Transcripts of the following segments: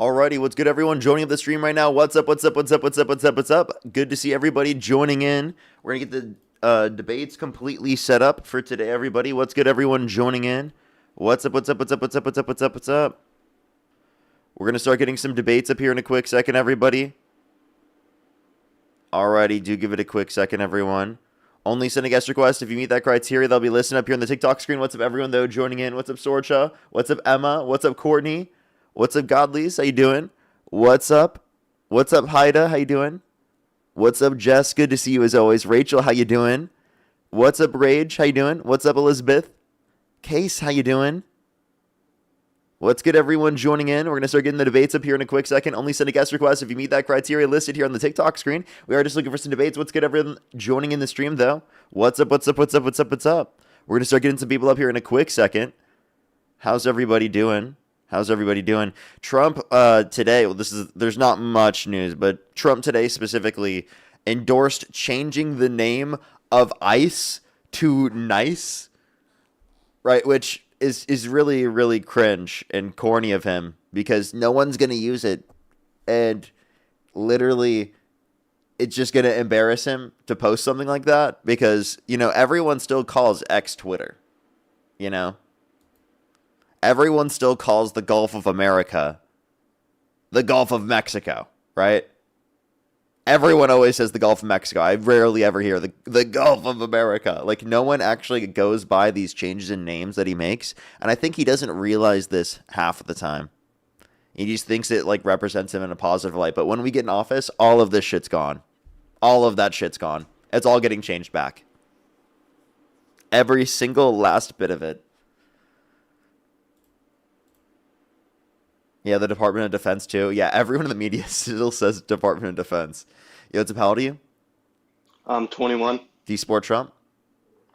Alrighty, what's good, everyone? Joining up the stream right now. What's up? What's up? What's up? What's up? What's up? What's up? Good to see everybody joining in. We're gonna get the debates completely set up for today, everybody. What's good, everyone joining in? What's up? What's up? What's up? What's up? What's up? What's up? What's up? We're gonna start getting some debates up here in a quick second, everybody. Alrighty, do give it a quick second, everyone. Only send a guest request if you meet that criteria. They'll be listed up here on the TikTok screen. What's up, everyone, though, joining in? What's up, Sorcha? What's up, Emma? What's up, Courtney? What's up, Godlies? How you doing? What's up? What's up, Haida? How you doing? What's up, Jess? Good to see you as always. Rachel, how you doing? What's up, Rage? How you doing? What's up, Elizabeth? Case, how you doing? What's good, everyone joining in? We're going to start getting the debates up here in a quick second. Only send a guest request if you meet that criteria listed here on the TikTok screen. We are just looking for some debates. What's good, everyone joining in the stream, though? What's up, what's up, what's up, what's up, what's up? We're going to start getting some people up here in a quick second. How's everybody doing? How's everybody doing? Trump today, well, there's not much news, but Trump today specifically endorsed changing the name of ICE to NICE, right? Which is really, really cringe and corny of him because no one's going to use it. And literally, it's just going to embarrass him to post something like that because, you know, everyone still calls X Twitter, you know? Everyone still calls the Gulf of America the Gulf of Mexico, right? Everyone always says the Gulf of Mexico. I rarely ever hear the Gulf of America. Like, no one actually goes by these changes in names that he makes. And I think he doesn't realize this half of the time. He just thinks it, like, represents him in a positive light. But when we get in office, all of this shit's gone. All of that shit's gone. It's all getting changed back. Every single last bit of it. Yeah, the Department of Defense, too. Yeah, everyone in the media still says Department of Defense. Yo, what's up, how old are you? I'm 21. Do you support Trump?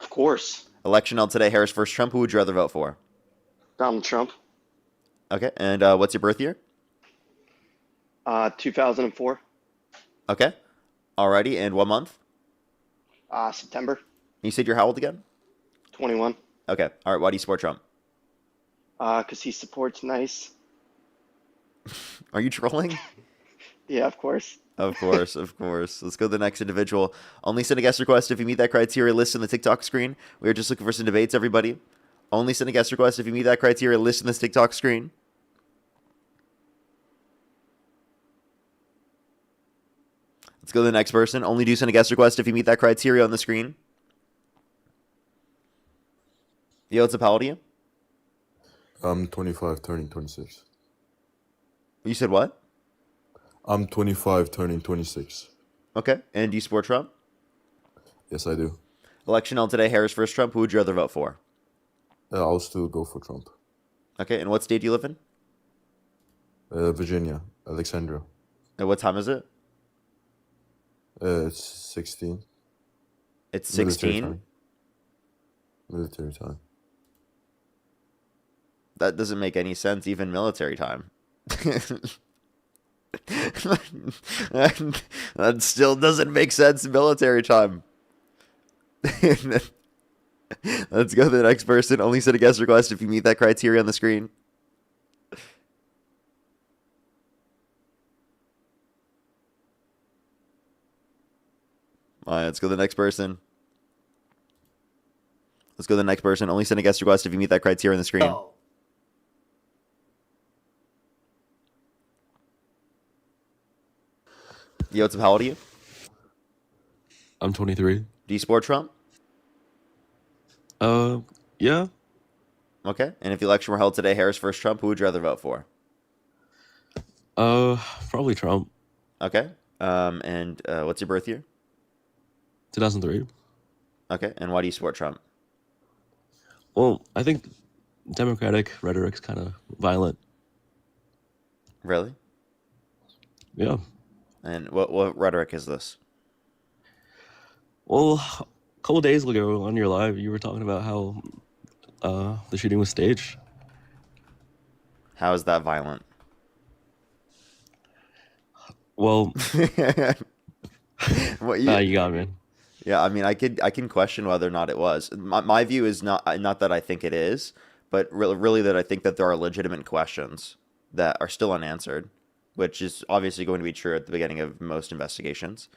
Of course. Election held today, Harris versus Trump. Who would you rather vote for? Donald Trump. Okay, and what's your birth year? 2004. Okay, alrighty, and what month? September. You said you're how old again? 21. Okay, alright, why do you support Trump? Because he supports NICE. Are you trolling? Yeah, of course. Of course, of course. Let's go to the next individual. Only send a guest request if you meet that criteria listed on the TikTok screen. We are just looking for some debates, everybody. Only send a guest request if you meet that criteria listed on this TikTok screen. Let's go to the next person. Only do send a guest request if you meet that criteria on the screen. Yo, what's up, how old are you? I'm 25, turning 26. You said what? I'm 25, turning 26. Okay, and do you support Trump? Yes, I do. Election held today, Harris versus Trump. Who would you rather vote for? I'll still go for Trump. Okay, and what state do you live in? Virginia, Alexandria. And what time is it? It's 16. It's Military 16? time. Military time. That doesn't make any sense, even military time. That still doesn't make sense, military time. Let's go to the next person. Only send a guest request if you meet that criteria on the screen. All right, let's go to the next person. Let's go to the next person. Only send a guest request if you meet that criteria on the screen. Oh. Yo, what's up? How old are you? I'm 23. Do you support Trump? Yeah. Okay. And if the election were held today, Harris versus Trump, who would you rather vote for? Probably Trump. Okay. And what's your birth year? 2003. Okay. And why do you support Trump? Well, I think Democratic rhetoric's kind of violent. Really? Yeah. And what rhetoric is this? Well, a couple days ago on your live, you were talking about how the shooting was staged. How is that violent? Well, What you got me. Yeah, I mean, I can question whether or not it was. My view is not that I think it is, but really that I think that there are legitimate questions that are still unanswered. which is obviously going to be true at the beginning of most investigations.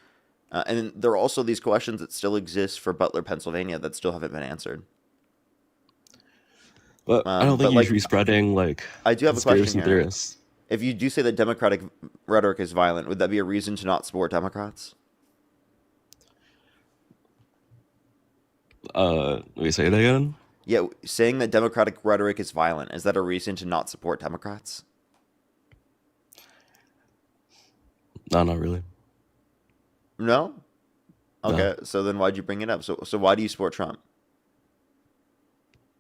And then there are also these questions that still exist for Butler, Pennsylvania, that still haven't been answered. But I don't think But you should like, be spreading like I do have a question conspiracy here. theorists. If you do say that Democratic rhetoric is violent, would that be a reason to not support Democrats? Let me say it again. Yeah, saying that Democratic rhetoric is violent, is that a reason to not support Democrats? No, not really. No? No. Okay, so then why'd you bring it up? So why do you support Trump?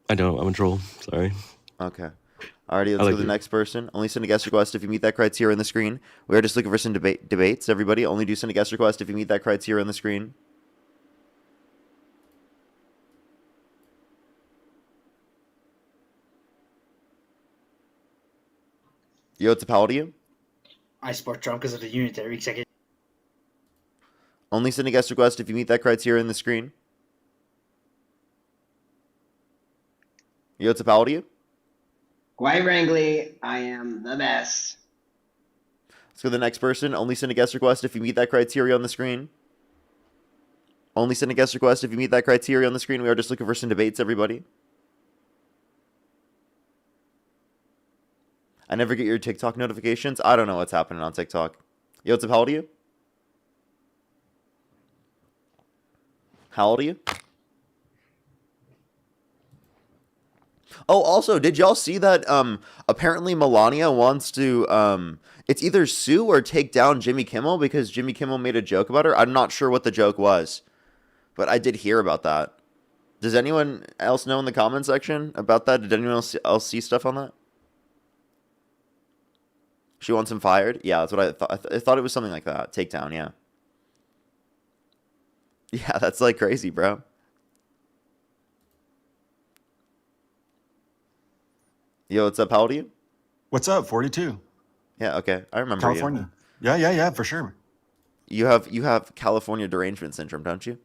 I don't. I'm a troll. Sorry. Okay. Alrighty, let's like go to the you. next person. Only send a guest request if you meet that criteria on the screen. We are just looking for some debates, everybody. Only do send a guest request if you meet that criteria on the screen. Yo, it's a pal to you. I support Trump because of the unitary executive. Only send a guest request if you meet that criteria on the screen. Yo, it's a pal to you. Quite frankly, I am the best. Let's go to the next person. Only send a guest request if you meet that criteria on the screen. Only send a guest request if you meet that criteria on the screen. We are just looking for some debates, everybody. I never get your TikTok notifications. I don't know what's happening on TikTok. Yo, what's up? How old are you? How old are you? Oh, also, did y'all see that apparently Melania wants to it's either sue or take down Jimmy Kimmel because Jimmy Kimmel made a joke about her? I'm not sure what the joke was, but I did hear about that. Does anyone else know in the comment section about that? Did anyone else see stuff on that? She wants him fired? Yeah, that's what I thought. I thought it was something like that. Takedown, yeah. Yeah, that's like crazy, bro. Yo, what's up? How old are you? What's up? 42. Yeah, okay. I remember California. Yeah, for sure. you. You have California derangement syndrome, don't you?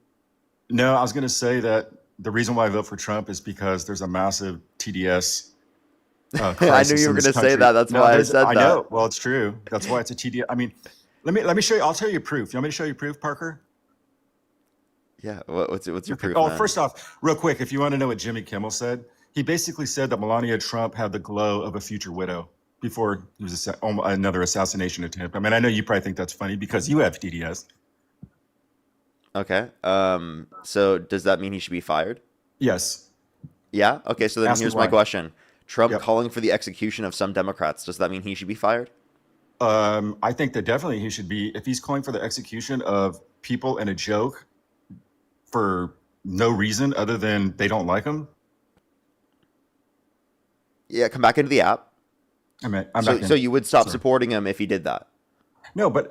No, I was going to say that the reason why I vote for Trump is because there's a massive TDS I crisis knew you in were this going to say country. that. That's No, why I there's- said I that. know. Well, it's true. That's why it's a TDS. I mean, let me show you. I'll tell you proof. You want me to show you proof, Parker? Yeah, what's your proof, Oh, man? first off, real quick, if you want to know what Jimmy Kimmel said, he basically said that Melania Trump had the glow of a future widow before there was another assassination attempt. I mean, I know you probably think that's funny because you have TDS. Okay. So does that mean he should be fired? Yes. Yeah? Okay, so then Ask me here's my why. question. Trump Yep. calling for the execution of some Democrats, does that mean he should be fired? I think that definitely he should be, if he's calling for the execution of people in a joke for no reason other than they don't like him. Yeah, come back into the app. I'm back in. So you would stop Sorry. supporting him if he did that. No, but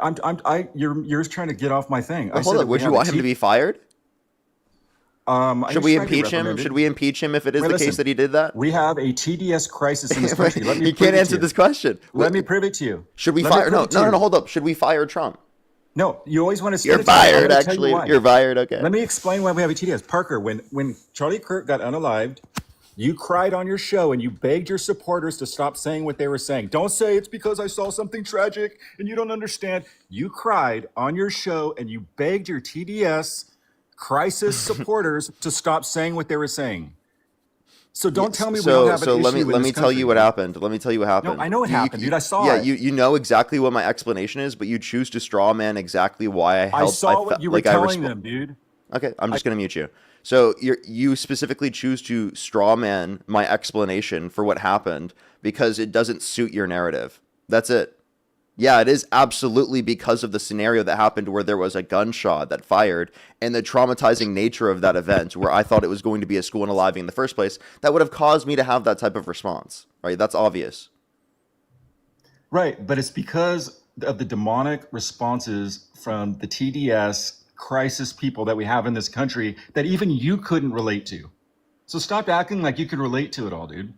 you're trying to get off my thing. I Well, said hold that on, we would you have a want him to be fired? I Should we just tried to impeach him? reprimand Should we impeach him if it is Wait, the case listen. that he did that? We have a TDS crisis in this country. Let me He prove can't it answer to this you. question. Let me prove it to you. Should we Let me fire? prove No, it to no, you. no, hold up. Should we fire Trump? No, you always want to spin You're it to me. I'm fired, gonna tell you actually. why. You're fired, okay. Let me explain why we have a TDS. Parker, when Charlie Kirk got unalived, you cried on your show and you begged your supporters to stop saying what they were saying. Don't say it's because I saw something tragic and you don't understand. You cried on your show and you begged your TDS crisis supporters to stop saying what they were saying. So don't tell me we don't have an issue let me in let this me tell you country. what happened. Let me tell you what happened. I know what happened, dude. I saw yeah, it. you know exactly what my explanation is, but you choose to straw man exactly why I held. I saw what you were telling respo- them, dude. Okay, I'm just gonna mute you. So you specifically choose to straw man my explanation for what happened because it doesn't suit your narrative. That's it. Yeah, it is absolutely because of the scenario that happened where there was a gunshot that fired and the traumatizing nature of that event where I thought it was going to be a school unaliving in the first place that would have caused me to have that type of response, right? That's obvious. Right, but it's because of the demonic responses from the TDS crisis people that we have in this country that even you couldn't relate to. So stop acting like you could relate to it all, dude.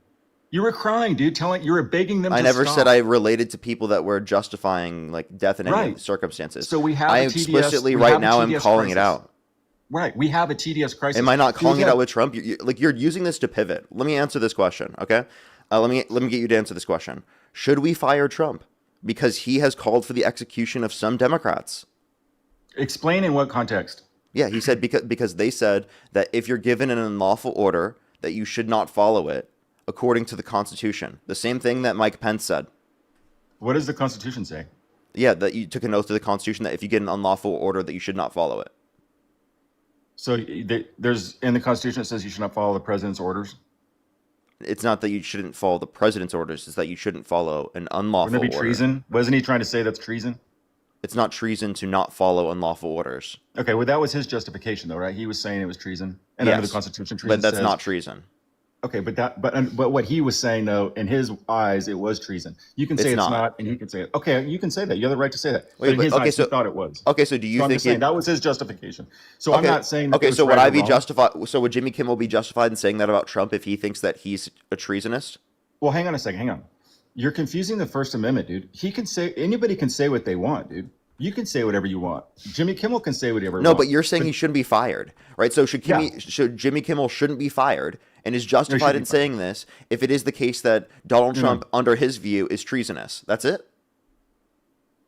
You were crying, dude, you were begging them I to never stop. said I related to people that were justifying like death in any Right. circumstances. So we have I a TDS explicitly we right have a now am TDS calling it crisis. out. Right, we have a TDS crisis. Am I not Dude, calling it yeah. out with Trump? You're using this to pivot. Let me answer this question, okay? Let me get you to answer this question. Should we fire Trump? because he has called for the execution of some Democrats. Explain in what context. Yeah, he said because they said that if you're given an unlawful order, that you should not follow it according to the Constitution. The same thing that Mike Pence said. What does the Constitution say? Yeah, that you took an oath to the Constitution that if you get an unlawful order, that you should not follow it. So there's in the Constitution it says you should not follow the president's orders. It's not that you shouldn't follow the president's orders. It's that you shouldn't follow an unlawful Wouldn't it be order. treason? Wasn't he trying to say that's treason? It's not treason to not follow unlawful orders. Okay, well that was his justification though, right? He was saying it was treason, and under Yes, the Constitution, treason. but that's says, not treason. Okay, but what he was saying though, in his eyes, it was treason. You can say It's it's not. not, and he can say it. Okay, you can say that. You have the right to say that. Wait, but in but- his okay, eyes, so- he thought it was. Okay, so do you So I'm think just saying it, that was his justification. So I'm okay, not saying that okay, it was so would right I or be wrong. justified? So would Jimmy Kimmel be justified in saying that about Trump if he thinks that he's a treasonist? Well, hang on a second. Hang on. You're confusing the First Amendment, dude. He can say anybody can say what they want, dude. You can say whatever you want. Jimmy Kimmel can say whatever. No, he but wants. you're saying he shouldn't be fired, right? So should Jimmy Kimmel shouldn't be fired and is justified in be fired. saying this if it is the case that Donald No. Trump, under his view, is treasonous? That's it.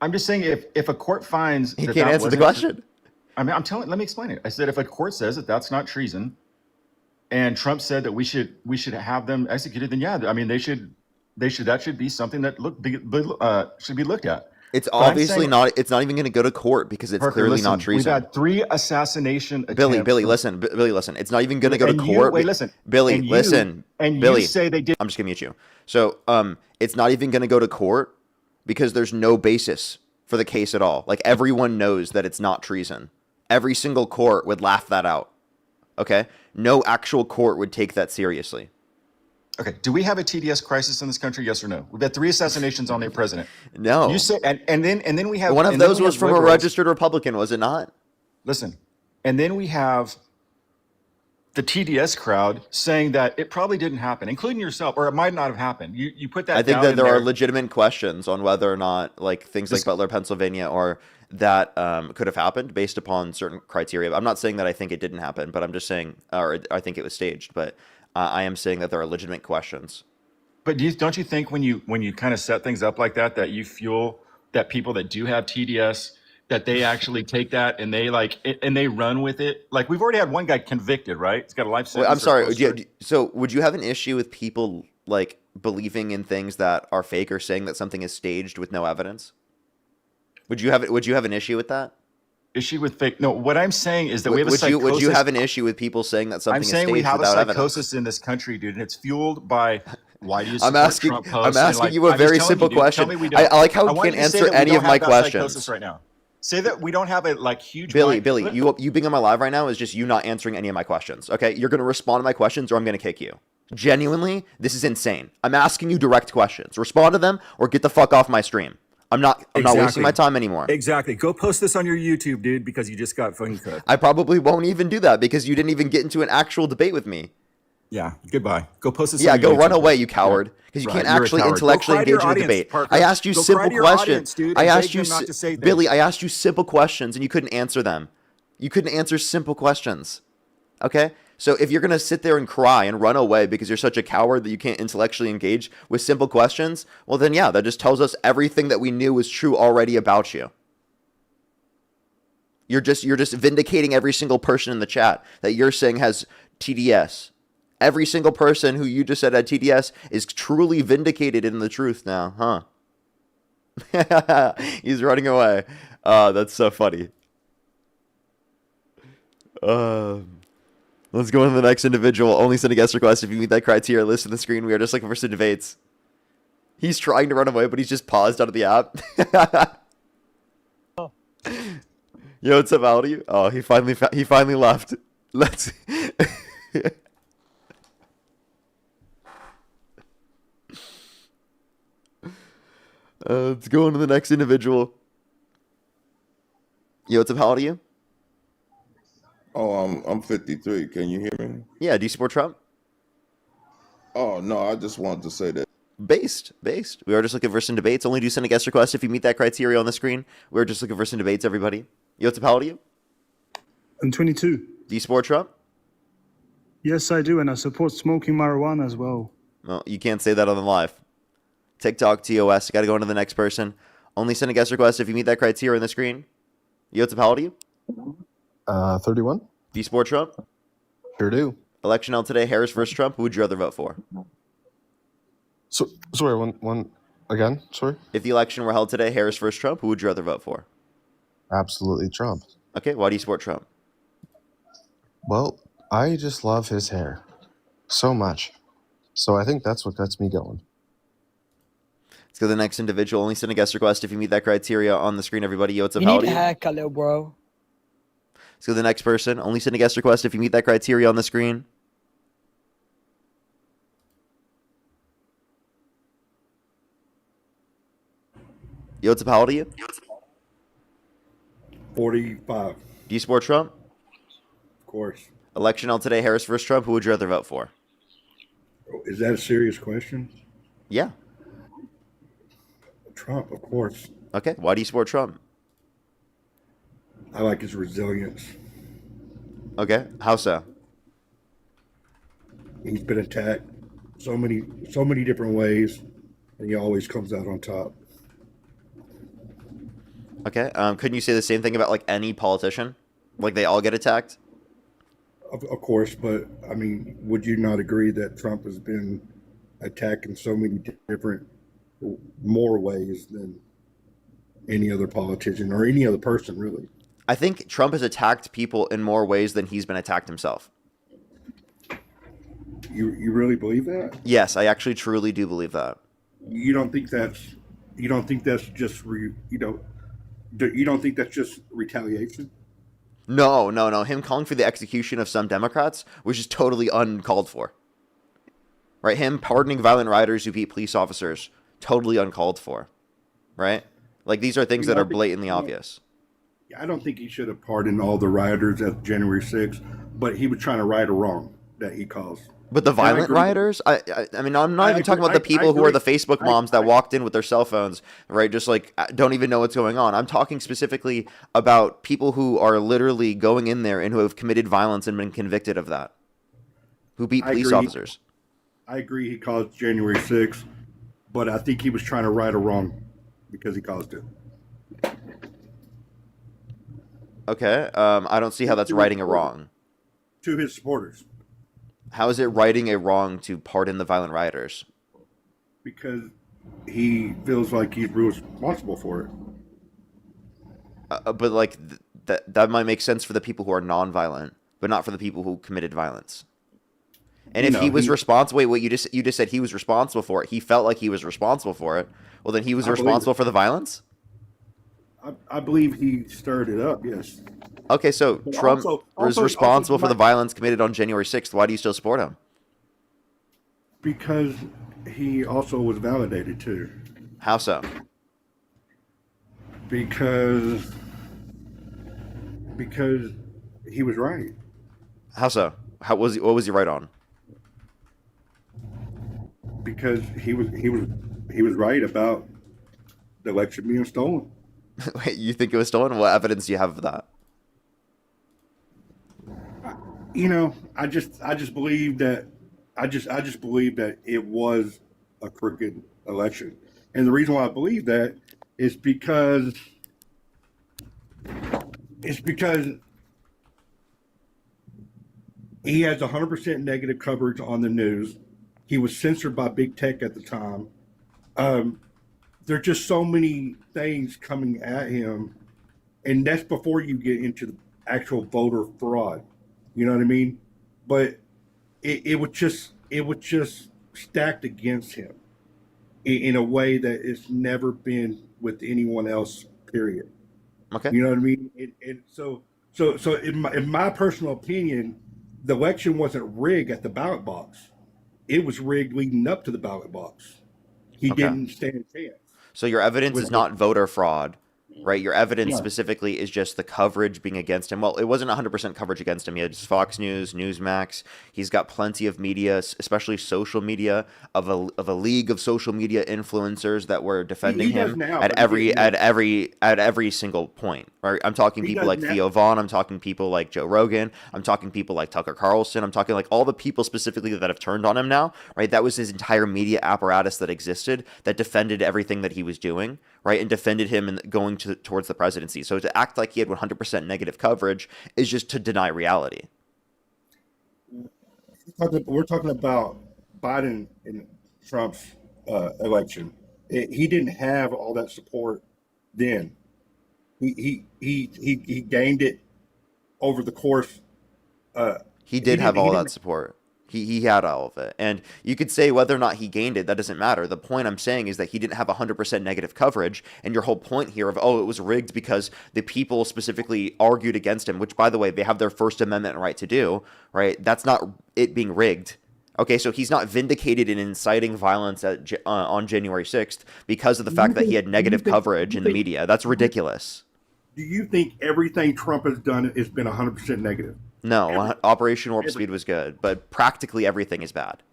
I'm just saying if a court finds He that can't that answer the wasn't- question. I mean, let me explain it. I said if a court says that that's not treason, and Trump said that we should have them executed, then yeah, I mean that should be something that should be looked at. It's But I'm obviously saying- not. It's not even going to go to court because it's Parker, clearly listen, not treason. We've had 3 assassination attempts. Billy, listen. Billy, listen. It's not even going to go to And you- court. wait, listen. Billy, And you- listen. And Billy, you say they did. I'm just going to mute you. So, it's not even going to go to court because there's no basis for the case at all. Like, everyone knows that it's not treason. Every single court would laugh that out. Okay? No actual court would take that seriously. Okay, do we have a TDS crisis in this country? Yes or no? We've had 3 assassinations on their president. No. You say, and then we have One of and then those we was have from a liberals. registered Republican, was it not? Listen, and then we have the TDS crowd saying that it probably didn't happen, including yourself, or it might not have happened. You put that. I think down that in there are there. legitimate questions on whether or not, like, things like Listen. Butler, Pennsylvania, or that could have happened based upon certain criteria. I'm not saying that I think it didn't happen, but I'm just saying, or I think it was staged. But I am saying that there are legitimate questions. But don't you think when you kind of set things up like that, that you fuel that people that do have TDS, that they actually take that and they run with it? Like we've already had one guy convicted, right? He's got a life Wait, sentence. I'm or sorry. closer. So would you have an issue with people like believing in things that are fake or saying that something is staged with no evidence? Would you have an issue with that? Issue with fake? No, what I'm saying is that we have a Would psychosis. you have an issue with people saying that something I'm is saying staged we have a without evidence? psychosis in this country, dude, and it's fueled by why do you I'm support asking. Trump I'm posts? And, asking like, you a I'm just very telling simple you, dude, question. tell me we I don't. like how I you want can't you to say answer that we any don't of have my that questions. psychosis right now. Say that we don't have a huge. Billy, blind- you being on my live right now is just you not answering any of my questions. Okay, you're gonna respond to my questions, or I'm gonna kick you. Genuinely, this is insane. I'm asking you direct questions. Respond to them, or get the fuck off my stream. I'm not wasting Exactly. my time anymore. Exactly. Go post this on your YouTube, dude, because you just got fucking cooked. I probably won't even do that because you didn't even get into an actual debate with me. Yeah. Goodbye. Go post this. Yeah, on your go run YouTube. away, you coward. Because you Right, can't you're a actually coward. intellectually Go cry to your engage in the audience, debate. Parker. I asked you Go cry simple to your questions. audience, dude, I and asked beg you, them not to say this. Billy. I asked you simple questions and you couldn't answer them. You couldn't answer simple questions. Okay, so if you're gonna sit there and cry and run away because you're such a coward that you can't intellectually engage with simple questions, well then yeah, that just tells us everything that we knew was true already about you. You're just vindicating every single person in the chat that you're saying has TDS. Every single person who you just said had TDS is truly vindicated in the truth now, huh? He's running away. That's so funny. Let's go on to the next individual. Only send a guest request if you meet that criteria. List on the screen. We are just looking for some debates. He's trying to run away, but he's just paused out of the app. Yo, what's up, Al? Oh, he finally left. Let's. Let's go on to the next individual. Yo, what's up? How old are you? Oh, I'm 53. Can you hear me? Yeah, do you support Trump? Oh no, I just wanted to say that. Based. We are just looking for some debates. Only do send a guest request if you meet that criteria on the screen. We're just looking for some debates, everybody. Yo, what's up? How old are you? I'm 22. Do you support Trump? Yes, I do, and I support smoking marijuana as well. Well, you can't say that on the live. TikTok, TOS. Got to go on to the next person. Only send a guest request if you meet that criteria on the screen. Yo, what's up? How old are you? 31. Do you support Trump? Sure do. Election held today, Harris versus Trump. Who would you rather vote for? So sorry, one again. Sorry. If the election were held today, Harris versus Trump, who would you rather vote for? Absolutely Trump. Okay, why do you support Trump? Well, I just love his hair so much. So I think that's what gets me going. Let's go to the next individual. Only send a guest request if you meet that criteria on the screen, everybody. Yo, what's up? You How need old a are you? haircut, little bro. Let's go to the next person. Only send a guest request if you meet that criteria on the screen. Yo, what's up? How old are you? 45, Do you support Trump? of course. Election held today, Harris versus Trump. Who would you rather vote for? Is that a serious question? Yeah. Trump, of course. Okay. Why do you support Trump? I like his resilience. Okay. How so? He's been attacked so many different ways, and he always comes out on top. Okay. Couldn't you say the same thing about like any politician? Like they all get attacked? Of course, but I mean, would you not agree that Trump has been attacked in so many different, more ways than any other politician or any other person, really? I think Trump has attacked people in more ways than he's been attacked himself. You really believe that? Yes, I actually truly do believe that. You don't think that's just you don't think that's just retaliation? No. Him calling for the execution of some Democrats was just totally uncalled for. Right? Him pardoning violent rioters who beat police officers, totally uncalled for. Right? Like these are things that are blatantly obvious. I don't think he should have pardoned all the rioters at January 6th, but he was trying to right a wrong that he caused. But the violent rioters? I mean, I'm not even talking about the people who are the Facebook moms that walked in with their cell phones, right? Just like don't even know what's going on. I'm talking specifically about people who are literally going in there and who have committed violence and been convicted of that, who beat police officers. I agree he caused January 6th, but I think he was trying to right a wrong because he caused it. Okay. I don't see how that's righting a wrong. To his supporters. How is it righting a wrong to pardon the violent rioters? Because he feels like he's responsible for it. But like that might make sense for the people who are non-violent, but not for the people who committed violence. And if he was responsible, wait, you just said he was responsible for it. He felt like he was responsible for it. Well, then he was responsible for the violence? I believe he stirred it up, yes. Okay, so Trump was responsible for the violence committed on January 6th. Why do you still support him? Because he also was validated too. How so? Because he was right. How so? What was he right on? Because he was right about the election being stolen. Wait, you think it was stolen? What evidence do you have of that? I just believe that it was a crooked election, and the reason why I believe that is because he has 100% negative coverage on the news. He was censored by big tech at the time. There are just so many things coming at him, and that's before you get into the actual voter fraud. You know what I mean? But it was just stacked against him in a way that it's never been with anyone else. Period. Okay. You know what I mean? And so in my personal opinion, the election wasn't rigged at the ballot box. It was rigged leading up to the ballot box. He didn't stand a chance. So your evidence is not voter fraud. right? Your evidence Yeah. specifically is just the coverage being against him. Well, it wasn't 100% coverage against him. He had Fox News, Newsmax. He's got plenty of media, especially social media, of a league of social media influencers that were defending He does him now, at but every single point. Right? I'm talking he people does like now. Theo Vaughn. I'm talking people like Joe Rogan. I'm talking people like Tucker Carlson. I'm talking like all the people specifically that have turned on him now. Right? That was his entire media apparatus that existed that defended everything that he was doing. Right, and defended him and going towards the presidency. So to act like he had 100% negative coverage is just to deny reality. We're talking about Biden and Trump's election. He didn't have all that support then. He gained it over the course. He did have he all didn't- that support. He had all of it. And you could say whether or not he gained it, that doesn't matter. The point I'm saying is that he didn't have 100% negative coverage. And your whole point here of, oh, it was rigged because the people specifically argued against him, which, by the way, they have their First Amendment right to do, right? That's not it being rigged. Okay, so he's not vindicated in inciting violence on January 6th because of the fact that he had negative coverage in the media. That's ridiculous. Do you think everything Trump has done has been 100% negative? No, Operation Warp Speed was good, but practically everything is bad.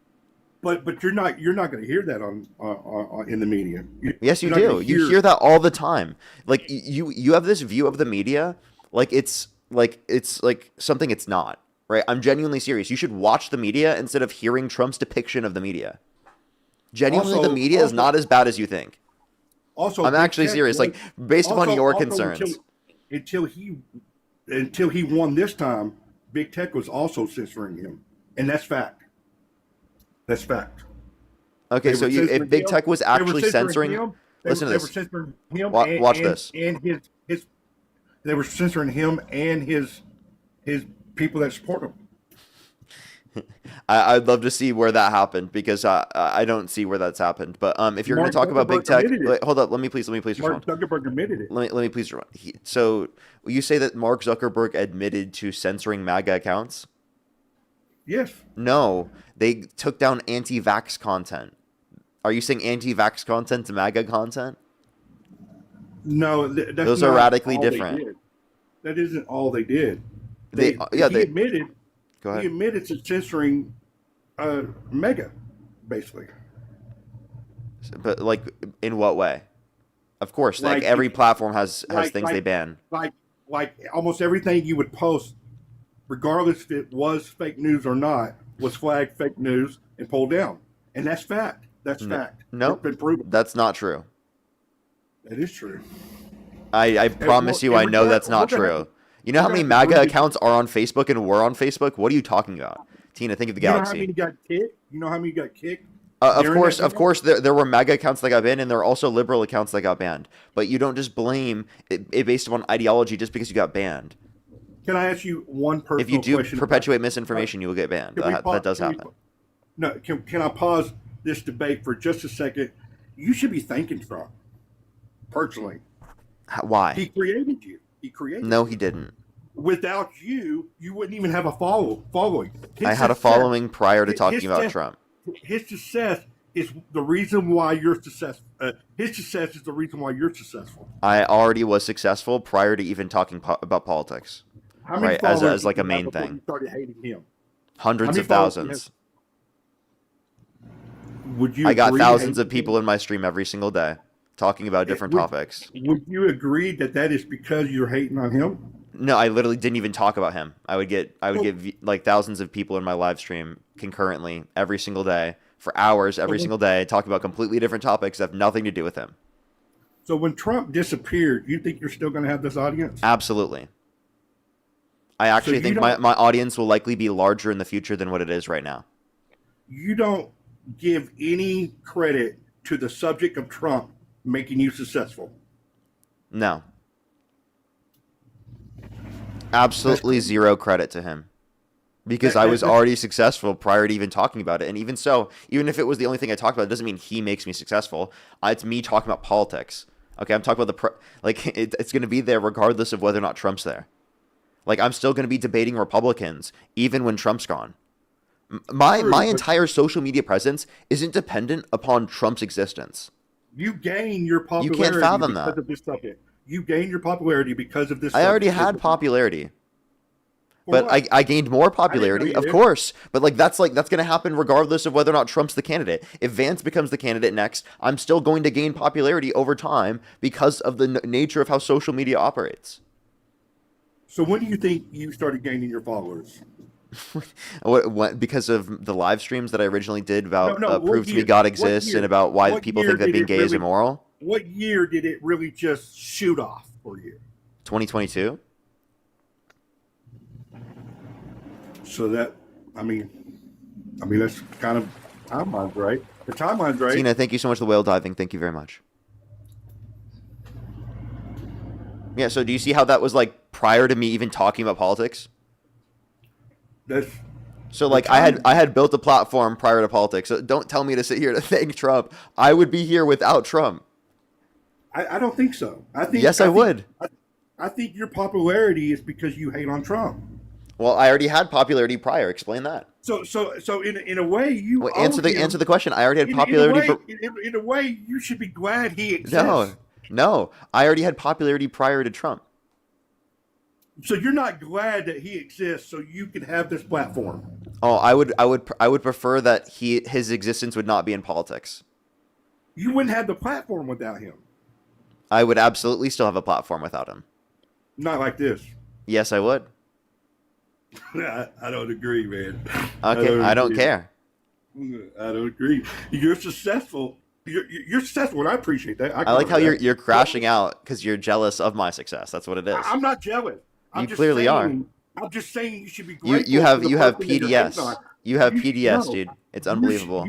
But you're not going to hear that on in the media. Yes, you You're not do. gonna You hear that all the time. Like you have this view of the media like it's like something it's not. Right? I'm genuinely serious. You should watch the media instead of hearing Trump's depiction of the media. Genuinely, the media is not as bad as you think. Also, I'm actually serious. Like based upon your concerns. Until he won this time, Big Tech was also censoring him, and that's fact. That's fact. Okay, so if Big Tech was actually censoring, listen to They this. were censoring him. Watch this. And his. They were censoring him and his people that support him. I'd love to see where that happened because I don't see where that's happened. But if you're going to talk about Big Tech, hold up. Let me please respond. Mark Zuckerberg admitted it. Let me please respond. So you say that Mark Zuckerberg admitted to censoring MAGA accounts? Yes. No, they took down anti-vax content. Are you saying anti-vax content to MAGA content? No, that's those are not radically all they different. did. That isn't all they did. They admitted. Go ahead. He admitted to censoring Mega, basically. But like, in what way? Of course, like every platform has things they ban. Like almost everything you would post, regardless if it was fake news or not, was flagged fake news and pulled down, and that's fact. That's fact. No, It's been proven. That's not true. That is true. I promise you, I know that's not true. You know how many MAGA accounts are on Facebook and were on Facebook? What are you talking about? Tina, think of the galaxy. You know how many got kicked? Of course, there were MAGA accounts that got banned, and there are also liberal accounts that got banned. But you don't just blame it based upon ideology just because you got banned. Can I ask you one personal question? If you question? do perpetuate misinformation, you will get banned. That does happen. Can I pause this debate for just a second? You should be thanking Trump, personally. Why? He created you. No, he didn't. Without you, you wouldn't even have a following. I had a following prior to talking about Trump. His success is the reason why you're successful. His success is the reason why you're successful. I already was successful prior to even talking about politics. How many as like a main thing. You started hating him. Hundreds of thousands. Would you? I got thousands of people in my stream every single day talking about different topics. Would you agree that is because you're hating on him? No, I literally didn't even talk about him. I would get like thousands of people in my live stream concurrently every single day for hours every single day talking about completely different topics that have nothing to do with him. So when Trump disappeared, you think you're still going to have this audience? Absolutely. I actually think my audience will likely be larger in the future than what it is right now. You don't give any credit to the subject of Trump making you successful. No. Absolutely zero credit to him. Because I was already successful prior to even talking about it. And even so, even if it was the only thing I talked about, it doesn't mean he makes me successful. It's me talking about politics. Okay, I'm talking about it's going to be there regardless of whether or not Trump's there. Like, I'm still going to be debating Republicans, even when Trump's gone. My entire social media presence isn't dependent upon Trump's existence. You gain your popularity you can't fathom because that. of this subject. you gained your popularity because of this. I already subject. had popularity. For But what? I gained more I popularity, didn't know of you did. course. But that's going to happen regardless of whether or not Trump's the candidate. If Vance becomes the candidate next, I'm still going to gain popularity over time because of the nature of how social media operates. So when do you think you started gaining your followers? What because of the live streams that I originally did about No. What prove to me year? God What exists year? and about why What people year think that did being it gay is really? immoral. What year did it really just shoot off for you? 2022. So that, I mean, that's kind of timeline's right. The timeline's right. Tina, thank you so much for the whale diving. Thank you very much. Yeah, so do you see how that was like prior to me even talking about politics? That's So the like time. I had built a platform prior to politics. So don't tell me to sit here to thank Trump. I would be here without Trump. I don't think so. Yes, I would. I think your popularity is because you hate on Trump. Well, I already had popularity prior. Explain that. So in a way, you Well, owe answer him. the question. I already had In a popularity. way, in a way, you should be glad he exists. No. I already had popularity prior to Trump. So you're not glad that he exists, so you can have this platform. Oh, I would prefer that his existence would not be in politics. You wouldn't have the platform without him. I would absolutely still have a platform without him. Not like this. Yes, I would. I don't agree, man. Okay, I don't agree. care. I don't agree. You're successful. You're successful, and I appreciate that. I like how you're crashing out because you're jealous of my success. That's what it is. I'm not jealous. You clearly are. I'm just saying you should be grateful. You have for the you have person that you're hating PDS. on. You have You- PDS, no. dude. It's unbelievable.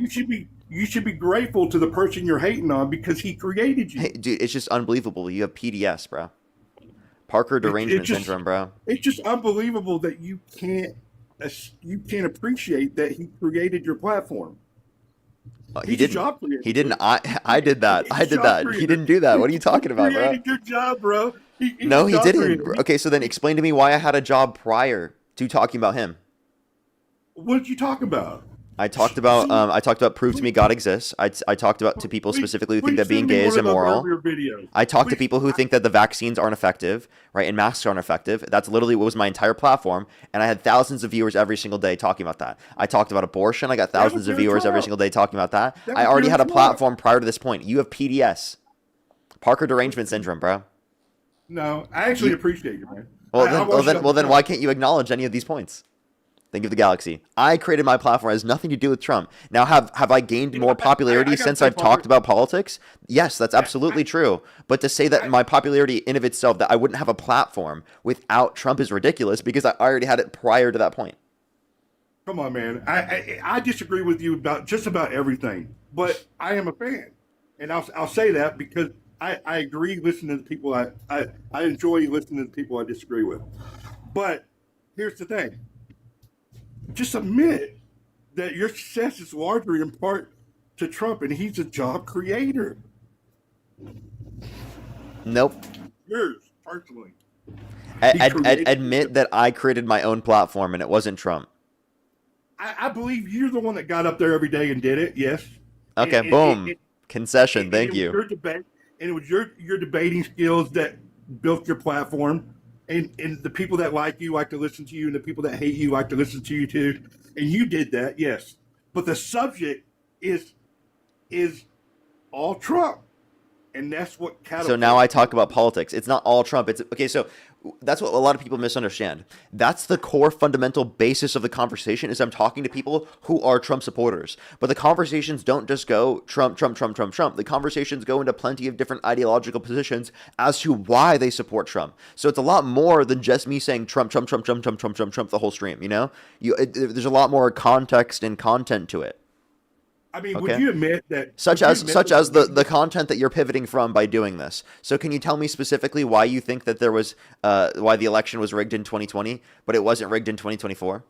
You should be grateful to the person you're hating on because he created you. Hey, dude, it's just unbelievable. You have PDS, bro. Parker derangement just- syndrome, bro. It's just unbelievable that you can't appreciate that he created your platform. He He's a didn't. job creator. He didn't. I did that. He's a I did job that. creator. He didn't do that. What are you talking about, He bro? created your job, bro. He's No, a he job didn't. creator. Okay, so then explain to me why I had a job prior to talking about him. What did you talk about? I talked about prove to me God exists. I talked about to people specifically who think Please that being send me gay one is of those immoral. earlier videos. I talked to Please- people who think that the vaccines aren't effective, right, and masks aren't effective. That's literally what was my entire platform, and I had thousands of viewers every single day talking about that. I talked about abortion. I got That was thousands of during viewers every Trump. single day talking about that. That I was already during had a Trump. platform prior to this point. You have PDS, Parker derangement syndrome, bro. No, I actually appreciate you, man. Well, then, why can't you acknowledge any of these points? Think of the galaxy. I created my platform. It has nothing to do with Trump. Now, have I gained more popularity I gotta since say, I've talked about politics? Yes, that's absolutely true. But to say that my popularity in of itself, that I wouldn't have a platform without Trump is ridiculous because I already had it prior to that point. Come on, man. I disagree with you about just about everything, but I am a fan, and I'll say that because I agree listening to the people I enjoy listening to the people I disagree with. But here's the thing: just admit that your success is largely in part to Trump, and he's a job creator. Nope. Yours personally. created- Admit that I created my own platform and it wasn't Trump. I believe you're the one that got up there every day and did it. Yes. Okay, And- boom. and- Concession. and Thank it was you. Your debate, and it was your debating skills that built your platform. And the people that like you like to listen to you, and the people that hate you like to listen to you too. And you did that, yes. But the subject is all Trump, and that's what catapulted. So now I talk about politics. It's not all Trump. It's okay. So that's what a lot of people misunderstand. That's the core fundamental basis of the conversation is I'm talking to people who are Trump supporters. But the conversations don't just go Trump, Trump, Trump, Trump, Trump. The conversations go into plenty of different ideological positions as to why they support Trump. So it's a lot more than just me saying Trump, Trump, Trump, Trump, Trump, Trump, Trump, Trump the whole stream. You know, there's a lot more context and content to it. I mean, Okay. would you admit that? Such as the content that you're pivoting from by doing this. So can you tell me specifically why you think that there was why the election was rigged in 2020, but it wasn't rigged in 2024?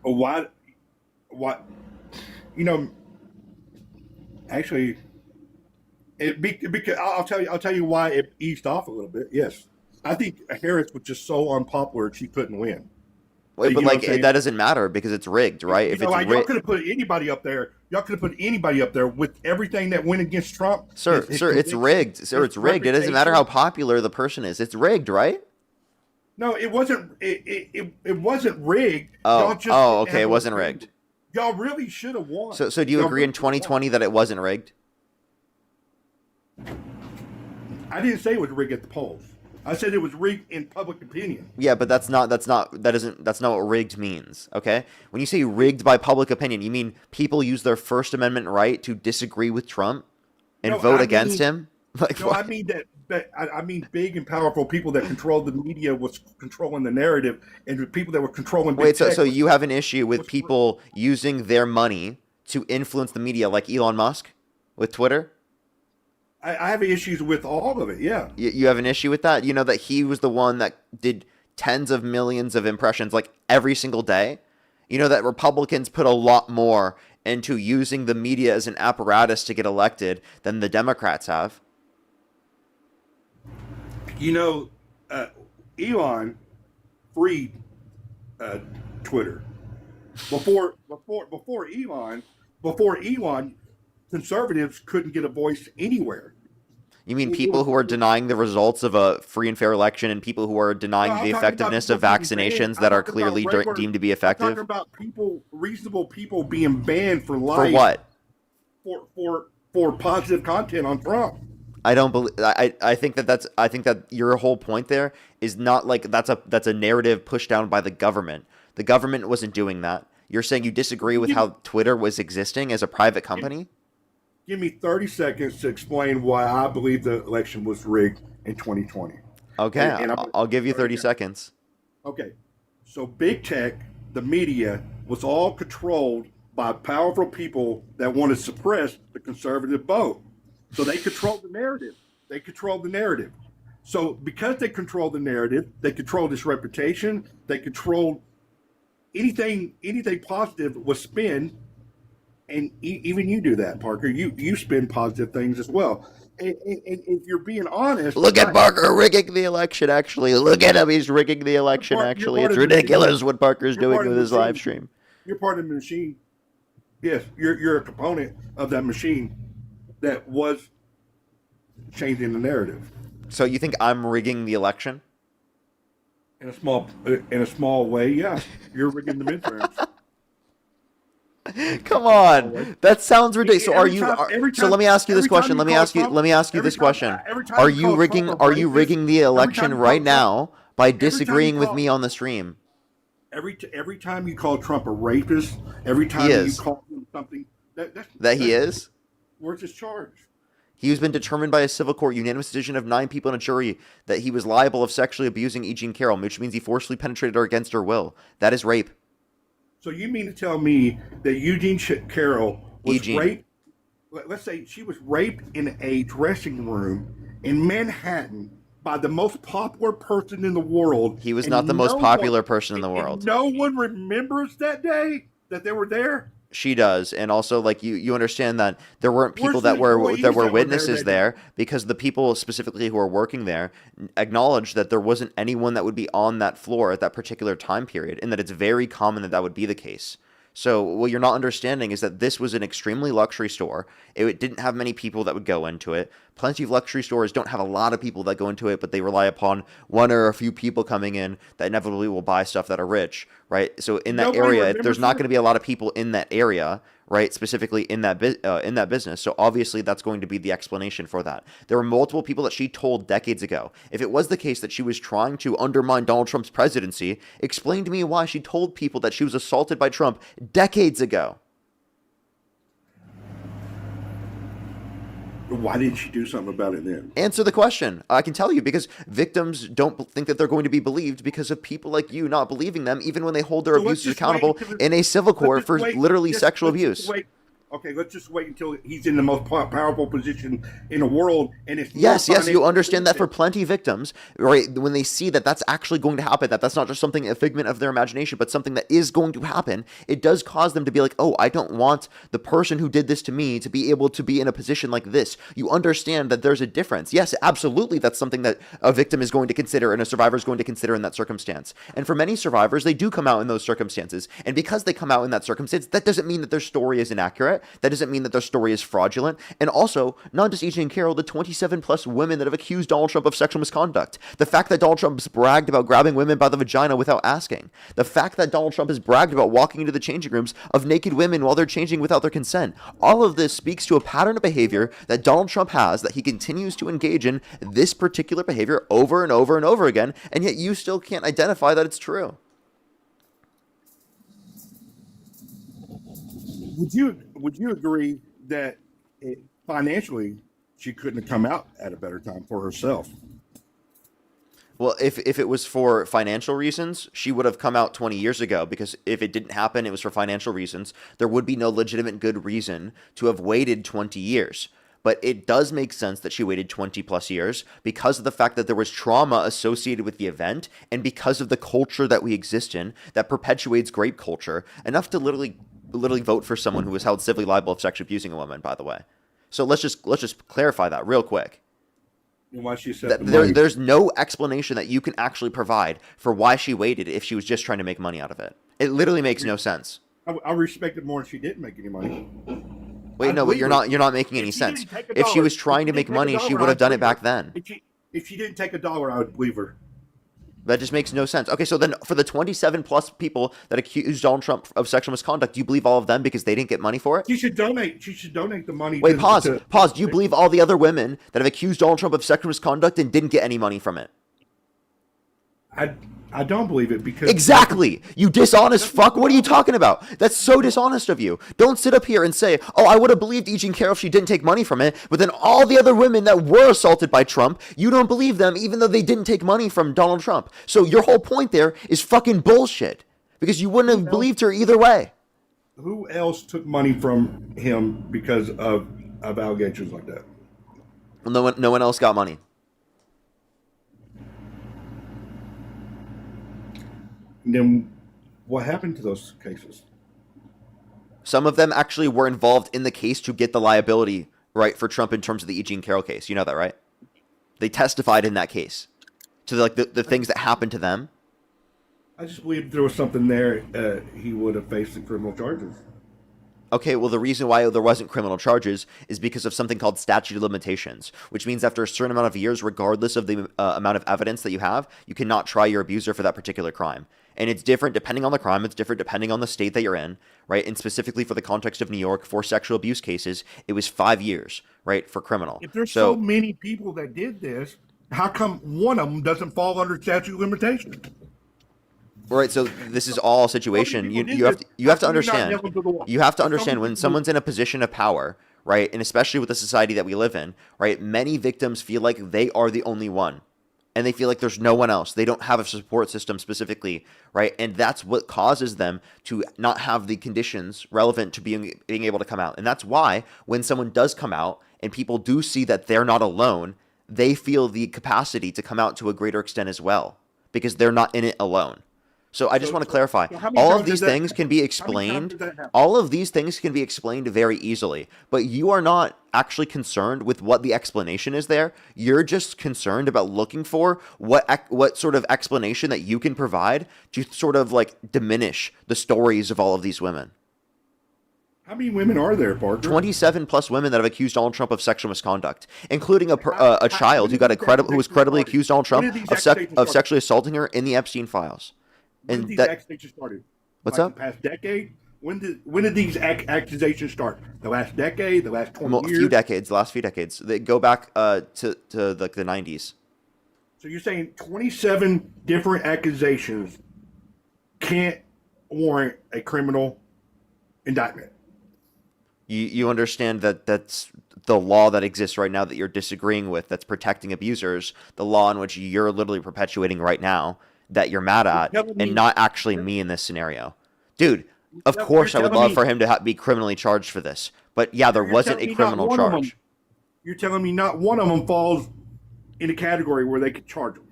Why? You know, actually, because I'll tell you why it eased off a little bit. Yes, I think Harris was just so unpopular she couldn't win. Wait, You but know what like I'm saying? that doesn't matter because it's rigged, right? You If know, it's like, y'all rigged, could have put anybody up there. Y'all could have put anybody up there with everything that went against Trump. sir, His sir, it's conviction, rigged. Sir, his it's rigged. It doesn't matter how reputation. popular the person is. It's rigged, right? No, it wasn't. It wasn't rigged. Y'all Oh, just oh, didn't okay, have it a wasn't agreement. rigged. Y'all really should have won. So do you Y'all agree in really should have won. 2020 that it wasn't rigged? I didn't say it was rigged at the polls. I said it was rigged in public opinion. Yeah, but that's not what rigged means, okay? When you say rigged by public opinion, you mean people use their First Amendment right to disagree with Trump and No, vote I against mean, him? Like no, what? I mean I mean big and powerful people that controlled the media was controlling the narrative, and the people that were controlling big Wait, so tech you have an issue with was people using their money to influence the media like Elon Musk with Twitter? I have issues with all of it. Yeah. You have an issue with that? You know that he was the one that did tens of millions of impressions like every single day? You know that Republicans put a lot more into using the media as an apparatus to get elected than the Democrats have. You know, Elon freed Twitter. Before Elon, conservatives couldn't get a voice anywhere. You mean people who are denying the results of a free and fair election and people who are No, denying I'm the talking about effectiveness people of being vaccinations banned. that I'm are talking about clearly regular. deemed to be I'm talking effective? about people, reasonable people, being banned for For life what? for positive content on Trump. I don't believe. I think that your whole point there is not like that's a narrative pushed down by the government. The government wasn't doing that. You're saying you disagree with how Twitter was existing as a private company? Give me 30 seconds to explain why I believe the election was rigged in 2020. Okay, And I'll give you 30 seconds. Okay, so big tech, the media, was all controlled by powerful people that want to suppress the conservative vote. So they controlled the narrative. So because they controlled the narrative, they controlled its reputation. They controlled anything positive was spin. And even you do that, Parker. You spin positive things as well. And if you're being honest, Look at Parker rigging the election, actually. Look at him. He's rigging the election, actually. It's ridiculous what Parker's doing with his live stream. You're part of the machine. Yes, you're a component of that machine that was changing the narrative So you think I'm rigging the election? in a small way. Yeah, you're rigging the midterms. Come on, that sounds ridiculous. So Every time- so let me ask you this every time question. you Let me call ask you. Trump- Let me ask you every this time- question. every time Are you you call rigging? Trump a Are you racist, rigging the every election time you right call now by time you disagreeing with call- me on the stream? Every time you call Trump a rapist, every time you is. call him something That he is. where's his charge? He has been determined by a civil court unanimous decision of 9 people in a jury that he was liable of sexually abusing E. Jean Carroll, which means he forcibly penetrated her against her will. That is rape. So you mean to tell me that Eugene Carroll was Eugene. raped? Let's say she was raped in a dressing room in Manhattan by the most popular person in the world. He was and not the most no popular one- person in the and world. no one remembers that day that they were there. She does, and also like you understand that there weren't people Where's that the were employees that were there witnesses that there because the people specifically who are working there acknowledged that there wasn't anyone that would be on that floor at that particular time period, and that it's very common that that would be the case. So what you're not understanding is that this was an extremely luxury store. It didn't have many people that would go into it. Plenty of luxury stores don't have a lot of people that go into it, but they rely upon one or a few people coming in that inevitably will buy stuff that are rich, right? So in that Nobody area, remembers there's not it? going to be a lot of people in that area, right? Specifically in that business. So obviously that's going to be the explanation for that. There were multiple people that she told decades ago. If it was the case that she was trying to undermine Donald Trump's presidency, explain to me why she told people that she was assaulted by Trump decades ago. Why didn't she do something about it then? Answer the question. I can tell you because victims don't think that they're going to be believed because of people like you not believing them, even when they hold their So let's abusers just accountable wait until the- in a civil court Let's for just wait- literally just- sexual let's just abuse. Okay, let's just wait until he's in the most powerful position in the world, and it's Yes, more yes, you understand that for financial. plenty of victims, right? When they see that that's actually going to happen, that that's not just something, a figment of their imagination, but something that is going to happen, it does cause them to be like, oh, I don't want the person who did this to me to be able to be in a position like this. You understand that there's a difference. Yes, absolutely, that's something that a victim is going to consider and a survivor is going to consider in that circumstance. And for many survivors, they do come out in those circumstances. And because they come out in that circumstance, that doesn't mean that their story is inaccurate. That doesn't mean that their story is fraudulent. And also, not just E.J. and Carroll, the 27 plus women that have accused Donald Trump of sexual misconduct. The fact that Donald Trump has bragged about grabbing women by the vagina without asking. The fact that Donald Trump has bragged about walking into the changing rooms of naked women while they're changing without their consent. All of this speaks to a pattern of behavior that Donald Trump has, that he continues to engage in this particular behavior over and over and over again, and yet you still can't identify that it's true. Would you agree that financially she couldn't have come out at a better time for herself? Well, if it was for financial reasons, she would have come out 20 years ago, because if it didn't happen, it was for financial reasons. There would be no legitimate good reason to have waited 20 years. But it does make sense that she waited 20 plus years because of the fact that there was trauma associated with the event, and because of the culture that we exist in that perpetuates grape culture, enough to literally vote for someone who was held civilly liable of sexually abusing a woman, by the way. So let's just clarify that real quick. And why she said That the money. there's no explanation that you can actually provide for why she waited if she was just trying to make money out of it. It literally makes no sense. I respect it more if she didn't make any money. Wait, no, but you're not making any If she sense. didn't take a If she dollar- was trying to if make she didn't take a money, she dollar, would have I'd done it believe her. back then. If she didn't take a dollar, I would believe her. That just makes no sense. Okay, so then for the 27 plus people that accused Donald Trump of sexual misconduct, do you believe all of them because they didn't get money for it? She should donate. She should donate the money. Wait, to- pause. to- Pause. Do you believe all the other women that have accused Donald Trump of sexual misconduct and didn't get any money from it? I don't believe it because Exactly. You dishonest fuck. What are you talking about? That's so dishonest of you. Don't sit up here and say, oh, I would have believed E. Jean Carroll if she didn't take money from it, but then all the other women that were assaulted by Trump, you don't believe them even though they didn't take money from Donald Trump. So your whole point there is fucking bullshit because you wouldn't have believed her either way. Who else took money from him because of allegations like that? Well, no one else got money. And then what happened to those cases? Some of them actually were involved in the case to get the liability right for Trump in terms of the E. Jean Carroll case. You know that, right? They testified in that case to the things that happened to them. I just believe if there was something there, he would have faced the criminal charges. Okay, well, the reason why there wasn't criminal charges is because of something called statute of limitations, which means after a certain amount of years, regardless of the amount of evidence that you have, you cannot try your abuser for that particular crime. And it's different depending on the crime. It's different depending on the state that you're in, right? And specifically for the context of New York, for sexual abuse cases, it was 5 years, right, for criminal. If there's so many people that did this, how come one of them doesn't fall under statute of limitations? Right, so this is all situation. You have to understand. You have to understand when someone's in a position of power, right, and especially with the society that we live in, right, many victims feel like they are the only one. And they feel like there's no one else. They don't have a support system specifically, right? And that's what causes them to not have the conditions relevant to being able to come out. And that's why when someone does come out and people do see that they're not alone, they feel the capacity to come out to a greater extent as well because they're not in it alone. So I just want to clarify, all of these things can be explained. All of these things can be explained very easily, but you are not actually concerned with what the explanation is there. You're just concerned about looking for what sort of explanation that you can provide to sort of like diminish the stories of all of these women. How many women are there, Parker? 27 plus women that have accused Donald Trump of sexual misconduct, including a child who was credibly accused Donald Trump of sexually assaulting her in the Epstein files. When did these accusations started? What's like up? The past decade? When did these accusations start? The last decade? The last 20 years? The last few decades. They go back to like the 90s. So you're saying 27 different accusations can't warrant a criminal indictment? You understand that that's the law that exists right now that you're disagreeing with, that's protecting abusers, the law in which you're literally perpetuating right now, that you're mad at, and not actually me in this scenario. Dude, Of course, I You're would telling love me- for him to be criminally charged for this. But yeah, there You're wasn't telling a me not criminal one of them- charge. You're telling me not one of them falls in a category where they could charge them.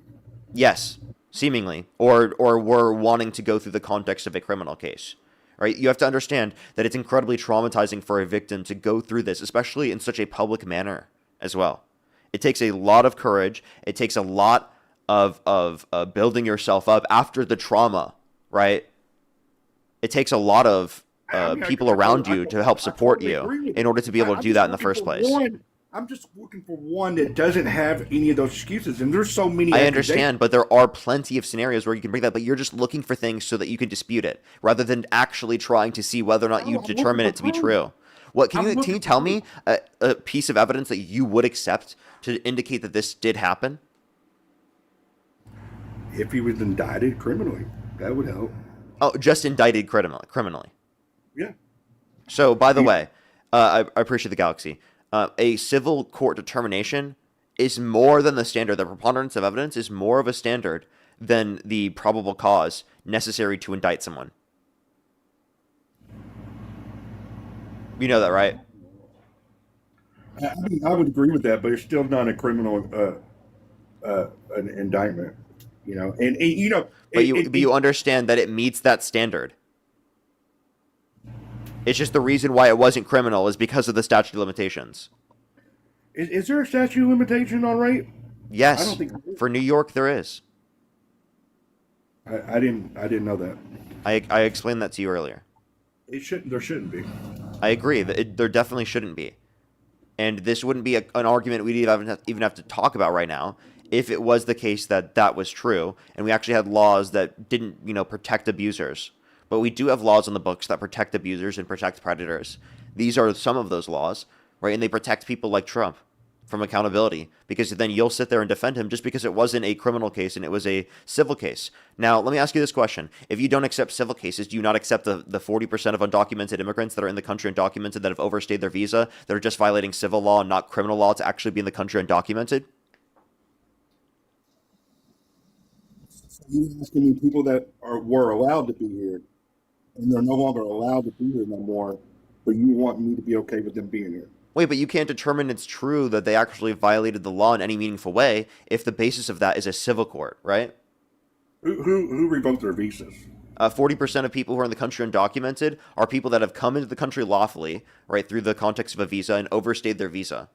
Yes, seemingly, or were wanting to go through the context of a criminal case. Right? You have to understand that it's incredibly traumatizing for a victim to go through this, especially in such a public manner as well. It takes a lot of courage. It takes a lot of building yourself up after the trauma, right? It takes a lot of people around you to help support you in order to be able to do that in the first place. I'm just looking for one that doesn't have any of those excuses, and there's so many. I understand, but there are plenty of scenarios where you can bring that, but you're just looking for things so that you can dispute it, rather than actually trying to see whether or not you determine it to be true. What can you tell me a piece of evidence that you would accept to indicate that this did happen? If he was indicted criminally, that would help. Oh, just indicted criminally. Yeah. So, by the way, I appreciate the galaxy. A civil court determination is more than the standard. The preponderance of evidence is more of a standard than the probable cause necessary to indict someone. You know that, right? I would agree with that, but it's still not a criminal an indictment, you know. And you know, But you understand that it meets that standard. It's just the reason why it wasn't criminal is because of the statute of limitations. Is there a statute of limitation on rape? Yes, I don't think for New York there is. I didn't know that. I explained that to you earlier. There shouldn't be. I agree that there definitely shouldn't be, and this wouldn't be an argument we'd even have to talk about right now if it was the case that that was true and we actually had laws that didn't protect abusers. But we do have laws on the books that protect abusers and protect predators. These are some of those laws, right? And they protect people like Trump from accountability, because then you'll sit there and defend him just because it wasn't a criminal case and it was a civil case. Now, let me ask you this question. If you don't accept civil cases, do you not accept the 40% of undocumented immigrants that are in the country undocumented that have overstayed their visa, that are just violating civil law and not criminal law to actually be in the country undocumented? So you're asking me people that were allowed to be here, and they're no longer allowed to be here no more, but you want me to be okay with them being here? Wait, but you can't determine it's true that they actually violated the law in any meaningful way if the basis of that is a civil court, right? Who revoked their visas? 40% of people who are in the country undocumented are people that have come into the country lawfully, right, through the context of a visa and overstayed their visa,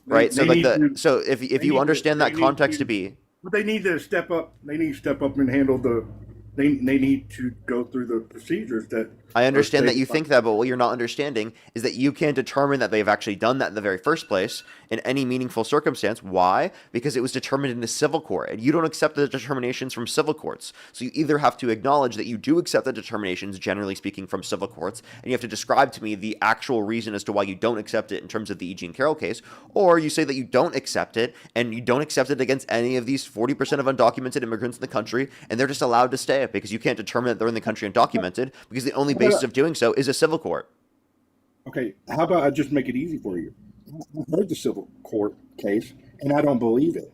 right? So if you understand that context to be, but they need to step up. They need to step up and handle the. They need to go through the procedures that. I understand that you think that, but what you're not understanding is that you can't determine that they've actually done that in the very first place in any meaningful circumstance. Why? Because it was determined in a civil court, and you don't accept the determinations from civil courts. So you either have to acknowledge that you do accept the determinations, generally speaking, from civil courts, and you have to describe to me the actual reason as to why you don't accept it in terms of the E. Jean Carroll case, or you say that you don't accept it, and you don't accept it against any of these 40% of undocumented immigrants in the country, and they're just allowed to stay because you can't determine that they're in the country undocumented, because the only basis of doing so is a civil court. Okay, how about I just make it easy for you? I heard the civil court case, and I don't believe it.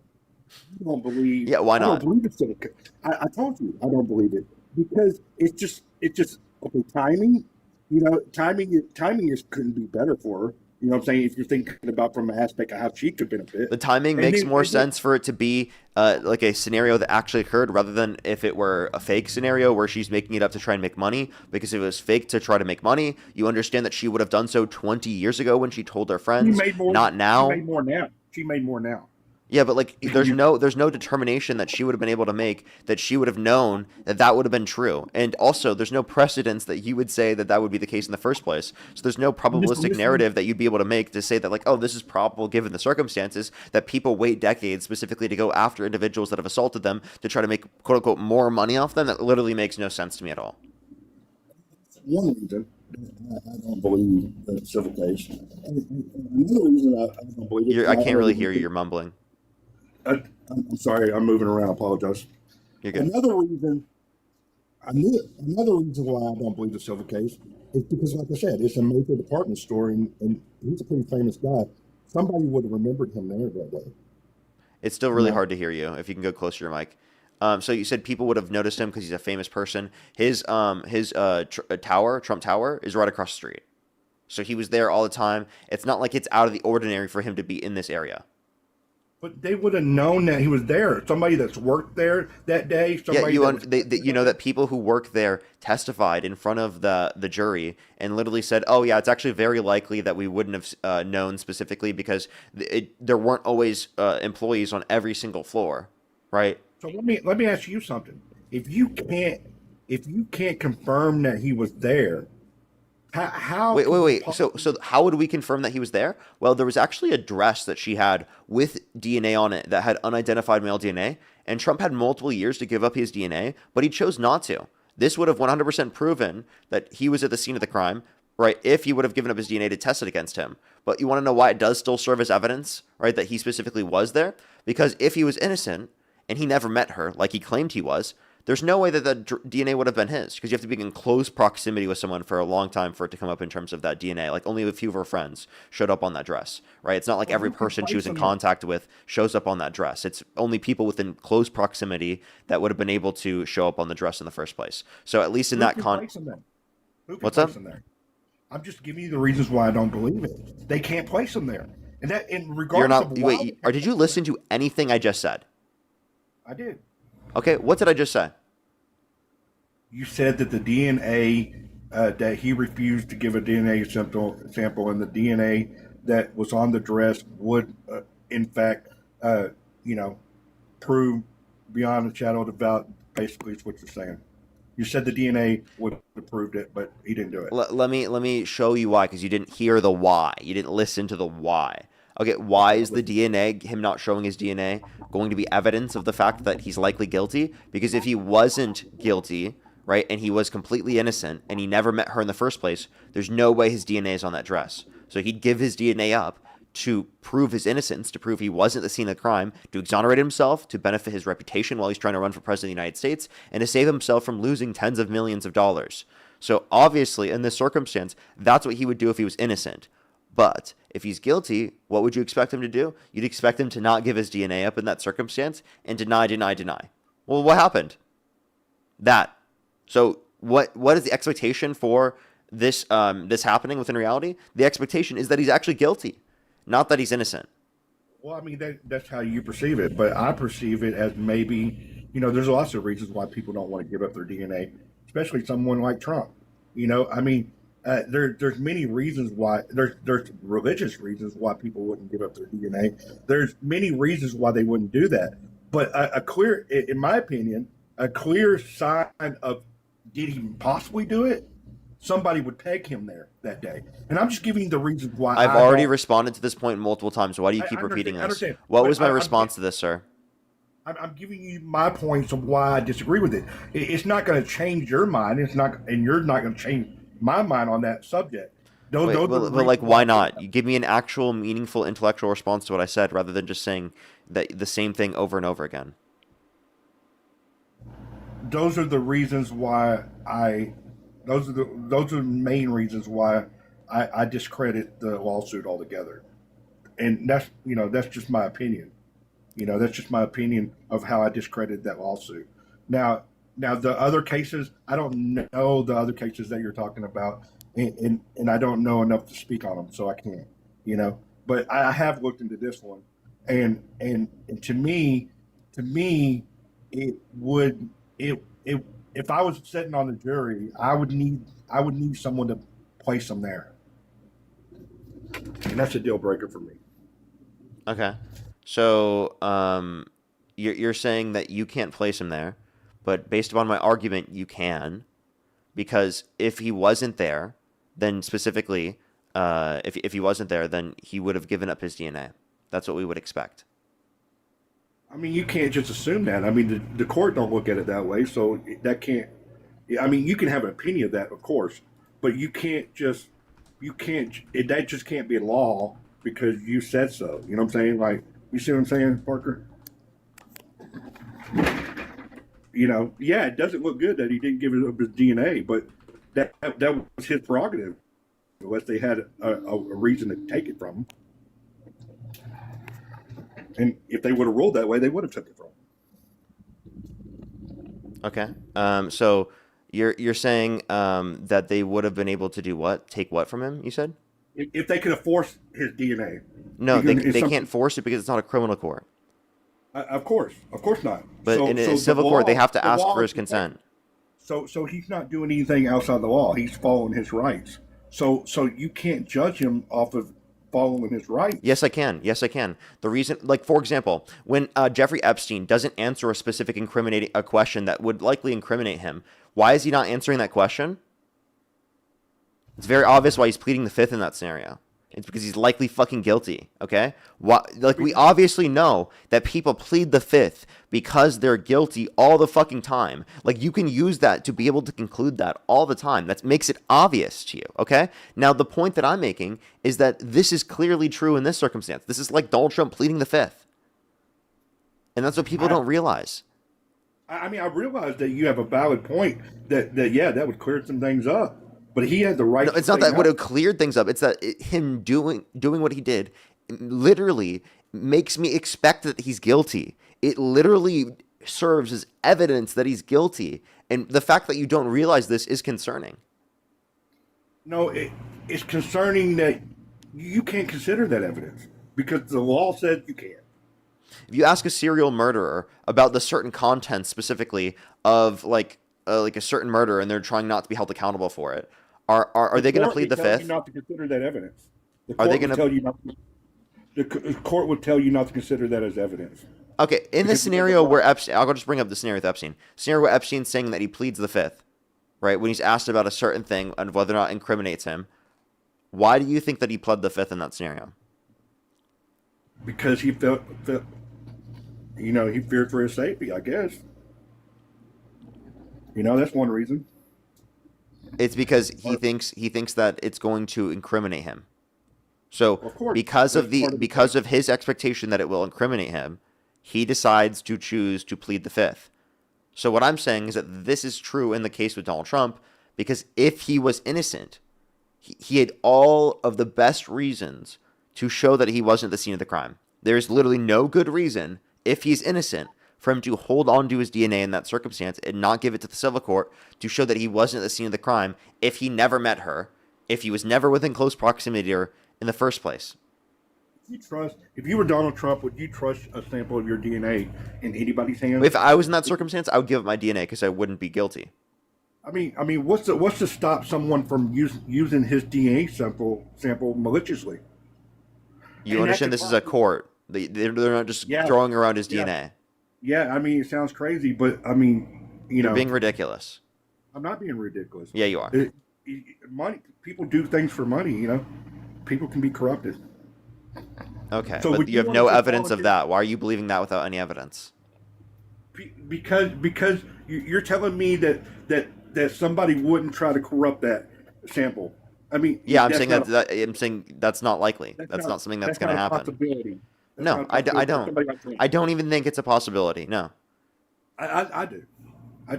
I don't believe. Yeah, why not? I don't believe it's civil case. I told you I don't believe it because it's just okay. Timing, timing couldn't be better for her. You know what I'm saying? If you're thinking about from an aspect of how she could benefit. The timing makes more sense for it to be like a scenario that actually occurred rather than if it were a fake scenario where she's making it up to try and make money. Because if it was fake to try to make money, you understand that she would have done so 20 years ago when she told her friends, not now. She made more now. She made more now. Yeah, but like there's no determination that she would have been able to make that she would have known that would have been true. And also there's no precedence that you would say that would be the case in the first place. So there's no probabilistic narrative that you'd be able to make to say that like, oh, this is probable given the circumstances that people wait decades specifically to go after individuals that have assaulted them to try to make quote unquote more money off them. That literally makes no sense to me at all. One reason I don't believe the civil case. Another reason I don't believe it. I can't really hear you. You're mumbling. I'm sorry, I'm moving around. I apologize. You're good. Another reason why I don't believe the civil case is because, like I said, it's a major department store, and he's a pretty famous guy. Somebody would have remembered him there that day. It's still really hard to hear you. If you can go closer to your mic. So you said people would have noticed him because he's a famous person. His tower, Trump Tower, is right across the street. So he was there all the time. It's not like it's out of the ordinary for him to be in this area. But they would have known that he was there. Somebody that's worked there that day. Yeah, Somebody you know that people who work there testified in front of the jury and literally said, "Oh yeah, it's actually very likely that we wouldn't have known specifically because there weren't always employees on every single floor, right?" So let me ask you something. If you can't confirm that he was there, how Wait. So how would we confirm that he was there? Well, there was actually a dress that she had with DNA on it that had unidentified male DNA, and Trump had multiple years to give up his DNA, but he chose not to. This would have 100% proven that he was at the scene of the crime, right? If he would have given up his DNA to test it against him. But you want to know why it does still serve as evidence, right? That he specifically was there? Because if he was innocent and he never met her like he claimed he was, there's no way that the DNA would have been his, because you have to be in close proximity with someone for a long time for it to come up in terms of that DNA. Like only a few of her friends showed up on that dress, right? It's not like every person she was in contact with shows up on that dress. It's only people within close proximity that would have been able to show up on the dress in the first place. So at least in that What's up? I'm just giving you the reasons why I don't believe it. They can't place him there, and that in regardless of why. Wait, or did you listen to anything I just said? I did. Okay, what did I just say? You said that the DNA that he refused to give a DNA sample, and the DNA that was on the dress would, in fact, prove beyond a shadow of a doubt. Basically, is what you're saying. You said the DNA would have proved it, but he didn't do it. Let me show you why, because you didn't hear the why. You didn't listen to the why. Okay, why is the DNA, him not showing his DNA, going to be evidence of the fact that he's likely guilty? Because if he wasn't guilty, right, and he was completely innocent, and he never met her in the first place, there's no way his DNA is on that dress. So he'd give his DNA up to prove his innocence, to prove he wasn't the scene of the crime, to exonerate himself, to benefit his reputation while he's trying to run for president of the United States, and to save himself from losing tens of millions of dollars. So obviously, in this circumstance, that's what he would do if he was innocent. But if he's guilty, what would you expect him to do? You'd expect him to not give his DNA up in that circumstance and deny. Well, what happened? That. So what is the expectation for this happening within reality? The expectation is that he's actually guilty, not that he's innocent. Well, I mean, that's how you perceive it, but I perceive it as maybe, there's lots of reasons why people don't want to give up their DNA, especially someone like Trump. There's many reasons why. There's religious reasons why people wouldn't give up their DNA. There's many reasons why they wouldn't do that. But a clear, in my opinion, a clear sign of did he possibly do it? Somebody would peg him there that day. And I'm just giving you the reasons why. I've already responded to this point multiple times. Why do you keep repeating this? Understand. What was my response to this, sir? I'm giving you my points of why I disagree with it. It's not going to change your mind. It's not, and you're not going to change my mind on that subject. Why not? You give me an actual, meaningful, intellectual response to what I said, rather than just saying the same thing over and over again. Those are the reasons why those are the main reasons why I discredit the lawsuit altogether. And that's just my opinion. That's just my opinion of how I discredited that lawsuit. Now the other cases, I don't know the other cases that you're talking about, and I don't know enough to speak on them, so I can't. But I have looked into this one, and to me, it would if I was sitting on the jury, I would need someone to place them there, and that's a deal breaker for me. Okay, so you're saying that you can't place him there, but based upon my argument, you can, because if he wasn't there, then specifically, if he wasn't there, then he would have given up his DNA. That's what we would expect. I mean, you can't just assume that. I mean, the court don't look at it that way, so that can't. I mean, you can have an opinion of that, of course, but that just can't be a law because you said so. You know what I'm saying? Like, you see what I'm saying, Parker? Yeah, it doesn't look good that he didn't give up his DNA, but that was his prerogative, unless they had a reason to take it from him. And if they would have ruled that way, they would have took it from him. Okay. So you're saying that they would have been able to do what? Take what from him? You said? If they could have forced his DNA. No, Because it's they some- can't force it because it's not a criminal court. Of course not. But in a civil court, they have to ask for his consent. So he's not doing anything outside the law. He's following his rights. So you can't judge him off of following his rights. Yes, I can. Yes, I can. The reason, like, for example, when Jeffrey Epstein doesn't answer a specific incriminating a question that would likely incriminate him, why is he not answering that question? It's very obvious why he's pleading the fifth in that scenario. It's because he's likely fucking guilty, okay? Like, we obviously know that people plead the fifth because they're guilty all the fucking time. Like, you can use that to be able to conclude that all the time. That makes it obvious to you, okay? Now, the point that I'm making is that this is clearly true in this circumstance. This is like Donald Trump pleading the fifth. And that's what people don't realize. I mean, I realize that you have a valid point that yeah, that would clear some things up. But he had the right. No, it's not that would have cleared things up. It's that him doing what he did literally makes me expect that he's guilty. It literally serves as evidence that he's guilty. And the fact that you don't realize this is concerning. No, it's concerning that you can't consider that evidence because the law says you can't. If you ask a serial murderer about the certain content specifically of like a certain murder and they're trying not to be held accountable for it, are they going to plead the fifth? You not to consider that evidence. Are they going to tell you not? The court would tell you not to consider that as evidence. Okay, in the scenario where Epstein, I'll just bring up the scenario with Epstein. Scenario where Epstein's saying that he pleads the fifth, right? When he's asked about a certain thing and whether or not it incriminates him, why do you think that he pled the fifth in that scenario? Because he felt he feared for his safety, I guess. That's one reason. It's because he thinks that it's going to incriminate him. So because of his expectation that it will incriminate him, he decides to choose to plead the fifth. So what I'm saying is that this is true in the case with Donald Trump, because if he was innocent, he had all of the best reasons to show that he wasn't at the scene of the crime. There's literally no good reason, if he's innocent, for him to hold on to his DNA in that circumstance and not give it to the civil court to show that he wasn't at the scene of the crime if he never met her, if he was never within close proximity to her in the first place. If you were Donald Trump, would you trust a sample of your DNA in anybody's hands? If I was in that circumstance, I would give up my DNA because I wouldn't be guilty. I mean, what's to stop someone from using his DNA sample maliciously? You understand this is a court. They're not just throwing around his DNA. Yeah, I mean, it sounds crazy, but I mean, You're being ridiculous. I'm not being ridiculous. Yeah, you are. Money. People do things for money. People can be corrupted. Okay, So but you have no evidence of that. Why are you believing that without any evidence? Because you're telling me that somebody wouldn't try to corrupt that sample. I mean, yeah, I'm saying that's not likely. That's not something that's going to happen. No, I don't. I don't even think it's a possibility. No. I do.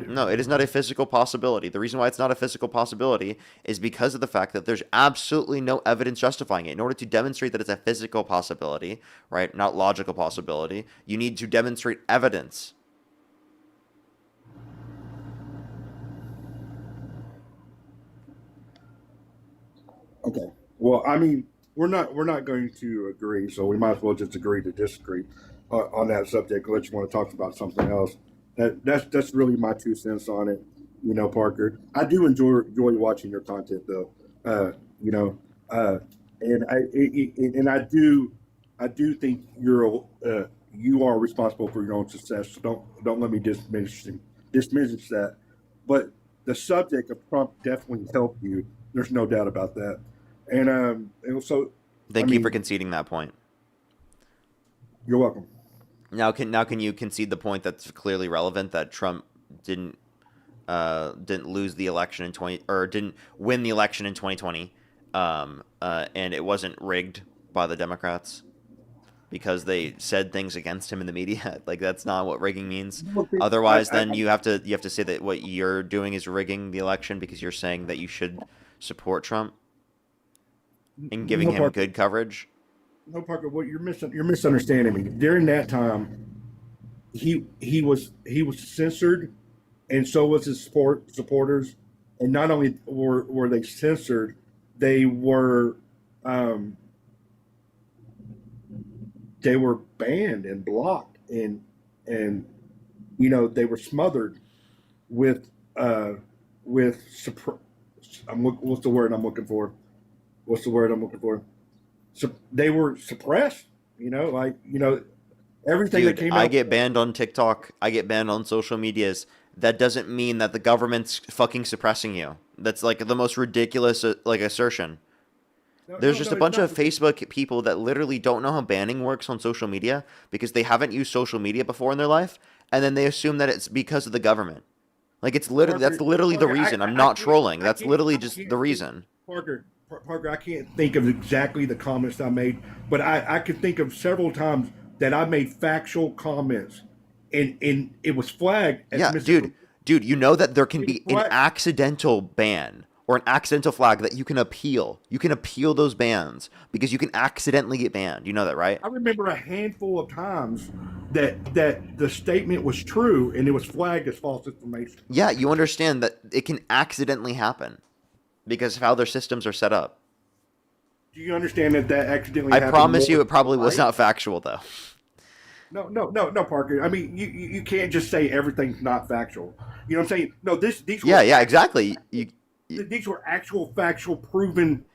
No, it is not a physical possibility. The reason why it's not a physical possibility is because of the fact that there's absolutely no evidence justifying it. In order to demonstrate that it's a physical possibility, right, not logical possibility, you need to demonstrate evidence. Okay. Well, I mean, we're not going to agree, so we might as well just agree to disagree on that subject. Unless you want to talk about something else. That's really my 2 cents on it. Parker. I do enjoy watching your content, though. And I do think you are responsible for your own success. So don't let me diminish that. But the subject of Trump definitely helped you. There's no doubt about that. And so Thank you for conceding that point. You're welcome. Now can you concede the point that's clearly relevant, that Trump didn't lose the election didn't win the election in 2020, and it wasn't rigged by the Democrats because they said things against him in the media? Like, that's not what rigging means. Otherwise, then you have to say that what you're doing is rigging the election because you're saying that you should support Trump and giving him good coverage. No, Parker, what you're misunderstanding me. During that time, he was censored and so was his supporters. And not only were they censored, they were um, they were banned and blocked, and they were smothered with what's the word I'm looking for? What's the word I'm looking for? So they were suppressed. Everything that Dude, came I out. get banned on TikTok. I get banned on social medias. That doesn't mean that the government's fucking suppressing you. That's like the most ridiculous like assertion. There's just a It's bunch not. of Facebook people that literally don't know how banning works on social media because they haven't used social media before in their life, and then they assume that it's because of the government. Like it's literally that's literally the Parker, reason. I'm I not can't- trolling. I That's can't- literally I just can't the think- reason. Parker, I can't think of exactly the comments I made, but I could think of several times that I made factual comments, and it was flagged as Yeah, dude, you know that there can be an flagged. accidental ban or an accidental flag that you can appeal. You can appeal those bans because you can accidentally get banned. You know that, right? I remember a handful of times that the statement was true and it was flagged as false information. Yeah, you understand that it can accidentally happen because of how their systems are set up. Do you understand that accidentally I happened promise you more it probably was right? not factual though. No, Parker. I mean, you can't just say everything's not factual. You know what I'm saying? No, these were Yeah, exactly. these were actual factual proven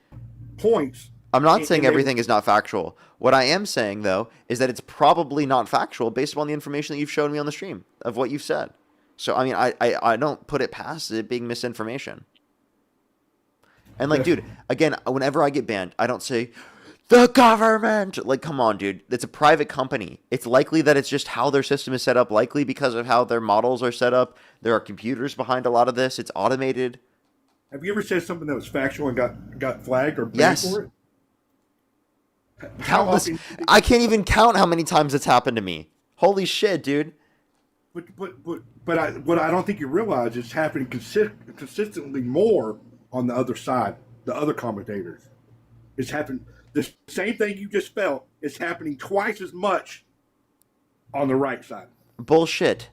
points. I'm not and saying they were- everything is not factual. What I am saying though is that it's probably not factual based upon the information that you've shown me on the stream of what you've said. So I mean, I don't put it past it being misinformation. And like, dude, again, whenever I get banned, I don't say the government. Like, come on, dude. It's a private company. It's likely that it's just how their system is set up. Likely because of how their models are set up. There are computers behind a lot of this. It's automated. Have you ever said something that was factual and got flagged or banned Yes. for it? How Countless. often- I can't even count how many times it's happened to me. Holy shit, dude. What I don't think you realize is happening consistently more on the other side, the other commentators. It's happened. The same thing you just felt is happening twice as much on the right side. Bullshit.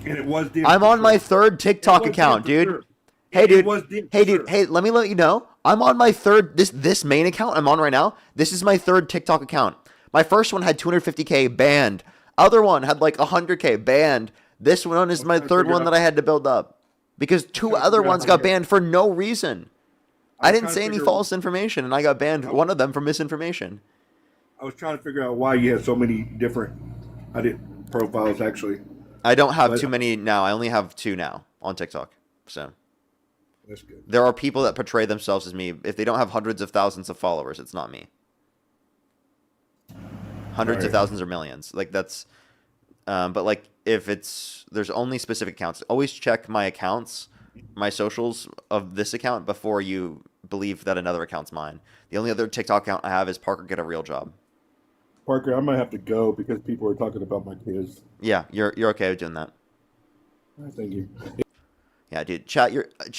And it was them. I'm on my third TikTok It was account, them for dude. sure. Hey, It dude. was them for Hey, dude. sure. Hey, let me let you know. I'm on my third. This main account I'm on right now. This is my third TikTok account. My first one had 250K banned. Other one had like 100K banned. This one is my trying to third figure one out- that I had to build up because two trying to other figure out ones how got to- banned for no reason. I was didn't trying to say any figure- false information, and I got banned. One of them for misinformation. I was trying to figure out why you had so many different profiles actually. I don't have But- too many now. I only have 2 now on TikTok. So That's good. there are people that portray themselves as me. If they don't have hundreds of thousands of followers, it's not me. Hundreds of Right. thousands or millions. Like that's, but like if there's only specific accounts. Always check my accounts, my socials of this account before you believe that another account's mine. The only other TikTok account I have is Parker Get a Real Job. Parker, I'm gonna have to go because people are talking about my kids. Yeah, you're okay with doing that. Thank you. Yeah, dude. Chat.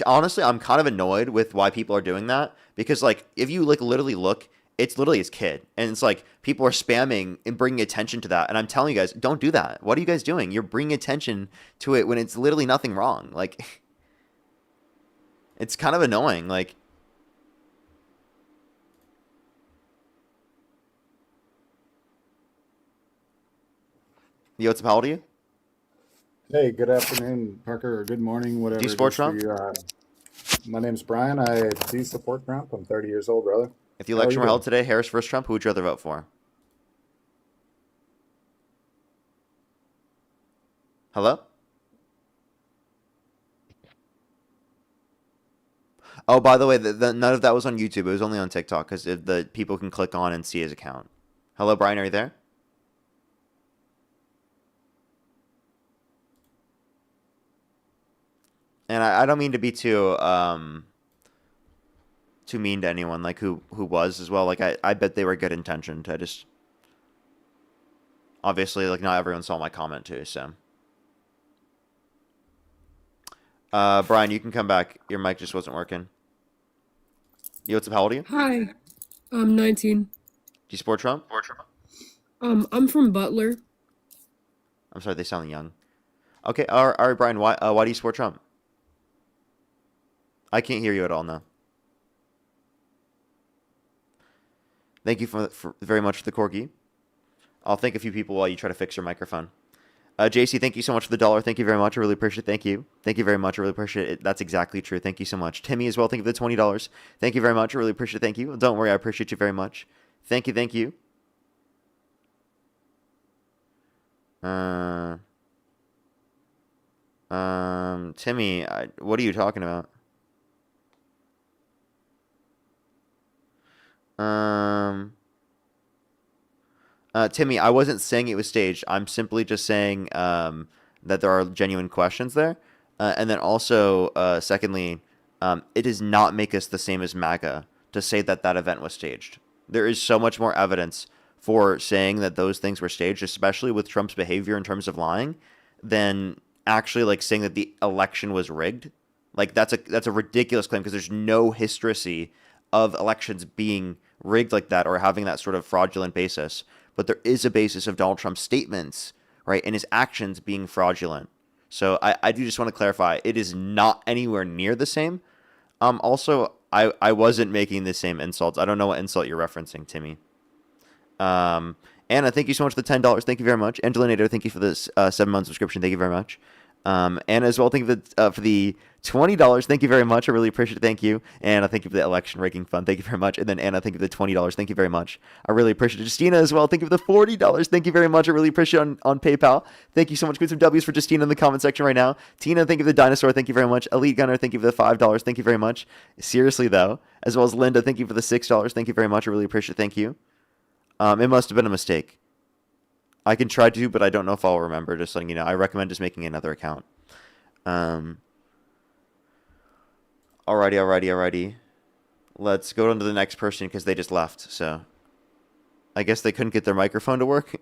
Honestly, I'm kind of annoyed with why people are doing that because, like, if you like literally look, it's literally his kid, and it's like people are spamming and bringing attention to that. And I'm telling you guys, don't do that. What are you guys doing? You're bringing attention to it when it's literally nothing wrong. Like, it's kind of annoying. Like, yo, what's up? How old are you? Hey, good afternoon, Parker, or good morning, whatever. Do you it support is for Trump? you. My name's Brian. I do support Trump. I'm 30 years old, brother. If the How are election you were held doing? today, Harris versus Trump, who would you rather vote for? Hello? Oh, by the way, none of that was on YouTube. It was only on TikTok because the people can click on and see his account. Hello, Brian, are you there? And I don't mean to be too mean to anyone like who was as well. Like I bet they were good intentioned. I just obviously like not everyone saw my comment too, so Brian, you can come back. Your mic just wasn't working. Yo, what's up? How old are you? Do Hi, I'm 19. you support Trump? I'm from Butler. I'm sorry, they sound young. Okay, all right, Brian. Why do you support Trump? I can't hear you at all now. Thank you for very much for the corgi. I'll thank a few people while you try to fix your microphone. JC, thank you so much for the $1. Thank you very much. I really appreciate it. Thank you. Thank you very much. I really appreciate it. That's exactly true. Thank you so much. Timmy as well. Thank you for the $20. Thank you very much. I really appreciate it. Thank you. Don't worry. I appreciate you very much. Thank you. Thank you. Timmy, what are you talking about? Timmy, I wasn't saying it was staged. I'm simply just saying that there are genuine questions there. And then also, secondly, it does not make us the same as MAGA to say that that event was staged. There is so much more evidence for saying that those things were staged, especially with Trump's behavior in terms of lying, than actually like saying that the election was rigged. Like that's a ridiculous claim because there's no history of elections being rigged like that or having that sort of fraudulent basis. But there is a basis of Donald Trump's statements, right, and his actions being fraudulent. So I do just want to clarify, it is not anywhere near the same. Also, I wasn't making the same insults. I don't know what insult you're referencing, Timmy. Anna, thank you so much for the $10. Thank you very much. Angela Nader, thank you for this 7-month subscription. Thank you very much. Anna as well, thank you for the $20. Thank you very much. I really appreciate it. Thank you. And I thank you for the election rigging fund. Thank you very much. And then Anna, thank you for the $20. Thank you very much. I really appreciate it. Justina as well. Thank you for the $40. Thank you very much. I really appreciate it on PayPal. Thank you so much. Put some W's for Justina in the comment section right now. Tina, thank you for the dinosaur. Thank you very much. Elite Gunner, thank you for the $5. Thank you very much. Seriously though, as well as Linda, thank you for the $6. Thank you very much. I really appreciate it. Thank you. It must have been a mistake. I can try to, but I don't know if I'll remember. Just letting you know. I recommend just making another account. Alrighty. Let's go on to the next person because they just left. So I guess they couldn't get their microphone to work.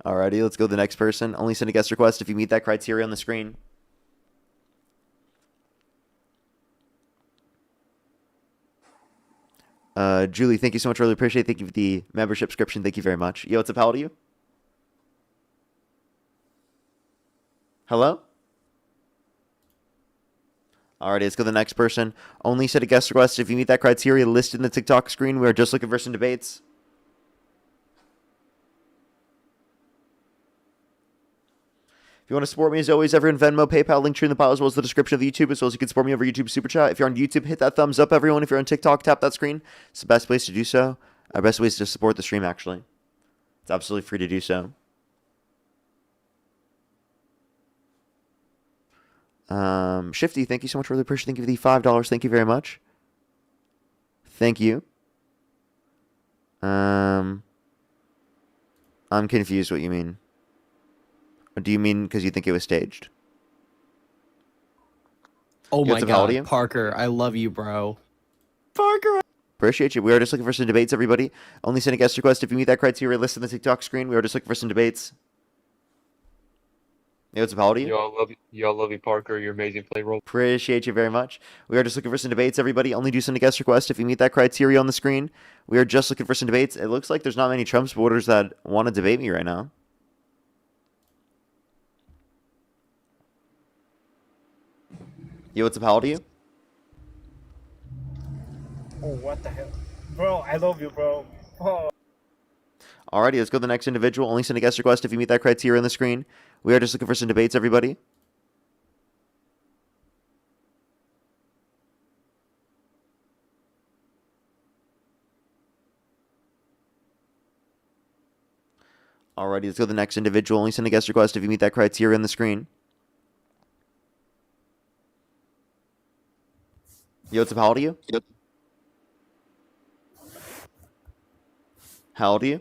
Alrighty, let's go to the next person. Only send a guest request if you meet that criteria on the screen. Julie, thank you so much. Really appreciate it. Thank you for the membership subscription. Thank you very much. Yo, what's up? How old are you? Hello? Alright, let's go to the next person. Only set a guest request if you meet that criteria listed in the TikTok screen. We're just looking for some debates. If you want to support me, as always, everyone, Venmo, PayPal, link tree in the bio, as well as the description of the YouTube, as well as you can support me over YouTube Super Chat. If you're on YouTube, hit that thumbs up, everyone. If you're on TikTok, tap that screen. It's the best place to do so. Our best ways to support the stream, actually. It's absolutely free to do so. Shifty, thank you so much. Really appreciate it. Thank you for the $5. Thank you very much. Thank you. I'm confused what you mean. Or do you mean because you think it was staged? Oh my How old are you? God, Parker, I love you, bro. Parker, Appreciate you. We are just looking for some debates, everybody. Only send a guest request if you meet that criteria listed in the TikTok screen. We are just looking for some debates. Hey, what's up? How old are you? Y'all love you, Parker. You're amazing play role. Appreciate you very much. We are just looking for some debates, everybody. Only do send a guest request if you meet that criteria on the screen. We are just looking for some debates. It looks like there's not many Trump supporters that want to debate me right now. Yo, what's up? How old are you? Oh, what the hell? Bro, I love you, bro. Oh. Alrighty, let's go to the next individual. Only send a guest request if you meet that criteria on the screen. We are just looking for some debates, everybody. Alrighty, let's go to the next individual. Only send a guest request if you meet that criteria on the screen. Yo, what's up? How old are you? Yep. How old are you?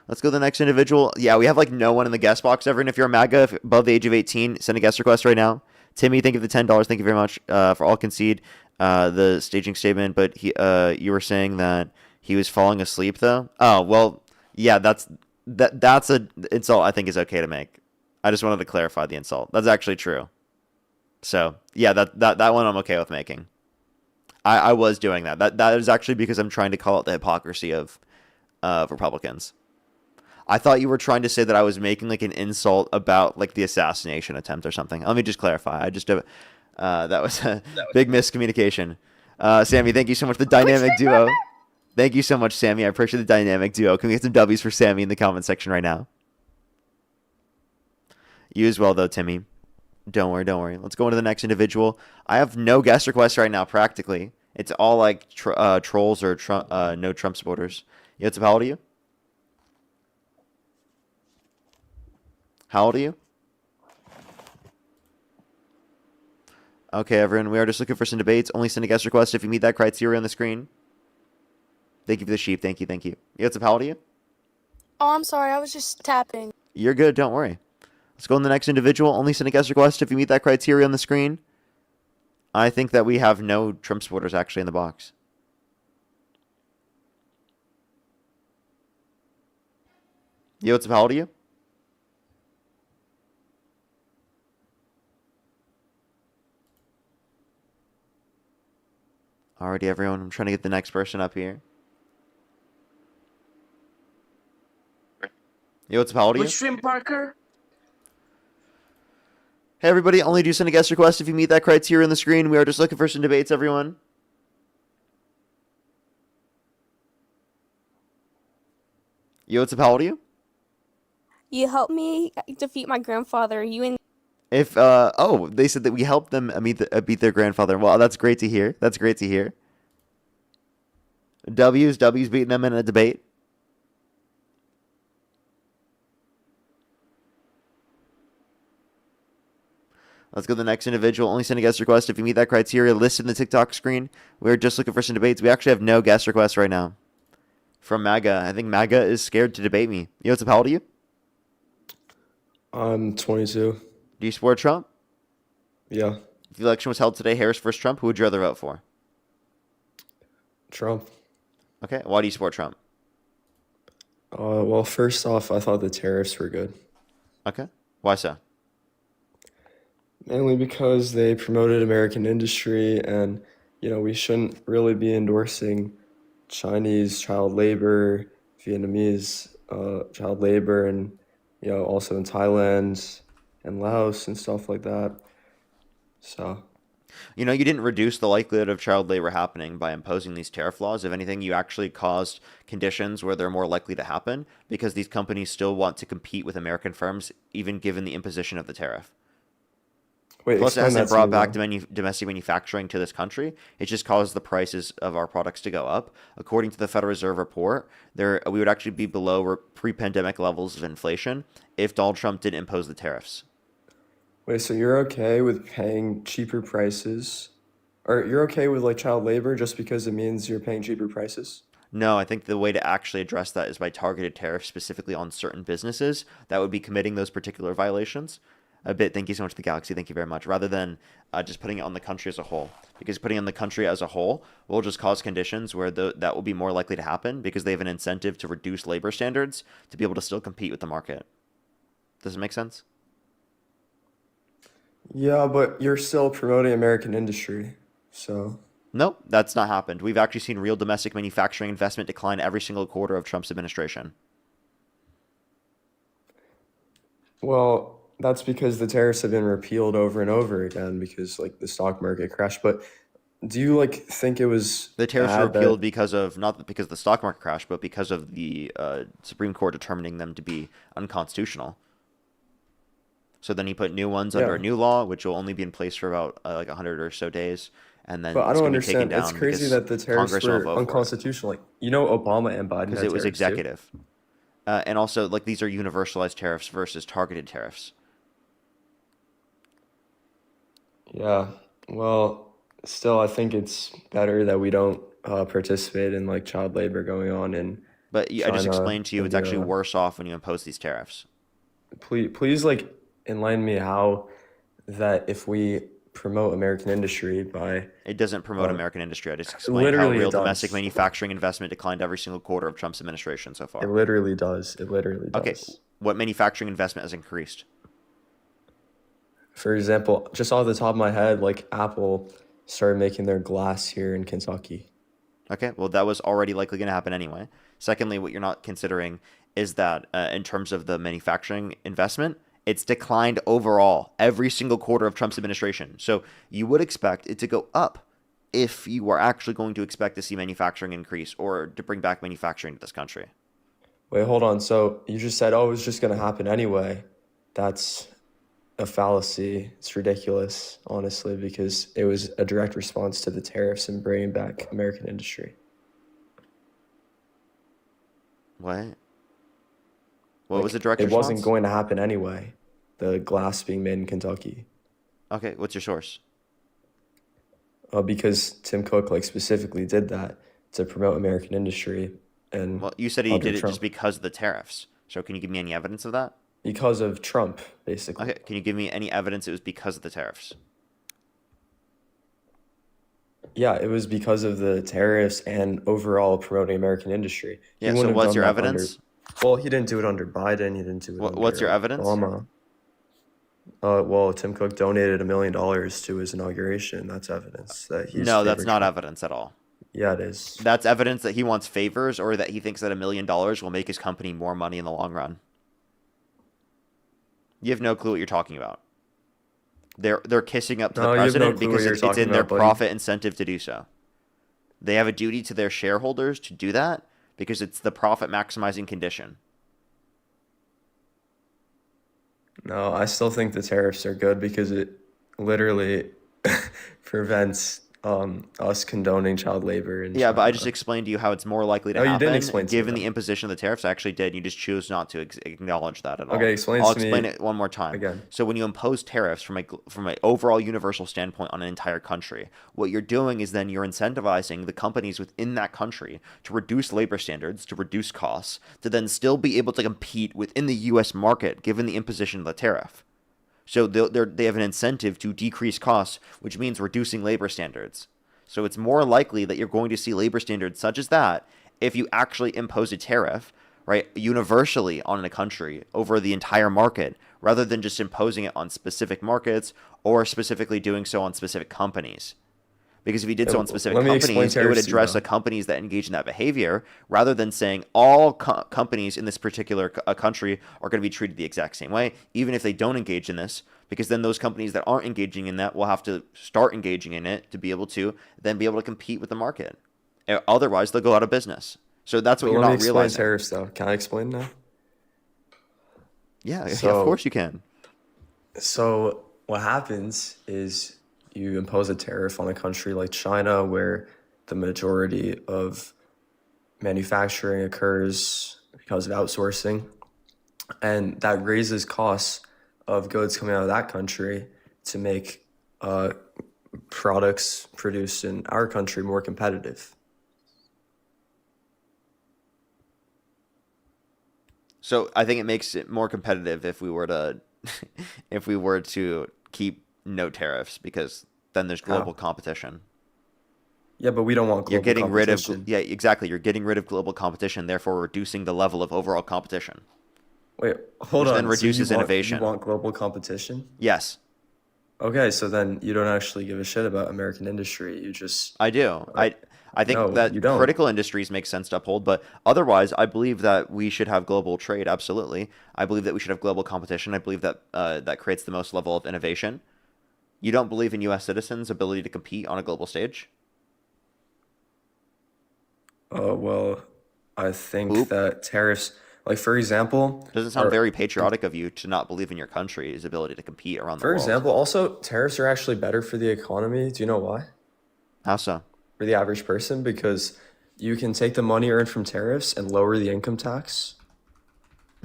Let's go to the next individual. Yeah, we have like no one in the guest box. Everyone, if you're a MAGA above the age of 18, send a guest request right now. Timmy, thank you for the $10. Thank you very much for all concede the staging statement. But you were saying that he was falling asleep though. Oh well, yeah, that's an insult I think is okay to make. I just wanted to clarify the insult. That's actually true. So yeah, that one I'm okay with making. I was doing that. That is actually because I'm trying to call out the hypocrisy of Republicans. I thought you were trying to say that I was making like an insult about like the assassination attempt or something. Let me just clarify. That was a big miscommunication. Sammy, thank you so much for the dynamic duo. Thank you so much, Sammy. I appreciate the dynamic duo. Can we get some W's for Sammy in the comment section right now? You as well, though, Timmy. Don't worry, don't worry. Let's go into the next individual. I have no guest requests right now, practically. It's all like trolls or no Trump supporters. Yotsup, how old are you? How old are you? Okay, everyone. We are just looking for some debates. Only send a guest request if you meet that criteria on the screen. Thank you for the sheep. Thank you, thank you. Yotsup, how old are you? Oh, I'm sorry. I was just tapping. You're good. Don't worry. Let's go on the next individual. Only send a guest request if you meet that criteria on the screen. I think that we have no Trump supporters actually in the box. Yotsup, how old are you? Alrighty, everyone. I'm trying to get the next person up here. Yotsup, how old are you? Which stream, Parker? Hey, everybody. Only do send a guest request if you meet that criteria on the screen. We are just looking for some debates, everyone. Yotsup, how old are you? You helped me defeat my grandfather. You and If they said that we helped them beat their grandfather. Well, that's great to hear. That's great to hear. W's beating them in a debate. Let's go to the next individual. Only send a guest request if you meet that criteria listed in the TikTok screen. We're just looking for some debates. We actually have no guest requests right now. From MAGA. I think MAGA is scared to debate me. Yotsup, how old are you? I'm 22. Do you support Trump? Yeah. If the election was held today, Harris versus Trump, who would you rather vote for? Trump. Okay. Why do you support Trump? Well, first off, I thought the tariffs were good. Okay. Why so? Mainly because they promoted American industry, and we shouldn't really be endorsing Chinese child labor, Vietnamese child labor, and also in Thailand and Laos and stuff like that. So you didn't reduce the likelihood of child labor happening by imposing these tariff laws. If anything, you actually caused conditions where they're more likely to happen because these companies still want to compete with American firms, even given the imposition of the tariff. Wait, plus, it explain hasn't that to brought me, back though. domestic manufacturing to this country. It just caused the prices of our products to go up. According to the Federal Reserve report, we would actually be below pre-pandemic levels of inflation if Donald Trump didn't impose the tariffs. Wait, so you're okay with paying cheaper prices, or you're okay with like child labor just because it means you're paying cheaper prices? No, I think the way to actually address that is by targeted tariffs specifically on certain businesses that would be committing those particular violations. Thank you so much, the Galaxy. Thank you very much. Rather than just putting it on the country as a whole, because putting it on the country as a whole will just cause conditions where that will be more likely to happen because they have an incentive to reduce labor standards to be able to still compete with the market. Does it make sense? Yeah, but you're still promoting American industry, so. Nope, that's not happened. We've actually seen real domestic manufacturing investment decline every single quarter of Trump's administration. Well, that's because the tariffs have been repealed over and over again because like the stock market crashed. But do you think it was the tariffs bad were repealed because of not because the stock market crashed, but because of the Supreme Court determining them to be unconstitutional? So then he put new ones under a new law, which will only be in place for about 100 or so days, and then But I it's don't going to be taken understand. down It's crazy because that the tariffs Congress won't were vote for it. unconstitutional. Obama and Biden Because had it was tariffs too. executive. And also, these are universalized tariffs versus targeted tariffs. Yeah. Well, still, I think it's better that we don't participate in child labor going on in But I just China, explained to you it's actually India. worse off when you impose these tariffs. Please, enlighten me how that if we promote American industry by It doesn't promote American industry. I just explained how literally it real does. domestic manufacturing investment declined every single quarter of Trump's administration so far. It literally does. It literally does. Okay, what manufacturing investment has increased? For example, just off the top of my head, Apple started making their glass here in Kentucky. Okay, well, that was already likely going to happen anyway. Secondly, what you're not considering is that in terms of the manufacturing investment, it's declined overall every single quarter of Trump's administration. So you would expect it to go up if you are actually going to expect to see manufacturing increase or to bring back manufacturing to this country. Wait, hold on. So you just said, oh, it was just going to happen anyway. That's a fallacy. It's ridiculous, honestly, because it was a direct response to the tariffs and bringing back American industry. What? What was the direct It response? wasn't going to happen anyway. The glass being made in Kentucky. Okay, what's your source? Because Tim Cook specifically did that to promote American industry. And Well, you said he under did it Trump. just because of the tariffs. So can you give me any evidence of that? Because of Trump, basically. Okay, can you give me any evidence it was because of the tariffs? Yeah, it was because of the tariffs and overall promoting American industry. He Yeah, so wouldn't have what's done your that evidence? Well, he didn't do it under Biden. He didn't do it under What's your evidence? Obama. Well, Tim Cook donated $1 million to his inauguration. That's evidence that he's No, that's favored not Trump. evidence at all. Yeah, it is. That's evidence that he wants favors or that he thinks that $1 million will make his company more money in the long run. You have no clue what you're talking about. They're kissing up to No, the you have no president clue what because you're it's talking in their about, buddy. profit incentive to do so. They have a duty to their shareholders to do that because it's the profit maximizing condition. No, I still think the tariffs are good because it literally prevents us condoning child labor in Yeah, but I China. just explained to you how it's more likely to No, you happen didn't explain to me given the that. imposition of the tariffs. I actually did. You just choose not to acknowledge that at all. Okay, explain I'll to me explain it one more time. again. So when you impose tariffs from an overall universal standpoint on an entire country, what you're doing is then you're incentivizing the companies within that country to reduce labor standards, to reduce costs, to then still be able to compete within the U.S. market given the imposition of the tariff. So they have an incentive to decrease costs, which means reducing labor standards. So it's more likely that you're going to see labor standards such as that if you actually impose a tariff, right, universally on a country over the entire market, rather than just imposing it on specific markets or specifically doing so on specific companies. Because if you did so on specific Let me explain companies, it would tariffs to you, address though. the companies that engage in that behavior, rather than saying all companies in this particular country are going to be treated the exact same way, even if they don't engage in this, because then those companies that aren't engaging in that will have to start engaging in it to be able to compete with the market. Otherwise, they'll go out of business. So that's what But you're let me not explain realizing. tariffs, though. Can I explain now? Yeah, of So- course you can. So what happens is you impose a tariff on a country like China, where the majority of manufacturing occurs because of outsourcing, and that raises costs of goods coming out of that country to make products produced in our country more competitive. So I think it makes it more competitive if we were to if we were to keep no tariffs, because then there's global competition. Yeah, but we don't want global You're getting rid of competition. yeah, exactly. You're getting rid of global competition, therefore reducing the level of overall competition. Wait, hold which on. then reduces so you innovation. You want global competition? Yes, Okay, so then you don't actually give a shit about American industry. You just I do. I think No, that you don't. critical industries make sense to uphold, but otherwise, I believe that we should have global trade. Absolutely, I believe that we should have global competition. I believe that that creates the most level of innovation. You don't believe in U.S. citizens' ability to compete on a global stage? Well, I think Oop. that tariffs, like for example, Doesn't sound are- very patriotic of you to not believe in your country's ability to compete around the For world. example, also tariffs are actually better for the economy. Do you know why? How so? For the average person, because you can take the money earned from tariffs and lower the income tax,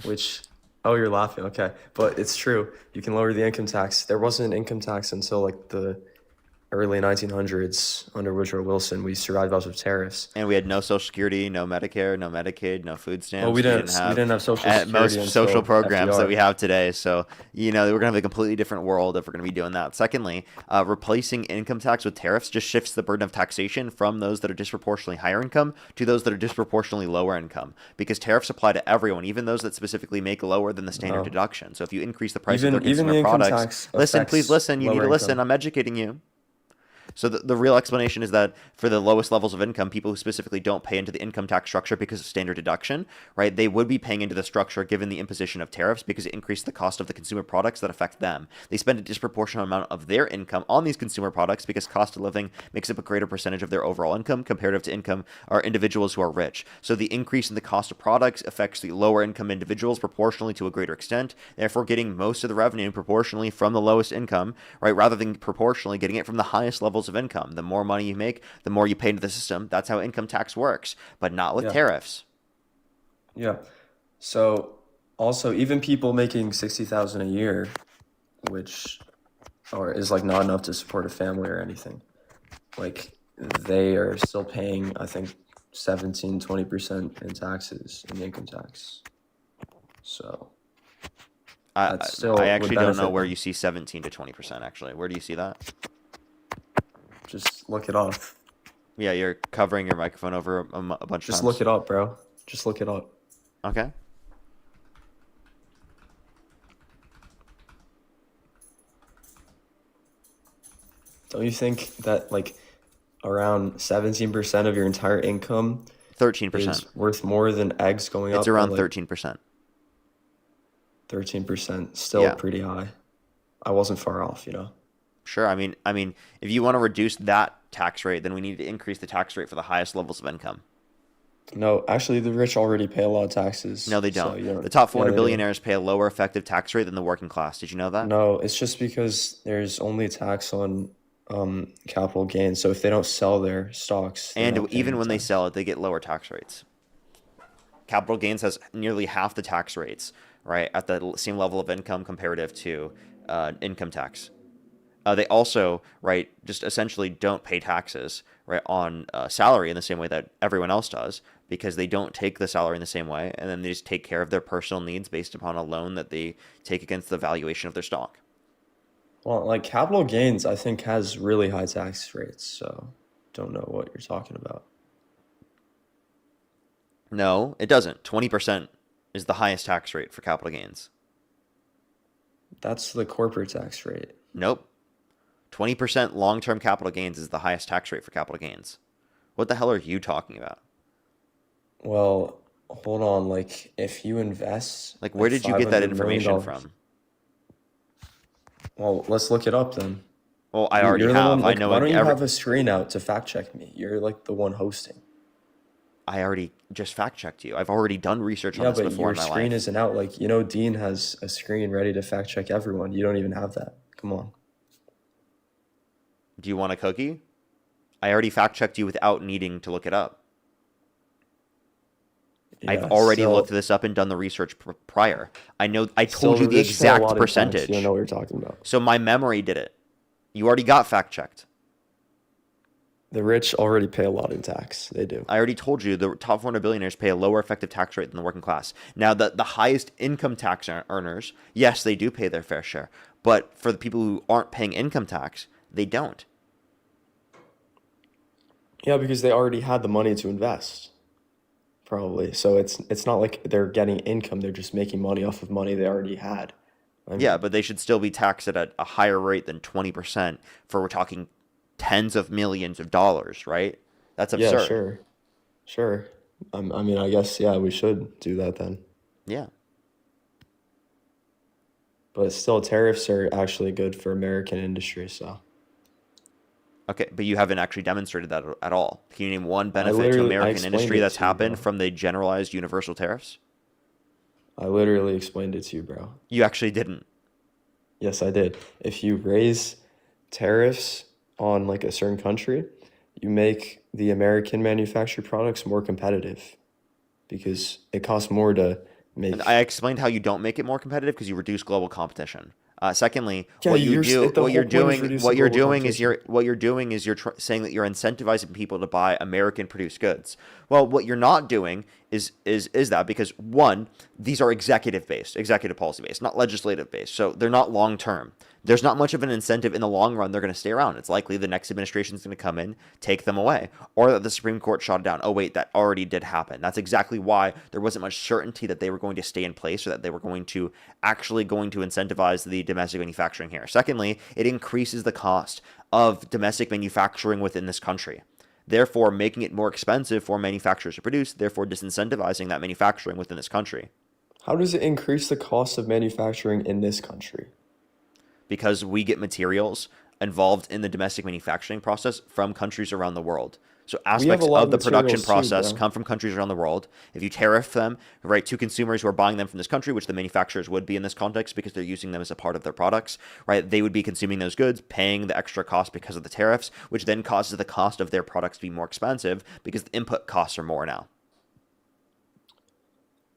which, oh, you're laughing. Okay. But it's true. You can lower the income tax. There wasn't an income tax until like the early 1900s under Woodrow Wilson. We survived off of tariffs. And we had no Social Security, no Medicare, no Medicaid, no food stamps. Well, we didn't have Social at Security most until social programs that FDR. we have today. So, we're going to have a completely different world if we're going to be doing that. Secondly, replacing income tax with tariffs just shifts the burden of taxation from those that are disproportionately higher income to those that are disproportionately lower income, because tariffs apply to everyone, even those that specifically make lower than the standard No. deduction. So if you increase the price Even of their the consumer income products, tax listen, affects please listen. You need to lower listen. income. I'm educating you. So the real explanation is that for the lowest levels of income, people who specifically don't pay into the income tax structure because of standard deduction, right, they would be paying into the structure given the imposition of tariffs because it increased the cost of the consumer products that affect them. They spend a disproportionate amount of their income on these consumer products because cost of living makes up a greater percentage of their overall income comparative to income or individuals who are rich. So the increase in the cost of products affects the lower income individuals proportionally to a greater extent, therefore getting most of the revenue proportionally from the lowest income, right, rather than proportionally getting it from the highest levels of income. The more money you make, the more you pay into the system. That's how income tax works, but not with Yeah. tariffs. Yeah. So also, even people making 60,000 a year, which or is like not enough to support a family or anything, like they are still paying, I think, 17-20% in taxes, in income tax. So I that still would actually don't know benefit where them. you see 17 to 20%, actually. Where do you see that? Just look it up. Yeah, you're covering your microphone over a bunch of times. Just look it up, bro. Just look it up. Okay. Don't you think that like around 17% of your entire income 13%. is worth more than eggs going up? It's around 13%. 13%, still Yeah. pretty high. I wasn't far off, you know. Sure. I mean, if you want to reduce that tax rate, then we need to increase the tax rate for the highest levels of income. No, actually, the rich already pay a lot of taxes. No, they so don't. you don't. The top 400 they do. billionaires pay a lower effective tax rate than the working class. Did you know that? No, it's just because there's only tax on capital gains. So if they don't sell their stocks, they're And not paying even when they tax. sell it, they get lower tax rates. Capital gains has nearly half the tax rates, right, at the same level of income comparative to income tax. They also, right, just essentially don't pay taxes, right, on salary in the same way that everyone else does, because they don't take the salary in the same way, and then they just take care of their personal needs based upon a loan that they take against the valuation of their stock. Well, like capital gains, I think has really high tax rates. So don't know what you're talking about. No, it doesn't. 20% is the highest tax rate for capital gains. That's the corporate tax rate. Nope. 20% long-term capital gains is the highest tax rate for capital gains. What the hell are you talking about? Well, hold on. Like if you invest, Like, where did you get that $500 million information from? Well, let's look it up then. Well, I already You're the have. one, like, I know why don't you have a screen out to fact check me? You're like the one hosting. I already just fact checked you. I've already done research on Yeah, this but before your in my screen life. isn't out. Like, you know, Dean has a screen ready to fact check everyone. You don't even have that. Come on. Do you want a cookie? I already fact checked you without needing to look it up. I've Yeah, already still- looked this up and done the research prior. I know. I still told you the rich pay a lot exact in tax. percentage. You don't know what you're talking about. So my memory did it. You already got fact checked. The rich already pay a lot in tax. They do. I already told you the top 400 billionaires pay a lower effective tax rate than the working class. Now, the highest income tax earners, yes, they do pay their fair share. But for the people who aren't paying income tax, they don't. Yeah, because they already had the money to invest. Probably. So it's not like they're getting income. They're just making money off of money they already had. I mean, Yeah, but they should still be taxed at a higher rate than 20% for we're talking tens of millions of dollars, right? That's absurd. Yeah, sure. Sure. I mean, I guess, yeah, we should do that then. Yeah. But still, tariffs are actually good for American industry, so. Okay, but you haven't actually demonstrated that at all. Can you name one benefit to literally- I American explained industry it that's to you, happened bro. from the generalized universal tariffs? I literally explained it to you, bro. You actually didn't. Yes, I did. If you raise tariffs on like a certain country, you make the American manufactured products more competitive because it costs more to make. And I explained how you don't make it more competitive because you reduce global competition. Secondly, Yeah, what you you're- do, the what you're whole point is doing, reducing what you're global doing is saying that you're incentivizing people to buy American produced goods. Well, what you're not doing is that because one, these are executive policy based, not legislative based. So they're not long term. There's not much of an incentive in the long run. They're going to stay around. It's likely the next administration is going to come in, take them away, or that the Supreme Court shot it down. Oh wait, that already did happen. That's exactly why there wasn't much certainty that they were going to stay in place or that they were going to incentivize the domestic manufacturing here. Secondly, it increases the cost of domestic manufacturing within this country, therefore making it more expensive for manufacturers to produce, therefore disincentivizing that manufacturing within this country. How does it increase the cost of manufacturing in this country? Because we get materials involved in the domestic manufacturing process from countries around the world. So aspects of the production process come from countries around the world. If you tariff them, right, to consumers who are buying them from this country, which the manufacturers would be in this context because they're using them as a part of their products, right, they would be consuming those goods, paying the extra cost because of the tariffs, which then causes the cost of their products to be more expensive because the input costs are more now.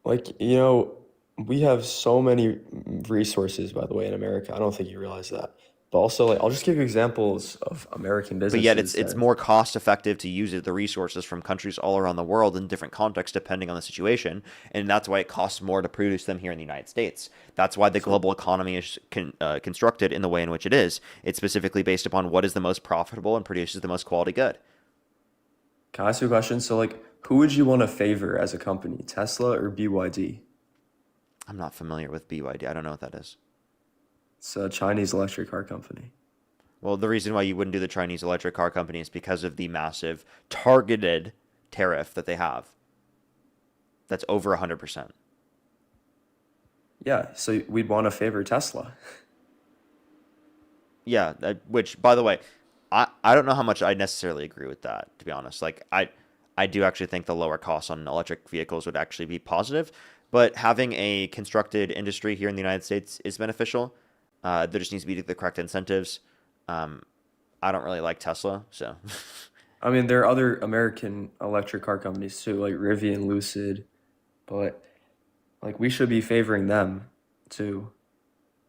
Like, we have so many resources, by the way, in America. I don't think you realize that. But also, like, I'll just give you examples of American businesses. But yet it's more cost effective to use the resources from countries all around the world in different contexts depending on the situation. And that's why it costs more to produce them here in the United States. That's why the global economy is constructed in the way in which it is. It's specifically based upon what is the most profitable and produces the most quality good. Can I ask you a question? So, like, who would you want to favor as a company, Tesla or BYD? I'm not familiar with BYD. I don't know what that is. It's a Chinese electric car company. Well, the reason why you wouldn't do the Chinese electric car company is because of the massive targeted tariff that they have. That's over 100%. Yeah, so we'd want to favor Tesla. Yeah, which, by the way, I don't know how much I necessarily agree with that, to be honest. Like, I do actually think the lower costs on electric vehicles would actually be positive, but having a constructed industry here in the United States is beneficial. There just needs to be the correct incentives. I don't really like Tesla, so. I mean, there are other American electric car companies too, like Rivian, Lucid, but like we should be favoring them too.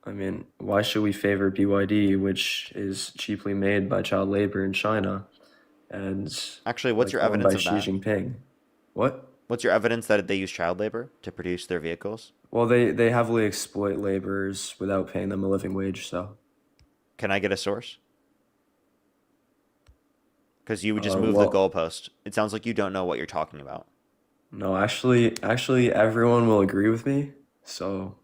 I mean, why should we favor BYD, which is cheaply made by child labor in China, and actually, what's your owned evidence by of Xi that? Jinping? What? What's your evidence that they use child labor to produce their vehicles? Well, they heavily exploit laborers without paying them a living wage, so. Can I get a source? Because you would just move the goalpost. It sounds like you don't know what you're talking about. No, actually, everyone will agree with me, so.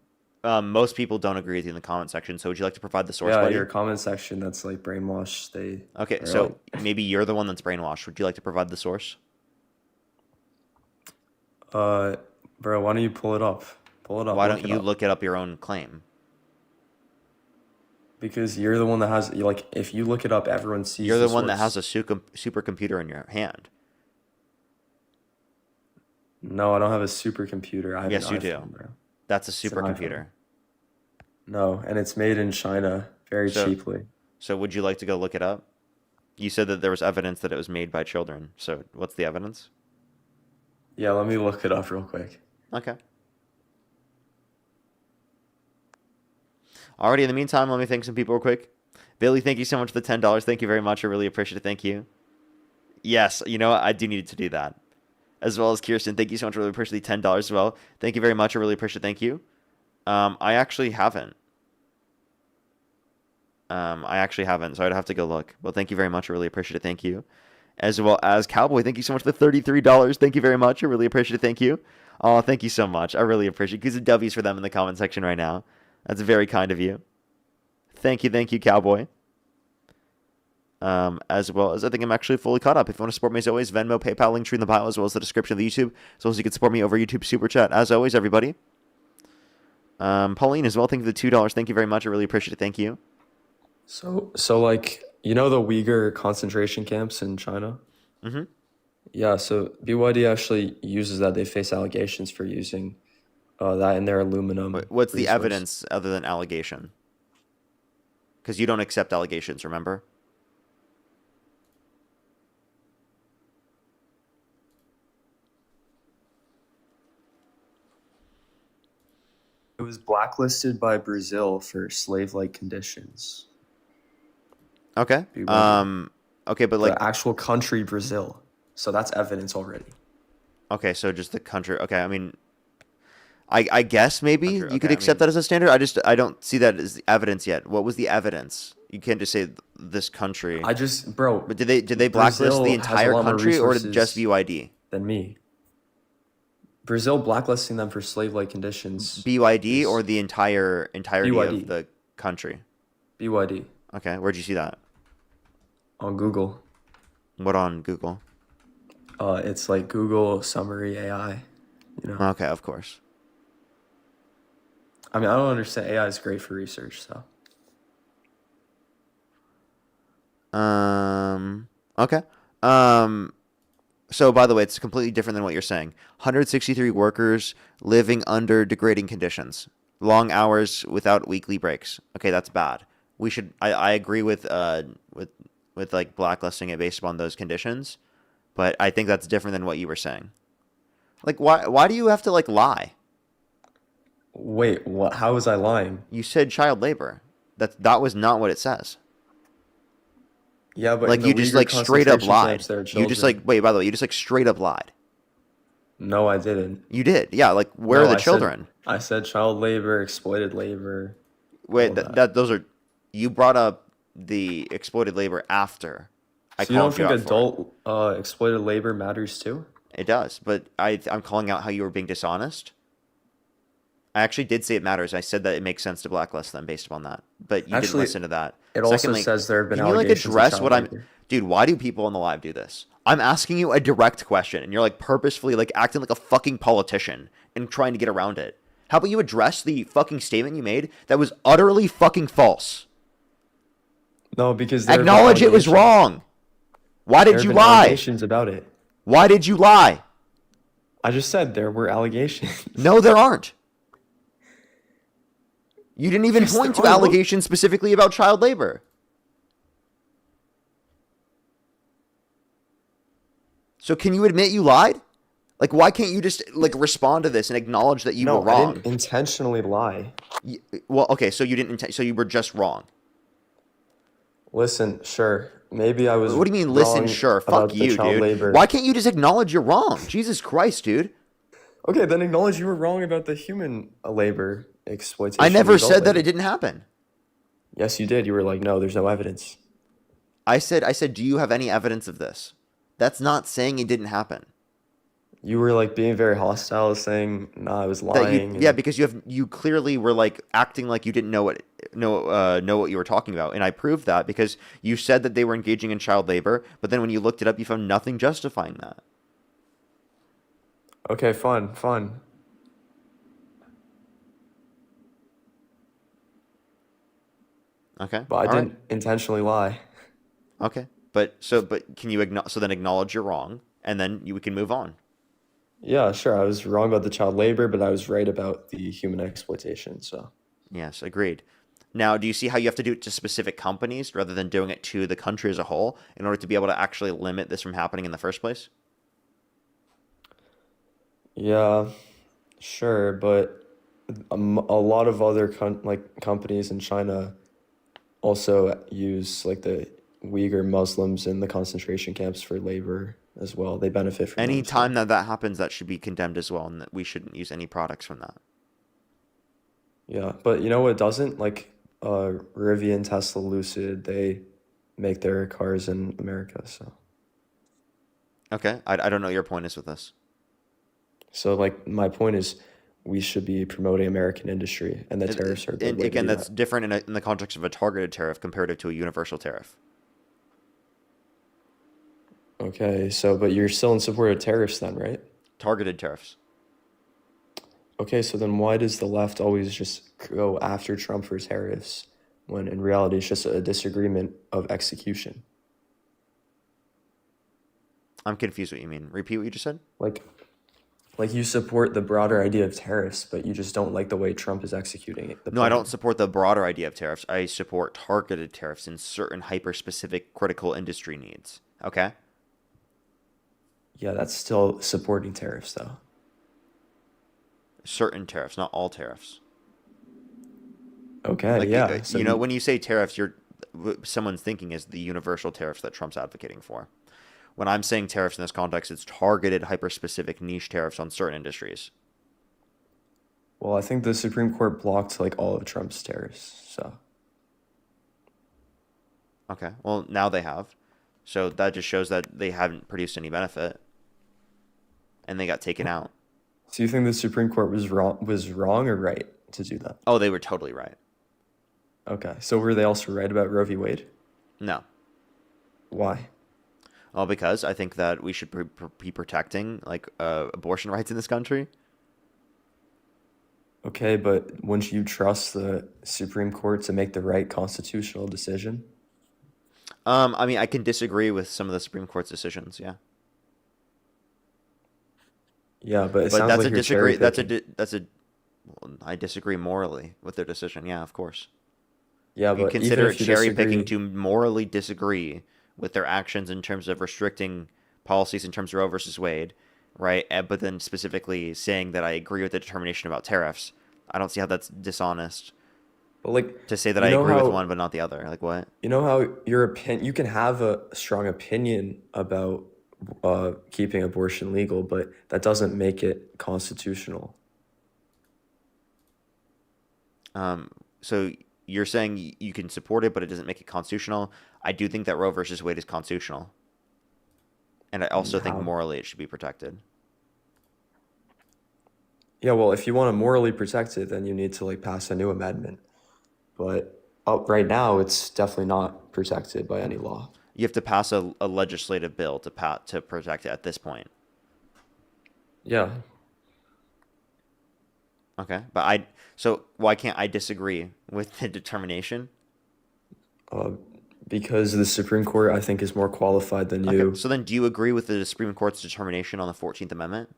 Most people don't agree with you in the comment section, so would you like to provide the source, Yeah, buddy? your comment section, that's like brainwashed. Okay, so maybe you're the one that's brainwashed. Would you like to provide the source? Bro, why don't you pull it up? Pull it up. Why don't you look it up your own claim? Because you're the one that has, like, if you look it up, everyone sees. You're the one that has a supercomputer in your hand. No, I don't have a supercomputer. I have Yes, an you iPhone, do. bro. That's a It's an supercomputer. iPhone. No, and it's made in China very cheaply. So would you like to go look it up? You said that there was evidence that it was made by children. So what's the evidence? Yeah, let me look it up real quick. Okay. Alrighty, in the meantime, let me thank some people real quick. Billy, thank you so much for the $10. Thank you very much. I really appreciate it. Thank you. Yes, you know what? I do need to do that. As well as Kirsten, thank you so much. I really appreciate the $10 as well. Thank you very much. I really appreciate it. Thank you. I actually haven't. So I'd have to go look. Well, thank you very much. I really appreciate it. Thank you. As well as Cowboy, thank you so much for the $33. Thank you very much. I really appreciate it. Thank you. Oh, thank you so much. I really appreciate it. Gives a W's for them in the comment section right now. That's very kind of you. Thank you, Cowboy. As well as I think I'm actually fully caught up. If you want to support me as always, Venmo, PayPal, link tree in the bio, as well as the description of the YouTube, as well as you can support me over YouTube Super Chat. As always, everybody. Pauline as well, thank you for the $2. Thank you very much. I really appreciate it. Thank you. So like, you know the Uyghur concentration camps in China? Mm-hmm. Yeah, so BYD actually uses that. They face allegations for using that in their aluminum. What's the evidence other than allegation? Because you don't accept allegations, remember? It was blacklisted by Brazil for slave-like conditions. Okay. BYD. Okay, but like the actual country Brazil. So that's evidence already. Okay, so just the country. Okay, I mean, I guess maybe Country, you could okay, I accept mean- that as a standard. I don't see that as evidence yet. What was the evidence? You can't just say this country. Bro. But did they blacklist Brazil the has a entire lot more country or just resources BYD? than me. Brazil blacklisting them for slave-like conditions. BYD is or the entirety BYD. of the country? BYD Okay, where'd you see that? on Google. What on Google? It's like Google summary AI. You know. Okay, of course. I mean, I don't understand. AI is great for research, so. Okay. So by the way, it's completely different than what you're saying. 163 workers living under degrading conditions, long hours without weekly breaks. Okay, that's bad. We should. I agree with like blacklisting it based upon those conditions, but I think that's different than what you were saying. Like, why do you have to like lie? Wait, what? How was I lying? You said child labor. That was not what it says. Yeah, but Like in the you just Uyghur like straight up concentration lied. camps, there are You just children. like wait. By the way, you just like straight up lied. No, I didn't. You did. Yeah. Like where No, are the I said- children? I said child labor, exploited labor. Wait, all that those are. You brought up the exploited labor after. So you don't called think out for it. adult exploited labor matters too? It does, but I'm calling out how you were being dishonest. I actually did say it matters. I said that it makes sense to blacklist them based upon that, but you didn't Actually, listen to that. it also says there have been can you like allegations of address child what I'm, labor. dude? Why do people on the live do this? I'm asking you a direct question, and you're like purposefully like acting like a fucking politician and trying to get around it. How about you address the fucking statement you made that was utterly fucking false? No, because there have been Acknowledge it was allegations. wrong. Why There did have you been lie? Allegations about it. Why did you lie? I just said there were allegations. No, there aren't. You didn't even Yes, point there to are. Look. allegations specifically about child labor. So can you admit you lied? Like, why can't you just like respond to this and acknowledge that you No, were I wrong? didn't intentionally lie. Well, okay, so you didn't. So you were just wrong. Listen, sure, maybe I was. What do you mean? Listen, wrong sure. about Fuck the you, child dude. labor. Why can't you just acknowledge you're wrong? Jesus Christ, dude. Okay, then acknowledge you were wrong about the human labor exploitation. I never of adult said that labor. it didn't happen. Yes, you did. You were like, no, there's no evidence. I said, do you have any evidence of this? That's not saying it didn't happen. You were like being very hostile, saying, "Nah, I was lying." Yeah, because you clearly were like acting like you didn't know what you were talking about, and I proved that because you said that they were engaging in child labor, but then when you looked it up, you found nothing justifying that. Okay, fun. Okay, But I all right. didn't intentionally lie. Okay, but can you then acknowledge you're wrong, and then we can move on. Yeah, sure. I was wrong about the child labor, but I was right about the human exploitation. So Yes, agreed. Now, do you see how you have to do it to specific companies rather than doing it to the country as a whole in order to be able to actually limit this from happening in the first place? yeah, sure. But a lot of other companies in China also use like the Uyghur Muslims in the concentration camps for labor as well. They benefit from Any them, so- time that happens, that should be condemned as well, and that we shouldn't use any products from that. Yeah, but you know what doesn't? Like Rivian, Tesla, Lucid, they make their cars in America, so Okay, I don't know what your point is with this. like my point is we should be promoting American industry, and the tariffs are a good And way to again, do that's that. different in the context of a targeted tariff comparative to a universal tariff. Okay, so but you're still in support of tariffs then, right? Targeted tariffs. Okay, so then why does the left always just go after Trump for tariffs when in reality it's just a disagreement of execution? I'm confused what you mean. Repeat what you just said. Like you support the broader idea of tariffs, but you just don't like the way Trump is executing it. No, I don't support the broader idea of tariffs. I support targeted tariffs in certain hyper-specific critical industry needs. Okay? Yeah, that's still supporting tariffs, though. Certain tariffs, not all tariffs. Okay, Like, yeah. So you know, when you say tariffs, someone's thinking is the universal tariffs that Trump's advocating for. When I'm saying tariffs in this context, it's targeted, hyper-specific niche tariffs on certain industries. Well, I think the Supreme Court blocked like all of Trump's tariffs. So Okay. Well, now they have. So that just shows that they haven't produced any benefit, and they got taken out. so you think the Supreme Court was wrong or right to do that? Oh, they were totally right. Okay. So were they also right about Roe v. Wade? No. Why? Well, because I think that we should be protecting like abortion rights in this country. Okay, but wouldn't you trust the Supreme Court to make the right constitutional decision? I mean, I can disagree with some of the Supreme Court's decisions. Yeah. Yeah, but it But sounds that's like a you're disagree. cherry-picking. Well, I disagree morally with their decision. Yeah, of course. Yeah, You but even consider it if you cherry picking disagree, to morally disagree with their actions in terms of restricting policies in terms of Roe versus Wade, right? But then specifically saying that I agree with the determination about tariffs. I don't see how that's dishonest but like, to say that you I know agree with how one but not the other. Like what? you know how you can have a strong opinion about keeping abortion legal, but that doesn't make it constitutional. So you're saying you can support it, but it doesn't make it constitutional. I do think that Roe versus Wade is constitutional, and I also think How? morally it should be protected. Yeah, well, if you want to morally protect it, then you need to like pass a new amendment. But right now, it's definitely not protected by any law. You have to pass a legislative bill to protect it at this point. Yeah. Okay, but so why can't I disagree with the determination? Because the Supreme Court, I think, is more qualified than you. Okay, so then do you agree with the Supreme Court's determination on the 14th Amendment?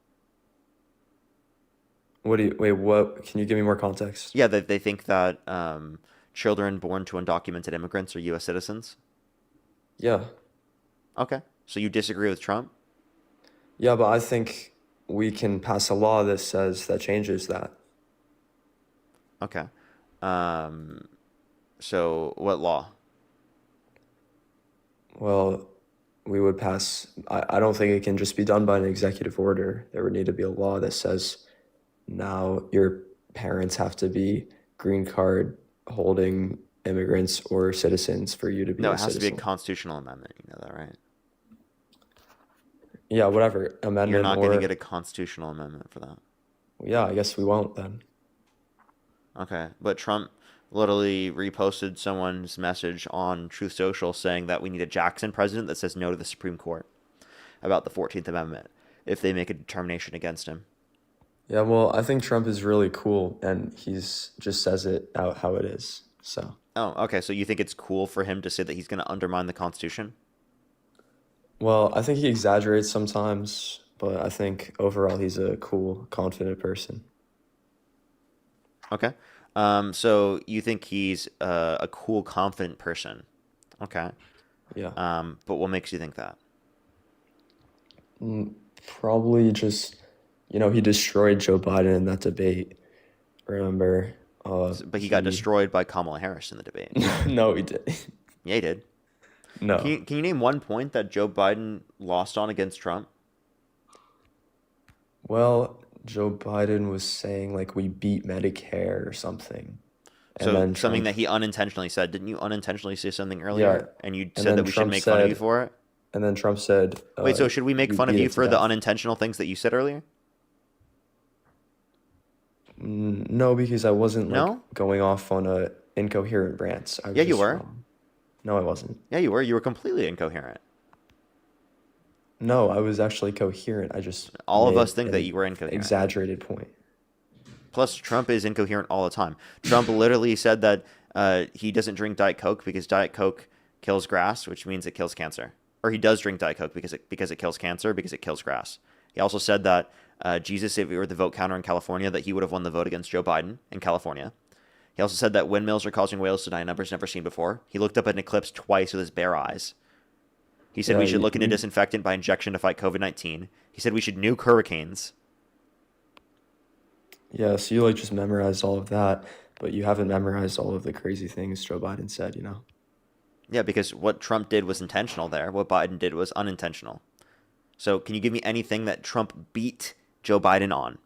Wait, what? Can you give me more context? Yeah, that they think that children born to undocumented immigrants are U.S. citizens. Yeah. Okay, so you disagree with Trump? Yeah, but I think we can pass a law that changes that. Okay. So what law? Well, we would pass. I don't think it can just be done by an executive order. There would need to be a law that says now your parents have to be green card holding immigrants or citizens for you to be No, a it has to be a citizen. constitutional amendment. You know that, right? Yeah, whatever amendment. You're not going to or get a constitutional amendment for that. yeah, I guess we won't then. Okay, but Trump literally reposted someone's message on Truth Social saying that we need a Jackson president that says no to the Supreme Court about the 14th Amendment if they make a determination against him. Yeah, well, I think Trump is really cool, and he's just says it out how it is. So Oh, okay, so you think it's cool for him to say that he's going to undermine the Constitution? well, I think he exaggerates sometimes, but I think overall he's a cool, confident person. Okay. So you think he's a cool, confident person. Okay. Yeah. But what makes you think that? Probably just, he destroyed Joe Biden in that debate. Remember? But he got destroyed by Kamala Harris in the debate. No, he did. Yeah, he did. No. Can you name one point that Joe Biden lost on against Trump? Well, Joe Biden was saying like we beat Medicare or something. And So then something Trump, that he unintentionally said. Didn't you unintentionally say something earlier? And you and said then that we should Trump make fun of you said, for it? and then Trump said, Wait, so should we make fun of beat you it to for the death. unintentional things that you said earlier? No, because I wasn't like No? going off on a incoherent rant. I was Yeah, you just were. wrong. No, I wasn't. Yeah, you were. You were completely incoherent. No, I was actually coherent. I just All of made us think that an you were incoherent. exaggerated point. Plus, Trump is incoherent all the time. Trump literally said that he doesn't drink Diet Coke because Diet Coke kills grass, which means it kills cancer. Or he does drink Diet Coke because it kills cancer, because it kills grass. He also said that Jesus, if he were the vote counter in California, that he would have won the vote against Joe Biden in California. He also said that windmills are causing whales to die in numbers never seen before. He looked up at an eclipse twice with his bare eyes. He said Yeah, we should look into you- disinfectant by injection to fight COVID-19. He said we should nuke hurricanes. Yeah, so you like just memorized all of that, but you haven't memorized all of the crazy things Joe Biden said, Yeah, because what Trump did was intentional there. What Biden did was unintentional. So can you give me anything that Trump beat Joe Biden on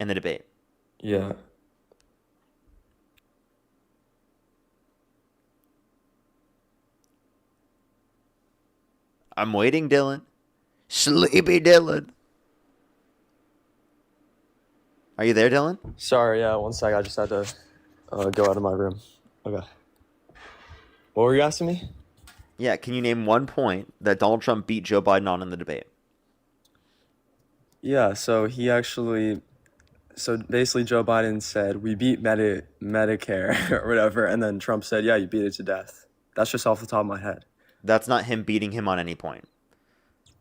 in the debate? Yeah. I'm waiting, Dylan. Sleepy Dylan. Are you there, Dylan? Sorry, yeah, one sec. I just had to go out of my room. Okay. What were you asking me? Yeah, can you name one point that Donald Trump beat Joe Biden on in the debate? Yeah, so basically Joe Biden said, we beat Medicare or whatever, and then Trump said, yeah, you beat it to death. That's just off the top of my head. That's not him beating him on any point.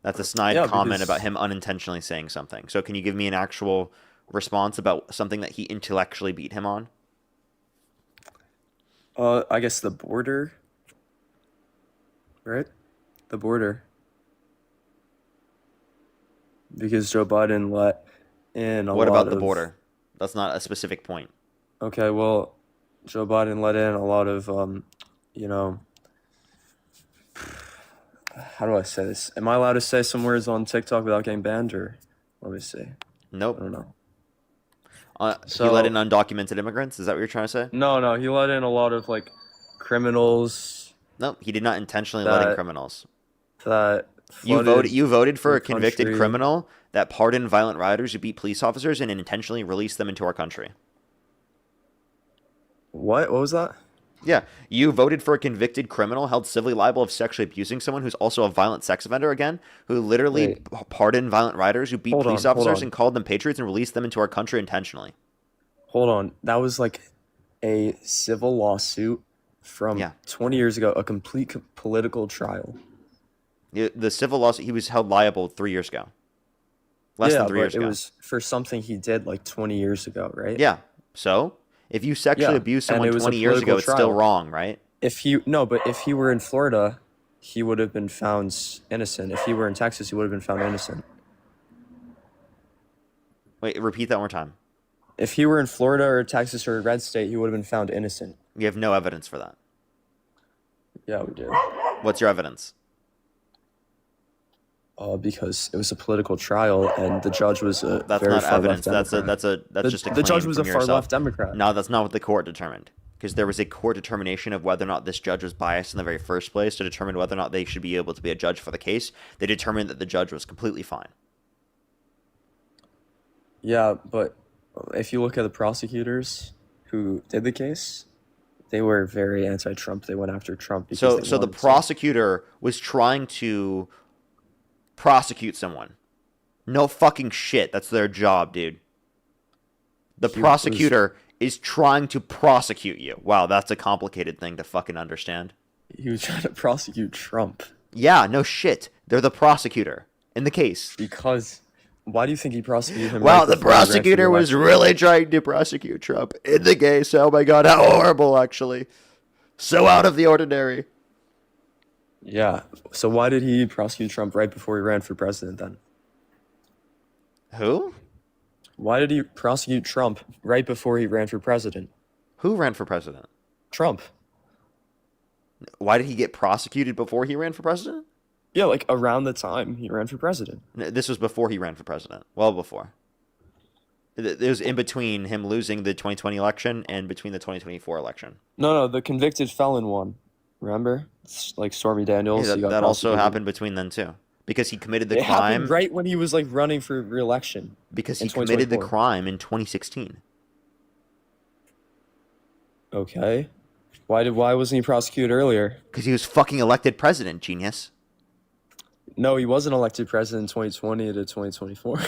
That's a snide Yeah, comment because- about him unintentionally saying something. So can you give me an actual response about something that he intellectually beat him on? I guess the border, right? The border. Because Joe Biden let in a lot What about the of- border? That's not a specific point. Okay, well, Joe Biden let in a lot of, how do I say this? Am I allowed to say some words on TikTok without getting banned, or let me see? Nope. I don't know. He let in undocumented immigrants? Is that what you're trying to say? No, he let in a lot of, like, criminals. No, he did not intentionally let in criminals. That You voted for a the convicted country. criminal that pardoned violent rioters who beat police officers and intentionally released them into our country. What was that? Yeah, you voted for a convicted criminal held civilly liable of sexually abusing someone who's also a violent sex offender again, who literally pardoned violent rioters who beat police officers and called them patriots and released them into our country intentionally. Hold on. That was like a civil lawsuit from 20 years ago, a complete political trial. The civil lawsuit, he was held liable 3 years ago. Less than 3 years ago. It was for something he did like 20 years ago, right? Yeah. So, if you sexually abuse someone 20 years ago, it's still wrong, right? If he were in Florida, he would have been found innocent. If he were in Texas, he would have been found innocent. Wait, repeat that one more time. If he were in Florida or Texas or a red state, he would have been found innocent. We have no evidence for that. Yeah, we do. What's your evidence? Because it was a political trial and the judge was a That's very not far evidence. left That's Democrat. just a The judge claim was from a far yourself. left Democrat. No, that's not what the court determined. Because there was a court determination of whether or not this judge was biased in the very first place to determine whether or not they should be able to be a judge for the case. They determined that the judge was completely fine. Yeah, but if you look at the prosecutors who did the case, they were very anti-Trump. They went after Trump because So the prosecutor was trying to prosecute someone. No fucking shit. That's their job, dude. The prosecutor is trying to prosecute you. Wow, that's a complicated thing to fucking understand. He was trying to prosecute Trump. Yeah, no shit. They're the prosecutor in the case. Because why do you think he prosecuted him? Well, right the before he ran for prosecutor was election? really trying to prosecute Trump in the case. Oh my god, how horrible, actually. So out of the ordinary. Yeah. So why did he prosecute Trump right before he ran for president then? Who? Why did he prosecute Trump right before he ran for president? Who ran for president? Trump. Why did he get prosecuted before he ran for president? Yeah, like around the time he ran for president. This was before he ran for president. Well before. It was in between him losing the 2020 election and between the 2024 election. No, the convicted felon one. Remember? It's like Stormy Daniels. Yeah, he got that also prosecuted. happened between then too. Because he committed the It crime. happened right when he was like running for re-election. Because in he committed the 2024. crime in 2016. Okay. Why wasn't he prosecuted earlier? Because he was fucking elected president, genius. No, he wasn't elected president in 2020 to 2024.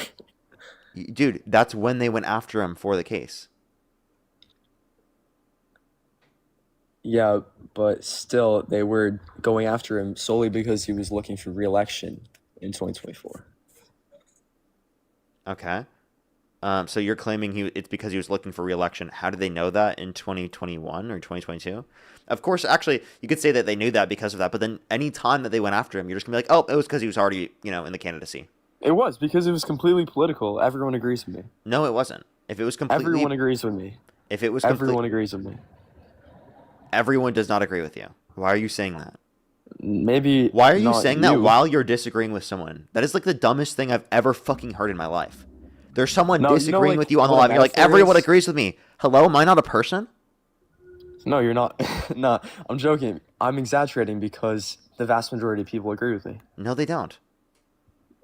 Dude, that's when they went after him for the case. Yeah, but still, they were going after him solely because he was looking for re-election in 2024. Okay. So you're claiming it's because he was looking for re-election. How did they know that in 2021 or 2022? Of course, actually, you could say that they knew that because of that, but then any time that they went after him, you're just going to be like, oh, it was because he was already, in the candidacy. It was, because it was completely political. Everyone agrees with me. No, it wasn't. If it was completely... Everyone agrees with me. If it was Everyone agrees with me. Everyone does not agree with you. Why are you saying that? maybe. Why are you not saying that while you're disagreeing with someone? That is like the dumbest thing I've ever fucking heard in my life. There's someone No, disagreeing like, with you on the what a live. You're like, metaphor everyone is? agrees with me. Hello, am I not a person? No, you're not. No, I'm joking. I'm exaggerating because the vast majority of people agree with me. No, they don't.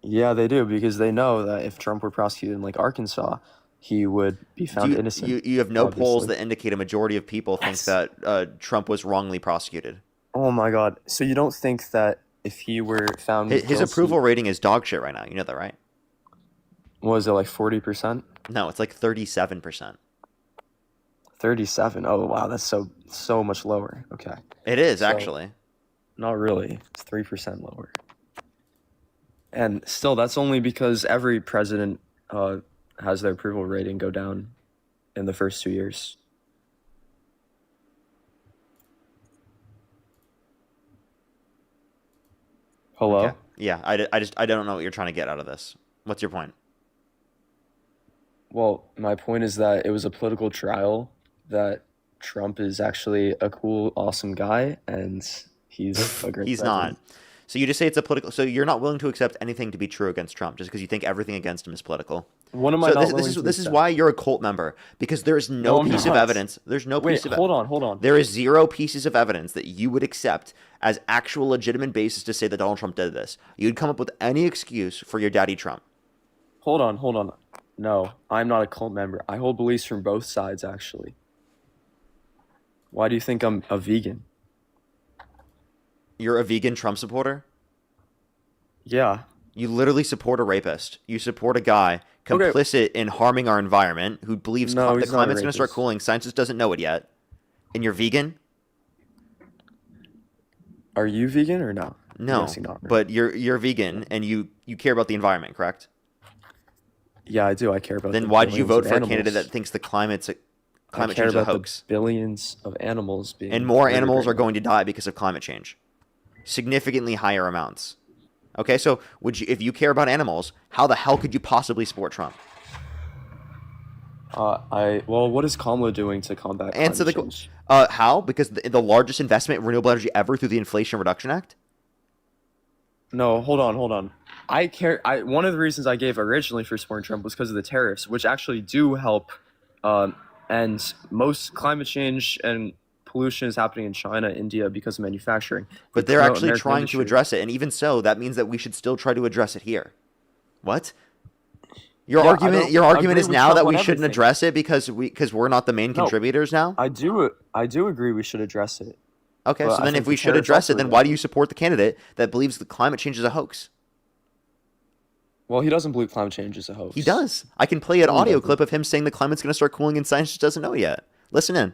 Yeah, they do, because they know that if Trump were prosecuted in like Arkansas, he would be found innocent. You have no polls obviously. that indicate a majority of people think that Trump was wrongly prosecuted. Oh my God! So you don't think that if he were found His guilty, approval rating is dog shit right now. You know that, right? was it like 40%? No, it's like 37%. 37. Oh wow, that's so much lower. Okay. It is So- actually. Not really. It's 3% lower. And still, that's only because every president has their approval rating go down in the first 2 years. Hello? Okay. Yeah, I don't know what you're trying to get out of this. What's your point? Well, my point is that it was a political trial, that Trump is actually a cool, awesome guy, and he's a great He's president. not. So you just say it's a political. So you're not willing to accept anything to be true against Trump just because you think everything against him is political. What am I So not this willing is to this is accept? why you're a cult member, because there is No, no I'm piece of not. evidence. There's no Wait, piece of hold on. There is 0 pieces of evidence that you would accept as actual legitimate basis to say that Donald Trump did this. You'd come up with any excuse for your daddy Trump. Hold on. No, I'm not a cult member. I hold beliefs from both sides, actually. Why do you think I'm a vegan? You're a vegan Trump supporter? Yeah. You literally support a rapist. You support a guy Okay. complicit in harming our environment who believes No, the he's not a climate's going to start rapist. cooling. Science just doesn't know it yet. And you're vegan? Are you vegan or no? No, Yes, you're not, right? but you're vegan and you care about the environment, correct? Yeah, I do. I care about Then the why did you billions vote of for a animals. candidate that thinks the climate I change care is a about hoax? the billions of animals being And more murdered animals right are going to die because of climate change. Significantly higher amounts. Okay, so if you care about animals, how the hell could you possibly support Trump? Well, what is Kamala doing to combat Answer climate the change? how? Because the largest investment in renewable energy ever through the Inflation Reduction Act? No, hold on. One of the reasons I gave originally for supporting Trump was because of the tariffs, which actually do help end most climate change and pollution is happening in China, India because of manufacturing. But They they're promote actually American trying to industry. address it, and even so, that means that we should still try to address it here. What? Your Yeah, I argument don't your argument agree is with now Trump that we on shouldn't everything. address it because we're not the main No. contributors now? I do agree we should address it. Okay, But so I then think if we the should tariffs address it, also then address why do it. you support the candidate that believes that climate change is a hoax? Well, he doesn't believe climate change is a hoax. He does. I can play an No, he audio doesn't. clip of him saying the climate's going to start cooling and science just doesn't know it yet. Listen in.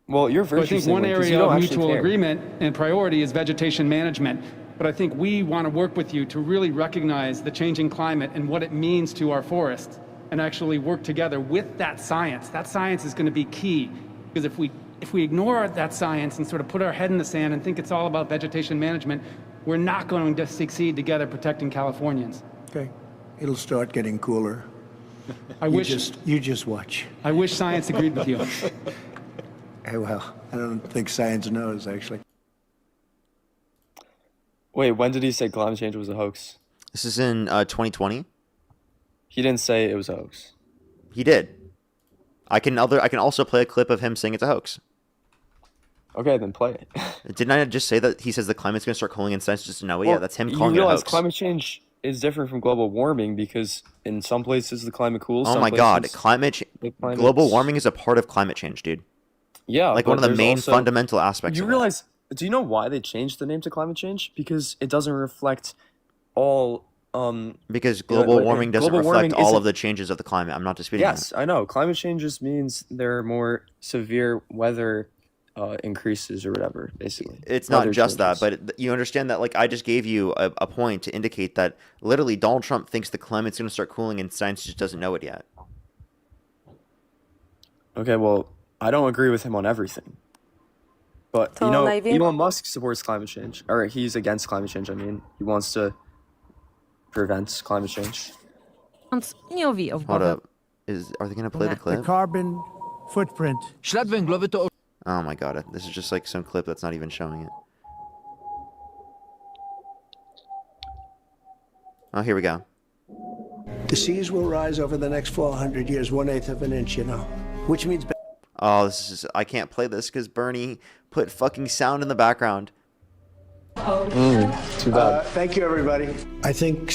Well, you're So I think one virtue-signaling 'cause you area don't of actually mutual care. agreement and priority is vegetation management. But I think we want to work with you to really recognize the changing climate and what it means to our forests and actually work together with that science. That science is going to be key because if we ignore that science and sort of put our head in the sand and think it's all about vegetation management, we're not going to succeed together protecting Californians. Okay. It'll start getting cooler. You just watch. I wish science agreed with you. Well, I don't think science knows, actually. Wait, when did he say climate change was a hoax? This is in 2020. He didn't say it was a hoax. He did. I can also play a clip of him saying it's a hoax. Okay, then play it. Didn't I just say that he says the climate's going to start cooling and science just know it? Well, Yeah, that's him you calling it a realize hoax. climate change is different from global warming because in some places the climate cools. Oh some my god, places the climate's- global warming is a part of climate change, dude. Yeah, Like one of but the there's main also- fundamental aspects You of it. realize? Do you know why they changed the name to climate change? Because it doesn't reflect all. Because global warming doesn't reflect all isn't- of the changes of the climate. I'm not disputing Yes, I know. Climate change just means there are more severe weather increases or whatever, basically. that. It's not Weather just changes. that, but you understand that, like, I just gave you a point to indicate that literally Donald Trump thinks the climate's going to start cooling and science just doesn't know it yet. Okay, well, I don't agree with him on everything. But, So, like, Elon Musk supports climate change. Or he's against climate change, I mean. He wants to prevent climate change. Hold up. Are they going to play the The clip? carbon footprint. Ślad węglowy to Oh my god, this is just like some clip that's not even showing it. Oh, here we go. The seas will rise over the next 400 years, 1/8 of an inch, which means... Oh, I can't play this because Bernie put fucking sound in the background. Too bad. Thank you, everybody. I think...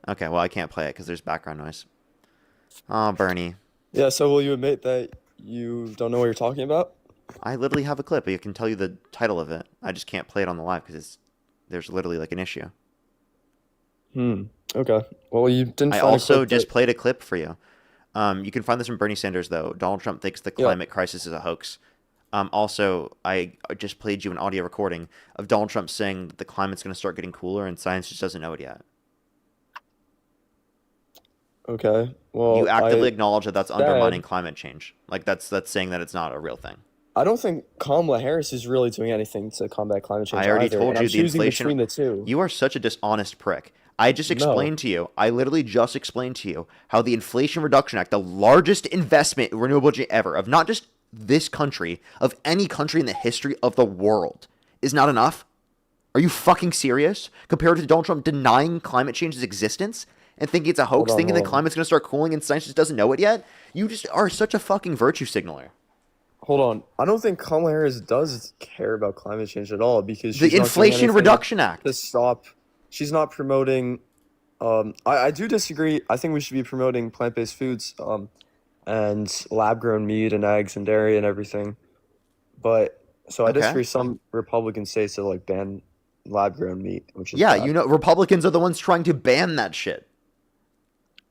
Okay, well, I can't play it because there's background noise. Oh, Bernie. Yeah, so will you admit that you don't know what you're talking about? I literally have a clip. I can tell you the title of it. I just can't play it on the live because there's literally like an issue. Okay. Well, you didn't I find also a clip just that... played a clip for you. You can find this from Bernie Sanders, though. Donald Trump thinks the climate crisis is a hoax. Also, I just played you an audio recording of Donald Trump saying that the climate's going to start getting cooler and science just doesn't know it yet. Okay. Well, You actively acknowledge that that's undermining climate change. Like, that's saying that it's not a real thing. I don't think Kamala Harris is really doing anything to combat climate change. I already either, told and you I'm the choosing inflation. between the two. You are such a dishonest prick. I just explained to you. I literally just explained to you how the Inflation Reduction Act, the largest investment in renewable energy ever, of not just this country, of any country in the history of the world, is not enough. Are you fucking serious? Compared to Donald Trump denying climate change's existence and thinking it's a hoax, thinking the climate's going to start cooling and science just doesn't know it yet? You just are such a fucking virtue signaler. Hold on. I don't think Kamala Harris does care about climate change at all because she's The not doing Inflation anything Reduction Act to stop. She's not promoting. I do disagree. I think we should be promoting plant-based foods, and lab-grown meat and eggs and dairy and everything. But so I disagree. Some Republican states that like ban lab-grown meat, which is bad. you know, Republicans are the ones trying to ban that shit.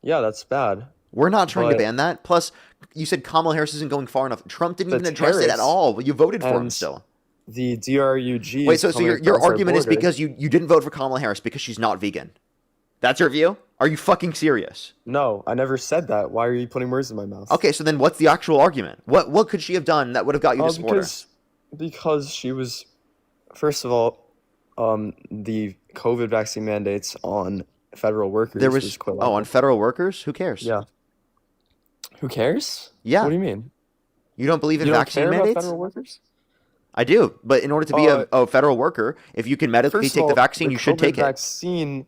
Yeah, that's bad. We're not trying to ban that. Plus, you said Kamala Harris isn't going far enough. Trump didn't The even address it at all, but you voted for him and still. The DRUG. Wait, so your argument is because you didn't vote for Kamala Harris because she's not vegan? That's your view? Are you fucking serious? No, I never said that. Why are you putting words in my mouth? Okay, so then what's the actual argument? What could she have done that would have got you to support her? Because she was, first of all, the COVID vaccine mandates on federal workers. There was on federal workers? Who cares? Yeah. Who cares? Yeah. What do you mean? You don't believe in You don't vaccine care about mandates? federal workers? I do, but in order to be a federal worker, if you can medically take the vaccine, you should take it. The vaccine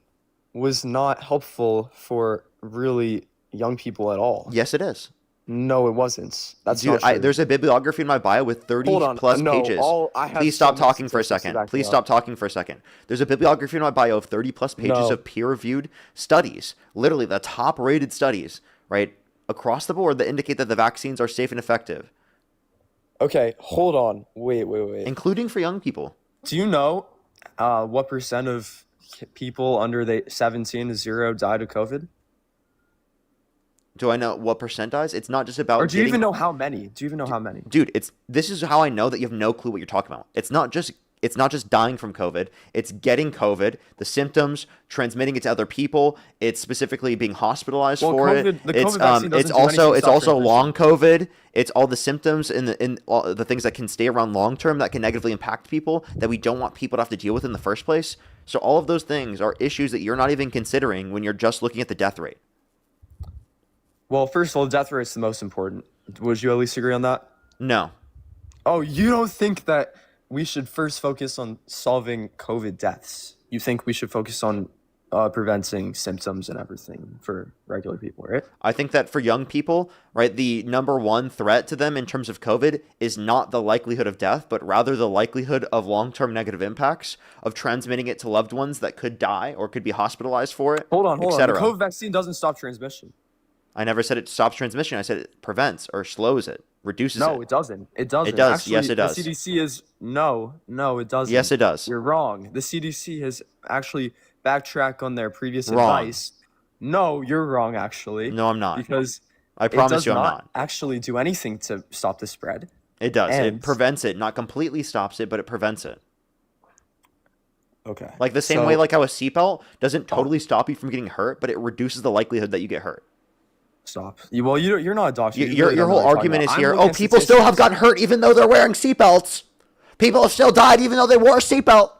was not helpful for really young people at all. Yes, it is. No, it wasn't. That's Dude, not true. there's a bibliography in my bio with 30 plus pages. Please stop talking for a second. Please stop talking for a second. There's a bibliography in my bio of 30 plus pages of peer-reviewed studies, literally the top-rated studies, right, across the board that indicate that the vaccines are safe and effective. Okay, hold on. Wait. Including for young people. Do you know what percent of people under the 17 to 0 died of COVID? Do I know what percent dies? It's not just about. Or do you even know how many? Dude, this is how I know that you have no clue what you're talking about. It's not just dying from COVID. It's getting COVID, the symptoms, transmitting it to other people. It's specifically being hospitalized for COVID, it. The COVID vaccine doesn't do anything it's to also stop long COVID. It's all the symptoms and all the things that can stay around long term that can negatively impact people that we don't want people to have to deal with in the first place. So all of those things are issues that you're not even considering when you're just looking at the death rate. Well, first of all, death rate's the most important. Would you at least agree on that? No. Oh, you don't think that we should first focus on solving COVID deaths? You think we should focus on preventing symptoms and everything for regular people, right? I think that for young people, right, the number one threat to them in terms of COVID is not the likelihood of death, but rather the likelihood of long-term negative impacts of transmitting it to loved ones that could die or could be hospitalized for it. Hold on. The COVID vaccine doesn't stop transmission. I never said it stops transmission. I said it prevents or slows it, reduces it. No, it doesn't. It doesn't. It does. Actually, Yes, it does. The CDC is no, it doesn't. Yes, it does. You're wrong. The CDC has actually backtracked on their previous advice. No, you're wrong. Actually, no, I'm not. Because I promise you, I'm not not. Actually, do anything to stop the spread. It does. It prevents it. Not completely stops it, but it prevents it. Okay. Like the same way, like how a seatbelt doesn't totally stop you from getting hurt, but it reduces the likelihood that you get hurt. Stop. Well, you're not a doctor. Your whole argument is here. Oh, people still have gotten hurt even though they're wearing seatbelts. People have still died even though they wore a seatbelt.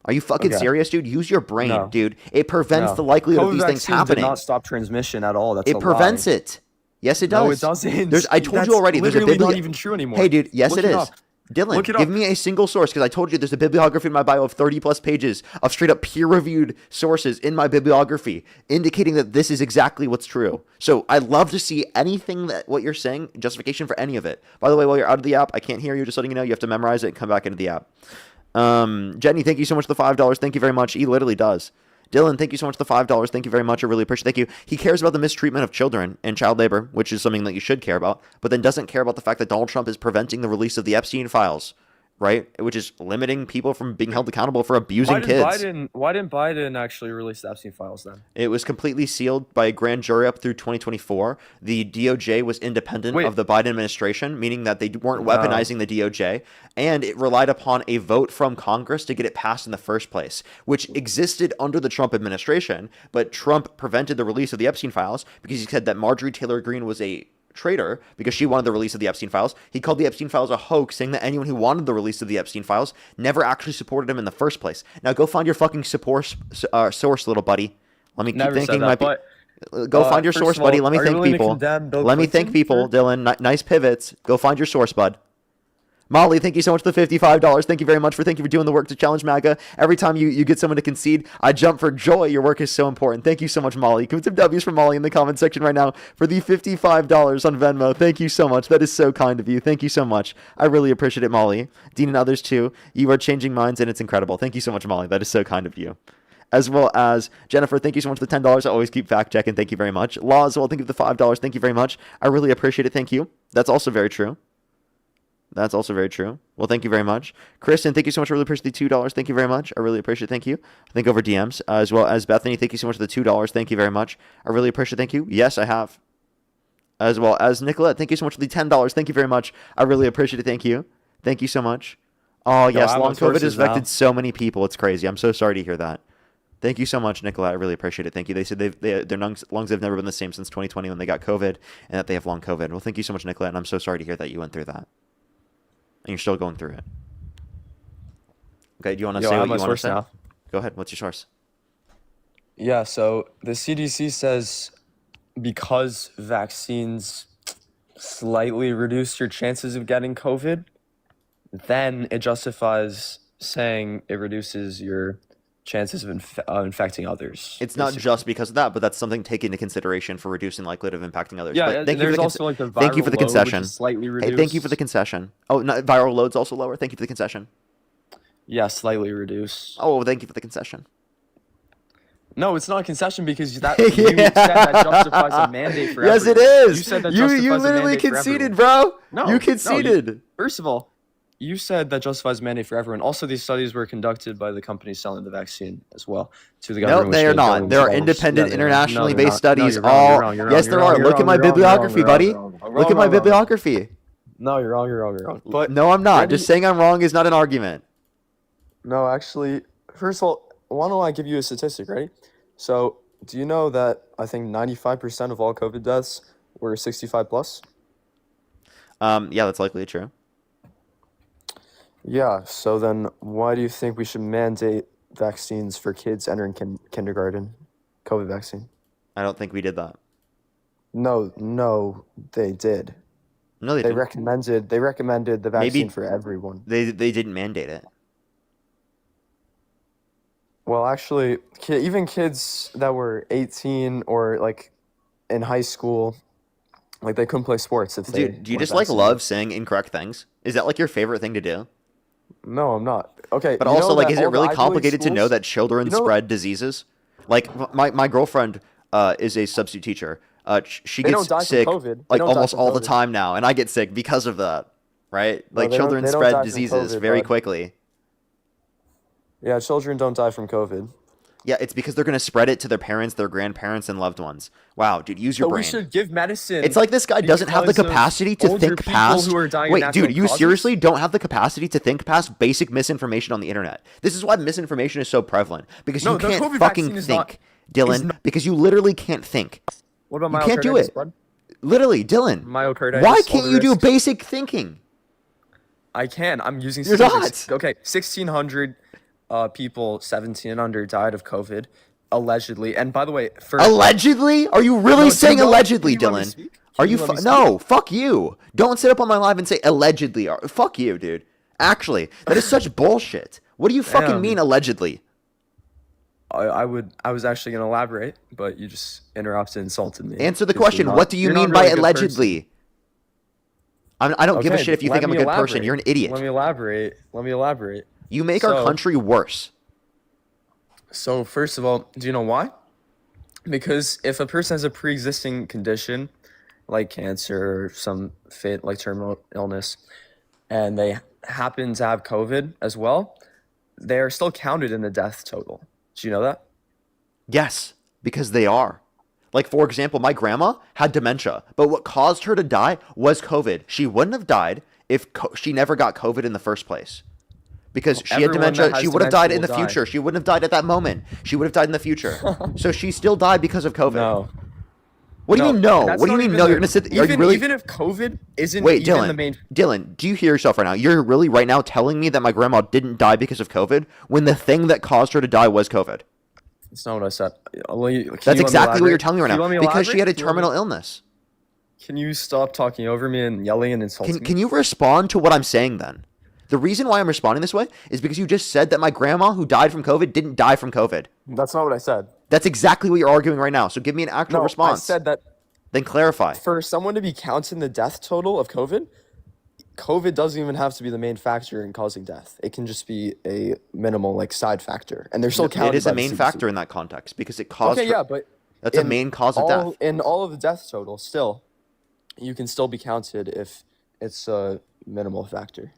Are you fucking serious, dude? Use your brain, dude. It prevents the likelihood of these things happening. Did not stop transmission at all. That's it prevents it. Yes, it does. No, it doesn't. There's. I told That's you already. There's a literally not even true anymore. Hey, dude. Yes, Look it it is. up. Dylan, Look it give up. me a single source because I told you there's a bibliography in my bio of 30 plus pages of straight up peer reviewed sources in my bibliography indicating that this is exactly what's true. So I'd love to see anything that what you're saying, justification for any of it. By the way, while you're out of the app, I can't hear you. Just letting you know, you have to memorize it and come back into the app. Jenny, thank you so much for the $5. Thank you very much. He literally does. Dylan, thank you so much for the $5. Thank you very much. I really appreciate it. Thank you. He cares about the mistreatment of children and child labor, which is something that you should care about, but then doesn't care about the fact that Donald Trump is preventing the release of the Epstein files, right? Which is limiting people from being held accountable for abusing kids. Why didn't Biden actually release the Epstein files then? It was completely sealed by a grand jury up through 2024. The DOJ was independent of the Biden administration, meaning that they weren't weaponizing the DOJ, and it relied upon a vote from Congress to get it passed in the first place, which existed under the Trump administration, but Trump prevented the release of the Epstein files because he said that Marjorie Taylor Greene was a traitor because she wanted the release of the Epstein files. He called the Epstein files a hoax, saying that anyone who wanted the release of the Epstein files never actually supported him in the first place. Now go find your fucking source, little buddy. Let me keep thinking. Go find your source, buddy. Let me thank people. Let me thank people, Dylan. Nice pivots. Go find your source, bud. Molly, thank you so much for the $55. Thank you very much thank you for doing the work to challenge MAGA. Every time you get someone to concede, I jump for joy. Your work is so important. Thank you so much, Molly. Give some W's for Molly in the comment section right now for the $55 on Venmo. Thank you so much. That is so kind of you. Thank you so much. I really appreciate it, Molly. Dean and others too. You are changing minds and it's incredible. Thank you so much, Molly. That is so kind of you. As well as Jennifer, thank you so much for the $10. I always keep fact checking. Thank you very much. Law as well, thank you for the $5. Thank you very much. I really appreciate it. Thank you. That's also very true. That's also very true. Well, thank you very much. Kristen, thank you so much. I really appreciate the $2. Thank you very much. I really appreciate it. Thank you. I think over DMs. As well as Bethany, thank you so much for the $2. Thank you very much. I really appreciate it. Thank you. Yes, I have. As well as Nicolette, thank you so much for the $10. Thank you very much. I really appreciate it. Thank you. Thank you so much. Oh, yes, long COVID has affected so many people. It's crazy. I'm so sorry to hear that. Thank you so much, Nicolette. I really appreciate it. Thank you. They said their lungs have never been the same since 2020 when they got COVID and that they have long COVID. Well, thank you so much, Nicolette, and I'm so sorry to hear that you went through that. And you're still going through it. Okay, do you want to say what you want to say? Now. Go ahead. What's your source? Yeah, so the CDC says because vaccines slightly reduce your chances of getting COVID, then it justifies saying it reduces your chances of infecting others. It's not just because of that, but that's something taken into consideration for reducing likelihood of impacting others. Yeah, there's also like the viral thank you for the concession. Load, slightly reduced. Hey, thank you for the concession. Oh, no, viral load's also lower. Thank you for the concession. Yeah, slightly reduced. Oh, well, thank you for the concession. No, it's not a concession because that you said that justifies a mandate for yes, everyone. it is. You said that you literally conceded, bro. No, you conceded. No, first of all, you said that justifies a mandate for everyone. Also, these studies were conducted by the companies selling the vaccine as well to the government. No, they are not. There are independent, internationally based studies. Yes, there are. Look at my bibliography, buddy. Look at my bibliography. No, you're wrong. You're wrong. But no, I'm not. Just saying I'm wrong is not an argument. No, actually, first of all, why don't I give you a statistic, right? So, do you know that I think 95% of all COVID deaths were 65 plus? Yeah, that's likely true. Yeah, so then why do you think we should mandate vaccines for kids entering kindergarten? COVID vaccine. I don't think we did that. No, they did. No, they didn't. They recommended the vaccine for everyone. They didn't mandate it. Well, actually, even kids that were 18 or like in high school, like they couldn't play sports if they. Dude, do you just like love saying incorrect things? Is that like your favorite thing to do? No, I'm not. Okay, but also, like, is it really complicated to know that children spread diseases? Like, my girlfriend is a substitute teacher. She gets sick like almost all the time now, and I get sick because of that, right? Like, children spread diseases very quickly. Yeah, children don't die from COVID. Yeah, it's because they're going to spread it to their parents, their grandparents, and loved ones. Wow, dude, use your brain. We should give medicine. It's like this guy doesn't have the capacity to think past. Wait, dude, you seriously don't have the capacity to think past basic misinformation on the internet. This is why misinformation is so prevalent. Because you can't fucking think, Dylan. Because you literally can't think. What about myocarditis? You can't do it. Literally, Dylan. Myocarditis. Why can't you do basic thinking? I can. I'm using statistics. You're not. Okay, 1,600 people 17 and under died of COVID, allegedly. And by the way, allegedly? Are you really saying allegedly, Dylan? Are you? No, fuck you. Don't sit up on my live and say allegedly. Fuck you, dude. Actually, that is such bullshit. What do you fucking mean allegedly? I was actually going to elaborate, but you just interrupted and insulted me. Answer the question. What do you mean by allegedly? I don't give a shit if you think I'm a good person. You're an idiot. Let me elaborate. You make our country worse. So first of all, do you know why? Because if a person has a pre-existing condition like cancer or some like terminal illness, and they happen to have COVID as well, they are still counted in the death total. Do you know that? Yes, because they are. Like, for example, my grandma had dementia, but what caused her to die was COVID. She wouldn't have died if she never got COVID in the first place. Because she had dementia, she would have died in the future. She wouldn't have died at that moment. She would have died in the future. So she still died because of COVID. No. What do you mean no? What do you mean no? You're going to sit there. Even if COVID isn't even the main... Dylan, do you hear yourself right now? You're really right now telling me that my grandma didn't die because of COVID when the thing that caused her to die was COVID. That's not what I said. That's exactly what you're telling me right now. Because she had a terminal illness. Can you stop talking over me and yelling and insulting me? Can you respond to what I'm saying then? The reason why I'm responding this way is because you just said that my grandma who died from COVID didn't die from COVID. That's not what I said. That's exactly what you're arguing right now. So give me an actual response. I said that. Then clarify. For someone to be counting the death total of COVID, COVID doesn't even have to be the main factor in causing death. It can just be a minimal like side factor, and they're still counted. It is a main factor in that context because it caused. Okay, yeah, but that's a main cause of death. In all of the death total, still, you can still be counted if it's a minimal factor.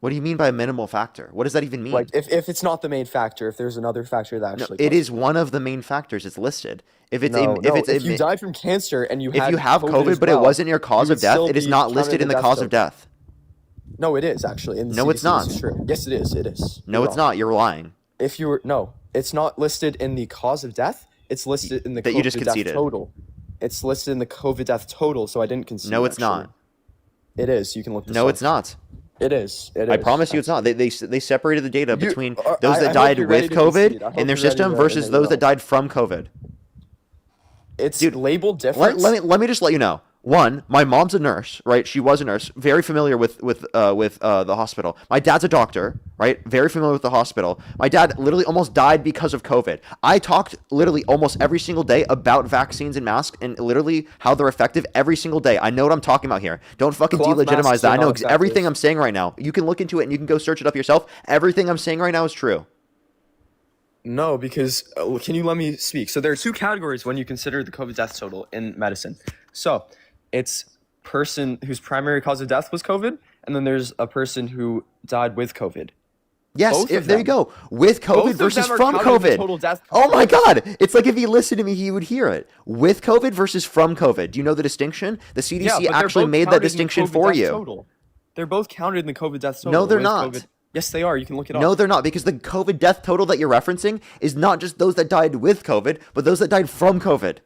What do you mean by a minimal factor? What does that even mean? Like if it's not the main factor, if there's another factor that actually it is one of the main factors. It's listed. If you died from cancer and you have COVID but it wasn't your cause of death, it is not listed in the cause of death. No, it is actually. No, it's not. Yes, it is. It is. No, it's not. You're lying. It's not listed in the cause of death. It's listed in the COVID death total. It's listed in the COVID death total, so I didn't concede. No, it's not. It is. You can look this up. No, it's not. It is. I promise you it's not. They separated the data between those that died with COVID in their system versus those that died from COVID. It's labeled different. Let me just let you know. One, my mom's a nurse, right? She was a nurse, very familiar with the hospital. My dad's a doctor, right? Very familiar with the hospital. My dad literally almost died because of COVID. I talked literally almost every single day about vaccines and masks and literally how they're effective every single day. I know what I'm talking about here. Don't fucking delegitimize that. I know everything I'm saying right now. You can look into it and you can go search it up yourself. Everything I'm saying right now is true. No, because can you let me speak? So there are two categories when you consider the COVID death total in medicine. So it's person whose primary cause of death was COVID, and then there's a person who died with COVID. Yes, there you go. With COVID versus from COVID. Oh my God. It's like if he listened to me, he would hear it. With COVID versus from COVID. Do you know the distinction? The CDC actually made that distinction for you. Total. They're both counted in the COVID death total. No, they're not. COVID. Yes, they are. You can look it up. No, they're not, because the COVID death total that you're referencing is not just those that died with COVID, but those that died from COVID.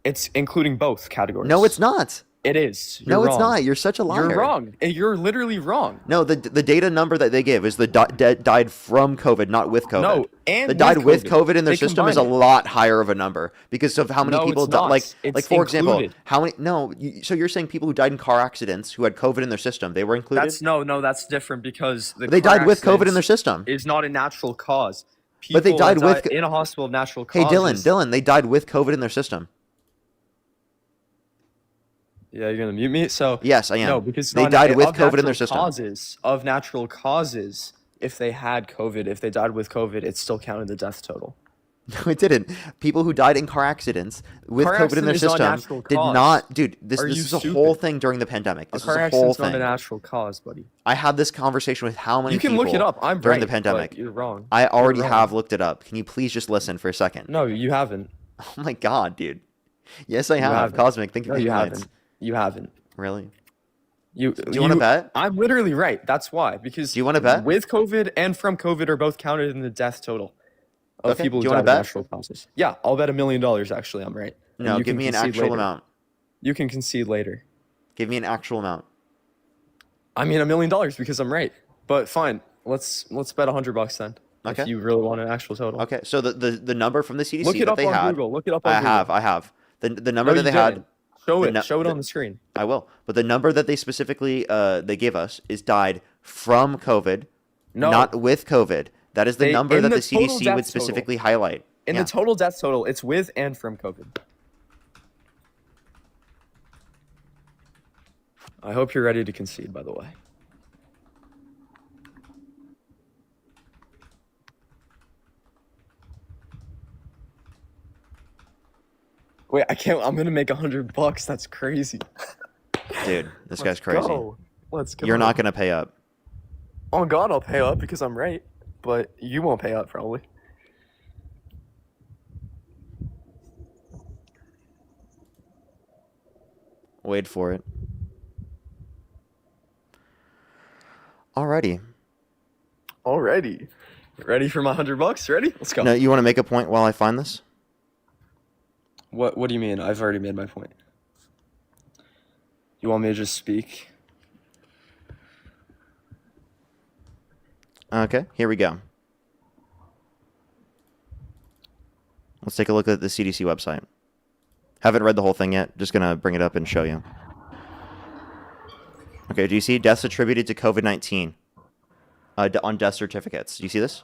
It's including both categories. No, it's not. It is. No, it's not. You're such a liar. You're wrong. You're literally wrong. No, the data number that they give is the died from COVID, not with COVID. No, and the died with COVID in their system is a lot higher of a number because of how many people died. Like for example, how many? No, so you're saying people who died in car accidents who had COVID in their system, they were included? That's different because they died with COVID in their system. It's not a natural cause. But they died with in a hospital of natural causes. Hey, Dylan, they died with COVID in their system. Yeah, you're gonna mute me. So yes, I am. No, because they died with COVID in their system. Of natural causes, if they had COVID, if they died with COVID, it still counted the death total. No, it didn't. People who died in car accidents with COVID in their system did not. Dude, this is a whole thing during the pandemic. This is a whole thing. Not a natural cause, buddy. I had this conversation with how many people? You can look it up. I'm during right, the pandemic. But you're wrong. I already have looked it up. Can you please just listen for a second? No, you haven't. Oh my God, dude. Yes, I have. Cosmic, think of you haven't. You haven't. Really? Do you want to bet? I'm literally right. That's why. Because do you want to bet? With COVID and from COVID are both counted in the death total of people who died of natural causes. Yeah, I'll bet $1 million. Actually, I'm right. No, give me an actual amount. You can concede later. Give me an actual amount. I mean $1 million because I'm right. But fine, let's bet $100 then. Okay. If you really want an actual total. Okay. So the number from the CDC Look it that up they on had. Google. Look it up on Google. I have. The number that they had. Show The it. nu- Show it the- on the screen. I will. But the number that they specifically they gave us is died from COVID, No. not with COVID. That is the They- number in that the the total CDC death would total. specifically highlight. In Yeah. the total death total, it's with and from COVID. I hope you're ready to concede, by the way. Wait, I can't. I'm gonna make $100. That's crazy. Dude, this Let's guy's crazy. go. Let's go. You're not gonna pay up. Oh God, I'll pay up because I'm right, but you won't pay up probably. Wait for it. Alrighty. Already. Ready for my $100? Ready? Let's go. Now, you want to make a point while I find this? What do you mean? I've already made my point. You want me to just speak? Okay, here we go. Let's take a look at the CDC website. Haven't read the whole thing yet. Just going to bring it up and show you. Okay, do you see deaths attributed to COVID-19 on death certificates? Do you see this?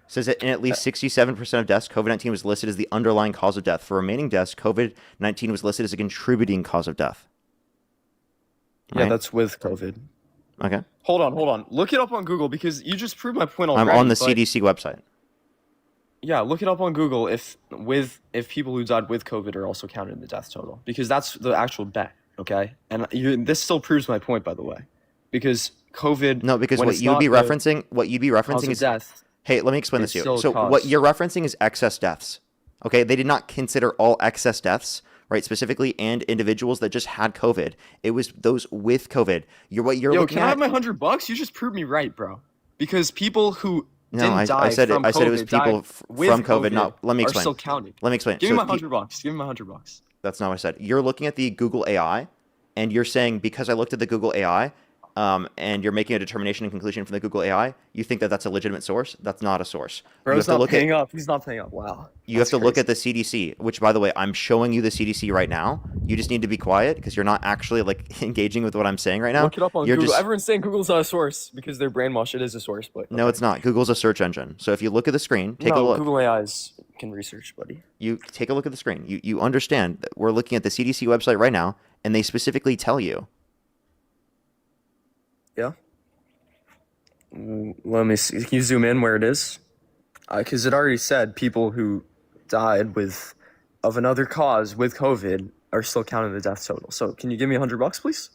It says that in at least 67% of deaths, COVID-19 was listed as the underlying cause of death. For remaining deaths, COVID-19 was listed as a contributing cause of death. Yeah, Right? that's with COVID. Okay. Hold on. Look it up on Google because you just proved my point already. I'm on the but- CDC website. Yeah, look it up on Google if people who died with COVID are also counted in the death total because that's the actual bet, okay? And this still proves my point, by the way, because COVID. No, because when what it's you'd not be the referencing cause of is death. Hey, let me explain It's this to you. still So cause. what you're referencing is excess deaths. Okay, they did not consider all excess deaths, right? Specifically, and individuals that just had COVID. It was those with COVID. You're Yo, looking can I at. have my $100? You just proved me right, bro. Because people who No, didn't die I said from I said it was COVID died people with from COVID. Not. Let me are explain. still counting. Let me explain. Give So me my if $100. Give me my $100. That's not what I said. You're looking at the Google AI, and you're saying because I looked at the Google AI, and you're making a determination and conclusion from the Google AI, you think that that's a legitimate source. That's not a source. Bro's not paying up. He's not paying up. Wow. You have to look at the CDC, which, by the way, I'm showing you the CDC right now. You just need to be quiet because you're not actually like engaging with what I'm saying right now. Look it up on You're Google. just Everyone's saying Google's not a source because they're brainwashed. It is a source, but no, it's not. Google's a search engine. So if you look at the screen, take a no, look. Google AIs can research, buddy. You take a look at the screen. You understand that we're looking at the CDC website right now, and they specifically tell you. Yeah. Let me see. Can you zoom in where it is? Because it already said people who died of another cause with COVID are still counting the death total. So can you give me $100, please?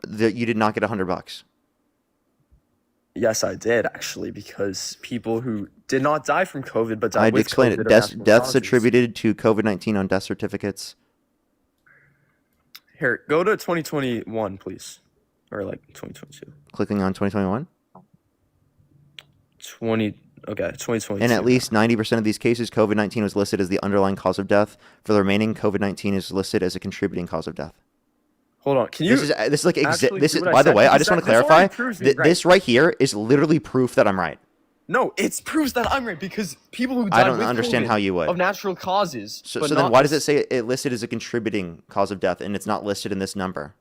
You did not get $100. Yes, I did actually, because people who did not die from COVID but died I'd with explain COVID it. are Deaths natural deaths causes. attributed to COVID-19 on death certificates. Here, go to 2021, please, or like 2022. Clicking on 2021. 2022. In at least 90% of these cases, COVID-19 was listed as the underlying cause of death. For the remaining, COVID-19 is listed as a contributing cause of death. Hold on, can you? This is like actually this do is. what By the said? way, I Because just want to this clarify. already proves me right. This right here is literally proof that I'm right. No, it proves that I'm right because people who I died don't with understand COVID how you would. of natural causes. So, but so then not why does this- it say it listed as a contributing cause of death and it's not listed in this number?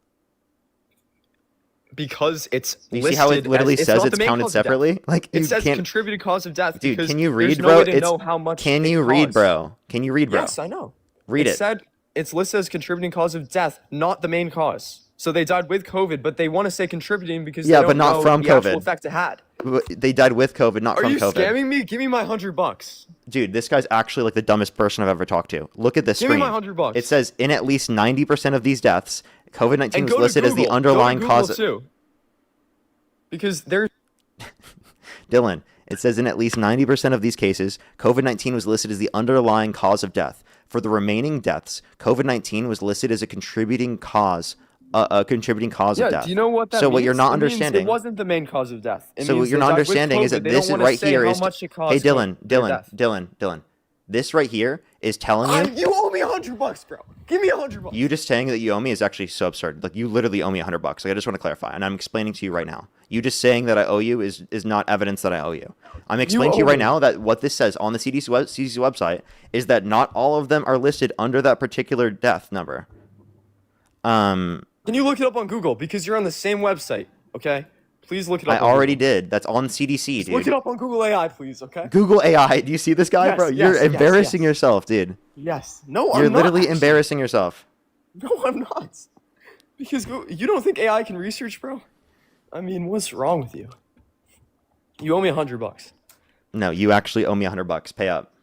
Because it's Do you see how it literally says not it's the main counted cause of death. separately? Like It you says can't. contributed cause of death. Dude, because can you read, there's no bro? way to know how much Can it you read, caused. bro? Can you read, bro? Yes, I know. Read it. It said it's listed as contributing cause of death, not the main cause. So they died with COVID, but they want to say contributing because Yeah, they but don't not know from the actual COVID. effect it had. They died with COVID, not Are from you COVID. scamming me? Give me my $100. Dude, this guy's actually like the dumbest person I've ever talked to. Look at this Give me screen. my $100. It says in at least 90% of these deaths, COVID-19 And was go to listed as the Google. underlying Go to Google cause. too. Because there's Dylan, it says in at least 90% of these cases, COVID-19 was listed as the underlying cause of death. For the remaining deaths, COVID-19 was listed as a contributing cause of death. Do you know what that So means? what you're not It means understanding. it wasn't the main cause of death. It So what means you're they not died with understanding is COVID. that They this don't is wanna right say here how is. much it Hey caused Dylan, their Dylan, death. Dylan, Dylan. This right here is telling you. You owe me $100, bro. Give me $100. You just saying that you owe me is actually so absurd. Like, you literally owe me $100. Like, I just want to clarify, and I'm explaining to you right now. You just saying that I owe you is not evidence that I owe you. I'm explaining to you right now that what this says on the CDC website is that not all of them are listed under that particular death number. Can you look it up on Google, because you're on the same website? Okay, please look it up. I already did. That's on CDC, Just dude. look it up on Google AI, please. Okay. Google AI. Do you see this guy, Yes, bro? yes, You're yes, embarrassing yes. yourself, dude. Yes. No, You're I'm not. literally actually. embarrassing yourself. No, I'm not. Because you don't think AI can research, bro? I mean, what's wrong with you? You owe me $100. No, you actually owe me $100. Pay up.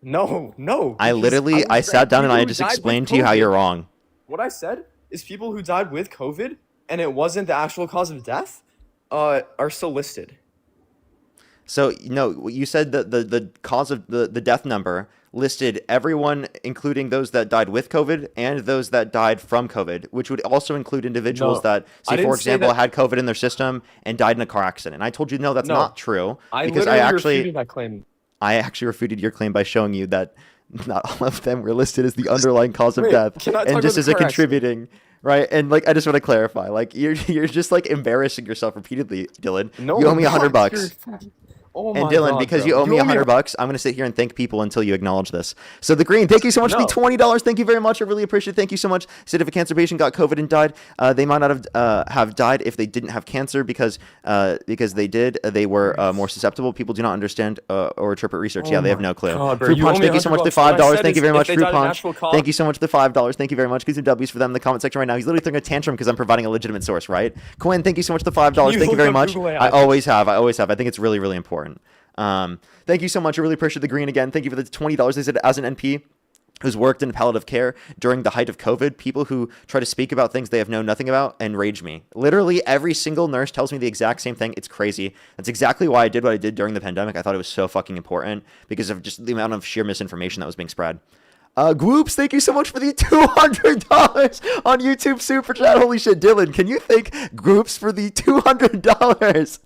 No. I sat down and I just explained to you how you're wrong. What I said is people who died with COVID and it wasn't the actual cause of death are still listed. So, no, you said that the cause of the death number listed everyone, including those that died with COVID and those that died from COVID, which would also include individuals that, say, for example, had COVID in their system and died in a car accident. And I told you, no, that's not true. Because I refuted that claim. I actually refuted your claim by showing you that not all of them were listed as the underlying cause of death and just as a contributing. Right, and like I just want to clarify, like you're just like embarrassing yourself repeatedly, Dylan. No, you owe me $100. Oh and my Dylan, God, because bro. you owe me $100, I'm going to sit here and thank people until you acknowledge this. So the Green, thank you so much for the $20. Thank you very much. I really appreciate it. Thank you so much. Said if a cancer patient got COVID and died, they might not have died if they didn't have cancer because they did. They were more susceptible. People do not understand or interpret research. Yeah, they have no clue. Fruit Punch, thank you so much for the $5. Thank you very much, Fruit Punch. Thank you so much for the $5. Thank you very much. Give some W's for them in the comment section right now. He's literally throwing a tantrum because I'm providing a legitimate source, right? Quinn, thank you so much for the $5. Thank you very much. I always have. I think it's really, really important. Thank you so much. I really appreciate the Green again. Thank you for the $20. They said, as an NP who's worked in palliative care during the height of COVID, people who try to speak about things they have known nothing about enrage me. Literally every single nurse tells me the exact same thing. It's crazy. That's exactly why I did what I did during the pandemic. I thought it was so fucking important because of just the amount of sheer misinformation that was being spread. Gwoops, thank you so much for the $200 on YouTube Super Chat. Holy shit, Dylan, can you thank Gwoops for the $200?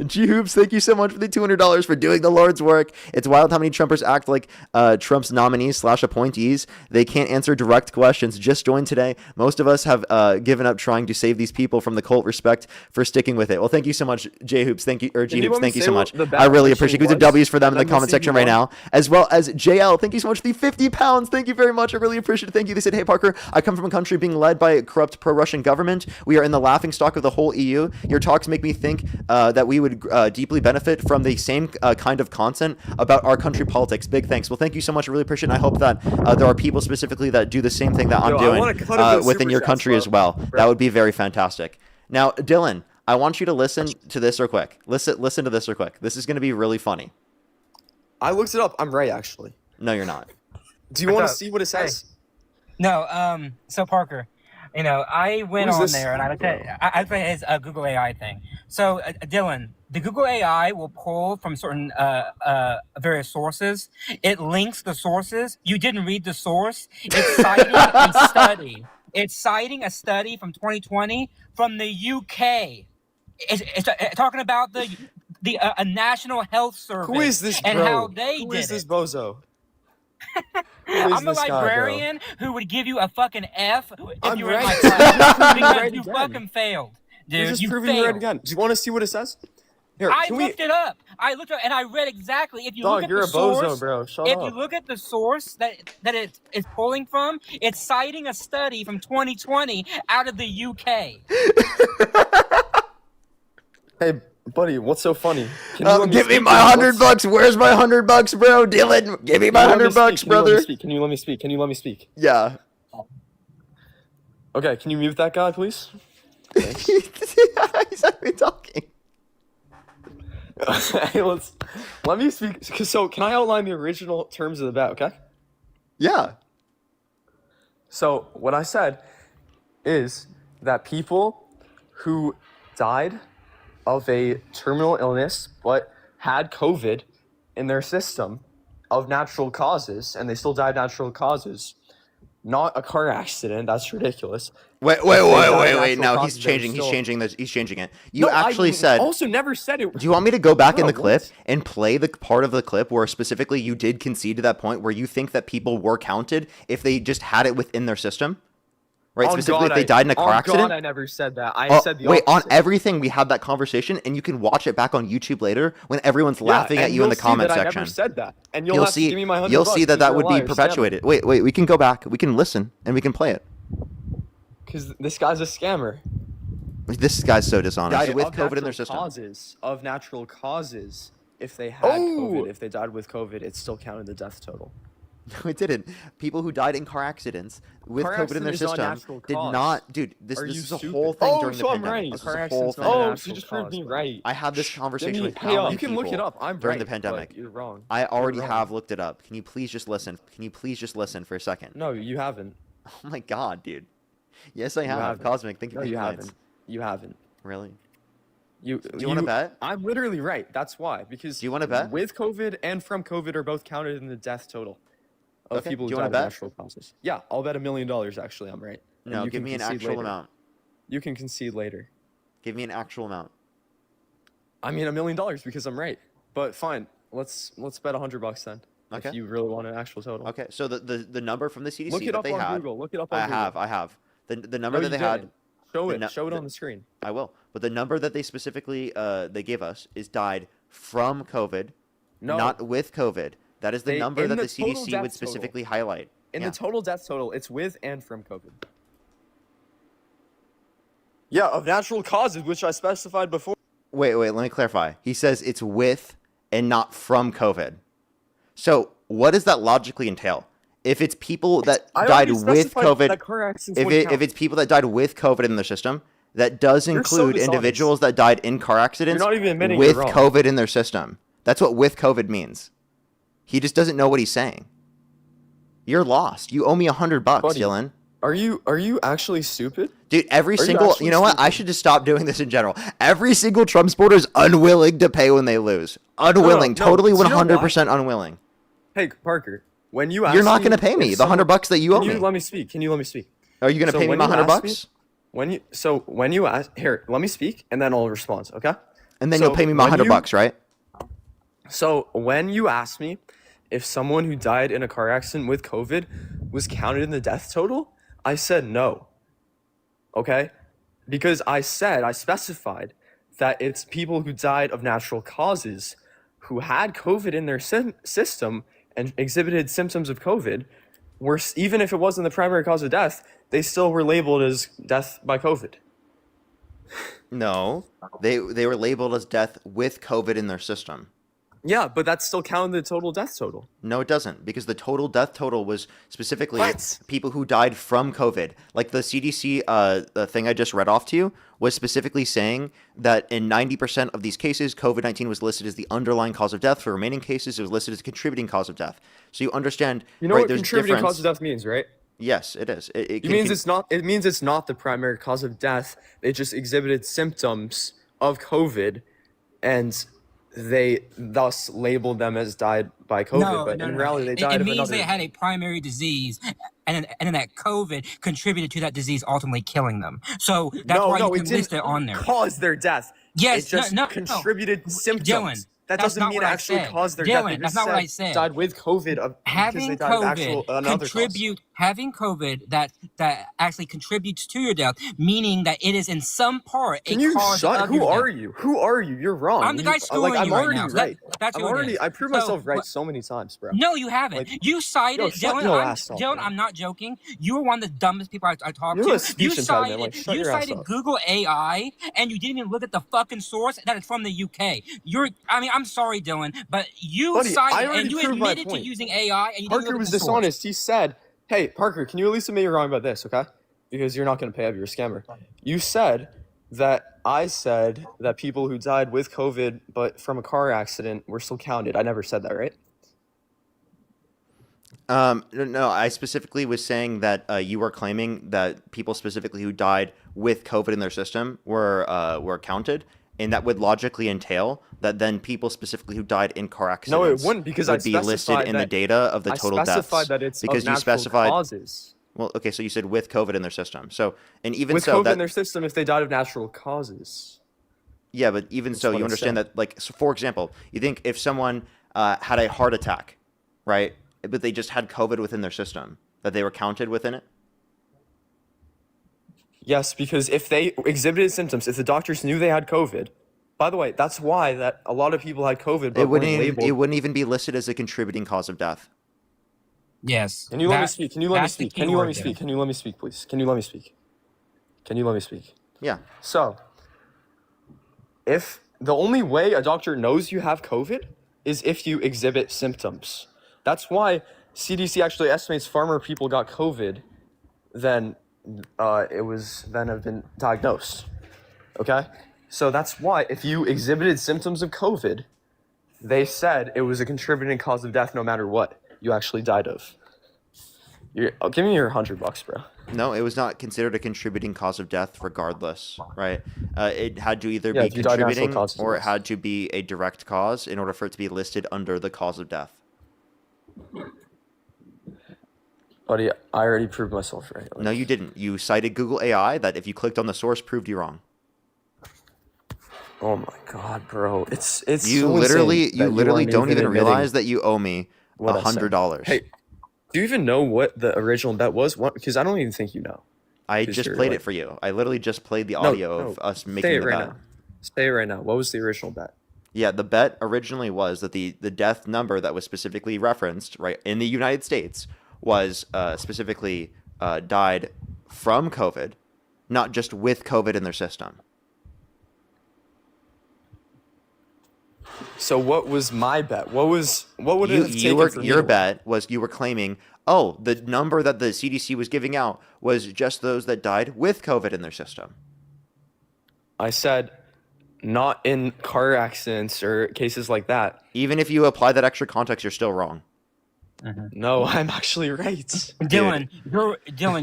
G Hoops, thank you so much for the $200 for doing the Lord's work. It's wild how many Trumpers act like Trump's nominees / appointees. They can't answer direct questions. Just joined today. Most of us have given up trying to save these people from the cult. Respect for sticking with it. Well, thank you so much, J Hoops. Thank you, or G Hoops. Thank you so much. I really appreciate it. Give some W's for them in the comment section right now, as well as JL. Thank you so much for the 50 pounds. Thank you very much. I really appreciate it. Thank you. They said, hey Parker, I come from a country being led by a corrupt pro-Russian government. We are in the laughingstock of the whole EU. Your talks make me think that we would deeply benefit from the same kind of content about our country politics. Big thanks. Well, thank you so much. I really appreciate it. I hope that there are people specifically that do the same thing that I'm doing within your country as well. That would be very fantastic. Now, Dylan, I want you to listen to this real quick. Listen to this real quick. This is going to be really funny. I looked it up. I'm right, actually. No, you're not. Do you want to see what it says? No. So Parker, I went on there and I put his Google AI thing. So Dylan, the Google AI will pull from certain various sources. It links the sources. You didn't read the source. It's citing a study. It's citing a study from 2020 from the UK. It's talking about the National Health Service. Who is this, bro? And how they Who did is this it. bozo? I'm a librarian who would give you a fucking F if you were in my class because you fucking failed, dude. You're just you proving failed. right again. Do you want to see what it says? Here, I looked it up. And I read exactly. If you look at you're the a bozo, source, bro. Shut if up. you look at the source that it is pulling from, it's citing a study from 2020 out of the UK. Hey, buddy, what's so funny? Give me my $100. Where's my $100, bro? Dylan, give me my $100, brother. Can you let me speak? Can you let me speak? Yeah. Okay, can you mute that guy, please? Thanks. He's not even talking. Hey, let me speak. So, can I outline the original terms of the bet, okay? Yeah. So, what I said is that people who died of a terminal illness but had COVID in their system of natural causes, and they still died of natural causes, not a car accident. That's ridiculous. Wait. No, he's changing. He's changing this. He's changing it. You actually said. Also, never said it. Do you want me to go back in the clip what? and play the part of the clip where specifically you did concede to that point where you think that people were counted if they just had it within their system? Right, specifically if they died in a car accident? I never said that. I said the opposite. On everything, we had that conversation, and you can watch it back on YouTube later when everyone's laughing at you in the comment section. I never said that. And you'll have to give me my $100. You'll see that would be perpetuated. Wait, we can go back. We can listen, and we can play it. Because this guy's a scammer. This guy's so dishonest. Died with COVID in their system. Of natural causes. If they had COVID, if they died with COVID, it still counted the death total. No, it didn't. People who died in car accidents with COVID in their system did not. Dude, this is a whole thing during the pandemic. This is a whole thing. So you just proved me right. I had this conversation with how many you can look it up. I'm during right, the pandemic. You're wrong. I already have looked it up. Can you please just listen? Can you please just listen for a second? No, you haven't. Oh my god, dude. Yes, I have. Cosmic, thank you for you your haven't. You haven't. Really? Do you want to bet? I'm literally right. That's why. Because do you want to bet? With COVID and from COVID are both counted in the death total. Of people who died of natural causes. Yeah, I'll bet $1 million. Actually, I'm right. No, give me an actual amount. You can concede later. Give me an actual amount. I mean $1 million because I'm right. But fine, let's bet $100 then. Okay. If you really want an actual total. Okay, so the number from the CDC Look it that up they on had. Google. Look it up on Google. I have. The number that they had. Show it on the screen. I will. But the number that they specifically they gave us is died from COVID, not with COVID. That is the number that the CDC would specifically highlight. In the total death total, it's with and from COVID. Yeah, of natural causes, which I specified before. Wait, let me clarify. He says it's with and not from COVID. So what does that logically entail? If it's people that died with COVID, if it's people that died with COVID in their system, that does include individuals that died in car accidents with COVID in their system. That's what with COVID means. He just doesn't know what he's saying. You're lost. You owe me $100, Dylan. Are you actually stupid? Dude, every single, you know what? I should just stop doing this in general. Every single Trump supporter is unwilling to pay when they lose. Unwilling, totally 100% unwilling. Hey, Parker, when you ask You're not going to pay me the $100 that you owe me. Let me speak. Can you let me speak? Are you going to pay me my $100? When you ask, here, let me speak, and then I'll respond, okay? And then you'll pay me my $100, right? So when you asked me if someone who died in a car accident with COVID was counted in the death total, I said no. Okay? Because I specified that it's people who died of natural causes who had COVID in their system and exhibited symptoms of COVID, were, even if it wasn't the primary cause of death, they still were labeled as death by COVID. No, they were labeled as death with COVID in their system. Yeah, but that's still counting the total death total. No, it doesn't, because the total death total was specifically people who died from COVID. Like the CDC the thing I just read off to you was specifically saying that in 90% of these cases, COVID-19 was listed as the underlying cause of death. For remaining cases, it was listed as a contributing cause of death. So you understand, you know what contributing cause of death means, right? Yes, it is. It means it's not. It means it's not the primary cause of death. They just exhibited symptoms of COVID, and they thus labeled them as died by COVID. But in reality, they died of another. It means they had a primary disease, and then that COVID contributed to that disease, ultimately killing them. So that's why you can list it on there. Cause their death. Yes, it just contributed symptoms. Dylan, that doesn't mean it actually caused their death. Dylan, that's not what I said. Died with COVID. Having COVID having COVID that actually contributes to your death, meaning that it is in some part a cause of Who are you? Who are you? You're wrong. I'm the guy screwing you I'm already right now. right. That's I proved myself right so many times, bro. No, you haven't. You cited Dylan. I'm not joking. You were one of the dumbest people I talked to. You cited Google AI, and you didn't even look at the fucking source that is from the UK. I'm sorry, Dylan, but you cited and you admitted to using AI. And you Parker was dishonest. He said, "Hey, Parker, can you at least admit you're wrong about this, okay? Because you're not going to pay up. You're a scammer. You said that I said that people who died with COVID but from a car accident were still counted. I never said that, right? No, I specifically was saying that you were claiming that people specifically who died with COVID in their system were counted, and that would logically entail that then people specifically who died in car accidents it wouldn't, because would be listed in the data of the total deaths. I specified that it's because of natural causes. Well, okay, so you said with COVID in their system. So, and even With so, COVID in their system, if they died of natural causes. yeah, but even That's so, what you I understand said. that, like, so for example, you think if someone had a heart attack, right, but they just had COVID within their system, that they were counted within it? Yes, because if they exhibited symptoms, if the doctors knew they had COVID, by the way, that's why that a lot of people had COVID but weren't labeled. It wouldn't even be listed as a contributing cause of death. Yes. Can you let me speak? Can you let me That's the speak? key Can you let word me there. speak? Can you let me speak, please? Can you let me speak? Can you let me speak? Yeah. So, if the only way a doctor knows you have COVID is if you exhibit symptoms. That's why CDC actually estimates far more people got COVID than have been diagnosed. Okay? So that's why if you exhibited symptoms of COVID, they said it was a contributing cause of death no matter what you actually died of. Give me your $100, bro. No, it was not considered a contributing cause of death regardless, right? It had to either be if you died of natural contributing causes, or it yes. had to be a direct cause in order for it to be listed under the cause of death. Buddy, I already proved myself right. No, you didn't. You cited Google AI that if you clicked on the source proved you wrong. Oh my god, bro. It's You so literally insane that you aren't don't even admitting realize that you owe me what I said. $100. Hey, do you even know what the original bet was? What? Because I don't even think you know. I 'Cause just you're played like- it for you. I literally just played the No, audio no, of us say making it the right bet. now. Say it right now. What was the original bet? Yeah, the bet originally was that the death number that was specifically referenced, right, in the United States was specifically died from COVID, not just with COVID in their system. So what was my bet? What would it have taken for me Your to win? bet was you were claiming, oh, the number that the CDC was giving out was just those that died with COVID in their system. I said not in car accidents or cases like that. Even if you apply that extra context, you're still wrong. No, I'm actually right. Dylan,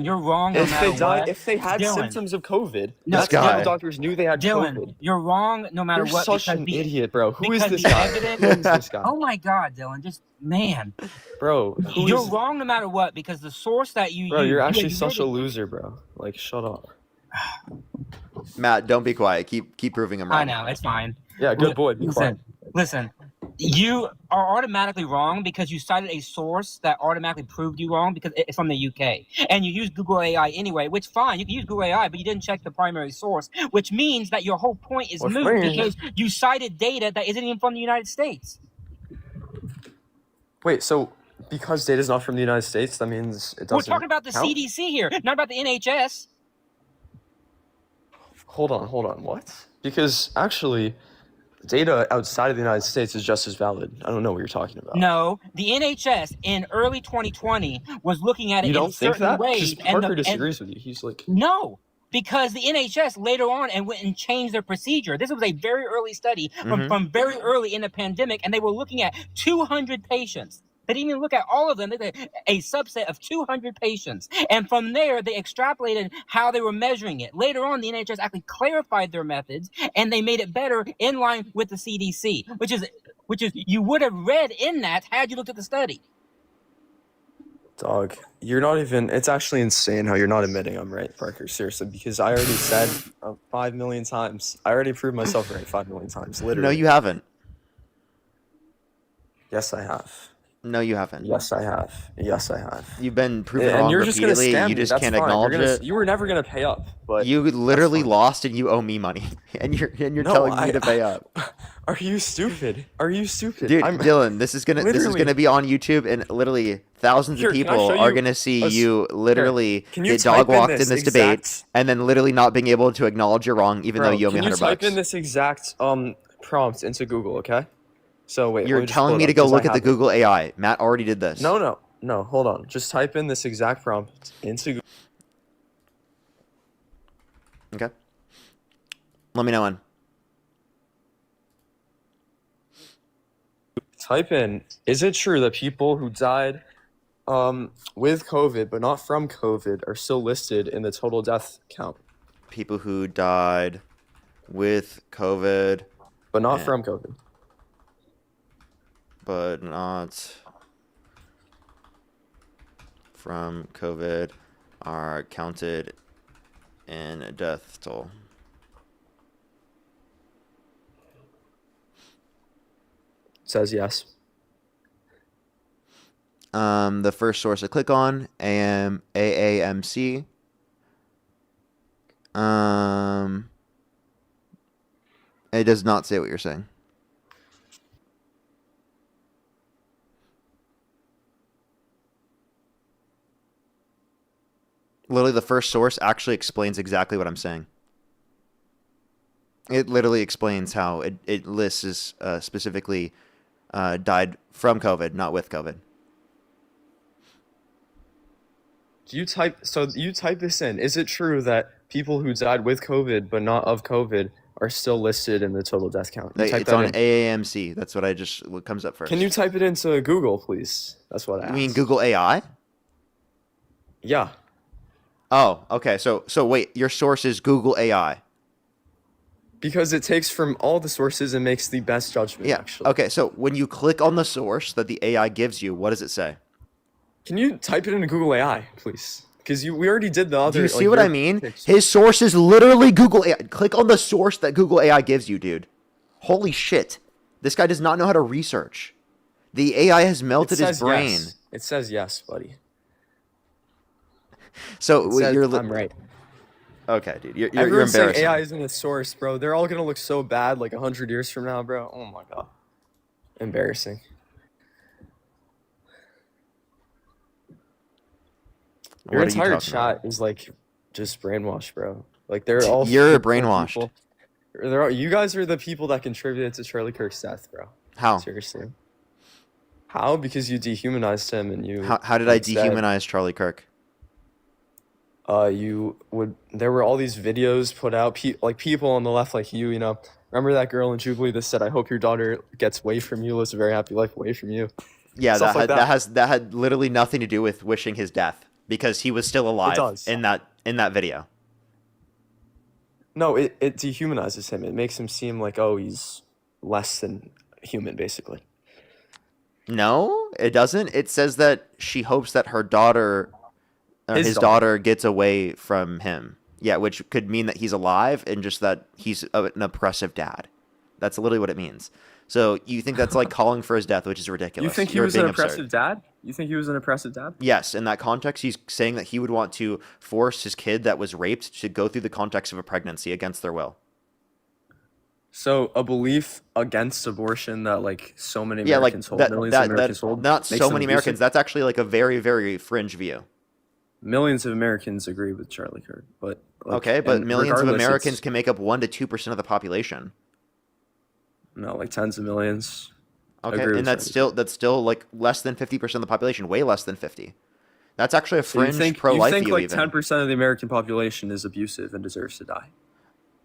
you're wrong. No If matter they died, what. if they had Dylan, symptoms of COVID, No, that's how guy. the doctors knew they had Dylan, COVID. you're wrong. No matter You're what. such because an the- idiot, bro. Who is because this the guy? evidence- Who is this guy? Oh my God, Dylan, just man. Bro, who You're is... wrong no matter what because the source that you Bro, use. you're actually such a loser, bro. Like, shut up. Matt, don't be quiet. Keep proving him wrong. I know, it's fine. Yeah, good boy. Be quiet. Listen. You are automatically wrong because you cited a source that automatically proved you wrong because it's from the UK. And you use Google AI anyway, which fine, you can use Google AI, but you didn't check the primary source, which means that your whole point is Which moot means- because you cited data that isn't even from the United States. Wait, so because data's not from the United States, that means it doesn't We're talking about the count? CDC here, not about the NHS. Hold on, what? Because actually, data outside of the United States is just as valid. I don't know what you're talking about. No, the NHS in early 2020 was looking at it You in don't think certain that? ways. Because Parker disagrees with you. He's like, No, because the NHS later on and went and changed their procedure. This was a very early study from very early in the pandemic, and they were looking at 200 patients. They didn't even look at all of them. They did a subset of 200 patients. And from there, they extrapolated how they were measuring it. Later on, the NHS actually clarified their methods, and they made it better in line with the CDC, which is you would have read in that had you looked at the study. dog, you're not even... It's actually insane how you're not admitting I'm right, Parker. Seriously, because I already said 5 million times. I already proved myself right 5 million times, literally. No, you haven't. Yes, I have. No, you haven't. Yes, I have. Yes, I have. You've been proven And wrong you're just gonna repeatedly. scam You me. just That's can't fine. acknowledge it. You were never gonna pay up, but You literally lost and you owe me money, and you're No, telling me to pay up. Are you stupid? Are you stupid? Dude, Dylan, this is gonna Literally- be on YouTube, and literally thousands Here, of can I people show are you gonna see a you literally Can you get type dog in walked in this debate, exact- and then literally not being able to acknowledge you're wrong, even though you owe me Can you $100. type in this exact prompt into Google, okay? So wait, You're let me just telling pull me it to up, go 'cause I look at the have it. Google AI. Matt already did this. No, hold on. Just type in this exact prompt into Google. Okay. Let me know when. Type in, is it true that people who died with COVID but not from COVID are still listed in the total death count? People who died with COVID, but not from COVID. But not from COVID are counted in death toll. Says yes. The first source I click on, AAMC. It does not say what you're saying. Literally, the first source actually explains exactly what I'm saying. It literally explains how it lists as specifically died from COVID, not with COVID. You type this in. Is it true that people who died with COVID but not of COVID are still listed in the total death count? It's on AAMC. That's what comes up first. Can you type it into Google, please? That's what I asked. You mean Google AI? Yeah. Oh, okay. So wait, your source is Google AI. Because it takes from all the sources and makes the best judgment, Yeah. actually. Okay, so when you click on the source that the AI gives you, what does it say? Can you type it into Google AI, please? Because we already did the other... Do you see what I mean? His source is literally Google AI. Click on the source that Google AI gives you, dude. Holy shit. This guy does not know how to research. The AI has melted his brain. Yes. It says yes, buddy. So I'm right. Okay, dude. You're Everyone's saying embarrassing. AI isn't a source, bro. They're all gonna look so bad like 100 years from now, bro. Oh my god. Embarrassing. Your entire chat is like just brainwashed, bro. Like they're all You're brainwashed. You guys are the people that contributed to Charlie Kirk's death, bro. How? Seriously. How? Because you dehumanized him and you... How did I dehumanize Charlie Kirk? There were all these videos put out, people on the left like you know. Remember that girl in Jubilee that said, "I hope your daughter gets away from you, lives a very happy life away from you." Yeah, Stuff that had literally nothing to do with wishing his death because he was still alive in that video. No, it dehumanizes him. It makes him seem like, oh, he's less than human, basically. No, it doesn't. It says that she hopes that her daughter, his daughter gets away from him. Yeah, which could mean that he's alive and just that he's an oppressive dad. That's literally what it means. So you think that's like calling for his death, which is ridiculous. You think he was an oppressive dad? You think he was an oppressive dad? Yes, in that context, he's saying that he would want to force his kid that was raped to go through the context of a pregnancy against their will. So a belief against abortion that like so many Americans hold, millions of Americans hold, not so many Americans. That's actually like a very, very fringe view. Millions of Americans agree with Charlie Kirk, but okay, but millions of Americans can make up 1 to 2% of the population. No, like tens of millions. Okay, and that's still like less than 50% of the population, way less than 50. That's actually a fringe pro-life view. You think like 10% of the American population is abusive and deserves to die?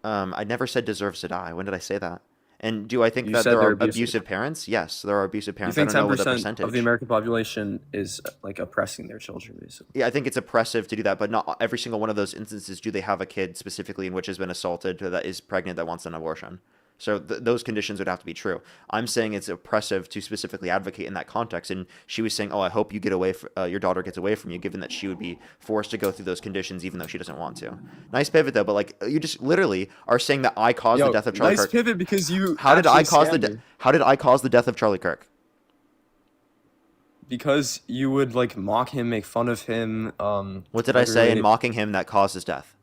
I never said deserves to die. When did I say that? And do I think that there are abusive parents? Yes, there are abusive parents. You think I don't know what the percentage of the American population is like oppressing their children, basically? Yeah, I think it's oppressive to do that, but not every single one of those instances do they have a kid specifically in which has been assaulted that is pregnant that wants an abortion. So those conditions would have to be true. I'm saying it's oppressive to specifically advocate in that context. And she was saying, "Oh, I hope you get away. Your daughter gets away from you," given that she would be forced to go through those conditions, even though she doesn't want to. Nice pivot though, but like you just literally are saying that I caused the death of Charlie Kirk. Nice pivot because you. How did I cause the death of Charlie Kirk? Because you would like mock him, make fun of him. What did I say in mocking him that caused his death?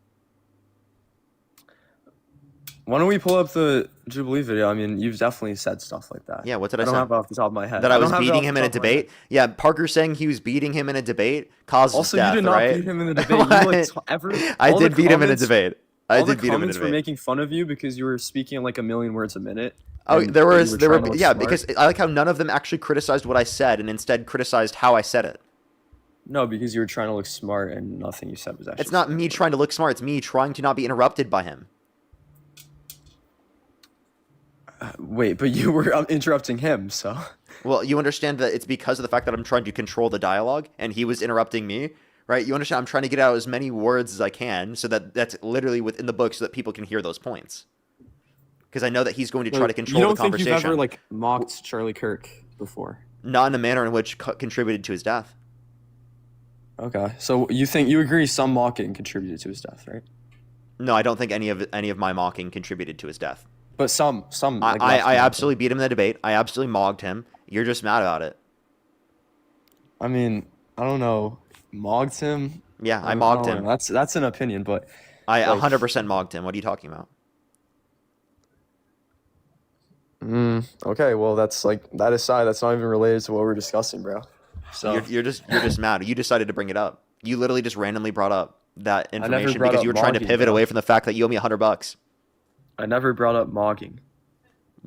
Why don't we pull up the Jubilee video? I mean, you've definitely said stuff like that. Yeah, what did I say? I don't have it off the top of my head. That I was beating him in a debate? Yeah, Parker saying he was beating him in a debate caused his death, Also, you did not right? beat him in the debate. I did beat him in a debate. All the comments were making fun of you because you were speaking like a million words a minute. Oh, there were because I like how none of them actually criticized what I said and instead criticized how I said it. No, because you were trying to look smart and nothing you said was actually. It's not me trying to look smart. It's me trying to not be interrupted by him. Wait, but you were interrupting him, so. Well, you understand that it's because of the fact that I'm trying to control the dialogue and he was interrupting me, right? You understand I'm trying to get out as many words as I can so that that's literally within the book so that people can hear those points. Because I know that he's going to try to control the conversation. You don't think you've ever like mocked Charlie Kirk before? Not in a manner in which contributed to his death. Okay, so you agree some mocking contributed to his death, right? No, I don't think any of my mocking contributed to his death. But some like I left mocking. absolutely beat him in the debate. I absolutely mogged him. You're just mad about it. I mean, I don't know. Mogged him? Yeah, I mogged him. That's an opinion, but I 100% mogged him. What are you talking about? Okay, well that aside, that's not even related to what we're discussing, bro. So you're just mad. You decided to bring it up. You literally just randomly brought up that information brought because up you were trying to mogging, pivot bro. away from the fact that you owe me $100. I never brought up mogging.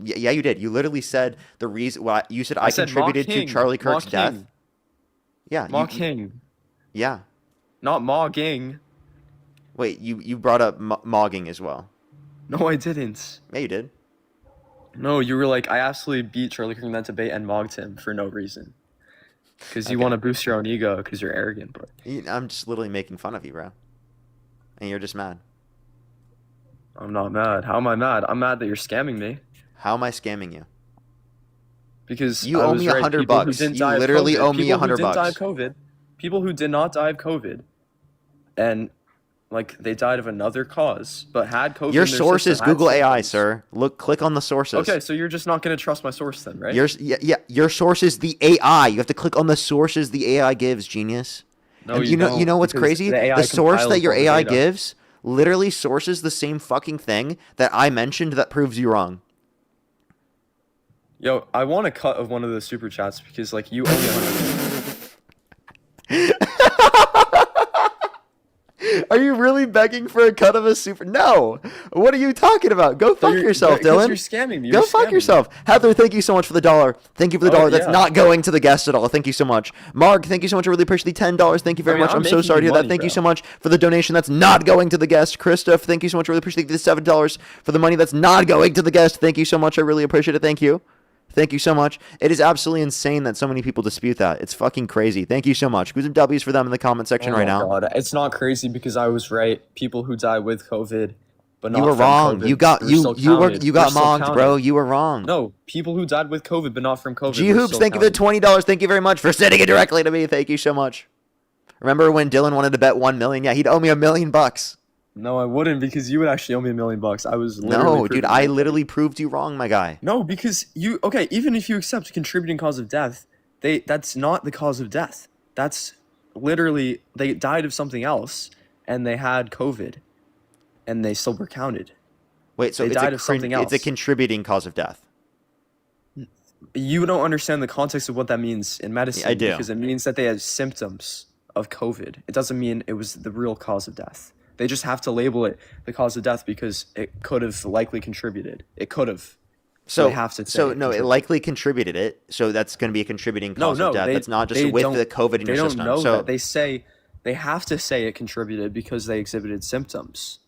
Yeah, you did. You literally said the reason. Well, you said I said contributed to mocking. Charlie Kirk's Mocking. death. Yeah, Mocking. Yeah. Not mogging. Wait, you brought up mogging as well. No, I didn't. Yeah, you did. No, you were like, I absolutely beat Charlie Kirk in that debate and mogged him for no reason. Because you Okay. want to boost your own ego because you're arrogant, but I'm just literally making fun of you, bro. And you're just mad. I'm not mad. How am I mad? I'm mad that you're scamming me. How am I scamming you? Because You I owe was me right. $100 People who bucks. didn't You die of literally COVID, owe me people who $100 didn't die of bucks. COVID, people who did not die of COVID, and like they died of another cause, but had COVID. Your in their source is system, had Google AI, symptoms. sir. Click on the sources. Okay, so you're just not going to trust my source then, right? Your source is the AI. You have to click on the sources the AI gives, genius. No, And you don't, you know what's because crazy? the AI source compiles that your all the AI data. gives literally sources the same fucking thing that I mentioned that proves you wrong. Yo, I want a cut of one of the super chats because like you owe me 100. Are you really begging for a cut of a super? No. What are you talking about? Go fuck yourself, because Dylan. you're scamming me. Go You're fuck scamming yourself. Heather, thank you so much for the $1. Thank you for the $1. That's yeah. not going to the guest at all. Thank you so much. Mark, thank you so much. I really appreciate the $10. Thank you very much. I'm I'm so making sorry to you hear that. money, Thank you bro. so much for the donation. That's not going to the guest. Christoph, thank you so much. I really appreciate the $7 for the money. That's not going to the guest. Thank you so much. I really appreciate it. Thank you. Thank you so much. It is absolutely insane that so many people dispute that. It's fucking crazy. Thank you so much. Give some W's for them in the comment section right now. God. It's not crazy because I was right. People who die with COVID, but not You were from wrong. COVID, You got we're still counted. you got We're still mocked, bro. counted. You were wrong. No, people who died with COVID, but not from COVID. G we're Hoops, still thank you for the counted. $20. Thank you very much for sending it directly to me. Thank you so much. Remember when Dylan wanted to bet 1 million? Yeah, he'd owe me $1 million. No, I wouldn't because you would actually owe me $1 million. I was literally No, dude, proving I it. literally proved you wrong, my guy. No, because even if you accept contributing cause of death, that's not the cause of death. That's literally they died of something else and they had COVID and they still were counted. Wait, so They died of something it's a else. contributing cause of death. You don't understand the context of what that means in medicine. I do. Because it means that they had symptoms of COVID. It doesn't mean it was the real cause of death. They just have to label it the cause of death because it could have likely contributed. It could have. So they have to say so it no, it contributed. likely contributed it. So that's going to be a contributing cause of death. They, That's not just they with don't- the COVID in they your don't system. know So that. They have to say it contributed because they exhibited symptoms.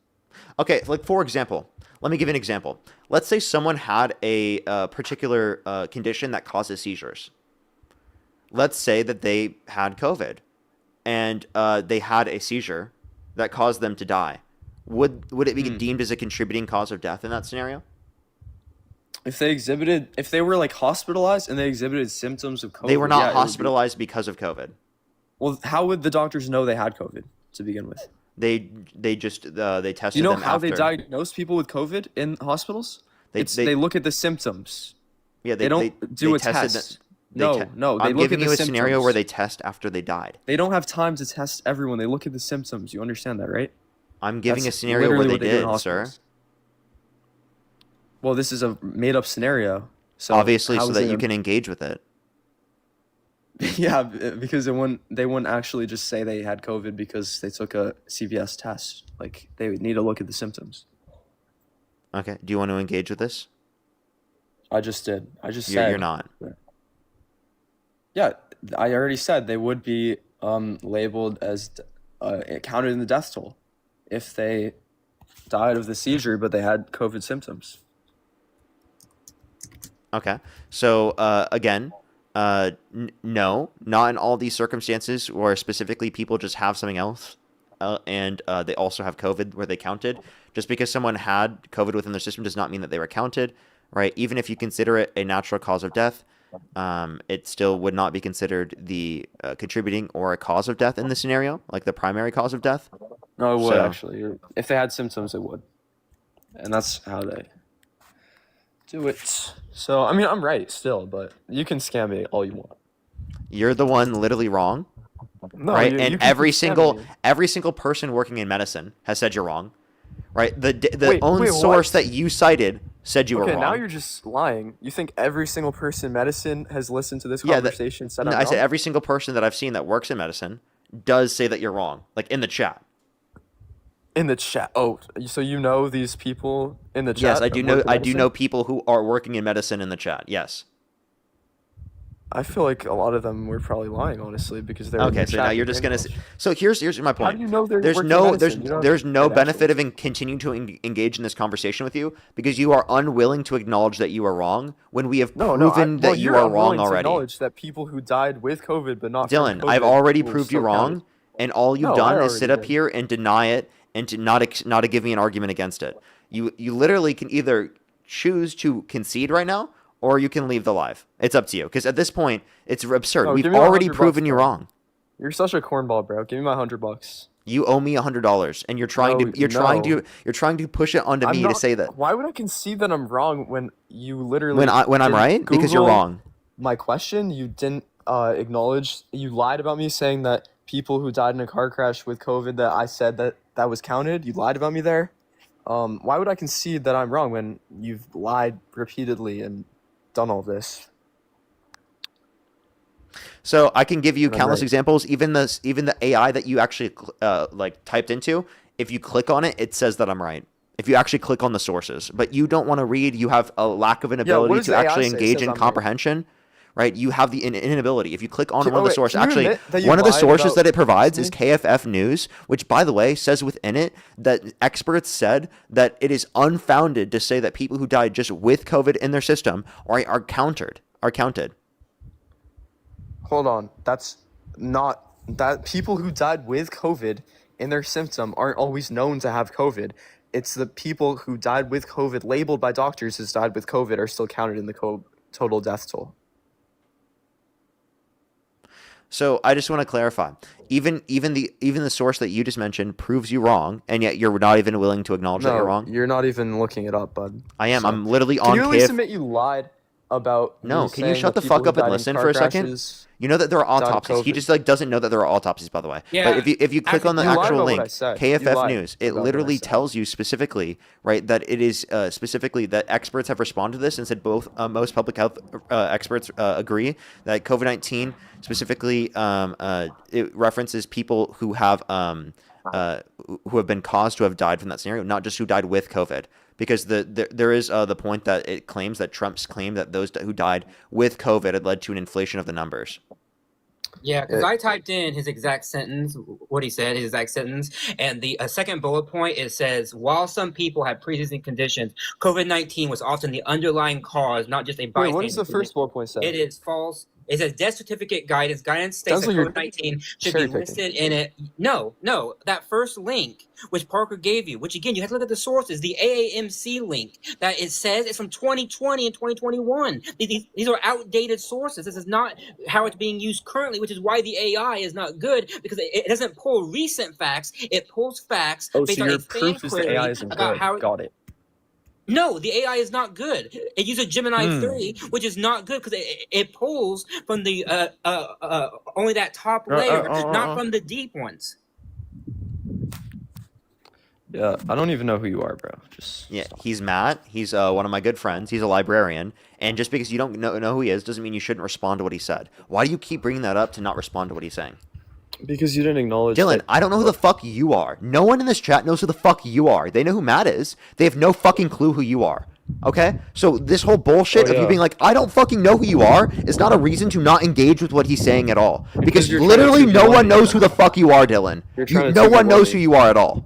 okay, like for example, let me give you an example. Let's say someone had a particular condition that causes seizures. Let's say that they had COVID, and they had a seizure that caused them to die. Would it be deemed as a contributing cause of death in that scenario? If they were like hospitalized and they exhibited symptoms of COVID, They were not yeah, it would be- hospitalized because of COVID. Well, how would the doctors know they had COVID to begin with? They tested. Do you know them how they after. diagnose people with COVID in hospitals? They look at the symptoms. Yeah, they don't do they a tested test. them- No, they I'm look giving at you the a scenario where symptoms. they test after they died. They don't have time to test everyone. They look at the symptoms. You understand that, right? I'm giving That's a scenario where literally they what do in did, sir. hospitals. Well, this is a made-up scenario. So Obviously, how so is that it you a- can engage with it. Yeah, because they wouldn't actually just say they had COVID because they took a CVS test. Like they would need to look at the symptoms. Okay. Do you want to engage with this? I just did. I just You're, said you're not. Yeah, I already said they would be labeled as counted in the death toll if they died of the seizure but they had COVID symptoms. Okay. So again, no, not in all these circumstances where specifically people just have something else, and they also have COVID where they counted. Just because someone had COVID within their system does not mean that they were counted, right? Even if you consider it a natural cause of death, it still would not be considered the contributing or a cause of death in this scenario, like the primary cause of death. No, it would So- actually. If they had symptoms, it would. And that's how they do it. So, I mean, I'm right still, but you can scam me all you want. You're the one literally wrong, No, right? you And can every scam me. single person working in medicine has said you're wrong, right? The Wait, own wait, source what? that you cited said you were Okay, wrong. now you're just lying. You think every single person in medicine has listened to this Yeah, conversation and said No, I'm I said wrong? every single person that I've seen that works in medicine does say that you're wrong, like in the chat. In the chat. Oh, so you know these people in the chat? Yes, I that do work know. in I do medicine? know people who are working in medicine in the chat. Yes. I feel like a lot of them were probably lying, honestly, because they're in Okay, the so chat now you're with just gonna. brainwash. So here's my point. How do you know they're there's working no in medicine? You don't there's no get benefit actual- of continuing to engage in this conversation with you because you are unwilling to acknowledge that you are wrong when we have proven that you you're are unwilling wrong to already. acknowledge that people who died with COVID but not from Dylan, COVID I've already were proved you still wrong, counted. and all you've No, I done is already sit up did. here and deny it and to not to give me an argument against it. You literally can either choose to concede right now or you can leave the live. It's up to you because at this point it's absurd. No, We've give me my already $100 proven you bro. wrong. You're such a cornball, bro. Give me my $100. You owe me $100, and you're trying No, you're trying to push it onto I'm me to not- say that Why would I concede that I'm wrong when you literally when I'm didn't right because you're Google wrong. my question? You didn't acknowledge. You lied about me saying that people who died in a car crash with COVID that I said that was counted. You lied about me there. Why would I concede that I'm wrong when you've lied repeatedly and done all this? So I can give you And I'm countless right. examples. Even the AI that you actually like typed into, if you click on it, it says that I'm right. If you actually click on the sources, but you don't want to read, you have a lack of an what ability does to the AI actually say? It engage says in I'm right. comprehension, right? You have the inability. If you click on Can- one of oh, the wait, sources, can you actually, admit that you one of the lied sources about that it provides is listening? KFF News, which, by the way, says within it that experts said that it is unfounded to say that people who died just with COVID in their system are counted. Hold on. That's not that people who died with COVID in their symptom aren't always known to have COVID. It's the people who died with COVID labeled by doctors as died with COVID are still counted in the total death toll. So I just want to clarify. Even the source that you just mentioned proves you wrong, and yet you're not even willing to acknowledge that you're wrong. You're not even looking it up, bud. I am. So- I'm literally Can on you at least KF. admit you lied about No, me can you saying shut that the people fuck who up and died in listen car for a second? crashes You know that there are died of autopsies. He COVID? just doesn't know that there are autopsies, by the way. Yeah. But if you click on the You lied actual about what link, I said. You KFF lied News, it about what I literally said. tells you specifically, right, that it is specifically that experts have responded to this and said both most public health experts agree that COVID-19 specifically it references people who have been caused to have died from that scenario, not just who died with COVID. Because there is the point that it claims that Trump's claim that those who died with COVID had led to an inflation of the numbers. Yeah, because I typed in his exact sentence, what he said, his exact sentence, and the second bullet point, it says, while some people had pre-existing conditions, COVID-19 was often the underlying cause, not just a bystander. Wait, what does the first bullet point say? It is false. It says death certificate guidance. Guidance states Sounds that like you're COVID-19 should be cherry-picking. listed in it. No, that first link, which Parker gave you, which again, you have to look at the sources, the AAMC link that it says it's from 2020 and 2021. These are outdated sources. This is not how it's being used currently, which is why the AI is not good, because it doesn't pull recent facts. It pulls facts Oh, based so on your a fan proof is the query AI isn't about good. how it, Got it. no, the AI is not good. It uses Gemini 3, which is not good because it pulls from the only that top layer, not from the deep ones. Yeah, I don't even know who you are, bro. Just Yeah, he's Matt. He's one of my good friends. He's a librarian. And just because you don't know who he is doesn't mean you shouldn't respond to what he said. Why do you keep bringing that up to not respond to what he's saying? because you didn't acknowledge. Dylan, that- I don't know who the fuck you are. No one in this chat knows who the fuck you are. They know who Matt is. They have no fucking clue who you are. Okay? So this whole bullshit of you being like, I don't fucking know who you are, is not a reason to not engage with what he's saying at all. Because you're literally trying to no 2v1 one me. knows who the fuck you are, Dylan. You're trying to No one 2v1 knows me. who you are at all.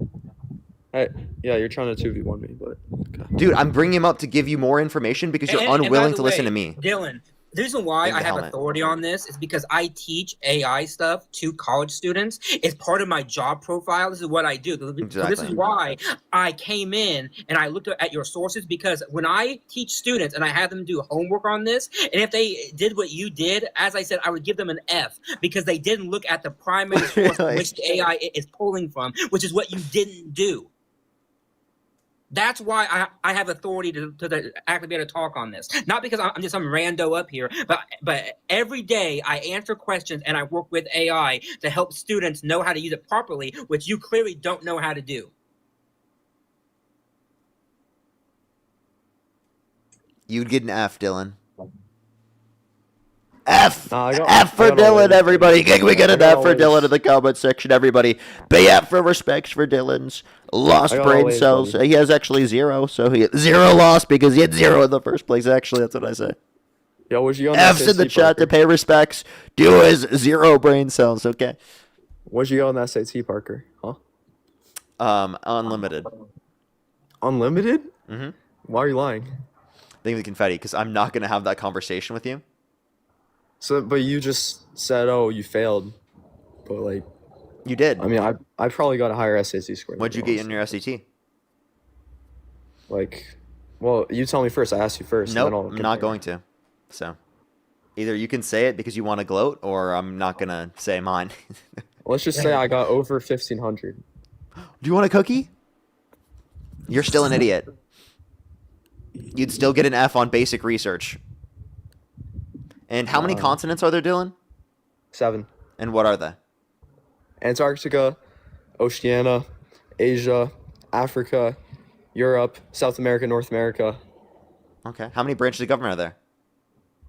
Yeah, you're trying to 2v1 me, but okay. Dude, I'm bringing him up to give you more information because you're And by unwilling the to listen way, to me. Dylan, The reason why think I the have helmet. authority on this is because I teach AI stuff to college students. It's part of my job profile. This is what I do. So this Exactly. is why I came in and I looked at your sources, because when I teach students and I have them do homework on this, and if they did what you did, as I said, I would give them an F because they didn't look at the primary source from which the AI is pulling from, which is what you didn't do. That's why I have authority to actually be able to talk on this. Not because I'm just some rando up here, but every day I answer questions and I work with AI to help students know how to use it properly, which you clearly don't know how to do. You'd get an F, Dylan. F! Nah, F for Dylan, everybody. Can we get an F for Dylan in the comment section, everybody? BF for respects for Dylan's lost brain cells. He has actually 0, so he 0 lost because he had 0 in the first place. Actually, that's what I say. Yo, was you on F's in the chat to pay respects to his 0 brain cells, okay? What'd you get on that SAT, Parker? Huh? Unlimited. Unlimited? Mm-hmm. Why are you lying? Think of the confetti, because I'm not going to have that conversation with you. So, but you just said, oh, you failed. But, like... You did. I mean, I probably got a higher SAT score. What'd you get in your SAT? Like, well, you tell me first. I asked you first. Nope, I'm not going to. So, either you can say it because you want to gloat, or I'm not going to say mine. Let's just say I got over 1,500. Do you want a cookie? You're still an idiot. You'd still get an F on basic research. And how many continents are there, Dylan? 7. And what are they? Antarctica, Oceania, Asia, Africa, Europe, South America, North America. Okay. How many branches of government are there?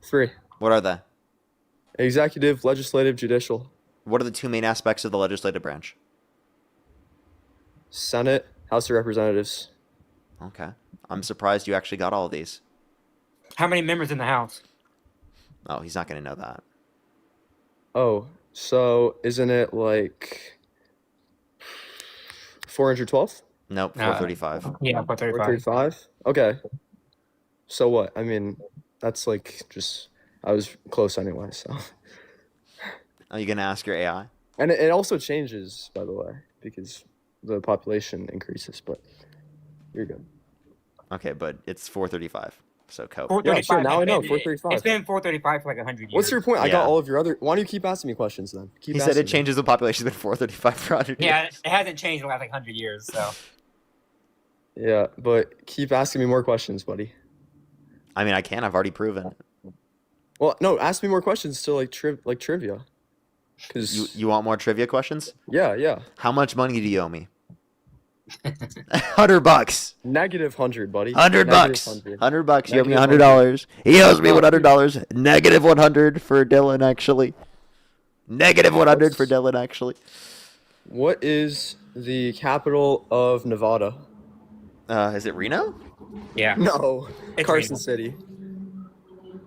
3. What are they? Executive, legislative, judicial. What are the 2 main aspects of the legislative branch? Senate, House of Representatives. Okay. I'm surprised you actually got all of these. How many members in the House? Oh, he's not going to know that. Oh, so isn't it like 412? Nope, 435. Yeah, 435. 435? Okay. So what? I mean, that's like just, I was close anyway, so. Are you going to ask your AI? And it also changes, by the way, because the population increases, but you're good. Okay, but it's 435. So cope. 435. Yeah, sure, now I know, 435. It's been 435 for like 100 years. What's your point? I Yeah. got all of your other... Why don't you keep asking me questions then? He said it changes the population. It's been 435 for 100 Yeah, years. it hasn't changed in the last like 100 years, so. Yeah, but keep asking me more questions, buddy. I mean, I can. I've already proven. Well, no, ask me more questions to like trivia. Cause You want more trivia questions? Yeah. How much money do you owe me? $100. -100, buddy. $100. -100. $100. You owe me $100. He owes me $100. -100 for Dylan, actually. -100 for Dylan, actually. What is the capital of Nevada? Is it Reno? Yeah. No, It's Carson Reno. City.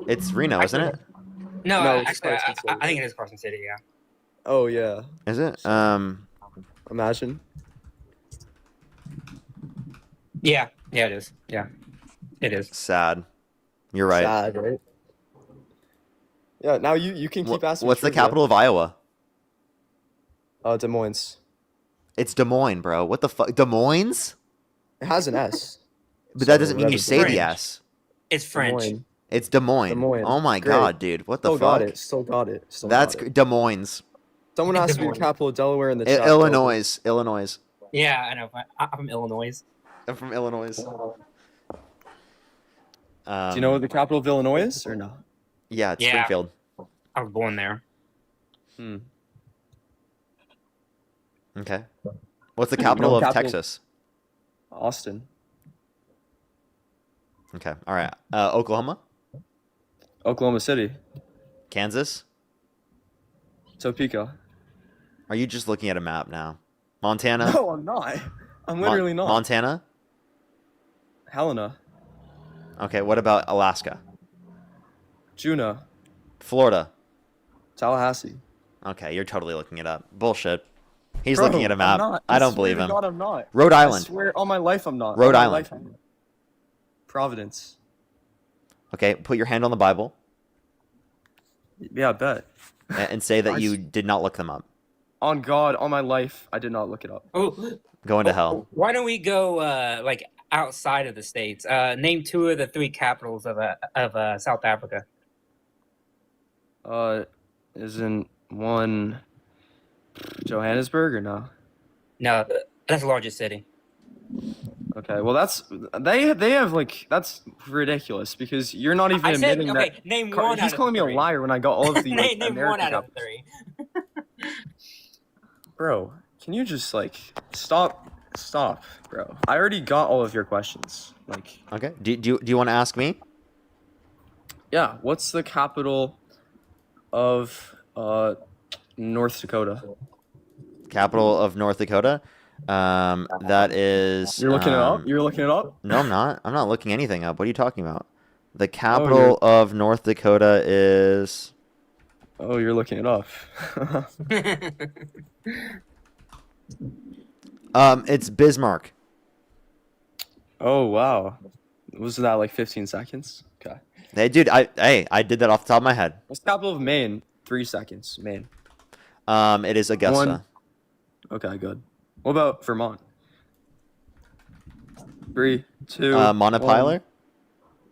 It's Reno, isn't it? No, it's actually, Carson City. I think it is Carson City, yeah. Oh yeah. Is it? Imagine. Yeah, it is. Yeah, it is. Sad. You're right. Sad, right? Yeah. Now you can keep asking. What's the trivia. capital of Iowa? Des Moines. It's Des Moines, bro. What the fuck? Des Moines? It has an S. But that doesn't mean you that's say the French. S. It's French. It's Des Moines. Des Moines. Oh my Great. god, dude. What the Still fuck? got it. Still got it. Still That's got it. Des Moines. Someone Des asked me the Moines. capital of Delaware in the chat. Illinois. Illinois. Yeah, I know. I'm from Illinois. I'm from Illinois. Do you know what the capital of Illinois is or not? Yeah, it's Yeah. Springfield. I was born there. Okay. What's the capital of Texas? Austin. Okay. All right. Oklahoma? Oklahoma City. Kansas? Topeka. Are you just looking at a map now? Montana? No, I'm not. I'm literally not. Montana? Helena. Okay, what about Alaska? Juneau. Florida? Tallahassee. Okay, you're totally looking it up. Bullshit. He's Bro, looking at a I'm map. not. I don't swear believe to him. God, I'm not. Rhode Island. I swear on my life I'm not. Rhode On my Island. life, I'm not. Providence. Okay, put your hand on the Bible. Yeah, I bet. And say that I you s- did not look them up. On God, on my life, I did not look it up. Oh, Going to hell. why don't we go like outside of the states? Name 2 of the 3 capitals of South Africa. Isn't one Johannesburg or no? No, that's the largest city. Okay, well they have like that's ridiculous because you're not even I said admitting okay. that. Name 1 He's out calling of me a 3. liar when I got all of the like, name 1 American out of capitals. 3. Bro, can you just like stop, bro? I already got all of your questions. Like, Okay. Do you want to ask me? yeah, what's the capital of North Dakota? Capital of North Dakota. That is. You're looking it up. You're looking it up. No, I'm not. I'm not looking anything up. What are you talking about? The Oh, capital of North Dakota is. Oh, you're looking it up. It's Bismarck. Oh wow, was that like 15 seconds? Okay. Hey, dude. I did that off the top of my head. What's the capital of Maine? 3 seconds. Maine. It is Augusta. 1. Okay, good. What about Vermont? 3, 2. Montpelier.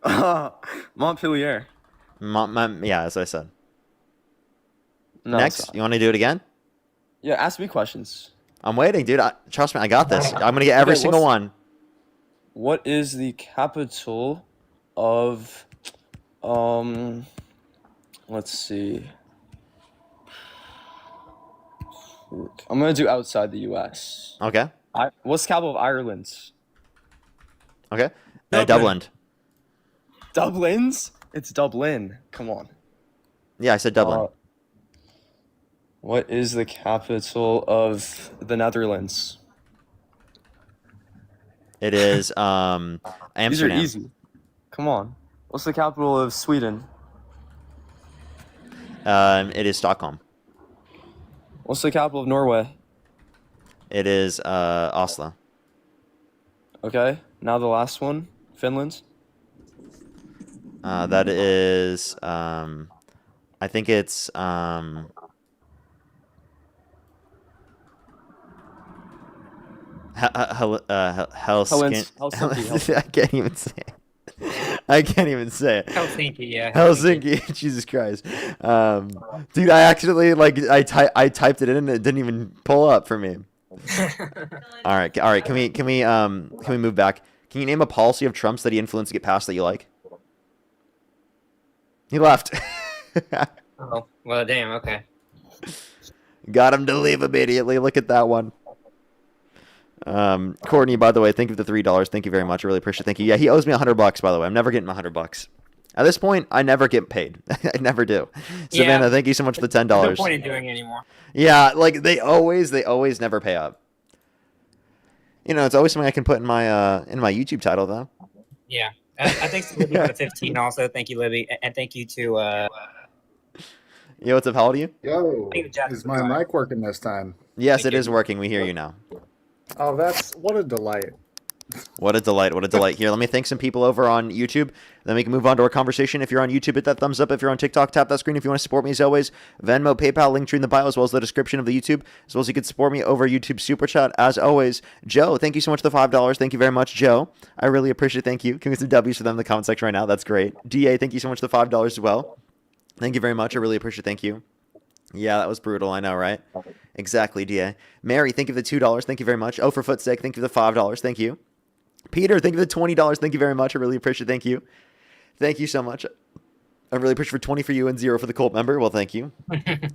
1. Montpelier. Yeah, as I said. No, it's Next, not. you want to do it again? Yeah, ask me questions. I'm waiting, dude. Trust me, I got this. I'm gonna get every Okay, single one. What is the capital of let's see. I'm gonna do outside the US. Okay. What's the capital of Ireland? Okay. Dublin. Dublin. Dublin's? It's Dublin. Come on. Yeah, I said Dublin. What is the capital of the Netherlands? It is Amsterdam. These are easy. Come on. What's the capital of Sweden? It is Stockholm. What's the capital of Norway? It is Oslo. Okay. Now the last one. Finland. That is I think it's Helsinki. I can't even say it. I can't even say it. Helsinki, yeah. Helsinki. Jesus Christ. Dude, I accidentally I typed it in and it didn't even pull up for me. All right. Can we move back? Can you name a policy of Trump's that he influenced to get passed that you like? He left. Oh, well, damn. Okay. Got him to leave immediately. Look at that one. Courtney, by the way, thank you for the $3. Thank you very much. I really appreciate it. Thank you. Yeah, he owes me $100, by the way. I'm never getting my $100. At this point, I never get paid. I never do. Savannah, thank you so much for the $10. No point in doing it anymore. Yeah, like they always never pay up. You know, it's always something I can put in my YouTube title though. Yeah. I thanks to Libby for the 15 also. Thank you, Libby. And thank you to Yo, what's up? How old are you? Yo, is my mic working this time? Yes, it is working. We hear you now. Oh, what a delight. What a delight. What a delight. Here, let me thank some people over on YouTube. Then we can move on to our conversation. If you're on YouTube, hit that thumbs up. If you're on TikTok, tap that screen. If you want to support me, as always, Venmo, PayPal, link tree in the bio, as well as the description of the YouTube, as well as you can support me over YouTube Super Chat, as always. Joe, thank you so much for the $5. Thank you very much, Joe. I really appreciate it. Thank you. Can we get some W's for them in the comment section right now? That's great. DA, thank you so much for the $5 as well. Thank you very much. I really appreciate it. Thank you. Yeah, that was brutal. I know, right? Exactly, DA. Mary, thank you for the $2. Thank you very much. Oh, for foot's sake, thank you for the $5. Thank you. Peter, thank you for the $20. Thank you very much. I really appreciate it. Thank you. Thank you so much. I really appreciate for 20 for you and 0 for the Colt member. Well, thank you.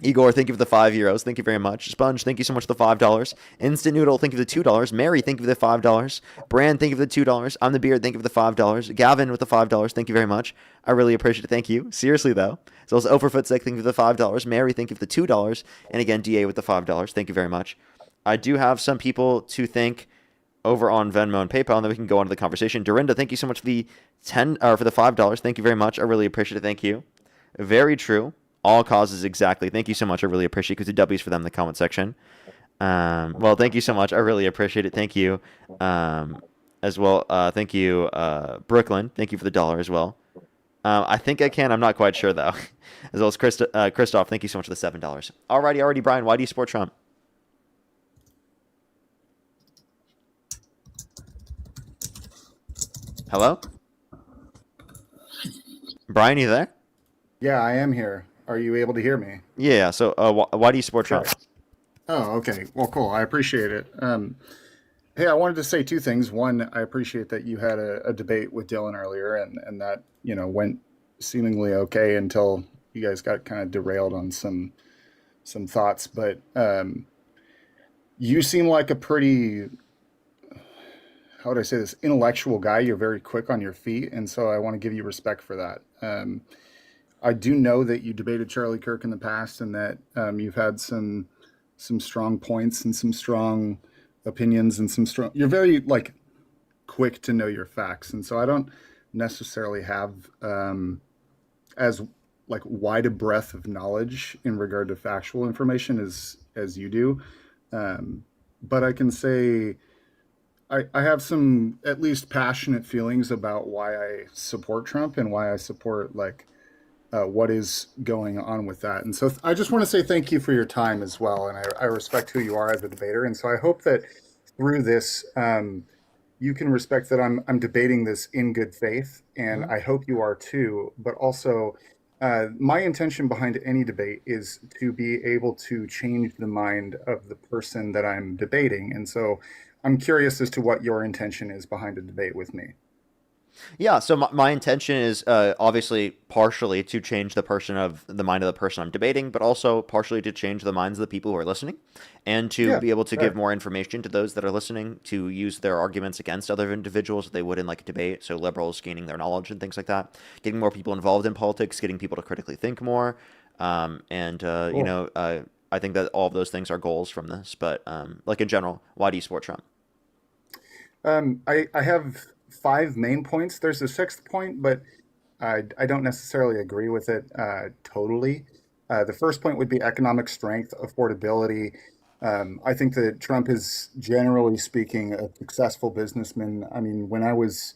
Igor, thank you for the €5. Thank you very much. Sponge, thank you so much for the $5. Instant Noodle, thank you for the $2. Mary, thank you for the $5. Brand, thank you for the $2. I'm the Beard, thank you for the $5. Gavin with the $5. Thank you very much. I really appreciate it. Thank you. Seriously, though. So also Overfoot Sick, thank you for the $5. Mary, thank you for the $2. And again, DA with the $5. Thank you very much. I do have some people to thank over on Venmo and PayPal, and then we can go on to the conversation. Dorinda, thank you so much for the for the $5. Thank you very much. I really appreciate it. Thank you. Very true. All causes exactly. Thank you so much. I really appreciate it. Because the W's for them in the comment section. Well, thank you so much. I really appreciate it. Thank you. As well. Thank you, Brooklyn. Thank you for the $1 as well. I think I can. I'm not quite sure though. As well as Christoph, thank you so much for the $7. Alrighty, Brian. Why do you support Trump? Hello, Brian. You there? Yeah, I am here. Are you able to hear me? Yeah. So, why do you support Okay. Trump? Oh, okay. Well, cool. I appreciate it. Hey, I wanted to say two things. One, I appreciate that you had a debate with Dylan earlier, and that went seemingly okay until you guys got kind of derailed on some thoughts. But you seem like a pretty, how would I say this, intellectual guy. You're very quick on your feet, and so I want to give you respect for that. I do know that you debated Charlie Kirk in the past, and that you've had some strong points and some strong opinions and some strong. You're very like quick to know your facts, and so I don't necessarily have as like wide a breadth of knowledge in regard to factual information as you do. But I can say I have some at least passionate feelings about why I support Trump and why I support like what is going on with that. And so I just want to say thank you for your time as well. And I respect who you are as a debater. And so I hope that through this, you can respect that I'm debating this in good faith. And I hope you are too. But also, my intention behind any debate is to be able to change the mind of the person that I'm debating. And so I'm curious as to what your intention is behind a debate with me. Yeah, so my intention is obviously partially to change the mind of the person I'm debating, but also partially to change the minds of the people who are listening, and to be able to give more information to those that are listening to use their arguments against other individuals that they would in like a debate. So liberals gaining their knowledge and things like that, getting more people involved in politics, getting people to critically think more, I think that all of those things are goals from this. But like in general, why do you support Trump? I have five main points. There's a sixth point, but I don't necessarily agree with it totally. The first point would be economic strength, affordability. I think that Trump is, generally speaking, a successful businessman. I mean, when I was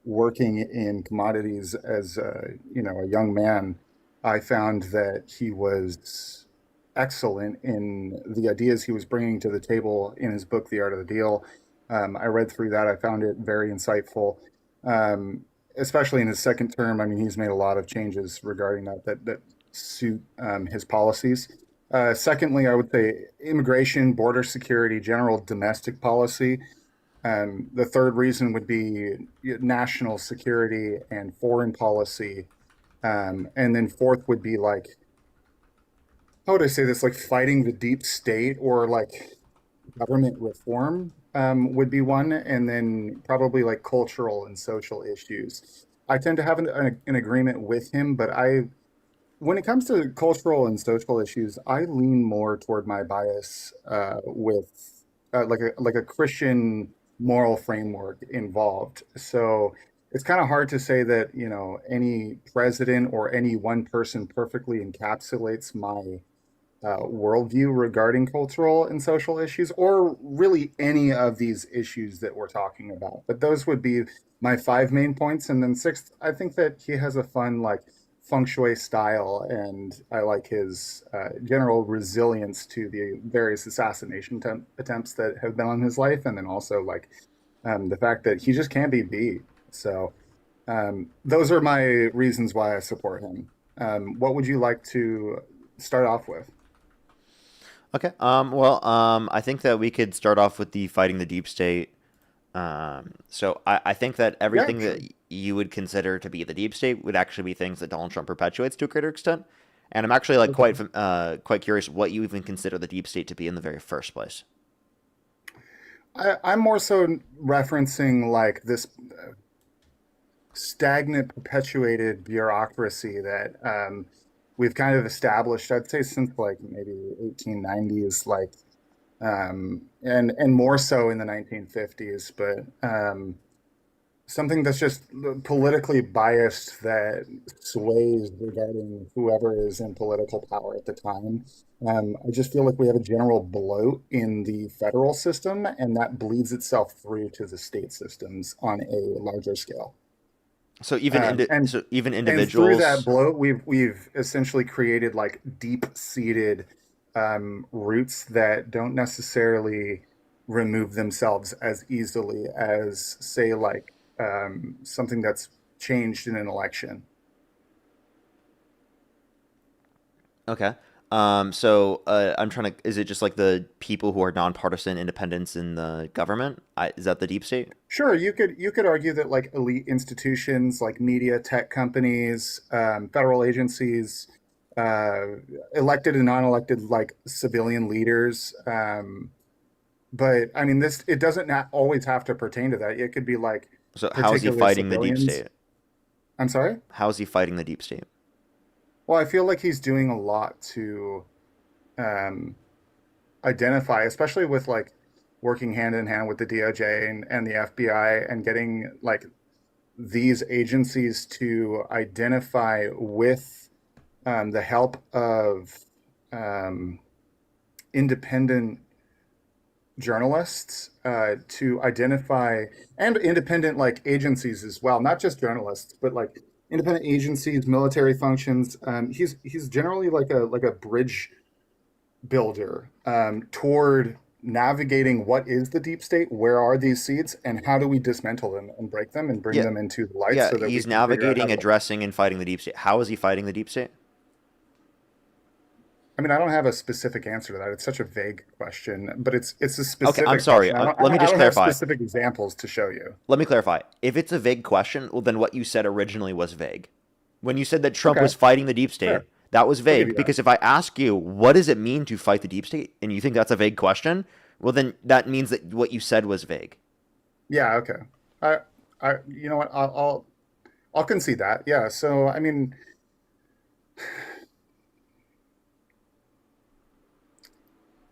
working in commodities as a young man, I found that he was excellent in the ideas he was bringing to the table in his book, The Art of the Deal. I read through that. I found it very insightful, especially in his second term. I mean, he's made a lot of changes regarding that suit his policies. Secondly, I would say immigration, border security, general domestic policy. The third reason would be national security and foreign policy. And then fourth would be like, how would I say this? Like fighting the deep state or like government reform would be one, and then probably like cultural and social issues. I tend to have an agreement with him, but when it comes to cultural and social issues, I lean more toward my bias with like a Christian moral framework involved. So it's kind of hard to say that any president or any one person perfectly encapsulates my worldview regarding cultural and social issues, or really any of these issues that we're talking about. But those would be my five main points. And then sixth, I think that he has a fun, like, feng shui style, and I like his general resilience to the various assassination attempts that have been on his life. And then also, like, the fact that he just can't be beat. So those are my reasons why I support him. What would you like to start off with? Okay. I think that we could start off with the fighting the deep state. I think that everything that you would consider to be the deep state would actually be things that Donald Trump perpetuates to a greater extent. And I'm actually like quite curious what you even consider the deep state to be in the very first place. I'm more so referencing like this stagnant, perpetuated bureaucracy that we've kind of established, I'd say, since like maybe 1890s, like, and more so in the 1950s, but something that's just politically biased that sways regarding whoever is in political power at the time. I just feel like we have a general bloat in the federal system, and that bleeds itself through to the state systems on a larger scale. So even And so even and through that individuals. bloat, we've essentially created like deep-seated roots that don't necessarily remove themselves as easily as, say, like something that's changed in an election. Okay. I'm trying to. Is it just like the people who are nonpartisan independents in the government? Is that the deep state? Sure, you could argue that like elite institutions like media, tech companies, federal agencies, uh, elected and non-elected like civilian leaders. But I mean, this it doesn't not always have to pertain to that. It could be like So how is he particular fighting the deep civilians. state? I'm sorry? How is he fighting the deep state? Well, I feel like he's doing a lot to um, identify, especially with like working hand in hand with the DOJ and the FBI and getting like these agencies to identify with the help of um, independent journalists to identify and independent like agencies as well, not just journalists, but like independent agencies, military functions. He's generally like a bridge builder toward navigating what is the deep state, where are these seeds, and how do we dismantle them and break them and bring Yeah, them into the light yeah. so that we He's can figure out how navigating, to. addressing, and fighting the deep state. How is he fighting the deep state? I mean, I don't have a specific answer to that. It's such a vague question, but it's a Okay, I'm specific sorry. question. I don't Let me I just don't have clarify. specific examples to show you. Let me clarify. If it's a vague question, well, then what you said originally was vague. When you said that Trump Okay, was fighting the deep state, fair. that was I'll give vague. you that. Because if I ask you, what does it mean to fight the deep state, and you think that's a vague question, well, then that means that what you said was vague. Yeah, okay. You know what? I'll concede that. Yeah. So, I mean,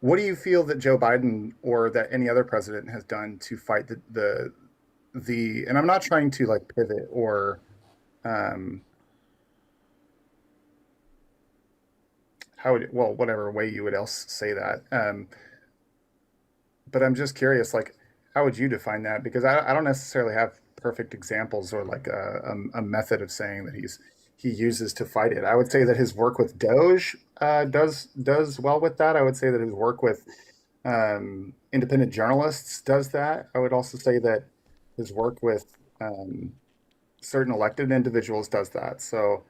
what do you feel that Joe Biden or that any other president has done to fight the and I'm not trying to like pivot or um how would well whatever way you would else say that. But I'm just curious, like, how would you define that? Because I don't necessarily have perfect examples or like a method of saying that he uses to fight it. I would say that his work with Doge does well with that. I would say that his work with independent journalists does that. I would also say that his work with certain elected individuals does that. So,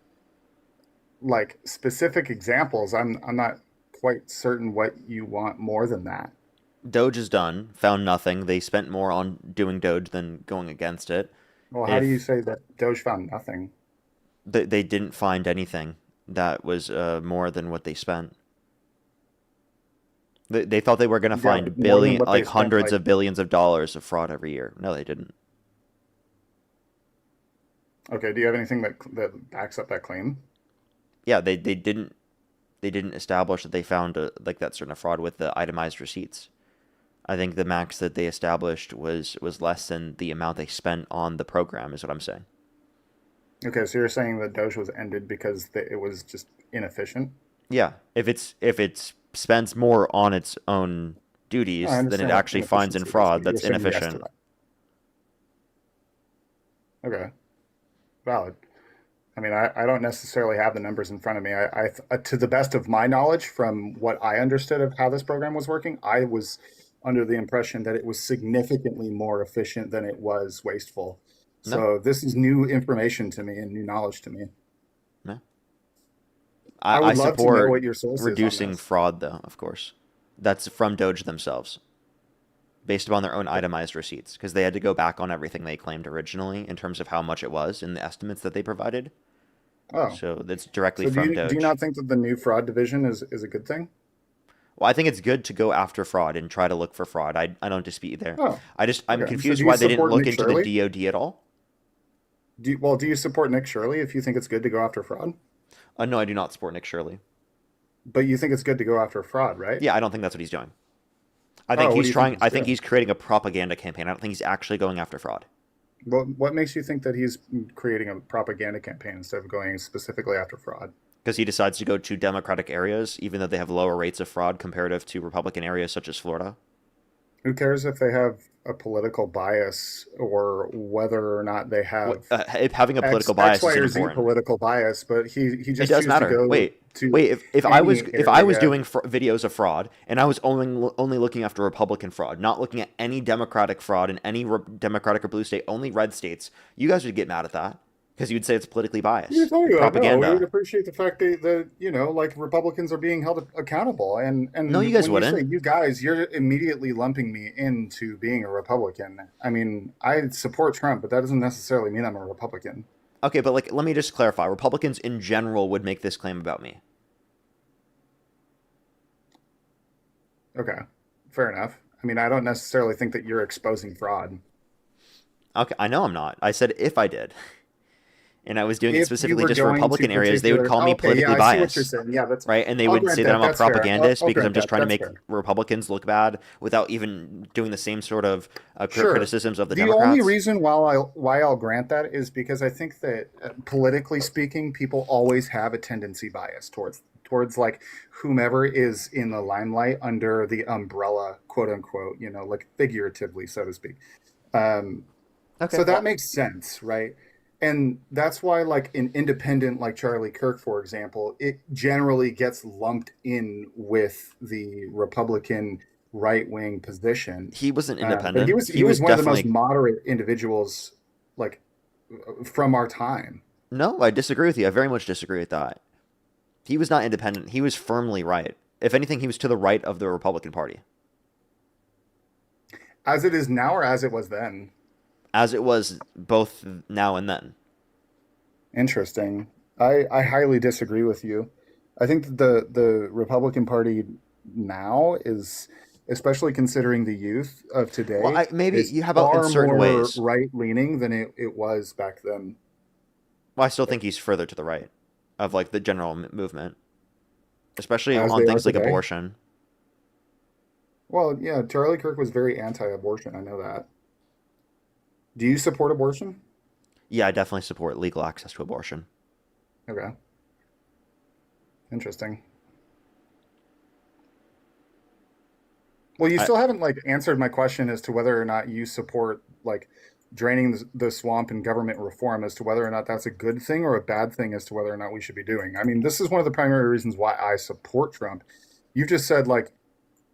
like specific examples, I'm not quite certain what you want more than that. Doge is done, found nothing. They spent more on doing Doge than going against it. Well, how do you If say that Doge found nothing? they didn't find anything that was more than what they spent. They thought they were going to Yeah, find more than what they like spent. hundreds Like, of billions of dollars of fraud every year. No, they didn't. okay, do you have anything that backs up that claim? Yeah, they didn't establish that they found like that certain fraud with the itemized receipts. I think the max that they established was less than the amount they spent on the program, is what I'm saying. Okay, so you're saying that Doge was ended because it was just inefficient? Yeah, if it spends more on its own I duties than it understand what actually finds in inefficiency is, fraud, but you're that's saying yes to inefficient. that. Okay, valid. I mean, I don't necessarily have the numbers in front of me. To the best of my knowledge, from what I understood of how this program was working, I was under the impression that it was significantly more efficient than it was wasteful. No, So this is new information to me and new knowledge to me. no. I I would love to know support what your source is on reducing this. fraud, though, of course. That's from Doge themselves, based upon their own itemized receipts, because they had to go back on everything they claimed originally in terms of how much it was in the estimates that they provided. Oh, So that's directly so from do you Doge. not think that the new fraud division is a good thing? Well, I think it's good to go after fraud and try to look for fraud. I don't dispute you there. Oh, I'm okay. So confused do you why they didn't support look Nick into the Shirley? DoD at all. Do you support Nick Shirley if you think it's good to go after fraud? No, I do not support Nick Shirley. But you think it's good to go after fraud, right? Yeah, I don't think that's what he's doing. I Oh, think what he's do you think trying. he's I think doing? he's creating a propaganda campaign. I don't think he's actually going after fraud What makes you think that he's creating a propaganda campaign instead of going specifically after fraud? because he decides to go to Democratic areas, even though they have lower rates of fraud comparative to Republican areas such as Florida. Who cares if they have a political bias or whether or not they have Having a political bias Y, isn't or Z important. political bias? But he It just does chooses to matter. go Wait. to If I was area. doing videos of fraud and I was only looking after Republican fraud, not looking at any Democratic fraud in any Democratic or blue state, only red states, you guys would get mad at that because you'd say it's politically biased. You're talking about Propaganda. No, we would appreciate the fact that like Republicans are being held accountable. And no, you guys when wouldn't. You say you guys, you're immediately lumping me into being a Republican. I mean, I support Trump, but that doesn't necessarily mean I'm a Republican. Okay, but let me just clarify. Republicans in general would make this claim about me. Okay, fair enough. I mean, I don't necessarily think that you're exposing fraud. Okay, I know I'm not. I said if I did. And I was doing it If specifically you were just for going to Republican areas, they would call me politically I see what biased. you're saying. Yeah, that's right, and they I'll would grant say that I'm a that's fair. propagandist I'll because I'm grant just trying to that's make fair. Republicans look bad without even doing the same sort of Sure. criticisms of the The Democrats. only reason why I'll grant that is because I think that politically speaking, people always have a tendency bias towards like whomever is in the limelight under the umbrella, quote unquote, like figuratively, so to speak. So that makes sense, right? And that's why, like, an independent like Charlie Kirk, for example, it generally gets lumped in with the Republican right-wing position. He wasn't But independent. he was one of the most definitely moderate individuals, like, from our time. No, I disagree with you. I very much disagree with that. He was not independent. He was firmly right. If anything, he was to the right of the Republican Party. As it is now or as it was then? As it was both now and then. Interesting. I highly disagree with you. I think that the Republican Party now is, especially considering the youth of today, Well, maybe is you have out in far certain more ways. right-leaning than it was back then. Well, I still think he's further to the right of like the general movement, especially As on they things are like today? abortion. Well, yeah, Charlie Kirk was very anti-abortion. I know that. Do you support abortion? Yeah, I definitely support legal access to abortion. Okay. Interesting. Well, you still haven't like answered my question as to whether or not you support like draining the swamp and government reform, as to whether or not that's a good thing or a bad thing, as to whether or not we should be doing. I mean, this is one of the primary reasons why I support Trump. You've just said like,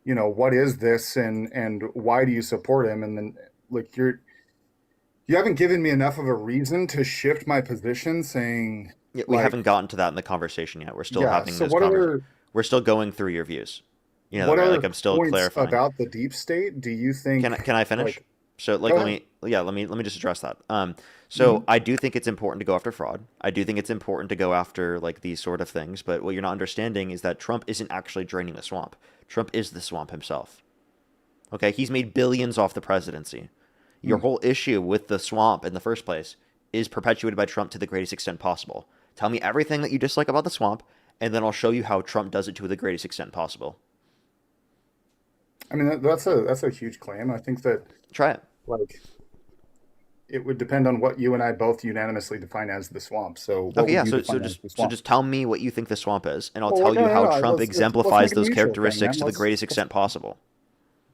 what is this and why do you support him? And then like you haven't given me enough of a reason to shift my position, saying Yeah, we like, haven't gotten to that in the conversation yet. We're still Yeah, having so this what conversation. other We're still going through your views. what Right? other Like I'm still points clarifying. about the deep state do you think? Can I finish? like, So Go let ahead. me just address that. So Mhm. I do think it's important to go after fraud. I do think it's important to go after like these sort of things. But what you're not understanding is that Trump isn't actually draining the swamp. Trump is the swamp himself. Okay, he's made billions off the presidency. Your whole issue with the swamp in the first place is perpetuated by Trump to the greatest extent possible. Tell me everything that you dislike about the swamp, and then I'll show you how Trump does it to the greatest extent possible. I mean, that's a huge claim. I think that Try it. like it would depend on what you and I both unanimously define as the swamp. So what Okay, would yeah. you So define as the so swamp? just tell me what you think the swamp is, and I'll Well, tell no, you no, how no, Trump let's exemplifies make a those mutual thing, characteristics man. to the greatest extent possible.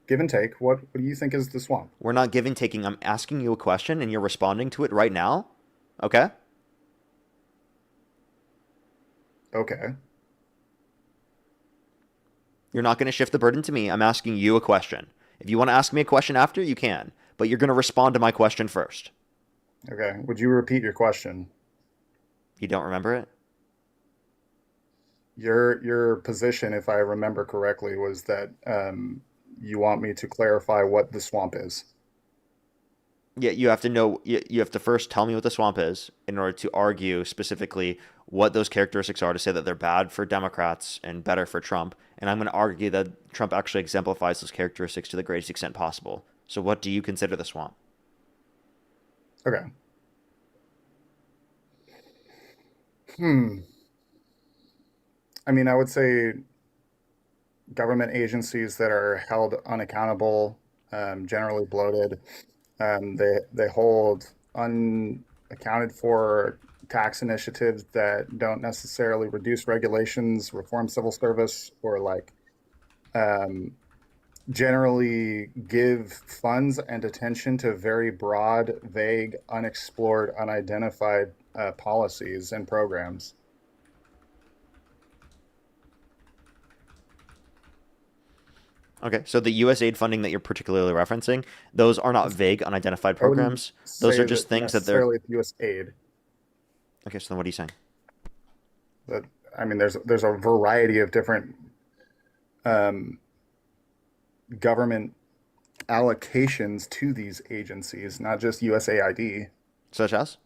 Give and take. What do you think is the swamp? We're not giving taking. I'm asking you a question, and you're responding to it right now. Okay. Okay. You're not going to shift the burden to me. I'm asking you a question. If you want to ask me a question after, you can, but you're going to respond to my question first. Okay. Would you repeat your question? You don't remember it? Your position, if I remember correctly, was that you want me to clarify what the swamp is. Yeah, you have to know. You have to first tell me what the swamp is in order to argue specifically what those characteristics are to say that they're bad for Democrats and better for Trump. And I'm going to argue that Trump actually exemplifies those characteristics to the greatest extent possible. So, what do you consider the swamp? Okay. I mean, I would say government agencies that are held unaccountable, generally bloated. They hold unaccounted for tax initiatives that don't necessarily reduce regulations, reform civil service, or like generally give funds and attention to very broad, vague, unexplored, unidentified policies and programs. Okay, so the U.S. aid funding that you're particularly referencing, those are not vague, unidentified I wouldn't programs. Those say are just that things that they're. necessarily it's U.S. aid. Okay, so then what are you saying? But I mean, there's a variety of different government allocations to these agencies, not just USAID. Such as?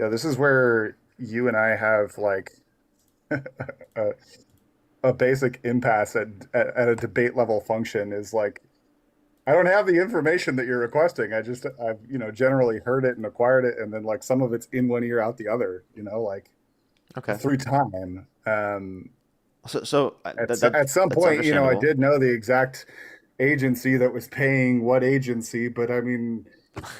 Yeah, this is where you and I have like a basic impasse at a debate level function is like, I don't have the information that you're requesting. I've generally heard it and acquired it, and then like some of it's in one ear out the other, like Okay. through time. At At some that's point, I understandable. did know the exact agency that was paying what agency, but I mean,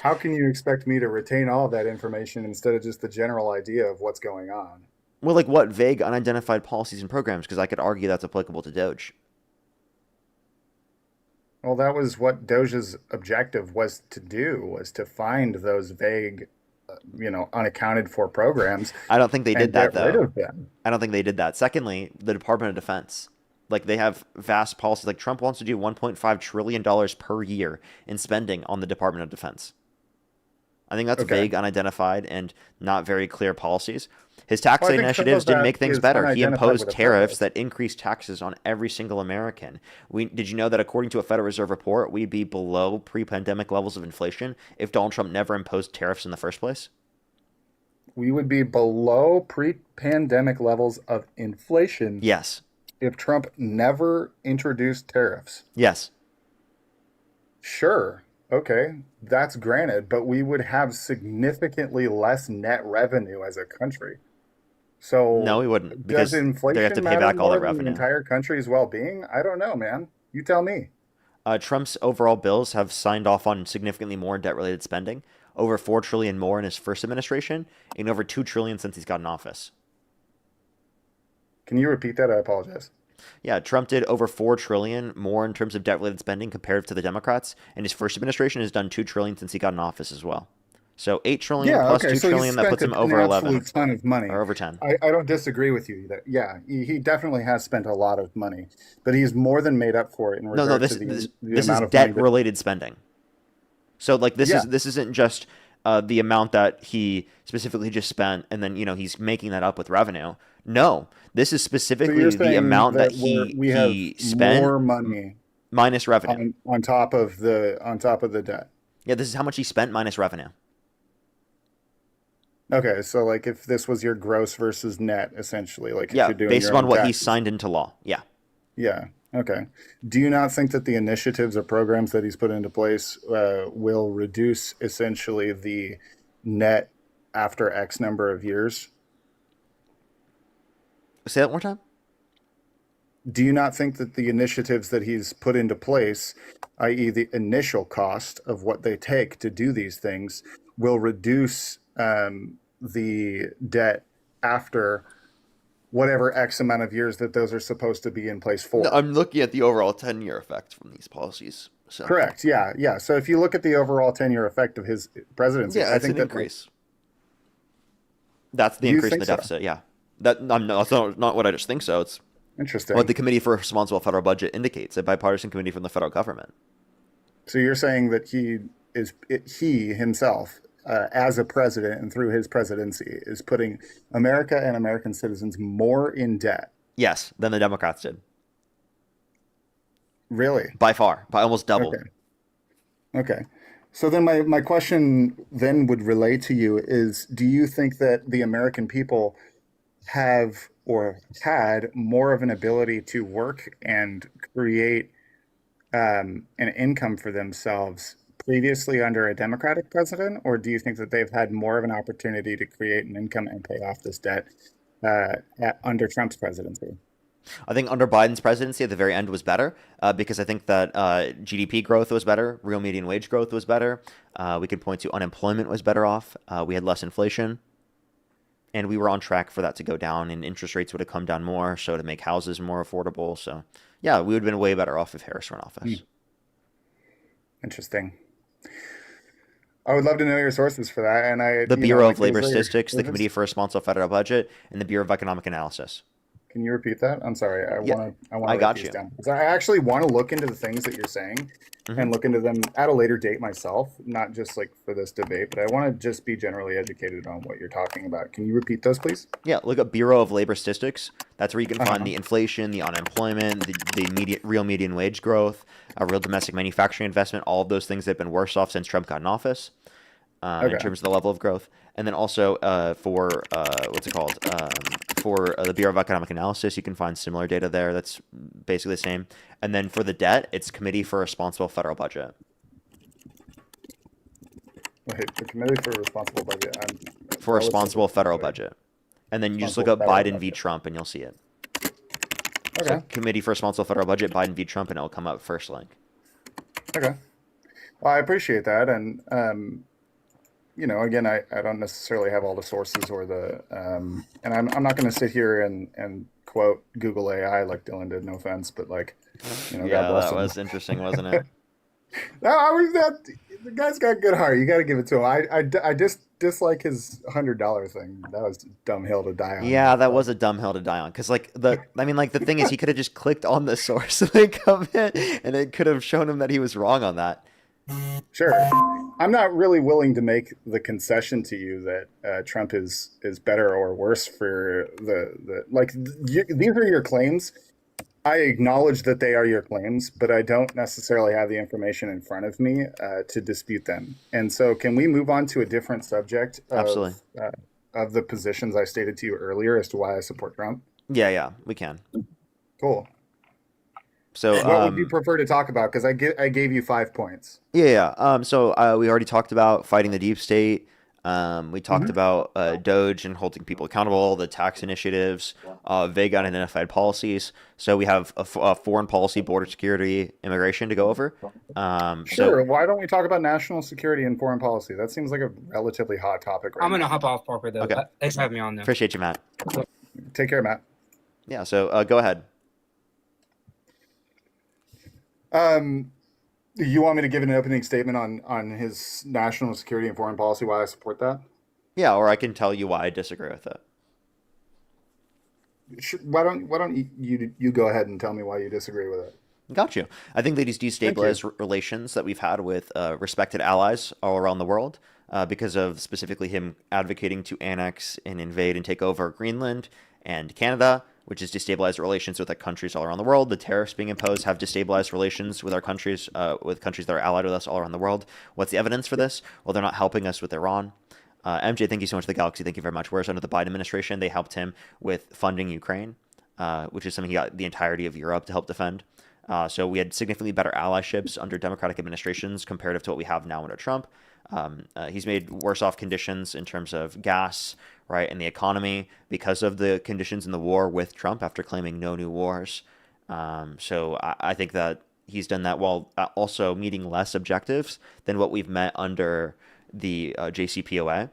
how can you expect me to retain all of that information instead of just the general idea of what's going on? Well, like what vague, unidentified policies and programs? Because I could argue that's applicable to Doge. Well, that was what Doge's objective was to do, was to find those vague, unaccounted for programs. I don't think they did that, get rid though. of them. I don't think they did that. Secondly, the Department of Defense. Like, they have vast policies. Like, Trump wants to do $1.5 trillion per year in spending on the Department of Defense. I think that's Okay. vague, unidentified, and not very clear policies. His tax Well, I think some initiatives of didn't that make things is better. He unidentified imposed with a tariffs purpose. that increased taxes on every single American. Did you know that according to a Federal Reserve report, we'd be below pre-pandemic levels of inflation if Donald Trump never imposed tariffs in the first place? We would be below pre-pandemic levels of inflation. Yes. If Trump never introduced tariffs. Yes. Sure. Okay. That's granted, but we would have significantly less net revenue as a country. So No, we wouldn't, because does inflation they have to pay matter back all more that than revenue. the entire country's well-being? I don't know, man. You tell me. Trump's overall bills have signed off on significantly more debt-related spending, over $4 trillion more in his first administration, and over $2 trillion since he's got in office. Can you repeat that? I apologize. Yeah, Trump did over $4 trillion more in terms of debt-related spending compared to the Democrats, and his first administration has done $2 trillion since he got in office as well. So $8 trillion plus $2 so trillion, that puts him over 11 absolute ton of money. or over 10. I don't disagree with you. Yeah, he definitely has spent a lot of money, but he's more than made up for it in regard This to the is amount of money debt-related spending. So like this isn't just the amount that he specifically just spent, and then he's making that up with revenue. No, this is specifically the amount that he spent more money minus revenue on top of the debt. Yeah, this is how much he spent minus revenue. Okay, so like if this was your gross versus net, essentially, like if Yeah, you're doing based your on own what he taxes. signed into law. Yeah. Yeah. Okay. Do you not think that the initiatives or programs that he's put into place will reduce essentially the net after X number of years? Say that one more time. Do you not think that the initiatives that he's put into place, i.e., the initial cost of what they take to do these things, will reduce the debt after whatever X amount of years that those are supposed to be in place for? No, I'm looking at the overall 10-year effect from these policies. So. Correct. Yeah. So if you look at the overall 10-year effect of his presidency, Yeah, I it's think an that increase. That's the You increase in think the so? deficit. Yeah. That's not what I just think so. It's interesting. what the Committee for a Responsible Federal Budget indicates, a bipartisan committee from the federal government. So you're saying that he himself, as a president and through his presidency, is putting America and American citizens more in debt. Yes, than the Democrats did. Really? By far, by almost double. Okay. So then my question then would relate to you is, do you think that the American people have or had more of an ability to work and create an income for themselves previously under a Democratic president, or do you think that they've had more of an opportunity to create an income and pay off this debt under Trump's presidency? I think under Biden's presidency at the very end was better because I think that GDP growth was better, real median wage growth was better. We could point to unemployment was better off. We had less inflation. and we were on track for that to go down, and interest rates would have come down more, so to make houses more affordable. So, yeah, we would have been way better off if Harris were in office. Interesting. I would love to know your sources for that. And The Bureau of Labor Statistics, the Committee for a Responsible Federal Budget, and the Bureau of Economic Analysis. Can you repeat that? I'm sorry. I want to I got you. down. Because I actually want to look into the things that you're saying and look into them at a later date myself, not just like for this debate, but I want to just be generally educated on what you're talking about. Can you repeat those, please? Yeah, look up Bureau of Labor Statistics. That's where you can find the inflation, the unemployment, the real median wage growth, real domestic manufacturing investment, all of those things that have been worse off since Trump got in office. In terms of the level of growth. And then also for the Bureau of Economic Analysis, you can find similar data there. That's basically the same. And then for the debt, it's Committee for a Responsible Federal Budget. Wait, the Committee for a Responsible Budget. For a Responsible Federal Budget. And then you just look up Biden v. Trump and you'll see it. Okay. So, Committee for a Responsible Federal Budget, Biden v. Trump, and it'll come up first link. Okay. Well, I appreciate that. And, again, I don't necessarily have all the sources or the, and I'm not going to sit here and quote Google AI like Dylan did, no offense, but like, God bless him. Was interesting, wasn't it? No, the guy's got a good heart. You got to give it to him. I just dislike his $100 thing. That was a dumb hill to die on. Yeah, that was a dumb hill to die on. Because the thing is, he could have just clicked on the source link of it, and it could have shown him that he was wrong on that. Sure. I'm not really willing to make the concession to you that Trump is better or worse for these are your claims. I acknowledge that they are your claims, but I don't necessarily have the information in front of me to dispute them. And so can we move on to a different subject Absolutely. Of the positions I stated to you earlier as to why I support Trump? Yeah, we can. Cool. So what would you prefer to talk about? Because I gave you 5 points. Yeah. So we already talked about fighting the deep state. We talked about Doge and holding people accountable, the tax initiatives, vague unidentified policies. So we have a foreign policy, border security, immigration to go over. Sure. Why don't we talk about national security and foreign policy? That seems like a relatively hot topic right I'm going to now. hop off, Parker, though. Okay. Thanks for having me on, though. Appreciate you, Matt. Take care, Matt. Yeah. So go ahead. You want me to give an opening statement on his national security and foreign policy, why I support that? Yeah, or I can tell you why I disagree with it. Why don't you go ahead and tell me why you disagree with it? Got you. I think that he's destabilized relations that we've had with respected allies all around the world because of specifically him advocating to annex and invade and take over Greenland and Canada, which has destabilized relations with countries all around the world. The tariffs being imposed have destabilized relations with our countries, with countries that are allied with us all around the world. What's the evidence for this? Well, they're not helping us with Iran. MJ, thank you so much for the Galaxy. Thank you very much. Whereas under the Biden administration, they helped him with funding Ukraine, which is something he got the entirety of Europe to help defend. So we had significantly better allyships under Democratic administrations comparative to what we have now under Trump. He's made worse off conditions in terms of gas, right, and the economy because of the conditions in the war with Trump after claiming no new wars. So I think that he's done that while also meeting less objectives than what we've met under the JCPOA.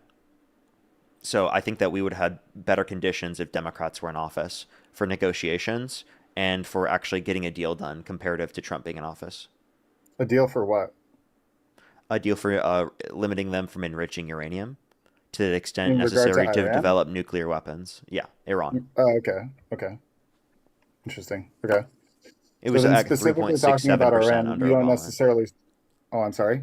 So I think that we would have had better conditions if Democrats were in office for negotiations and for actually getting a deal done comparative to Trump being in office. A deal for what? A deal for limiting them from enriching uranium to the extent In regard to necessary to Iran? develop nuclear weapons. Yeah, Iran. Oh, okay. Interesting. Okay. It was then at specifically talking about 3.67% Iran, under you don't Obama. necessarily. Oh, I'm sorry.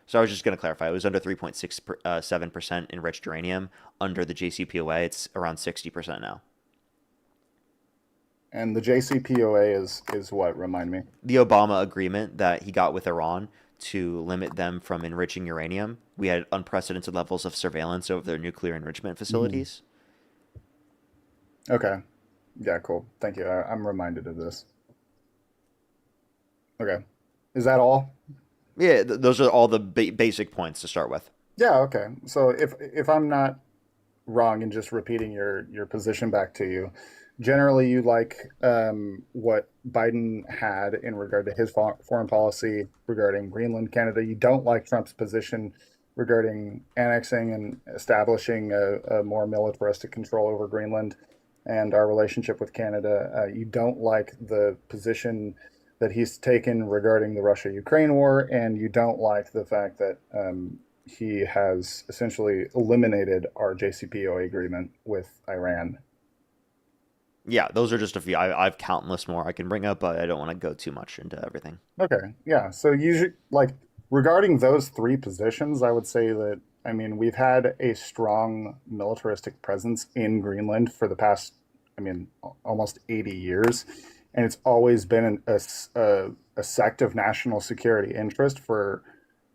So I was just going to clarify. It was under 3.67% enriched uranium under the JCPOA. It's around 60% now. And the JCPOA is what? Remind me. The Obama agreement that he got with Iran to limit them from enriching uranium. We had unprecedented levels of surveillance over their nuclear enrichment facilities. Okay. Yeah, cool. Thank you. I'm reminded of this. Okay. Is that all? Yeah, those are all the basic points to start with. Yeah, okay. So if I'm not wrong in just repeating your position back to you, generally you like what Biden had in regard to his foreign policy regarding Greenland, Canada. You don't like Trump's position regarding annexing and establishing a more militaristic control over Greenland and our relationship with Canada. You don't like the position that he's taken regarding the Russia-Ukraine war, and you don't like the fact that he has essentially eliminated our JCPOA agreement with Iran. Yeah, those are just a few. I've countless more I can bring up, but I don't want to go too much into everything. Okay, yeah. So usually, like regarding those three positions, I would say that I mean we've had a strong militaristic presence in Greenland for the past, I mean, almost 80 years, and it's always been a sect of national security interest for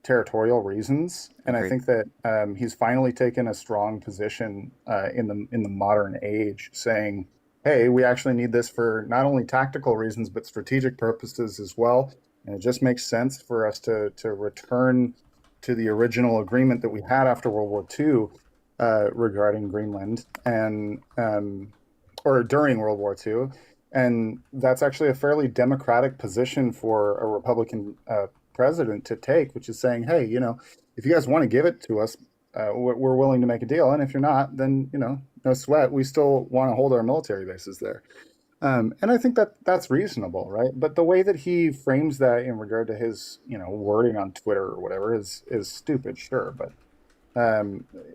territorial reasons. And I Agreed. think that he's finally taken a strong position in the modern age, saying, "Hey, we actually need this for not only tactical reasons but strategic purposes as well." And it just makes sense for us to return to the original agreement that we had after World War II regarding Greenland and or during World War II. And that's actually a fairly democratic position for a Republican president to take, which is saying, hey, you know, if you guys want to give it to us, we're willing to make a deal. And if you're not, then, you know, no sweat. We still want to hold our military bases there. And I think that that's reasonable, right? But the way that he frames that in regard to his, you know, wording on Twitter or whatever is stupid, sure. But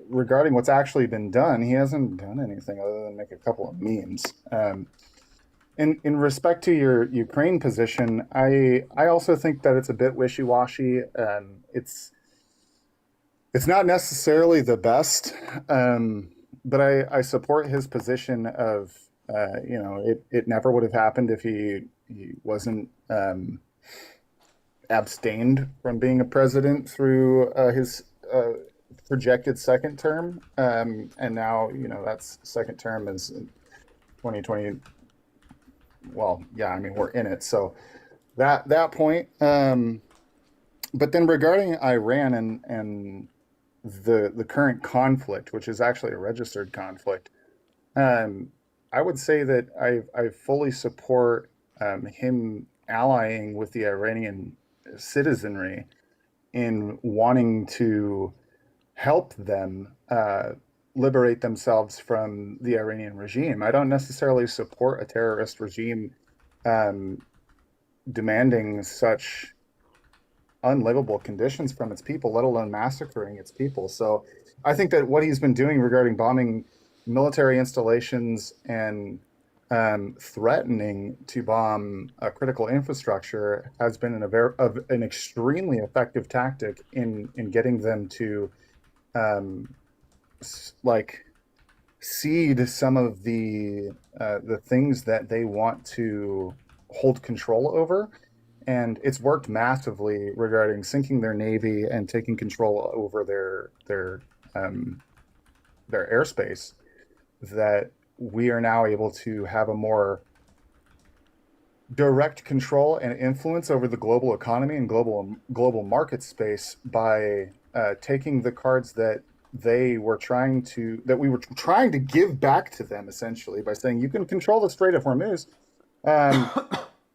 regarding what's actually been done, he hasn't done anything other than make a couple of memes. In respect to your Ukraine position, I also think that it's a bit wishy-washy. It's not necessarily the best, but I support his position of you know, it never would have happened if he wasn't abstained from being a president through his projected second term, and now, you know, that's second term is 2020. Well, yeah, I mean, we're in it, so that point. But then regarding Iran and the current conflict, which is actually a registered conflict, I would say that I fully support him allying with the Iranian citizenry in wanting to help them liberate themselves from the Iranian regime. I don't necessarily support a terrorist regime demanding such unlivable conditions from its people, let alone massacring its people. So I think that what he's been doing regarding bombing military installations and threatening to bomb critical infrastructure has been an extremely effective tactic in getting them to like cede some of the things that they want to hold control over. And it's worked massively regarding sinking their navy and taking control over their airspace, that we are now able to have a more direct control and influence over the global economy and global market space by taking the cards that we were trying to give back to them, essentially, by saying you can control the Strait of Hormuz.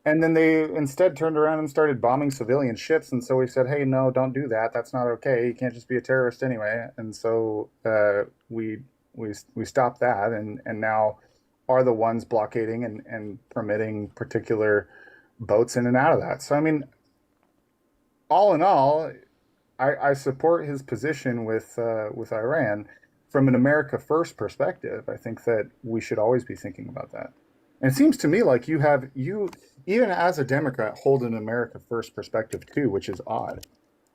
And then they instead turned around and started bombing civilian ships. And so we said, hey, no, don't do that. That's not okay. You can't just be a terrorist anyway. And so we stopped that, and now are the ones blockading and permitting particular boats in and out of that. So, I mean, all in all, I support his position with Iran from an America First perspective. I think that we should always be thinking about that. And it seems to me like you even as a Democrat, hold an America First perspective too, which is odd.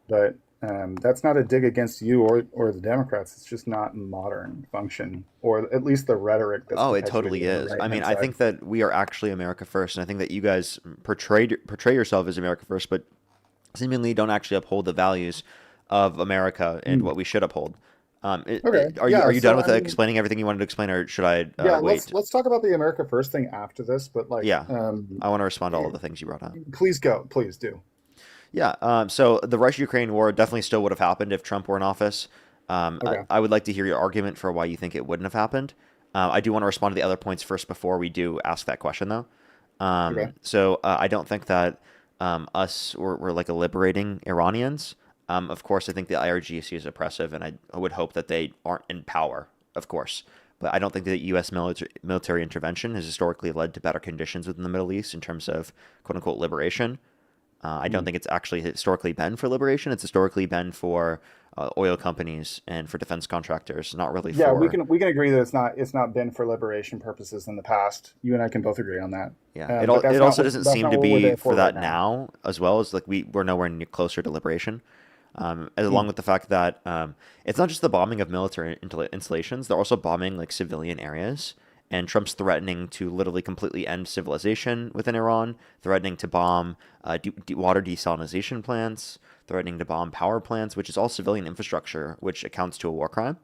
But that's not a dig against you or the Democrats. It's just not modern function, or at least the rhetoric. That's Oh, it totally is. I mean, I think that we are actually America First, and I think that you guys portray yourself as America First, but seemingly don't actually uphold the values of America and what we should uphold. Okay. Are you done with explaining everything you wanted to explain, or should I wait? Let's talk about the America First thing after this. But I want to respond to all of the things you brought up. Please do. Yeah. So the Russia-Ukraine war definitely still would have happened if Trump were in office. I would like to hear your argument for why you think it wouldn't have happened. I do want to respond to the other points first before we do ask that question, though. So I don't think that we're like liberating Iranians. Of course, I think the IRGC is oppressive, and I would hope that they aren't in power, of course. But I don't think that U.S. military intervention has historically led to better conditions within the Middle East in terms of quote unquote liberation. I don't think it's actually historically been for liberation. It's historically been for oil companies and for defense contractors, not really Yeah, for. we can agree that it's not been for liberation purposes in the past. You and I can both agree on that. Yeah, But it also doesn't that's seem not to what we're be there for right that now as well. As like we're nowhere near closer to liberation. Along with the fact that it's not just the bombing of military installations; they're also bombing like civilian areas. And Trump's threatening to literally completely end civilization within Iran, threatening to bomb water desalination plants, threatening to bomb power plants, which is all civilian infrastructure, which accounts to a war crime.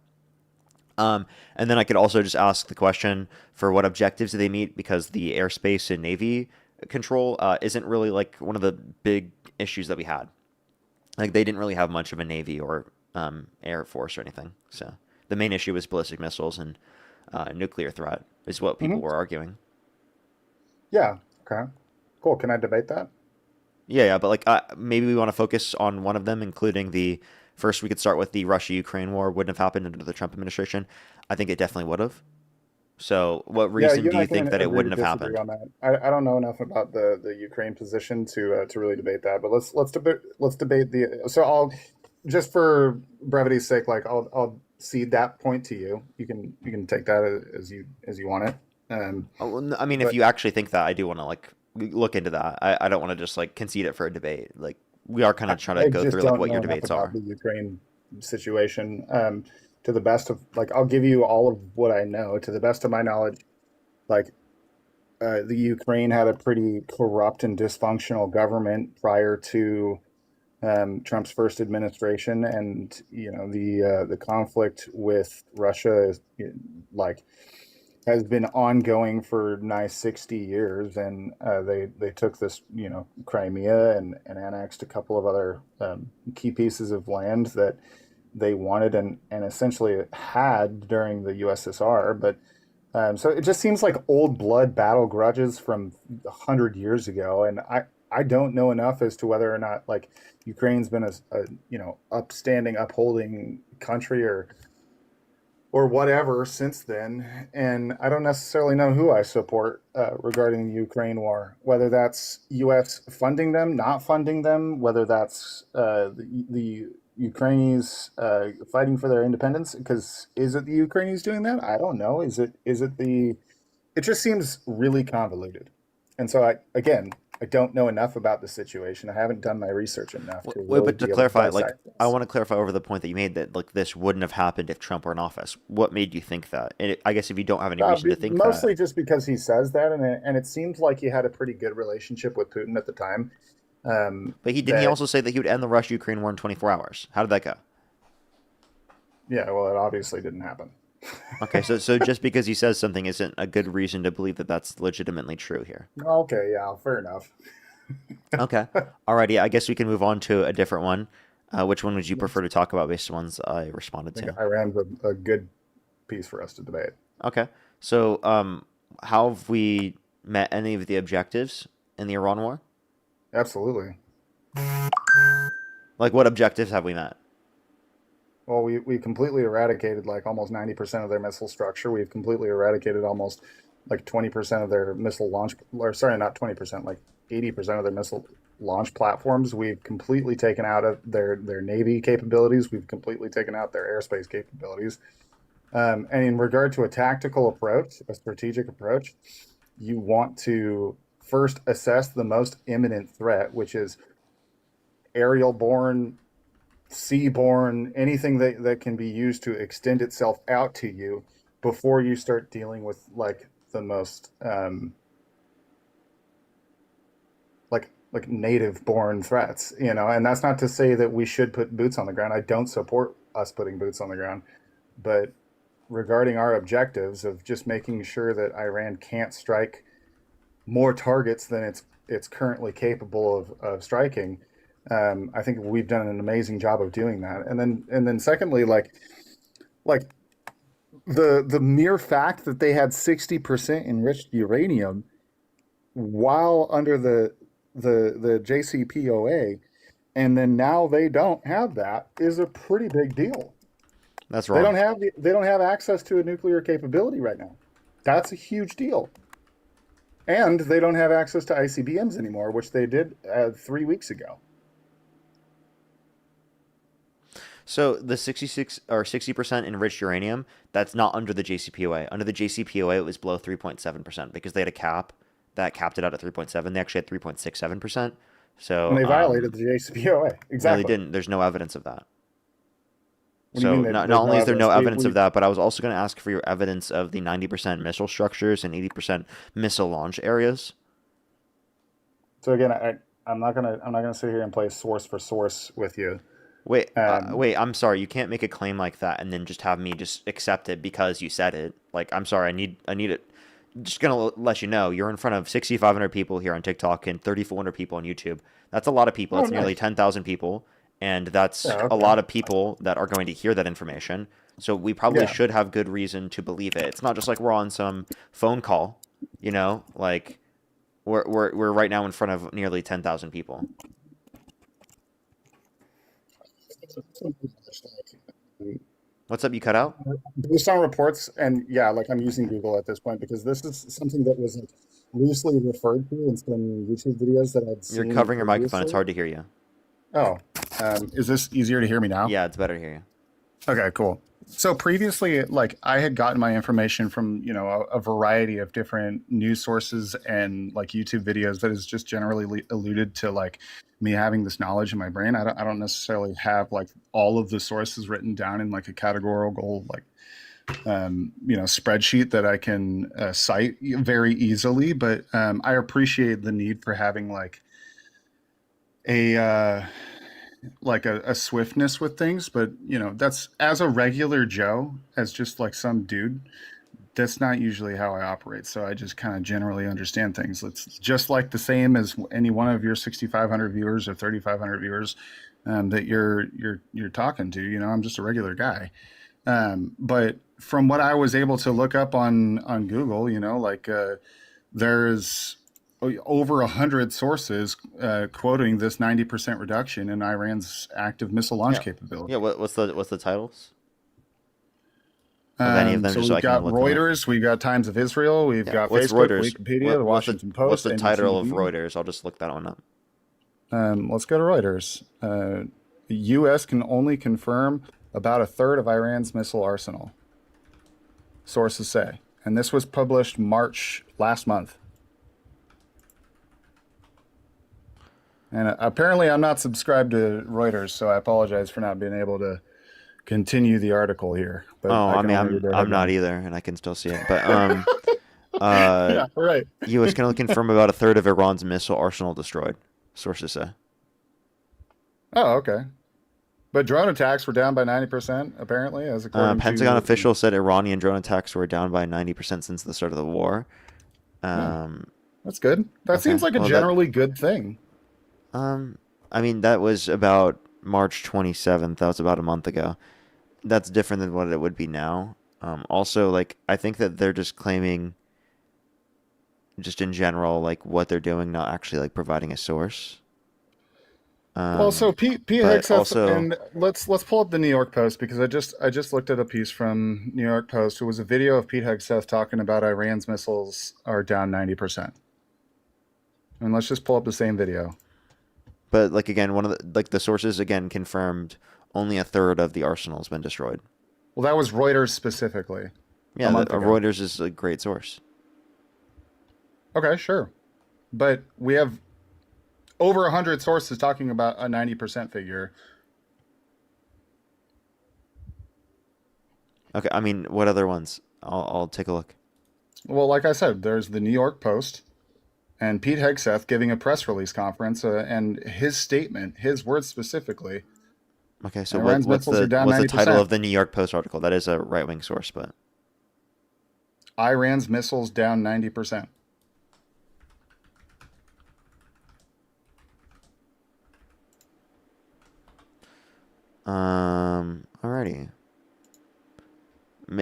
And then I could also just ask the question for what objectives do they meet, because the airspace and navy control isn't really like one of the big issues that we had. Like they didn't really have much of a navy or air force or anything. So the main issue was ballistic missiles and nuclear threat is what people were arguing. Yeah. Okay. Cool. Can I debate that? Yeah, but like maybe we want to focus on one of them, including the first. We could start with the Russia-Ukraine war. Wouldn't have happened under the Trump administration. I think it definitely would have. So, what reason do you think that it wouldn't have happened? On that. I don't know enough about the Ukraine position to really debate that. But let's debate the. So I'll just for brevity's sake, like I'll cede that point to you. You can take that as you want it. I mean, if you actually think that, I do want to like look into that. I don't want to just like concede it for a debate. Like we are kind of trying to go through like what your debates are. The Ukraine situation. To the best of like, I'll give you all of what I know. To the best of my knowledge, like the Ukraine had a pretty corrupt and dysfunctional government prior to Trump's first administration, and the conflict with Russia is like has been ongoing for nigh 60 years, and they took this Crimea and annexed a couple of other key pieces of land that they wanted and essentially had during the USSR. But so it just seems like old blood battle grudges from 100 years ago, and I don't know enough as to whether or not like Ukraine's been a upstanding, upholding country or whatever since then. And I don't necessarily know who I support regarding the Ukraine war, whether that's U.S. funding them, not funding them, whether that's the Ukrainians fighting for their independence. Because is it the Ukrainians doing that? I don't know. Is it it just seems really convoluted. And so I don't know enough about the situation. I haven't done my research enough to really but to be able clarify, to like dissect this. I want to clarify over the point that you made that like this wouldn't have happened if Trump were in office. What made you think that? And I guess if you don't have any reason to think mostly that, just because he says that, and it seems like he had a pretty good relationship with Putin at the time. but he also say that he would end the Russia-Ukraine war in 24 hours. How did that go? Yeah, well, it obviously didn't happen. Okay, so just because he says something isn't a good reason to believe that that's legitimately true here. Okay, yeah, fair enough. Okay, alrighty. I guess we can move on to a different one. Which one would you prefer to talk about based on ones I responded I think to? Iran's a good piece for us to debate. Okay, so how have we met any of the objectives in the Iran war? Absolutely. Like, what objectives have we met? Well, we completely eradicated like almost 90% of their missile structure. We've completely eradicated almost like 20% of their missile launch, or sorry, not 20%, like 80% of their missile launch platforms. We've completely taken out of their Navy capabilities. We've completely taken out their airspace capabilities. And in regard to a tactical approach, a strategic approach, you want to first assess the most imminent threat, which is aerial-borne, seaborne, anything that can be used to extend itself out to you before you start dealing with like the most like native born threats, and that's not to say that we should put boots on the ground. I don't support us putting boots on the ground, but regarding our objectives of just making sure that Iran can't strike more targets than it's currently capable of striking, I think we've done an amazing job of doing that. And then secondly, like the mere fact that they had 60% enriched uranium while under the JCPOA and then now they don't have that is a pretty big deal. That's wrong. They don't have access to a nuclear capability right now. That's a huge deal. And they don't have access to ICBMs anymore, which they did 3 weeks ago. So the 66 or 60% enriched uranium, that's not under the JCPOA. Under the JCPOA, it was below 3.7% because they had a cap that capped it out at 3.7. They actually had 3.67%. So And they violated the JCPOA. Exactly. No, they didn't. There's no evidence of that. What do you So mean not only is there no evidence of that, but I was also going to ask for your evidence of the 90% missile structures and 80% missile launch areas. So again, I'm not gonna sit here and play source for source with you. Wait, I'm sorry. You can't make a claim like that and then just have me just accept it because you said it. Like, I'm sorry. I need it. Just gonna let you know, you're in front of 6,500 people here on TikTok and 3,400 people on YouTube. That's a lot of people. That's nearly 10,000 people. And that's a lot of people that are going to hear that information. So we probably should have good reason to believe it. It's not just like we're on some phone call, you know, like we're right now in front of nearly 10,000 people. What's up? You cut out? Based on reports, and like I'm using Google at this point because this is something that was loosely referred to in some YouTube videos that I'd seen. You're covering your microphone. It's hard to hear you. Oh, is this easier to hear me now? Yeah, it's better to hear you. Okay, cool. So previously, like I had gotten my information from, a variety of different news sources and like YouTube videos that is just generally alluded to like me having this knowledge in my brain. I don't necessarily have like all of the sources written down in like a categorical like spreadsheet that I can cite very easily, but I appreciate the need for having like a swiftness with things, but that's as a regular Joe, as just like some dude, that's not usually how I operate. So I just kind of generally understand things. It's just like the same as any one of your 6,500 viewers or 3,500 viewers that you're talking to. I'm just a regular guy. But from what I was able to look up on Google, there's over 100 sources quoting this 90% reduction in Iran's active missile launch capability. Yeah, what's the titles? Of any of them, so just we've I can got look Reuters, we've got Times of Israel, we've got Facebook, Wikipedia, the Washington Post. What's the title of NBC. Reuters? I'll just look that one up. Let's go to Reuters. The U.S. can only confirm about a third of Iran's missile arsenal, sources say. And this was published March last month. And apparently I'm not subscribed to Reuters, so I apologize for not being able to continue the article here. But I'm not either, and I can still see it. But yeah, right. U.S. can only confirm about a third of Iran's missile arsenal destroyed, sources say. Oh, okay. But drone attacks were down by 90%, apparently, as according Pentagon officials said Iranian drone attacks were down by 90% since the start of the war. That's good. That seems like a generally good thing. I mean, that was about March 27th. That was about a month ago. That's different than what it would be now. Also, like, I think that they're just claiming, just in general, like, what they're doing, not actually, like, providing a source. So Pete Hegseth, and let's pull up the New York Post, because I just looked at a piece from New York Post. It was a video of Pete Hegseth talking about Iran's missiles are down 90%. And let's just pull up the same video. But like again, one of the sources again confirmed only a third of the arsenal has been destroyed. Well, that was Reuters specifically. Yeah, Reuters is a great source. Okay, sure, but we have over 100 sources talking about a 90% figure. Okay, I mean, what other ones? I'll take a look. Well, like I said, there's the New York Post. And Pete Hegseth giving a press release conference, and his statement, his words specifically. Okay, so what's the title of the New York Post article? That is a right-wing source, but Iran's missiles down 90%. Alrighty.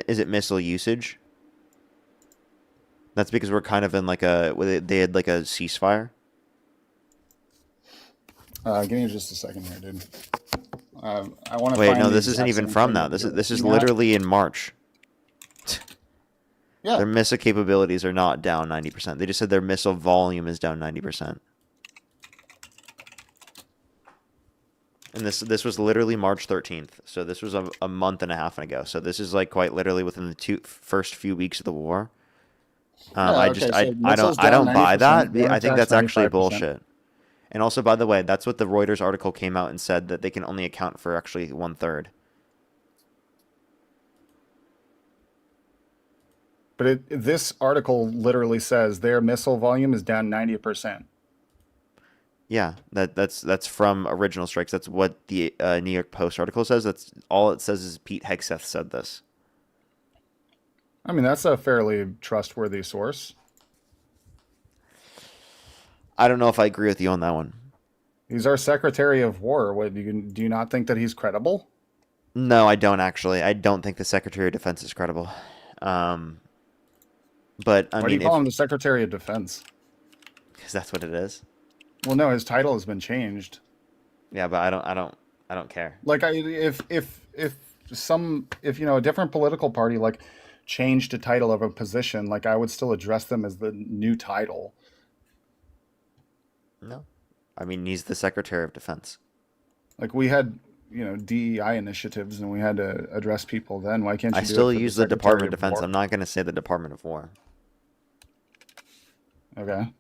Is it missile usage? That's because we're kind of in like they had like a ceasefire. Give me just a second here, dude. I want to Wait, find no, the this isn't exact even same from thing that. that you're This is looking at. literally in March. Yeah. Their missile capabilities are not down 90%. They just said their missile volume is down 90%. And this was literally March 13th. So this was a month and a half ago. So this is like quite literally within the first few weeks of the war. I don't buy that. I think that's actually 95%. bullshit. And also, by the way, that's what the Reuters article came out and said, that they can only account for actually 1/3. But this article literally says their missile volume is down 90%. Yeah, that's from original strikes. That's what the New York Post article says. That's all it says is Pete Hegseth said this. I mean, that's a fairly trustworthy source. I don't know if I agree with you on that one. He's our Secretary of War. What do you not think that he's credible? No, I don't actually. I don't think the Secretary of Defense is credible. But I Why mean, do you call him the Secretary of Defense? because that's what it is. Well, no, his title has been changed. Yeah, but I don't care. Like, if a different political party like changed the title of a position, like I would still address them as the new title. No, I mean he's the Secretary of Defense. Like we had, DEI initiatives, and we had to address people then. Why can't you? I do still it for use the the Department of Secretary Defense. War? I'm not going to say the Department of War. Okay.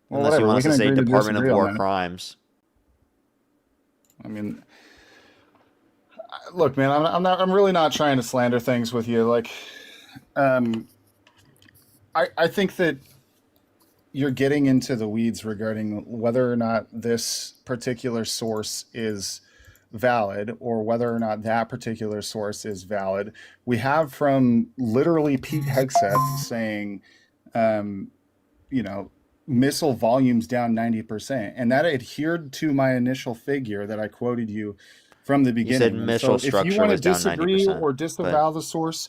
Well, Unless you whatever. want We us to can say agree to Department of disagree on War that. crimes. I mean, look, man, I'm really not trying to slander things with you. Like, I think that you're getting into the weeds regarding whether or not this particular source is valid or whether or not that particular source is valid. We have from literally Pete Hegseth saying, missile volumes down 90%, and that adhered to my initial figure that I quoted you from the beginning. said And missile so if structure you want to was down disagree 90%, or disavow the source,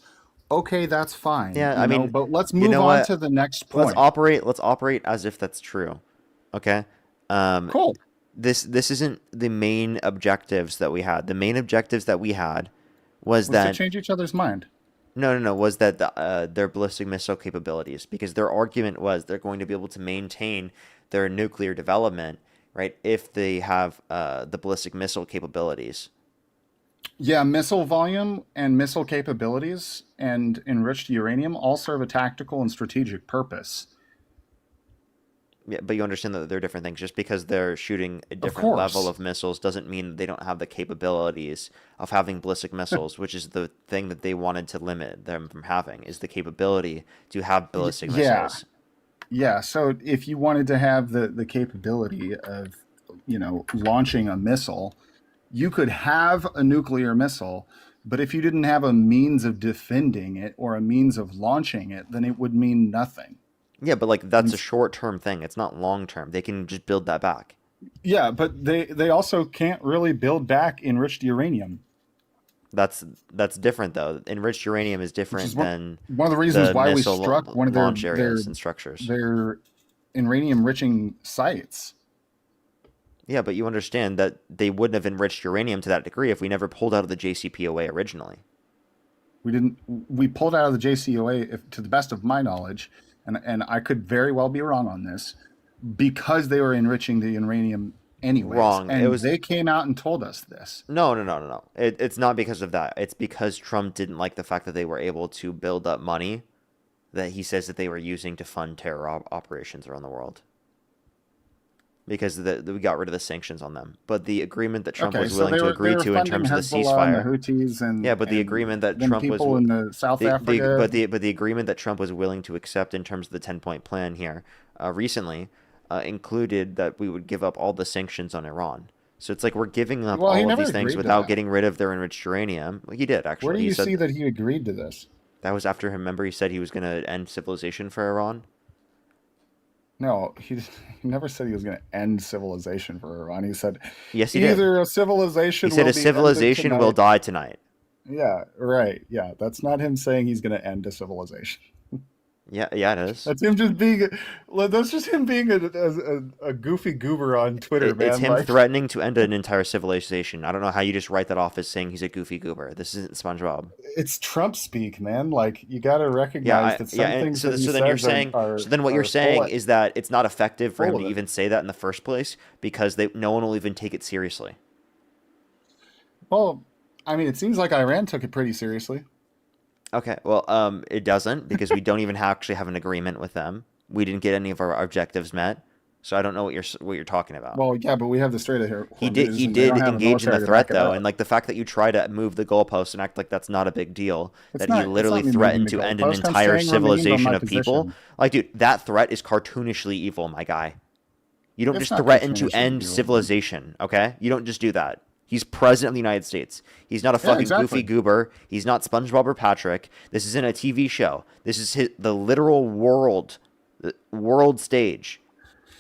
okay, that's fine. Yeah, I mean, but let's you move know on what? to the next Let's point. operate as if that's true. Okay? Cool. This isn't the main objectives that we had. The main objectives that we had was Let's that to change each other's mind. No, was that their ballistic missile capabilities, because their argument was they're going to be able to maintain their nuclear development, right, if they have the ballistic missile capabilities. Yeah, missile volume and missile capabilities and enriched uranium all serve a tactical and strategic purpose. Yeah, but you understand that they're different things. Just because they're shooting a different level of missiles doesn't mean they don't have the capabilities of having ballistic missiles, which is the thing that they wanted to limit them from having, is the capability to have ballistic missiles. Yeah, so if you wanted to have the capability of, launching a missile, you could have a nuclear missile, but if you didn't have a means of defending it or a means of launching it, then it would mean nothing. Yeah, but like that's a short-term thing. It's not long-term. They can just build that back. Yeah, but they also can't really build back enriched uranium. That's different though. Enriched uranium is different than one of the reasons why we missile struck one of their launch areas and structures. Their uranium-enriching sites. Yeah, but you understand that they wouldn't have enriched uranium to that degree if we never pulled out of the JCPOA originally. We pulled out of the JCPOA, to the best of my knowledge, and I could very well be wrong on this, because they were enriching the uranium anyways. Wrong. And they came out and told us this. No. It's not because of that. It's because Trump didn't like the fact that they were able to build up money that he says that they were using to fund terror operations around the world. Because we got rid of the sanctions on them. But the agreement that Trump was willing to agree to in terms of the ceasefire. And the Houthis but the agreement that Trump was in the South Africa. But the agreement that Trump was willing to accept in terms of the 10-point plan here recently included that we would give up all the sanctions on Iran. So it's like we're giving up all of these things without getting rid of their enriched uranium. Well, he did actually. Where do you see that he agreed to this? That was after him. Remember, he said he was going to end civilization for Iran. No, he never said he was going to end civilization for Iran. He said, yes, he did. Either a civilization. He said a civilization will die tonight. Yeah, right. Yeah, that's not him saying he's going to end a civilization. Yeah, it is. That's him just being. That's just him being a goofy goober on Twitter, It's man. him Like, threatening to end an entire civilization. I don't know how you just write that off as saying he's a goofy goober. This isn't SpongeBob. it's Trump speak, man. Like, you got to Yeah, recognize that some and things so that he so then you're says saying are so then what you're full saying is that it's not effective for him full to of it. even say that in the first place because no one will even take it seriously. Well, I mean, it seems like Iran took it pretty seriously. Okay, well, it doesn't because we don't even actually have an agreement with them. We didn't get any of our objectives met, so I don't know what you're talking about. Well, yeah, but we have the Strait of He Hormuz, and they did don't have a engage in the military to threat back it though, up. and like the fact that you try to move the goalpost and act like that's not a big deal, that he It's literally not me moving threatened the to end an goalpost. I'm entire staying remained on civilization my of people. position. Like, dude, that threat is cartoonishly evil, my guy. You don't It's just not threaten to cartoonishly end evil. civilization, okay? You don't just do that. He's president of the United States. He's not a fucking exactly. goofy goober. He's not SpongeBob or Patrick. This isn't a TV show. This is the literal world stage.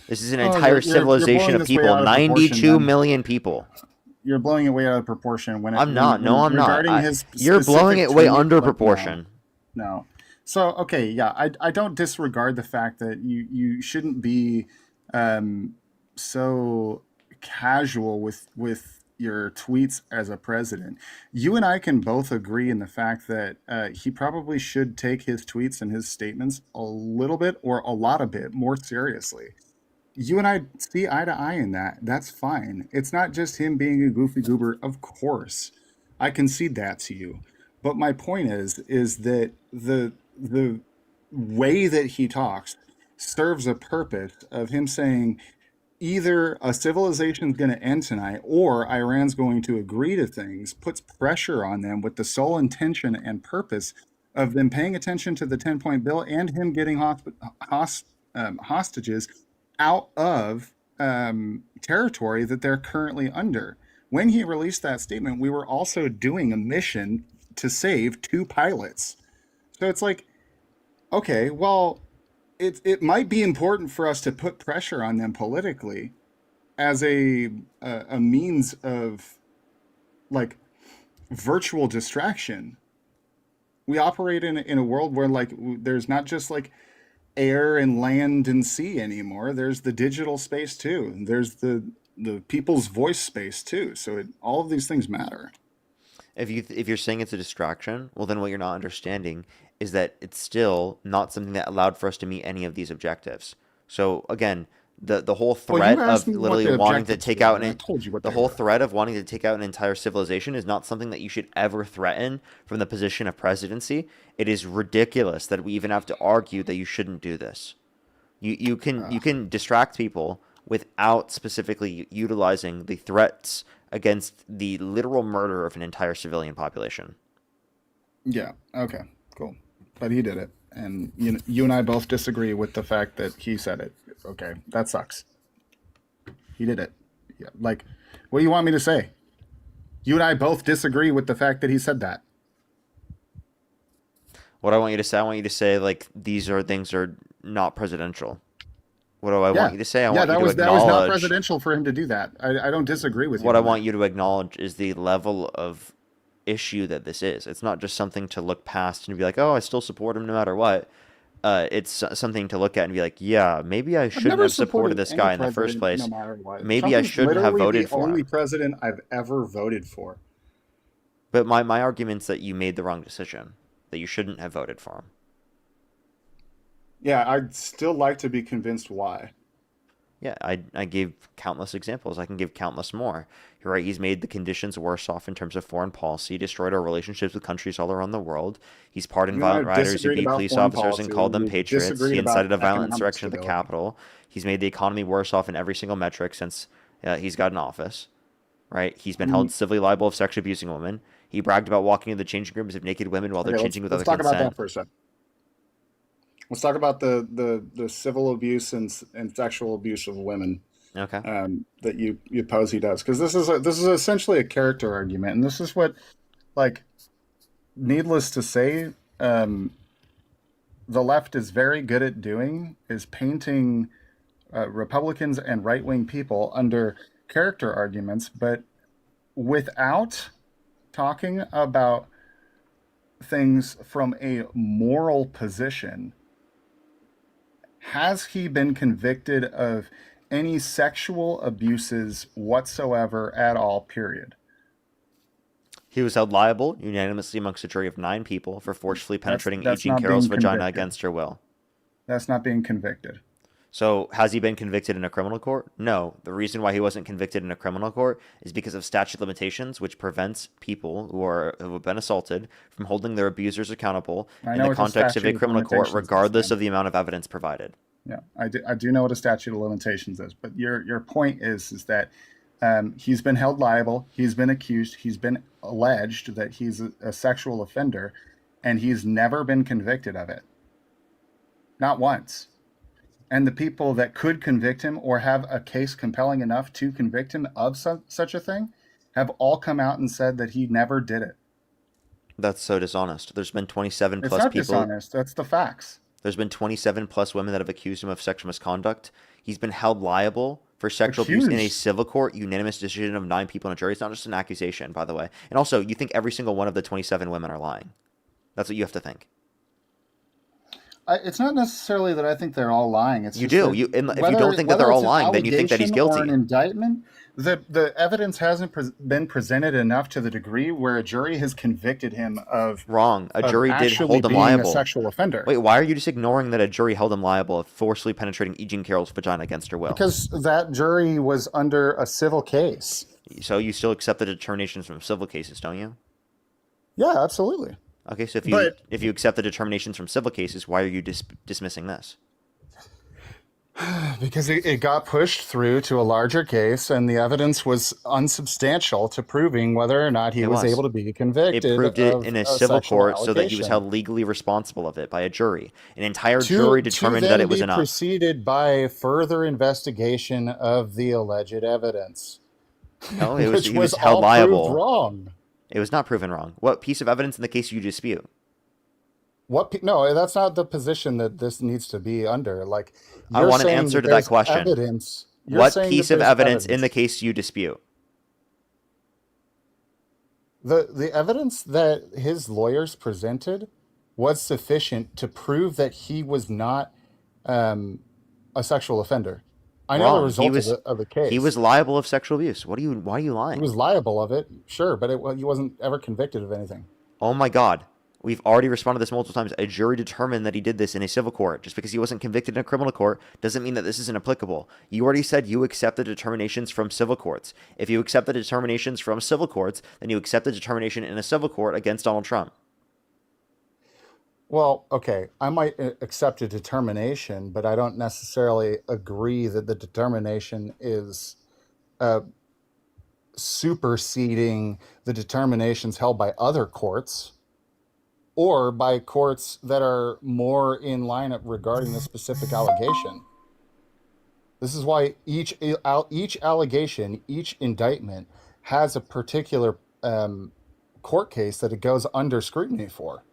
This is an entire you're civilization blowing of this way people. out of proportion, 92 then. million people. You're blowing it way out of proportion when it, I'm not. No, I'm not. regarding his You're blowing specific it way tweet, under like, proportion. No. So, okay, yeah, I don't disregard the fact that you shouldn't be so casual with your tweets as a president. You and I can both agree in the fact that he probably should take his tweets and his statements a little bit or a lot of bit more seriously. You and I see eye to eye in that. That's fine. It's not just him being a goofy goober. Of course, I concede that to you. But my point is that the way that he talks serves a purpose of him saying either a civilization's going to end tonight or Iran's going to agree to things, puts pressure on them with the sole intention and purpose of them paying attention to the 10-point bill and him getting hostages out of territory that they're currently under. When he released that statement, we were also doing a mission to save 2 pilots. So it's like, okay, well, it might be important for us to put pressure on them politically as a means of like virtual distraction. We operate in a world where like there's not just like air and land and sea anymore. There's the digital space too. There's the people's voice space too. So all of these things matter. If you're saying it's a distraction, well, then what you're not understanding is that it's still not something that allowed for us to meet any of these objectives. So again, the whole threat of literally wanting to take out the whole threat of wanting to take out an entire civilization is not something that you should ever threaten from the position of presidency. It is ridiculous that we even have to argue that you shouldn't do this. You can distract people without specifically utilizing the threats against the literal murder of an entire civilian population. Yeah. Okay. Cool. But he did it, and you and I both disagree with the fact that he said it. Okay, that sucks. He did it. Yeah. Like, what do you want me to say? You and I both disagree with the fact that he said that. What I want you to say, I want you to say like these things are not presidential. What do I want you to say? I want you to acknowledge. That was not presidential for him to do that. I don't disagree with you. What I want you to acknowledge is the level of issue that this is. It's not just something to look past and be like, oh, I still support him no matter what. It's something to look at and be like, yeah, maybe I shouldn't have supported this guy in the first place. No matter what. Maybe I shouldn't have voted for him. The only president I've ever voted for. But my argument's that you made the wrong decision, that you shouldn't have voted for him. Yeah, I'd still like to be convinced why. Yeah, I gave countless examples. I can give countless more. You're right, he's made the conditions worse off in terms of foreign policy, destroyed our relationships with countries all around the world. He's pardoned violent rioters who beat police officers and called them patriots. He incited a violent insurrection at the Capitol. He's made the economy worse off in every single metric since he's got in office. Right? He's been held civilly liable of sexually abusing women. He bragged about walking into the changing rooms of naked women while they're changing with other consent. Let's talk about that for a second. Let's talk about the civil abuse and sexual abuse of women. Okay. That you pose he does, because this is essentially a character argument, and this is what, like, needless to say, the left is very good at doing, is painting Republicans and right-wing people under character arguments, but without talking about things from a moral position has he been convicted of any sexual abuses whatsoever at all, period? He was held liable unanimously amongst a jury of 9 people for forcefully penetrating E. That's Jean not Carroll's being vagina convicted. against her will. That's not being convicted. So, has he been convicted in a criminal court? No. The reason why he wasn't convicted in a criminal court is because of statute of limitations, which prevents people who have been assaulted from holding their abusers accountable in the context of a criminal court, regardless of the amount of evidence provided. Yeah, I do know what a statute of limitations is, but your point is that he's been held liable, he's been accused, he's been alleged that he's a sexual offender, and he's never been convicted of it. Not once. And the people that could convict him or have a case compelling enough to convict him of such a thing have all come out and said that he never did it. That's so dishonest. There's been 27 It's plus not people. dishonest. That's the facts. There's been 27 plus women that have accused him of sexual misconduct. He's been held liable for sexual abuse in a civil court, unanimous decision of 9 people in a jury. It's not just an accusation, by the way. And also, you think every single one of the 27 women are lying. That's what you have to think. It's not necessarily that I think they're all lying. It's You just do. that If you don't think that they're all whether it's an lying, then you think that he's allegation guilty. or an indictment, the evidence hasn't been presented enough to the degree where a jury has convicted him of Wrong. A jury did actually hold him being liable. a sexual offender. Wait, why are you just ignoring that a jury held him liable of forcefully penetrating E. Jean Carroll's vagina against her will? Because that jury was under a civil case. So you still accept the determinations from civil cases, don't you? Yeah, absolutely. Okay, so But- if you accept the determinations from civil cases, why are you dismissing this? Because it got pushed through to a larger case, and the evidence was unsubstantial to proving whether or not he was able to be convicted. It proved it of in a a civil sexual court so that he was allegation. held legally responsible of it by a jury. An entire jury determined that it was enough. Preceded by further investigation of the alleged evidence. No, he which was all held liable. proved wrong. It was not proven wrong. What piece of evidence in the case you dispute? No, that's not the position that this needs to be under. Like, I you're want an saying answer to that there's question. Evidence. You're What saying piece that of there's evidence in the case you dispute? The evidence that his lawyers presented was sufficient to prove that he was not a sexual offender. I know the Wrong. result of the case. He was liable of sexual abuse. Why are you lying? He was liable of it, sure, but he wasn't ever convicted of anything. Oh my God. We've already responded to this multiple times. A jury determined that he did this in a civil court. Just because he wasn't convicted in a criminal court doesn't mean that this isn't applicable. You already said you accept the determinations from civil courts. If you accept the determinations from civil courts, then you accept the determination in a civil court against Donald Trump. Well, okay, I might accept a determination, but I don't necessarily agree that the determination is superseding the determinations held by other courts or by courts that are more in line regarding the specific allegation. This is why each allegation, each indictment has a particular court case that it goes under scrutiny for.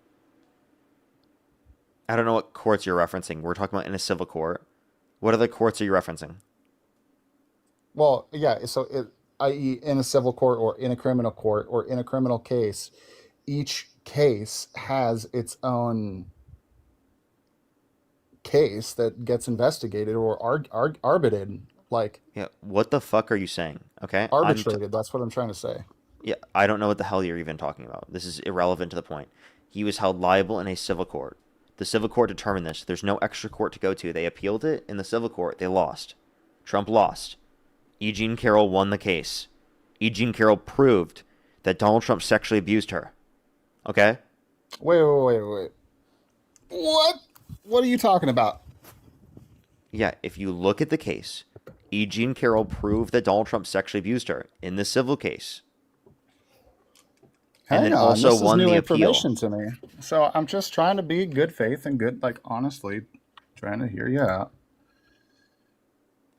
I don't know what courts you're referencing. We're talking about in a civil court. What other courts are you referencing? Well, yeah, so i.e. in a civil court or in a criminal court or in a criminal case, each case has its own case that gets investigated or arbitrated. Like, yeah, what the fuck are you saying? Okay, arbitrated. That's what I'm trying to say. Yeah, I don't know what the hell you're even talking about. This is irrelevant to the point. He was held liable in a civil court. The civil court determined this. There's no extra court to go to. They appealed it in the civil court. They lost. Trump lost. E. Jean Carroll won the case. E. Jean Carroll proved that Donald Trump sexually abused her. Okay? Wait. What? What are you talking about? Yeah, if you look at the case, E. Jean Carroll proved that Donald Trump sexually abused her in the civil case. And then also this won is new the appeal. information to me. So I'm just trying to be good faith and good, like, honestly, trying to hear you out.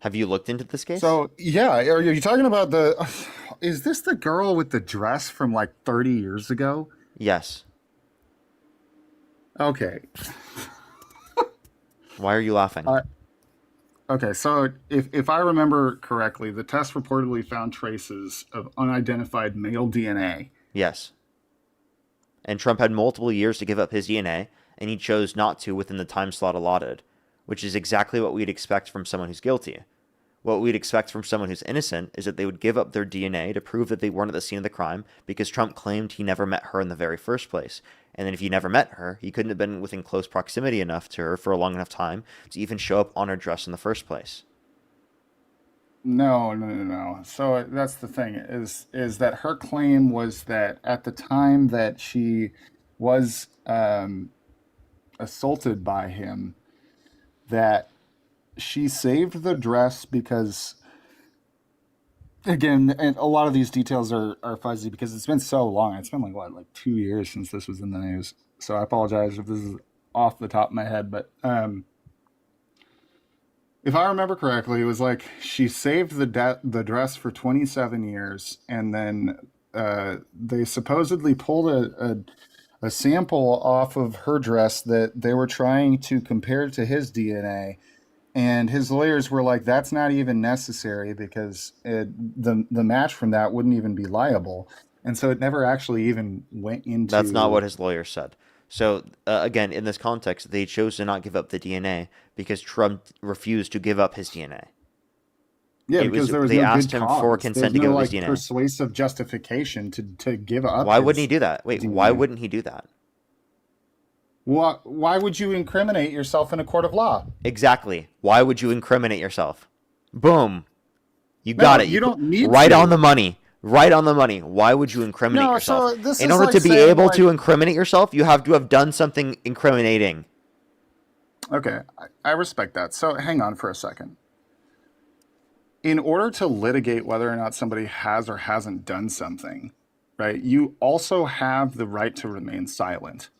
Have you looked into this case? So, yeah, are you talking about is this the girl with the dress from like 30 years ago? Yes. Okay. Why are you laughing? Okay, so if I remember correctly, the test reportedly found traces of unidentified male DNA. Yes. And Trump had multiple years to give up his DNA, and he chose not to within the time slot allotted. which is exactly what we'd expect from someone who's guilty. What we'd expect from someone who's innocent is that they would give up their DNA to prove that they weren't at the scene of the crime, because Trump claimed he never met her in the very first place. And then if he never met her, he couldn't have been within close proximity enough to her for a long enough time to even show up on her dress in the first place. No. So that's the thing is that her claim was that at the time that she was assaulted by him, that she saved the dress because, again, and a lot of these details are fuzzy because it's been so long. It's been like 2 years since this was in the news. So I apologize if this is off the top of my head, but if I remember correctly, it was like she saved the dress for 27 years, and then they supposedly pulled a sample off of her dress that they were trying to compare to his DNA. And his lawyers were like, that's not even necessary because the match from that wouldn't even be liable. And so it never actually even went into... That's not what his lawyers said. So, again, in this context, they chose to not give up the DNA because Trump refused to give up his DNA. Yeah, because there was no asked good him cause. for consent There's to give no up his DNA. persuasive justification to give up. Why wouldn't he his do that? Wait, DNA. why wouldn't he do that? Why would you incriminate yourself in a court of law? Exactly. Why would you incriminate yourself? Boom. You got it. You don't need right to. on the money. Right on the money. Why would you incriminate yourself? So this in is order like to be saying, able like- to incriminate yourself, you have to have done something incriminating. Okay, I respect that. So hang on for a second. In order to litigate whether or not somebody has or hasn't done something, right, you also have the right to remain silent,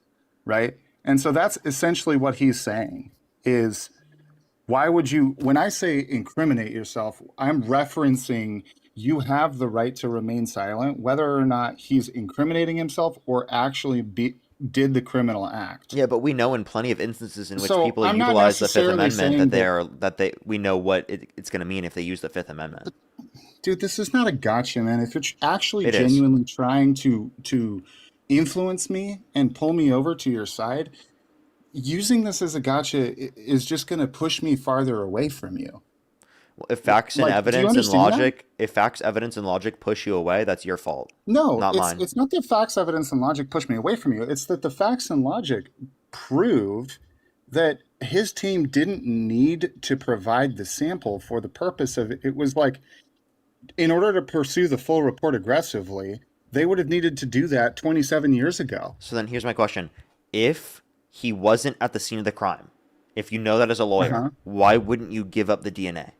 right? And so that's essentially what he's saying is, why would you, when I say incriminate yourself, I'm referencing you have the right to remain silent, whether or not he's incriminating himself or actually did the criminal act. Yeah, but we know in plenty of instances in which So people I'm not utilize the Fifth necessarily Amendment saying we know what it's going to mean if they use the Fifth Amendment. Dude, this is not a gotcha, man. If you're actually It is. genuinely trying to influence me and pull me over to your side, using this as a gotcha is just going to push me farther away from you. Well, if facts and Like, do you evidence and understand that? logic, if facts, evidence, and logic push you away, that's your fault. No, not mine. it's not that facts, evidence, and logic push me away from you. It's that the facts and logic proved that his team didn't need to provide the sample for the purpose of it. It was like, in order to pursue the full report aggressively, they would have needed to do that 27 years ago. So then here's my question. If he wasn't at the scene of the crime, if you know that as a lawyer, why wouldn't you give up the DNA?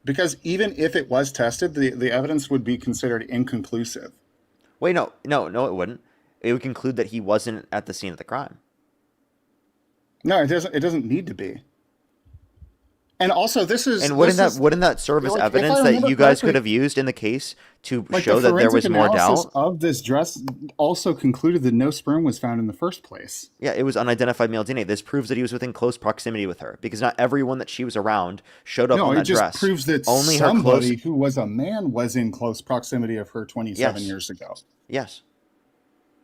Because even if it was tested, the evidence would be considered inconclusive. Wait, no, it wouldn't. It would conclude that he wasn't at the scene of the crime. No, it doesn't. It doesn't need to be. And also, this is. And wouldn't that serve as like, if I evidence that remember you guys correctly- could have used in the case to Like show the that there was forensic more analysis doubt? of this dress also concluded that no sperm was found in the first place. Yeah, it was unidentified male DNA. This proves that he was within close proximity with her because not everyone that she was around showed up No, on it that just dress. proves that Only her somebody close. who was a man was in close proximity of her 27 Yes. years ago. Yes.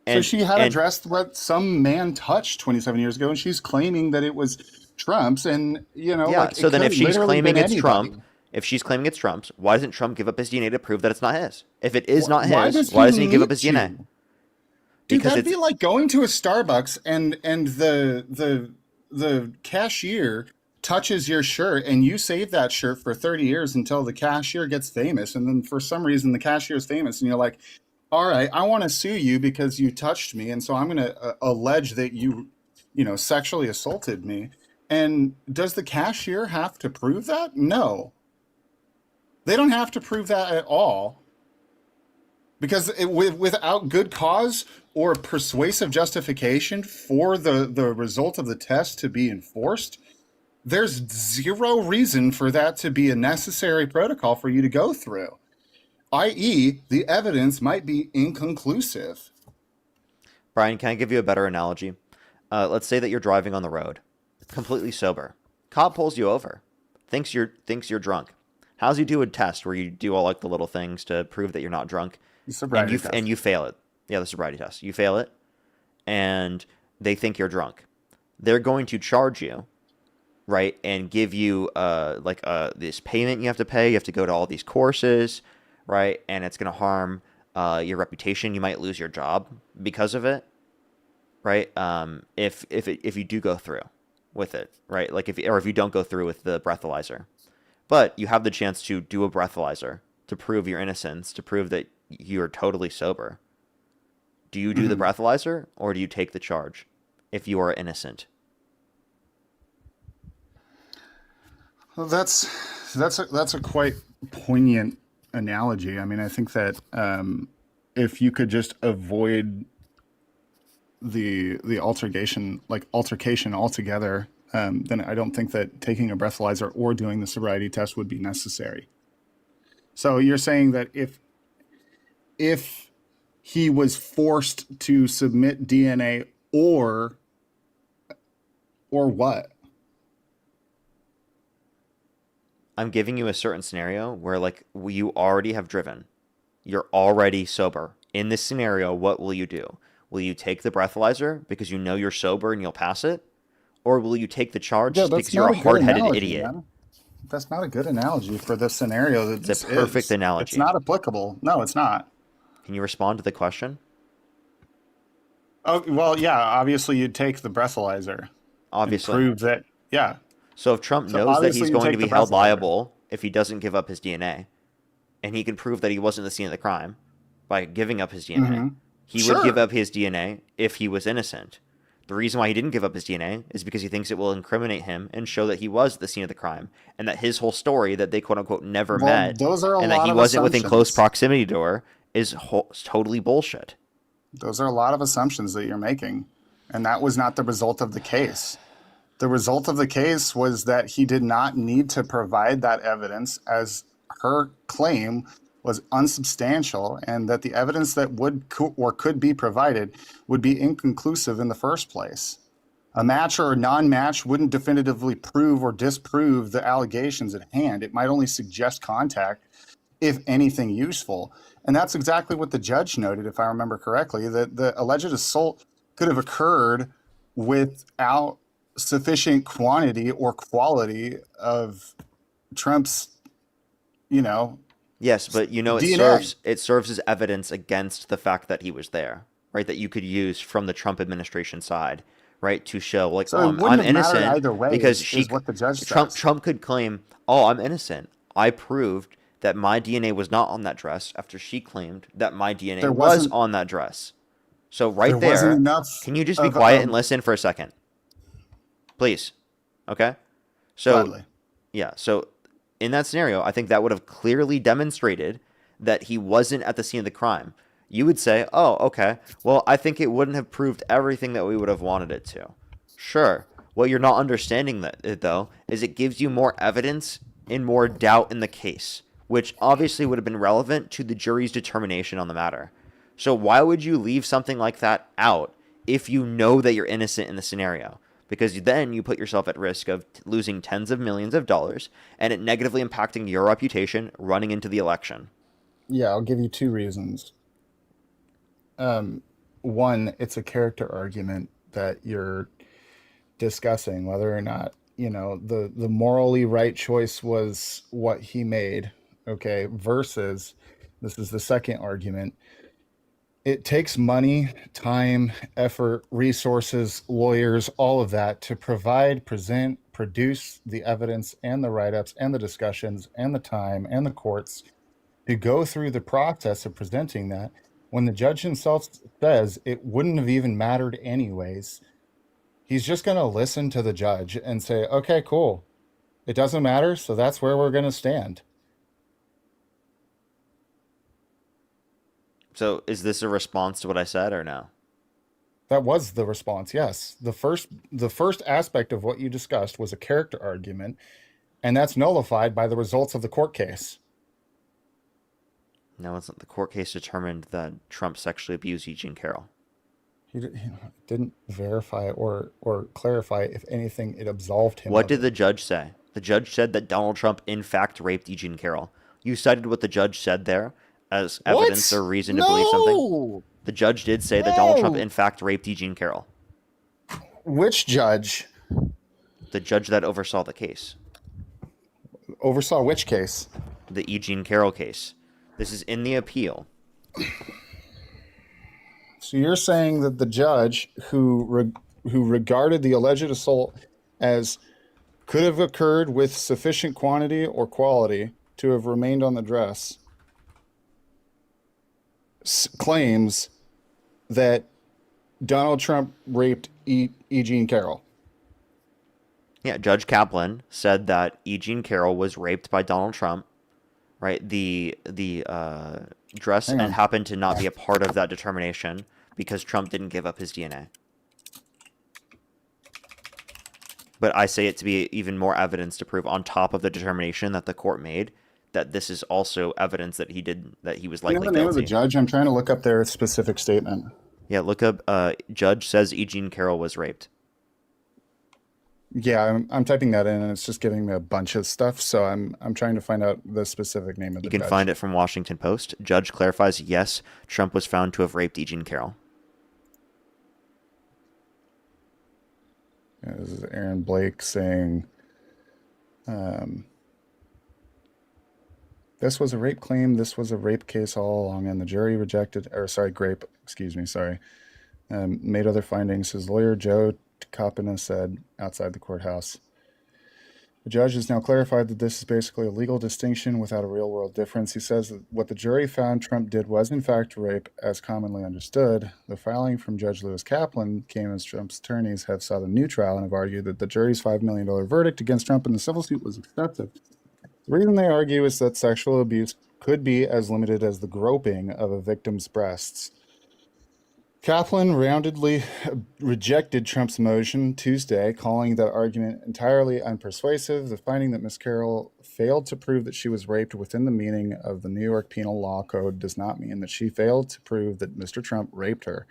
So she had a dress that some man touched 27 years ago, and she's claiming that it was Trump's, and Yeah. like, So it then, could if have she's literally claiming been it's anybody. Trump, if she's claiming it's Trump's, why doesn't Trump give up his DNA to prove that it's not his? If it is not Why his, does why he doesn't he give need up his to? DNA? Dude, Because that'd it's be like going to a Starbucks and the cashier touches your shirt and you save that shirt for 30 years until the cashier gets famous, and then for some reason the cashier is famous and you're like, all right, I want to sue you because you touched me, and so I'm going to allege that you sexually assaulted me. And does the cashier have to prove that? No. They don't have to prove that at all. Because without good cause or persuasive justification for the result of the test to be enforced, there's zero reason for that to be a necessary protocol for you to go through. I.e., the evidence might be inconclusive. Brian, can I give you a better analogy? Let's say that you're driving on the road, completely sober. Cop pulls you over, thinks you're drunk. How's he do a test where you do all like the little things to prove that you're not drunk? Sobriety test. And you fail it. Yeah, the sobriety test. You fail it, and they think you're drunk. They're going to charge you right, and give you this payment you have to pay. You have to go to all these courses, right, and it's going to harm your reputation. You might lose your job because of it, right? If you do go through with it, right? Like if you don't go through with the breathalyzer, but you have the chance to do a breathalyzer to prove your innocence, to prove that you're totally sober. Do you do the breathalyzer or do you take the charge if you are innocent? Well, that's a quite poignant analogy. I mean, I think that if you could just avoid the altercation altogether, then I don't think that taking a breathalyzer or doing the sobriety test would be necessary. So you're saying that if he was forced to submit DNA or what? I'm giving you a certain scenario where you already have driven. You're already sober. In this scenario, what will you do? Will you take the breathalyzer because you know you're sober and you'll pass it? Or will you take the charge just because you're a hard-headed idiot? Man. That's not a good analogy for the scenario that it's a perfect analogy. It's not applicable. No, it's not. Can you respond to the question? Oh, well, yeah, obviously you'd take the breathalyzer. Obviously. Prove that, yeah. So if Trump knows that he's going to be held liable if he doesn't give up his DNA, and he can prove that he wasn't the scene of the crime by giving up his DNA, he would give up his DNA if he was innocent. The reason why he didn't give up his DNA is because he thinks it will incriminate him and show that he was the scene of the crime, and that his whole story that they quote-unquote never met, and that he wasn't within close proximity to her, is totally bullshit. Those are a lot of assumptions that you're making, and that was not the result of the case. The result of the case was that he did not need to provide that evidence, as her claim was unsubstantial, and that the evidence that could be provided would be inconclusive in the first place. A match or a non-match wouldn't definitively prove or disprove the allegations at hand. It might only suggest contact, if anything useful. And that's exactly what the judge noted, if I remember correctly, that the alleged assault could have occurred without sufficient quantity or quality of Trump's, Yes, but it serves as evidence against the fact that he was there, right? That you could use from the Trump administration side, right, to show I'm innocent either way, because is what the judge says. Trump could claim, "Oh, I'm innocent. I proved that my DNA was not on that dress," after she claimed that my DNA was on that dress. So there, can you just be quiet and listen for a second, please? Okay. So Gladly. Yeah. So in that scenario, I think that would have clearly demonstrated that he wasn't at the scene of the crime. You would say, "Oh, okay. Well, I think it wouldn't have proved everything that we would have wanted it to." Sure. What you're not understanding though is it gives you more evidence and more doubt in the case, which obviously would have been relevant to the jury's determination on the matter. So why would you leave something like that out if you know that you're innocent in the scenario? Because then you put yourself at risk of losing tens of millions of dollars and it negatively impacting your reputation running into the election. Yeah, I'll give you two reasons. One, it's a character argument that you're discussing, whether or not, the morally right choice was what he made, okay, versus, this is the second argument, it takes money, time, effort, resources, lawyers, all of that to provide, present, produce the evidence and the write-ups and the discussions and the time and the courts to go through the process of presenting that. When the judge himself says it wouldn't have even mattered anyways, he's just going to listen to the judge and say, okay, cool. It doesn't matter, so that's where we're going to stand. So is this a response to what I said or no? That was the response, yes. The first aspect of what you discussed was a character argument, and that's nullified by the results of the court case. No, it's not. The court case determined that Trump sexually abused Eugene Carroll. He didn't verify or clarify. If anything, it absolved him. What did the judge say? The judge said that Donald Trump in fact raped Eugene Carroll. You cited what the judge said there as evidence or reason to believe something. The judge did say that Donald Trump in fact raped Eugene Carroll. Which judge? The judge that oversaw the case. Oversaw which case? The E. Jean Carroll case. This is in the appeal. So you're saying that the judge who regarded the alleged assault as could have occurred with sufficient quantity or quality to have remained on the dress claims that Donald Trump raped E. Jean Carroll. Yeah, Judge Kaplan said that E. Jean Carroll was raped by Donald Trump. Right, the dress and happened to not be a part of that determination because Trump didn't give up his DNA. But I say it to be even more evidence to prove, on top of the determination that the court made, that this is also evidence that he was likely guilty. You know the name of the judge? I'm trying to look up their specific statement. Yeah, look up. Judge says E. Jean Carroll was raped. Yeah, I'm typing that in, and it's just giving me a bunch of stuff. So I'm trying to find out the specific name of the judge. You can find it from Washington Post. Judge clarifies, yes, Trump was found to have raped E. Jean Carroll. Yeah, this is Aaron Blake saying, this was a rape claim. This was a rape case all along, and the jury made other findings. His lawyer, Joe Kopina, said outside the courthouse. The judge has now clarified that this is basically a legal distinction without a real-world difference. He says that what the jury found Trump did was, in fact, rape, as commonly understood. The filing from Judge Lewis Kaplan came as Trump's attorneys have sought a new trial and have argued that the jury's $5 million verdict against Trump in the civil suit was excessive. The reason they argue is that sexual abuse could be as limited as the groping of a victim's breasts. Kaplan roundedly rejected Trump's motion Tuesday, calling that argument entirely unpersuasive. The finding that Ms. Carroll failed to prove that she was raped within the meaning of the New York Penal Law Code does not mean that she failed to prove that Mr. Trump raped her,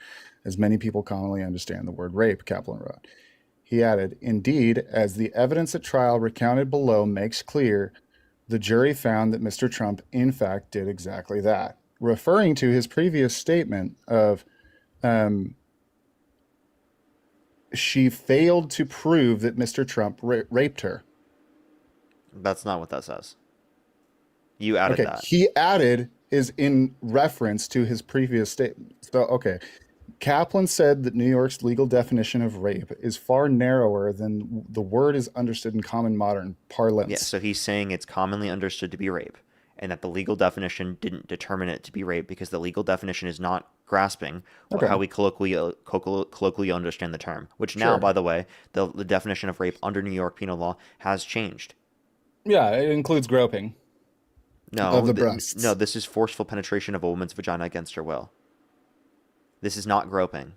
as many people commonly understand the word rape, Kaplan wrote. He added, indeed, as the evidence at trial recounted below makes clear, the jury found that Mr. Trump, in fact, did exactly that, referring to his previous statement of she failed to prove that Mr. Trump raped her. That's not what that says. You added that. He added is in reference to his previous statement. So, okay. Kaplan said that New York's legal definition of rape is far narrower than the word is understood in common modern parlance. Yeah, so he's saying it's commonly understood to be rape, and that the legal definition didn't determine it to be rape because the legal definition is not grasping how we colloquially understand the term, which now, by the way, the definition of rape under New York penal law has changed. Yeah, it includes groping. No, of the breasts. No, this is forceful penetration of a woman's vagina against her will. This is not groping.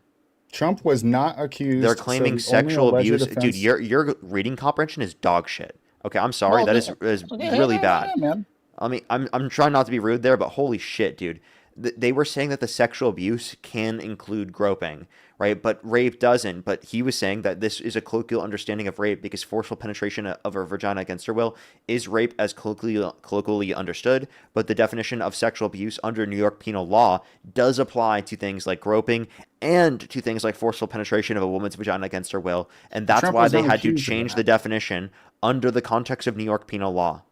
Trump was not accused. They're claiming sexual abuse. Dude, your reading comprehension is dog shit. Okay, I'm sorry. That is really bad. Man. I mean, I'm trying not to be rude there, but holy shit, dude. They were saying that the sexual abuse can include groping, right? But rape doesn't. But he was saying that this is a colloquial understanding of rape because forceful penetration of her vagina against her will is rape as colloquially understood. But the definition of sexual abuse under New York penal law does apply to things like groping and to things like forceful penetration of a woman's vagina against her will. And that's why they had to change the definition under the context of New York penal law.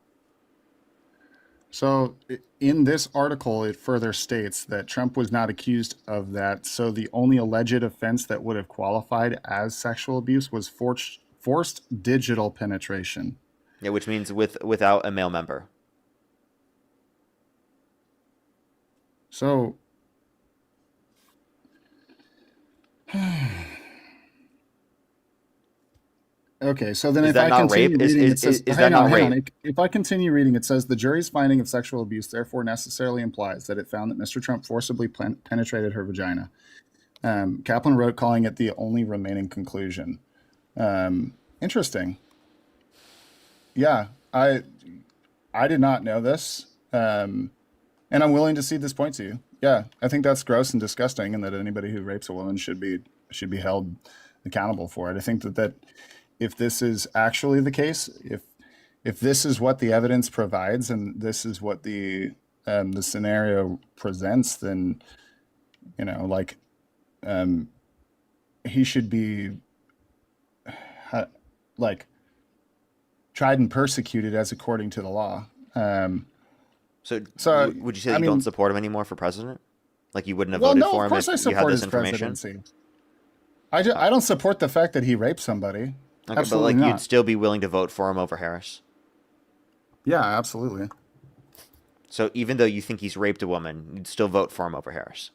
So in this article, it further states that Trump was not accused of that. So the only alleged offense that would have qualified as sexual abuse was forced digital penetration. Yeah, which means without a male member. So okay, so then if I continue reading, it says, hang on. If I continue reading, it says the jury's finding of sexual abuse therefore necessarily implies that it found that Mr. Trump forcibly penetrated her vagina. Kaplan wrote, calling it the only remaining conclusion. Interesting. Yeah, I did not know this, and I'm willing to cede this point to you. Yeah, I think that's gross and disgusting, and that anybody who rapes a woman should be held accountable for it. I think that if this is actually the case, if this is what the evidence provides and this is what the scenario presents, then he should be tried and persecuted as according to the law. So would you say that I you mean, don't support him anymore for president? Like you wouldn't have well, voted no, for of him course I if you had support this his information? presidency. I don't support the fact that he raped somebody. Okay, Absolutely but like not. you'd still be willing to vote for him over Harris. Yeah, absolutely. So even though you think he's raped a woman, you'd still vote for him over Harris.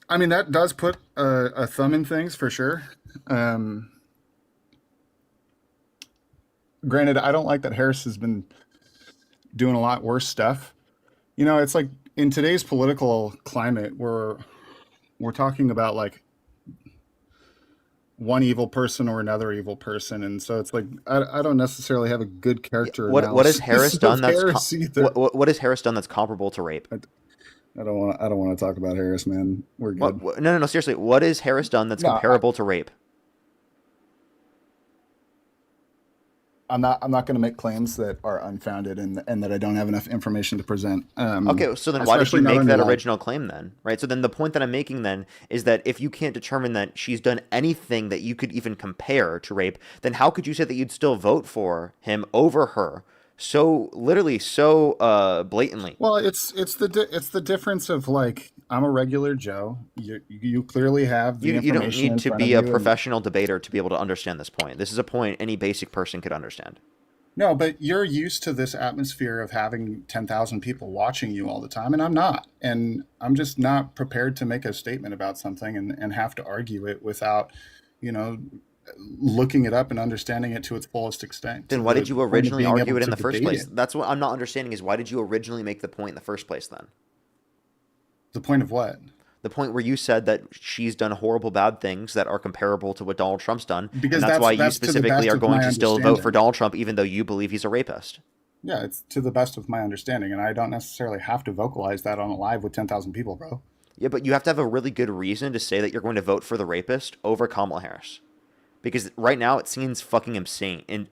I mean, that does put a thumb in things for sure. Granted, I don't like that Harris has been doing a lot worse stuff. You know, it's like in today's political climate, we're talking about like one evil person or another evil person, and so it's like I don't necessarily have a good character analysis. What has Harris done that's Harris either. what has Harris done that's comparable to rape? I don't want to talk about Harris, man. We're good. No, seriously. What has Harris done that's comparable to rape? I'm not going to make claims that are unfounded and that I don't have enough information to present. Okay, so then why did you make that original claim then? Right? So then the point that I'm making then is that if you can't determine that she's done anything that you could even compare to rape, then how could you say that you'd still vote for him over her? So literally, so blatantly. Well, it's the difference of like I'm a regular Joe. You clearly have the information. You don't need to be a professional debater to be able to understand this point. This is a point any basic person could understand. No, but you're used to this atmosphere of having 10,000 people watching you all the time, and I'm not. And I'm just not prepared to make a statement about something and have to argue it without, looking it up and understanding it to its fullest extent. Then why did you originally argue it in the first place? That's what I'm not understanding is why did you originally make the point in the first place then? The point of what? The point where you said that she's done horrible bad things that are comparable to what Donald Trump's done. Because and that's why you specifically are going to still vote for Donald Trump even though you believe he's a rapist. Yeah, it's to the best of my understanding, and I don't necessarily have to vocalize that on a live with 10,000 people, bro. Yeah, but you have to have a really good reason to say that you're going to vote for the rapist over Kamala Harris. Because right now it seems fucking obscene and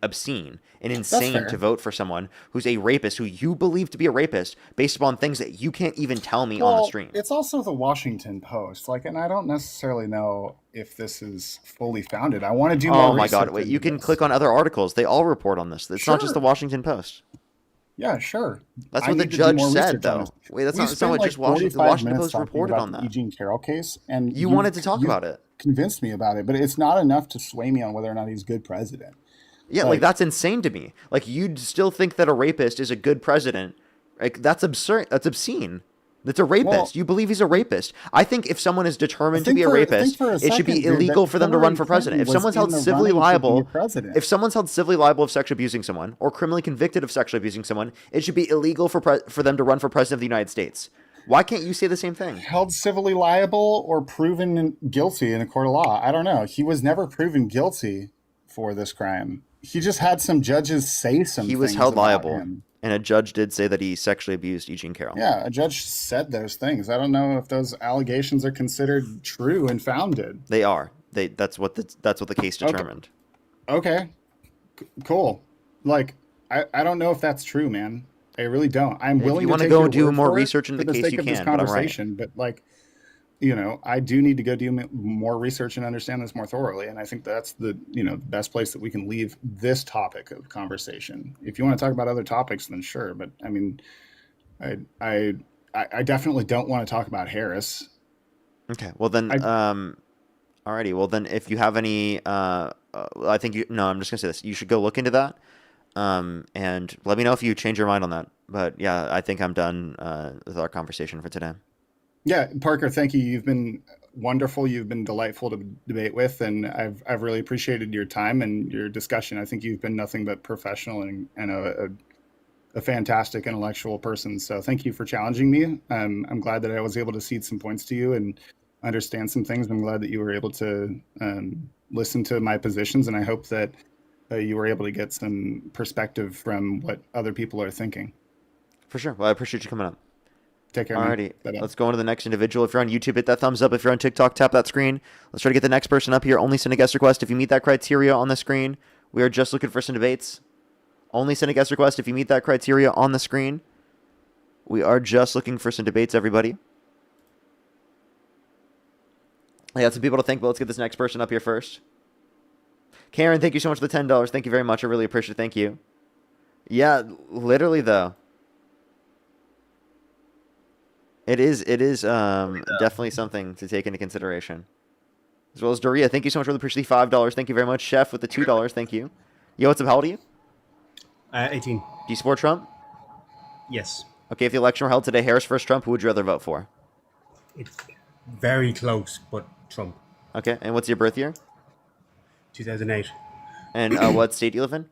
insane to vote for someone who's a rapist, who you believe to be a rapist, based upon things that you can't even tell me on the stream. It's also the Washington Post, and I don't necessarily know if this is fully founded. I want to do more research. Oh my god! Wait, you can click on other articles; they all report on this. It's not just the Washington Post. Yeah, sure. That's what the judge said, though. Wait, that's not what just Washington. The Washington Post reported on that. The Eugene Carroll case, and you wanted to talk about it. Convinced me about it, but it's not enough to sway me on whether or not he's a good president. Yeah, like that's insane to me. Like you'd still think that a rapist is a good president. Like that's absurd. That's obscene. That's a rapist. Well, you believe he's a rapist. I think if someone is determined to be a rapist, it should be illegal for them to run for president. If someone's held civilly liable, of sexually abusing someone or criminally convicted of sexually abusing someone, it should be illegal for them to run for president of the United States. Why can't you say the same thing? Held civilly liable or proven guilty in a court of law. I don't know. He was never proven guilty for this crime. He just had some judges say something. He was held liable. And a judge did say that he sexually abused Eugene Carroll. Yeah, a judge said those things. I don't know if those allegations are considered true and founded. They are. That's what the case determined. Okay. Cool. Like, I don't know if that's true, man. I really don't. I'm willing to. If you want to go do more research into the case, you can. But I'm right. But like, I do need to go do more research and understand this more thoroughly. And I think that's the best place that we can leave this topic of conversation. If you want to talk about other topics, then sure. But I mean, I definitely don't want to talk about Harris. Okay. Well then, alrighty. Well then, if you have any, I'm just gonna say this. You should go look into that. And let me know if you change your mind on that. But yeah, I think I'm done with our conversation for today. Yeah, Parker, thank you. You've been wonderful. You've been delightful to debate with, and I've really appreciated your time and your discussion. I think you've been nothing but professional and a fantastic intellectual person. So thank you for challenging me. I'm glad that I was able to cede some points to you and understand some things. I'm glad that you were able to listen to my positions, and I hope that you were able to get some perspective from what other people are thinking. For sure. Well, I appreciate you coming up. Take care. Alrighty, let's go on to the next individual. If you're on YouTube, hit that thumbs up. If you're on TikTok, tap that screen. Let's try to get the next person up here. Only send a guest request if you meet that criteria on the screen. We are just looking for some debates. Only send a guest request if you meet that criteria on the screen. We are just looking for some debates, everybody. I got some people to think, but let's get this next person up here first. Karen, thank you so much for the $10. Thank you very much. I really appreciate it. Thank you. Yeah, literally though. It is definitely something to take into consideration. As well as Doria, thank you so much for the appreciate $5. Thank you very much. Chef with the $2, thank you. Yo, what's up? How old are you? 18. Do you support Trump? Yes. Okay, if the election were held today, Harris versus Trump, who would you rather vote for? It's very close, but Trump. Okay, and what's your birth year? 2008. And what state do you live in?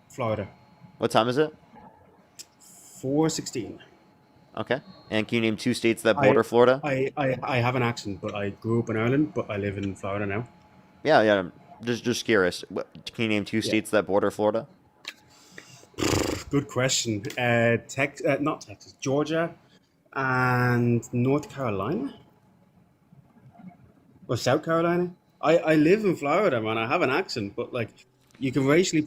Florida. What time is it? 4:16. Okay. And can you name 2 states that border Florida? I have an accent, but I grew up in Ireland, but I live in Florida now. Yeah. Just curious. Can you name 2 states that border Florida? Good question. Not Texas, Georgia, and North Carolina, or South Carolina. I live in Florida, man. I have an accent, but like, you can racially.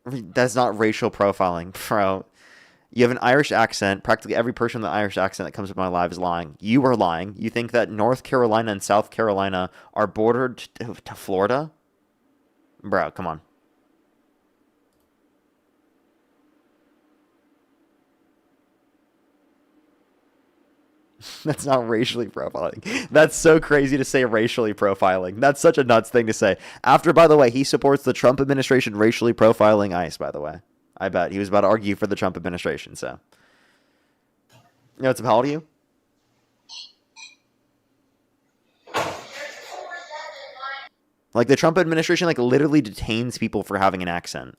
That's not racial profiling, bro. You have an Irish accent. Practically every person with an Irish accent that comes up in my life is lying. You are lying. You think that North Carolina and South Carolina are bordered to Florida? Bro, come on. That's not racially profiling. That's so crazy to say racially profiling. That's such a nuts thing to say. After, by the way, he supports the Trump administration racially profiling ICE, by the way. I bet. He was about to argue for the Trump administration, so. You know what's up? How old are you? Like, the Trump administration, like, literally detains people for having an accent.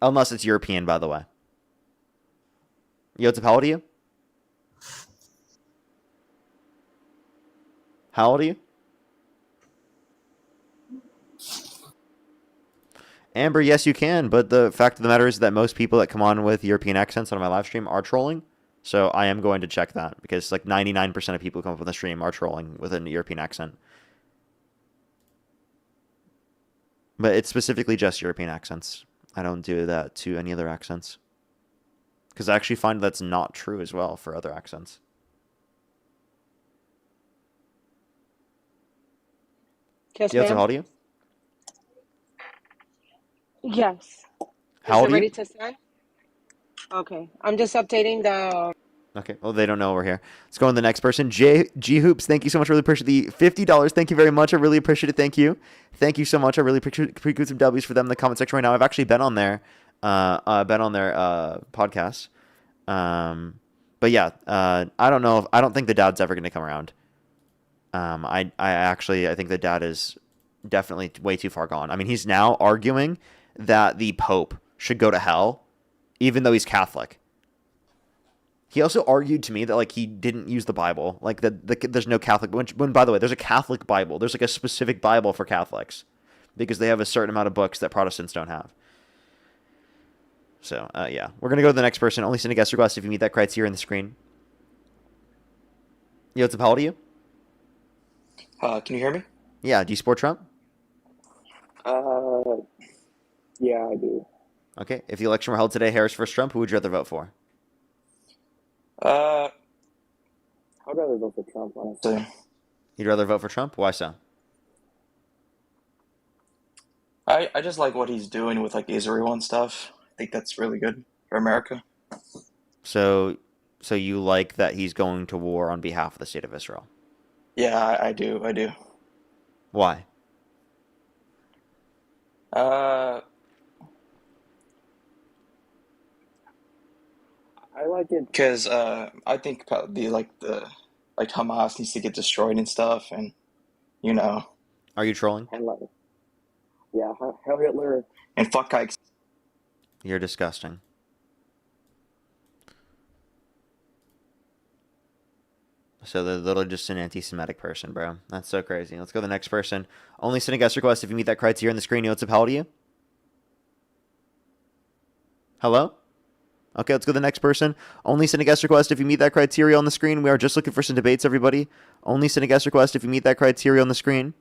Unless it's European, by the way. Yo, what's up? How old are you? How old are you? Amber, yes, you can, but the fact of the matter is that most people that come on with European accents on my live stream are trolling. So I am going to check that because like 99% of people who come up on the stream are trolling with a European accent. But it's specifically just European accents. I don't do that to any other accents. Because I actually find that's not true as well for other accents. Yes, Yeah, so ma'am. how old are you? Yes. How old Is it are ready you? to send? Okay. I'm just updating the. Okay, well, they don't know we're here. Let's go on to the next person. G Hoops, thank you so much. Really appreciate the $50. Thank you very much. I really appreciate it. Thank you. Thank you so much. I really appreciate some W's for them in the comment section right now. I've actually been on their podcast. But yeah, I don't know. I don't think the dad's ever going to come around. I think the dad is definitely way too far gone. I mean, he's now arguing that the Pope should go to hell, even though he's Catholic. He also argued to me that like he didn't use the Bible, like there's no Catholic. When by the way, there's a Catholic Bible. There's like a specific Bible for Catholics because they have a certain amount of books that Protestants don't have. So yeah, we're gonna go to the next person. Only send a guest request if you meet that criteria on the screen. Yo, what's up? How old are you? Can you hear me? Yeah. Do you support Trump? Yeah, I do. Okay. If the election were held today, Harris versus Trump, who would you rather vote for? I'd rather vote for Trump, honestly. You'd rather vote for Trump? Why so? I just like what he's doing with like Israel and stuff. I think that's really good for America. So you like that he's going to war on behalf of the state of Israel? Yeah, I do. Why? I like it because I think the Hamas needs to get destroyed and stuff, and you know. Are you trolling? Yeah, Heil Hitler and fuck Kikes. You're disgusting. So they're literally just an anti-Semitic person, bro. That's so crazy. Let's go to the next person. Only send a guest request if you meet that criteria on the screen. Yo, what's up? How old are you? Hello? Okay, let's go to the next person. Only send a guest request if you meet that criteria on the screen. We are just looking for some debates, everybody. Only send a guest request if you meet that criteria on the screen.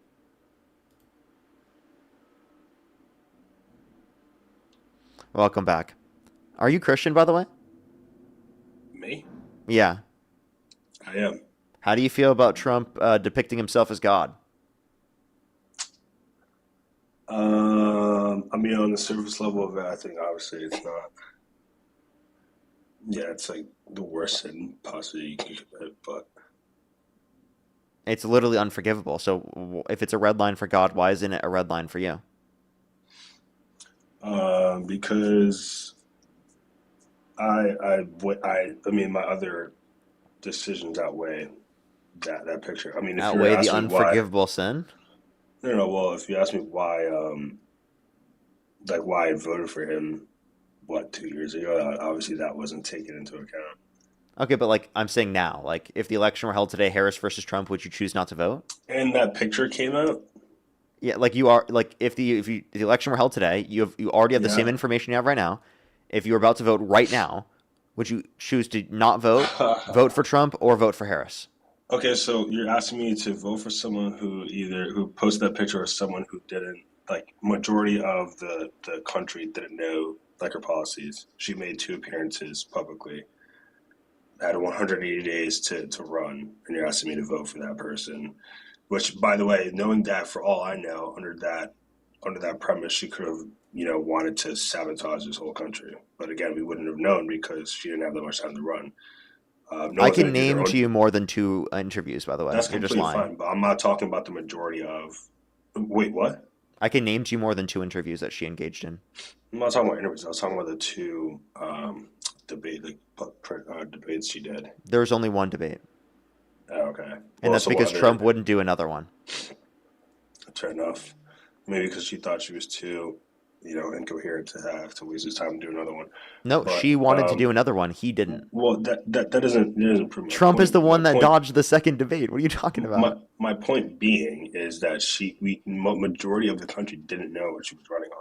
Welcome back. Are you Christian, by the way? Me? Yeah. I am. How do you feel about Trump depicting himself as God? I mean, on the surface level of it, I think obviously it's not. Yeah, it's like the worst sin possibly you can commit, but It's literally unforgivable. So if it's a red line for God, why isn't it a red line for you? because I mean, my other decisions outweigh that picture. I mean, if you're Outweigh the asking me why, unforgivable sin? no. Well, if you ask me why, like why I voted for him, what 2 years ago, obviously that wasn't taken into account. Okay, but like I'm saying now, like if the election were held today, Harris versus Trump, would you choose not to vote? And that picture came out. Yeah, like you are like if the election were held today, you already have the same Yeah. information you have right now. If you were about to vote right now, would you choose to not vote, vote for Trump, or vote for Harris? Okay, so you're asking me to vote for someone who posted that picture or someone who didn't, like majority of the country didn't know like her policies. She made 2 appearances publicly, had 180 days to run, and you're asking me to vote for that person. Which, by the way, knowing that for all I know, under that premise, she could have, wanted to sabotage this whole country. But again, we wouldn't have known because she didn't have that much time to run. No I one's can gonna do their name own. to you more than 2 interviews, by the way. That's You're just completely lying. fine, but I'm not talking about the majority of. Wait, what? I can name to you more than 2 interviews that she engaged in. I'm not talking about interviews. I was talking about the two debates she did. There was only 1 debate. Oh, okay. And Well, that's so because other- Trump wouldn't do another one. Fair enough. Maybe because she thought she was too, incoherent to have to waste his time to do another one. No, But, she wanted to do another one. He didn't. Well, that doesn't prove my Trump is point. the one My that point- dodged the second debate. What are you talking about? My point being is that majority of the country didn't know what she was running on.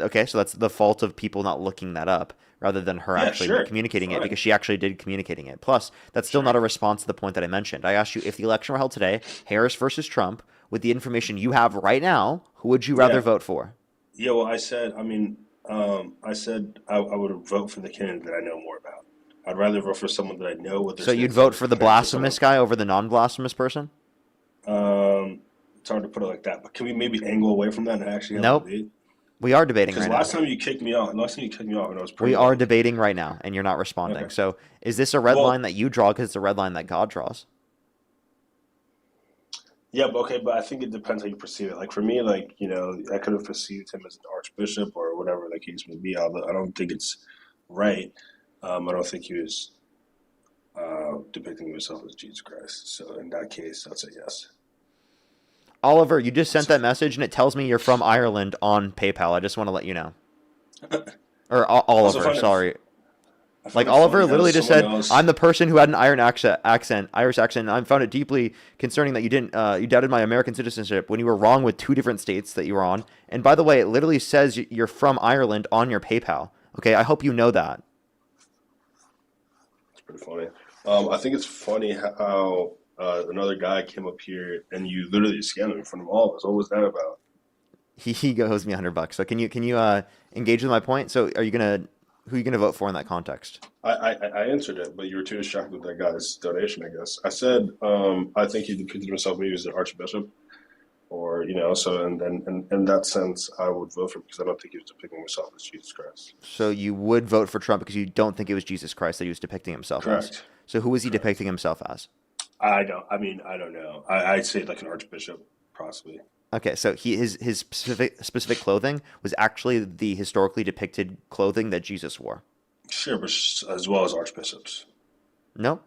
Okay, so that's the fault of people not looking that up rather than her Yeah, actually sure. communicating it, Fine. because she actually did communicating it. Plus, that's still not a response to the point that I mentioned. I asked you if the election were held today, Harris versus Trump, with the information you have right now, who would you rather Yeah. vote for? Yeah, well, I said I would vote for the candidate that I know more about. I'd rather vote for someone that I know what they're So saying you'd vote for the compared to blasphemous guy over the non-blasphemous person? It's hard to put it like that, but can we maybe angle away from that and actually have Nope. a debate? We are debating Because right last now. time you kicked me off, and I was pretty. We are debating right now, and you're not responding. Okay. So is this a red Well- line that you draw because it's a red line that God draws? Yeah, but okay, but I think it depends how you perceive it. Like for me, like I could have perceived him as an archbishop or whatever the case may be. Although I don't think it's right. I don't think he was depicting himself as Jesus Christ. So in that case, I'd say yes. Oliver, you just sent that message, and it tells me you're from Ireland on PayPal. I just want to let you know. Or Also Oliver, find it- sorry. I find Like it Oliver funny how literally just said, someone else- "I'm the person who had an Irish accent. I found it deeply concerning that you didn't, you doubted my American citizenship when you were wrong with 2 different states that you were on. And by the way, it literally says you're from Ireland on your PayPal. Okay, I hope you know that." It's pretty funny. I think it's funny how another guy came up here and you literally scammed him in front of all of us. What was that about? He owes me $100. So can you engage with my point? So who are you gonna vote for in that context? I answered it, but you were too distracted with that guy's donation, I guess. I said I think he depicted himself maybe as an archbishop, or so and then in that sense, I would vote for him because I don't think he was depicting himself as Jesus Christ. So you would vote for Trump because you don't think it was Jesus Christ that he was depicting himself as. Correct. So who was he depicting himself as? I don't know. I'd say like an archbishop, possibly. Okay, so his specific clothing was actually the historically depicted clothing that Jesus wore. Sure, but as well as archbishops. No,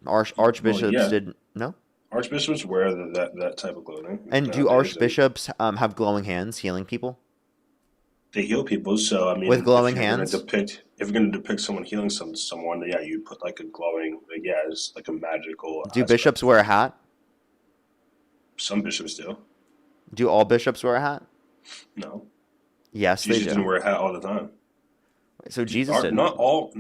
archbishops yeah. did no. Archbishops wear that type of clothing. And do nowadays, archbishops have glowing hands healing people? They heal people, so I mean, With glowing if you're hands? if you're going to depict someone healing someone, yeah, you put like a glowing, it's like a magical. Do aspect. bishops wear a hat? Some bishops do. Do all bishops wear a hat? No, Yes, Jesus they didn't do. wear a hat all the time. So Jesus didn't. Not all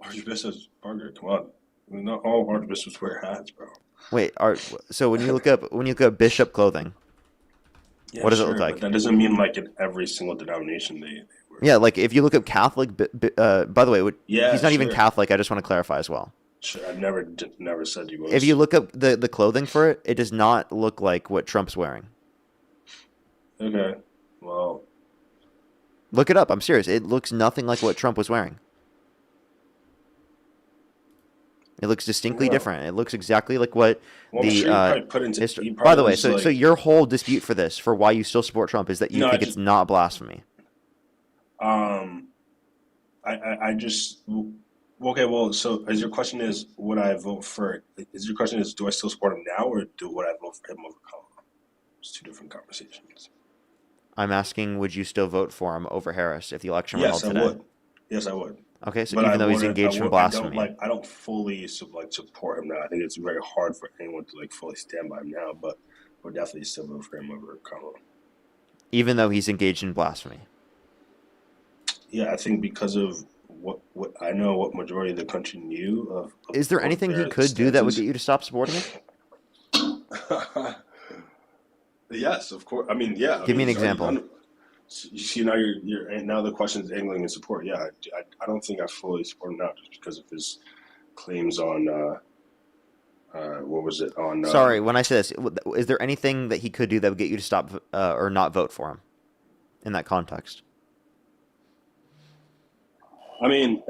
archbishops. Parker, come on, not all archbishops wear hats, bro. Wait, so when you look up bishop clothing, Yeah, what does it sure, look like? But that doesn't mean like in every single denomination they wear. Yeah, like if you look up Catholic, by the way, Yeah, he's not even sure. Catholic. I just want to clarify as well. Sure, I've never said you was. If you look up the clothing for it, it does not look like what Trump's wearing. Okay. Well, Look it up. I'm serious. It looks nothing like what Trump was wearing. It looks distinctly no. different. It looks exactly like what Well, I'm the sure you probably put into. history. You By the probably way, was so like. your whole dispute for this, for why you still support Trump, is that you No, I think it's just. not blasphemy. Um. I just. Okay. Well, so as your question is, would I vote for? Is your question is, do I still support him now, or would I vote for him over Kamala? It's two different conversations. I'm asking, would you still vote for him over Harris if the election were held Yes, I today? would. Yes, I would. Okay, so But I even though he's wouldn't. engaged in blasphemy, I don't fully support him now. I think it's very hard for anyone to like fully stand by him now. But I would definitely still vote for him over Kamala. even though he's engaged in blasphemy. Yeah, I think because of what I know, what majority of the country knew of Is there what anything he their could do that would stances. get you to stop supporting him? Yes, of course. I mean, yeah. Give me an he's already example. done it. You see, now you're and now the question is angling in support. Yeah, I don't think I fully support him now just because of his claims on what was it on? Sorry, when I say this, is there anything that he could do that would get you to stop or not vote for him in that context? I mean,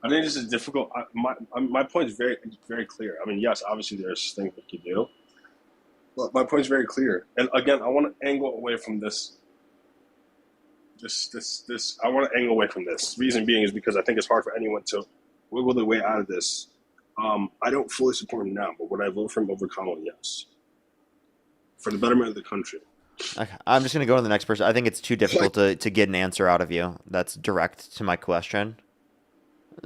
I think this is difficult. My point is very clear. I mean, yes, obviously there's things we can do, but my point is very clear. And again, I want to angle away from this. I want to angle away from this. Reason being is because I think it's hard for anyone to wiggle their way out of this. I don't fully support him now, but would I vote for him over Kamala? Yes, for the betterment of the country. Okay. I'm just going to go to the next person. I think it's too difficult to get an answer out of you that's direct to my question.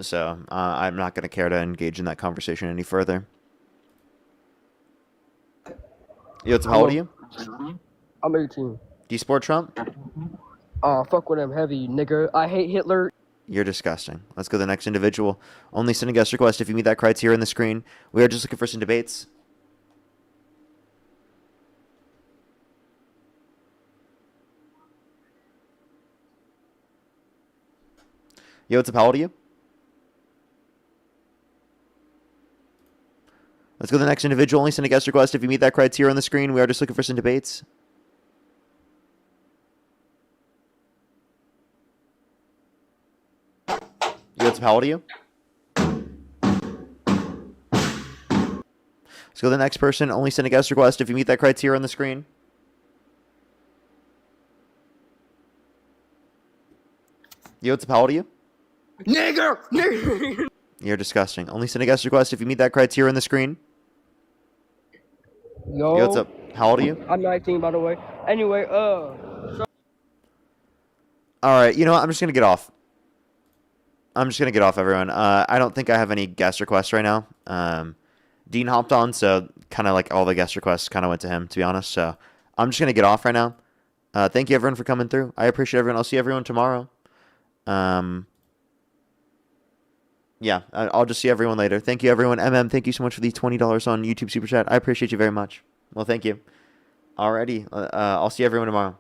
So I'm not going to care to engage in that conversation any further. Yo, how old are you? I'm 18. Do you support Trump? Fuck with him heavy, nigga. I hate Hitler. You're disgusting. Let's go to the next individual. Only send a guest request if you meet that criteria on the screen. We are just looking for some debates. Yo, what's up? How old are you? Let's go to the next individual. Only send a guest request if you meet that criteria on the screen. We are just looking for some debates. Yo, what's up? How old are you? Let's go to the next person. Only send a guest request if you meet that criteria on the screen. Yo, what's up? How old are you? Nigger! You're disgusting. Only send a guest request if you meet that criteria on the screen. Yo. Yo, what's up? How old are you? I'm 19, by the way. Anyway, All right, you know what? I'm just going to get off. Everyone. I don't think I have any guest requests right now. Dean hopped on, so kind of like all the guest requests kind of went to him, to be honest. So I'm just going to get off right now. Thank you, everyone, for coming through. I appreciate everyone. I'll see everyone tomorrow. Yeah, I'll just see everyone later. Thank you, everyone. Thank you so much for the $20 on YouTube Super Chat. I appreciate you very much. Well, thank you. Alrighty. I'll see everyone tomorrow.